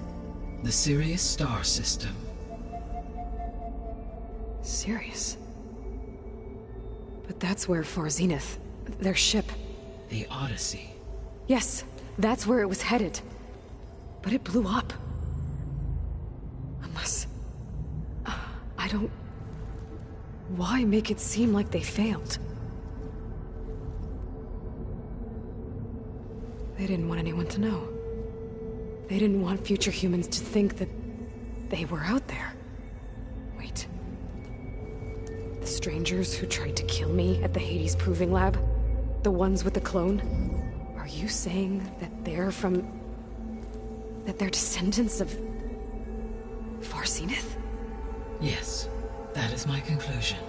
The Sirius star system. Sirius? But that's where Far Zenith, their ship. The Odyssey. Yes, That's where it was headed. But it blew up. Unless... I don't... Why make it seem like they failed? They didn't want anyone to know. They didn't want future humans to think that they were out there. Wait. The strangers who tried to kill me at the Hades Proving Lab? The ones with the clone? Are you saying that they're from... that they're descendants of... Farseneth? Yes, that is my conclusion.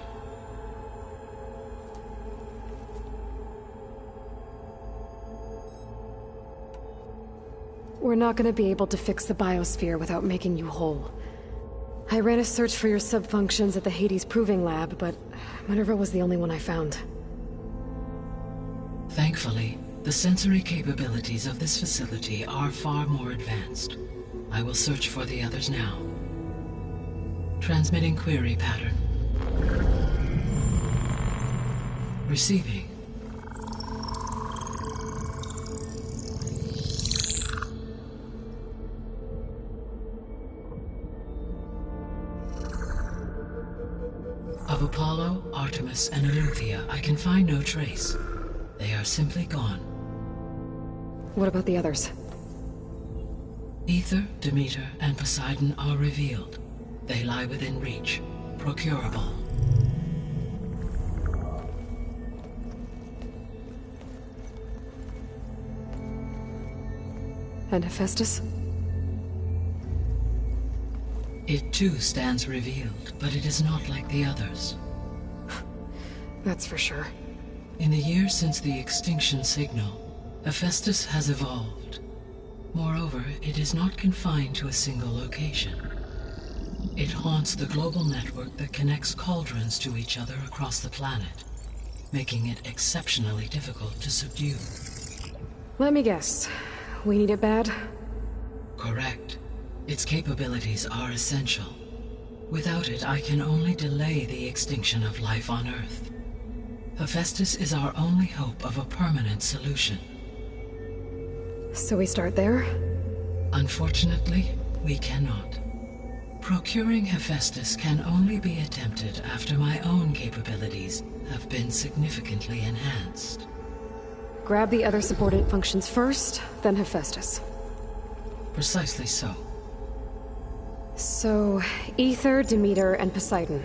We're not gonna be able to fix the biosphere without making you whole. I ran a search for your subfunctions at the Hades Proving Lab, but Minerva was the only one I found. Thankfully, the sensory capabilities of this facility are far more advanced. I will search for the others now. Transmitting query pattern. Receiving. Of Apollo, Artemis, and Olympia, I can find no trace. They are simply gone. What about the others? Ether, Demeter, and Poseidon are revealed. They lie within reach. Procurable. And Hephaestus? It too stands revealed, but it is not like the others. That's for sure. In the years since the extinction signal, Hephaestus has evolved. Moreover, it is not confined to a single location. It haunts the global network that connects cauldrons to each other across the planet, making it exceptionally difficult to subdue. Let me guess. We need it bad? Correct. Its capabilities are essential. Without it, I can only delay the extinction of life on Earth. Hephaestus is our only hope of a permanent solution. So we start there? Unfortunately, we cannot. Procuring Hephaestus can only be attempted after my own capabilities have been significantly enhanced. Grab the other subordinate functions first, then Hephaestus. Precisely so. So, Ether, Demeter, and Poseidon.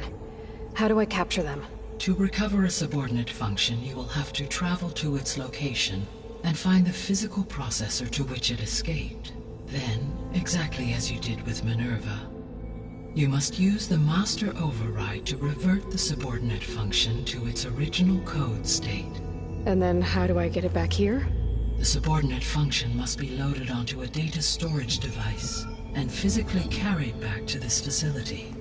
How do I capture them? To recover a subordinate function, you will have to travel to its location and find the physical processor to which it escaped. Then, exactly as you did with Minerva, you must use the master override to revert the subordinate function to its original code state. And then how do I get it back here? The subordinate function must be loaded onto a data storage device and physically carried back to this facility.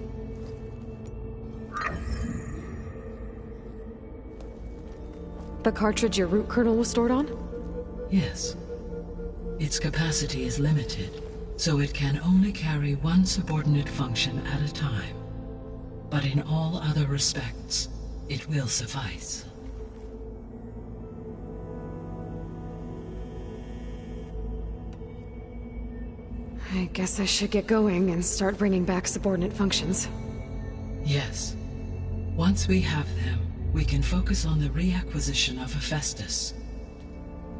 The cartridge your root kernel was stored on? Yes. Its capacity is limited, so it can only carry one subordinate function at a time. But in all other respects, it will suffice. I guess I should get going and start bringing back subordinate functions. Yes. Once we have them, we can focus on the reacquisition of Hephaestus.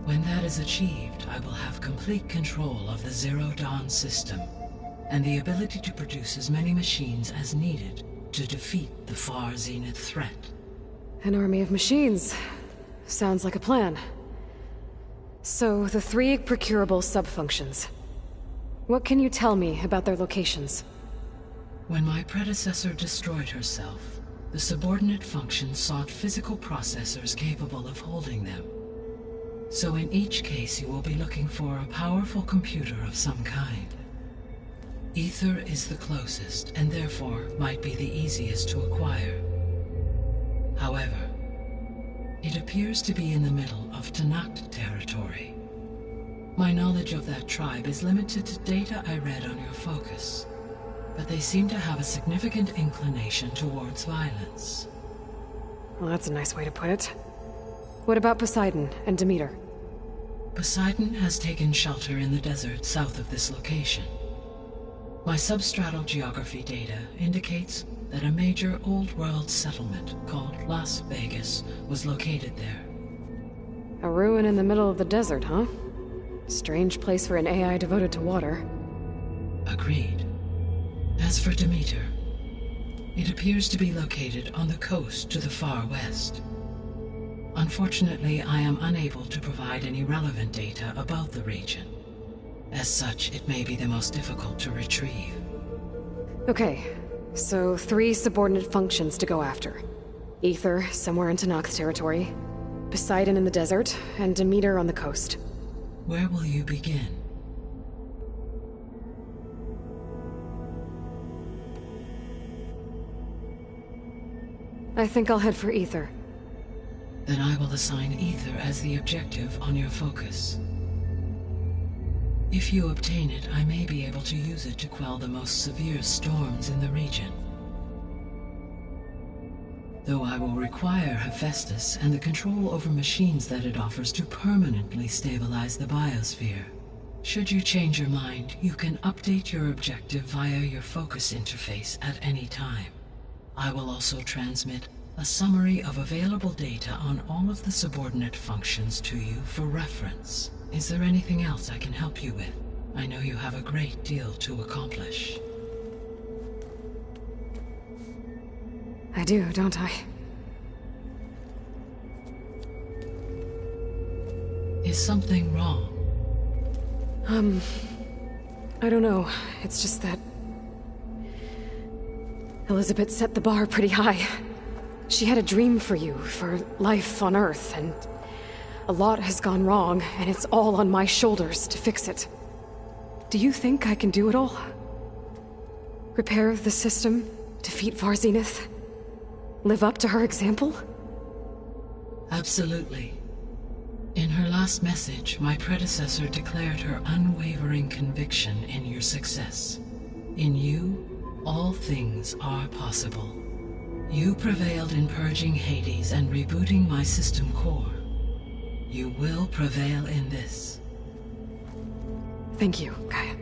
When that is achieved, I will have complete control of the Zero Dawn system, and the ability to produce as many machines as needed to defeat the far Zenith threat. An army of machines. Sounds like a plan. So, the 3 procurable subfunctions. What can you tell me about their locations? When my predecessor destroyed herself, the subordinate functions sought physical processors capable of holding them. So in each case you will be looking for a powerful computer of some kind. Ether is the closest, and therefore might be the easiest to acquire. However, it appears to be in the middle of Tanakh territory. My knowledge of that tribe is limited to data I read on your focus, but they seem to have a significant inclination towards violence. Well, that's a nice way to put it. What about Poseidon and Demeter? Poseidon has taken shelter in the desert south of this location. My substratal geography data indicates that a major old-world settlement called Las Vegas was located there. A ruin in the middle of the desert, huh? Strange place for an AI devoted to water. Agreed. As for Demeter, it appears to be located on the coast to the far west. Unfortunately, I am unable to provide any relevant data about the region. As such, it may be the most difficult to retrieve. Okay, so 3 subordinate functions to go after. Ether, somewhere in Tanakh territory, Poseidon in the desert, and Demeter on the coast. Where will you begin? I think I'll head for Ether. Then I will assign Ether as the objective on your focus. If you obtain it, I may be able to use it to quell the most severe storms in the region. Though I will require Hephaestus and the control over machines that it offers to permanently stabilize the biosphere. Should you change your mind, you can update your objective via your focus interface at any time. I will also transmit a summary of available data on all of the subordinate functions to you for reference. Is there anything else I can help you with? I know you have a great deal to accomplish. I do, don't I? Is something wrong? I don't know. It's just that Elizabeth set the bar pretty high. She had a dream for you, for life on Earth, and a lot has gone wrong, and it's all on my shoulders to fix it. Do you think I can do it all? Repair the system, defeat Varzenith, live up to her example? Absolutely. In her last message, my predecessor declared her unwavering conviction in your success. In you, all things are possible. You prevailed in purging Hades and rebooting my system core. You will prevail in this. Thank you, Gaia.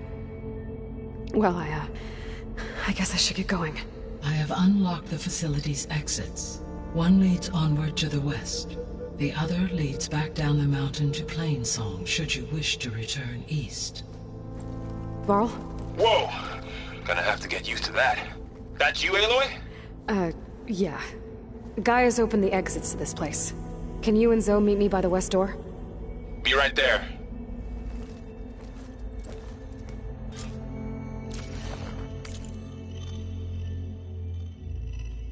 Well, I guess I should get going. I have unlocked the facility's exits. One leads onward to the west. The other leads back down the mountain to Plainsong, should you wish to return east. Varl? Whoa! Gonna have to get used to that. That's you, Aloy? Yeah. Gaia's opened the exits to this place. Can you and Zoe meet me by the west door? Be right there.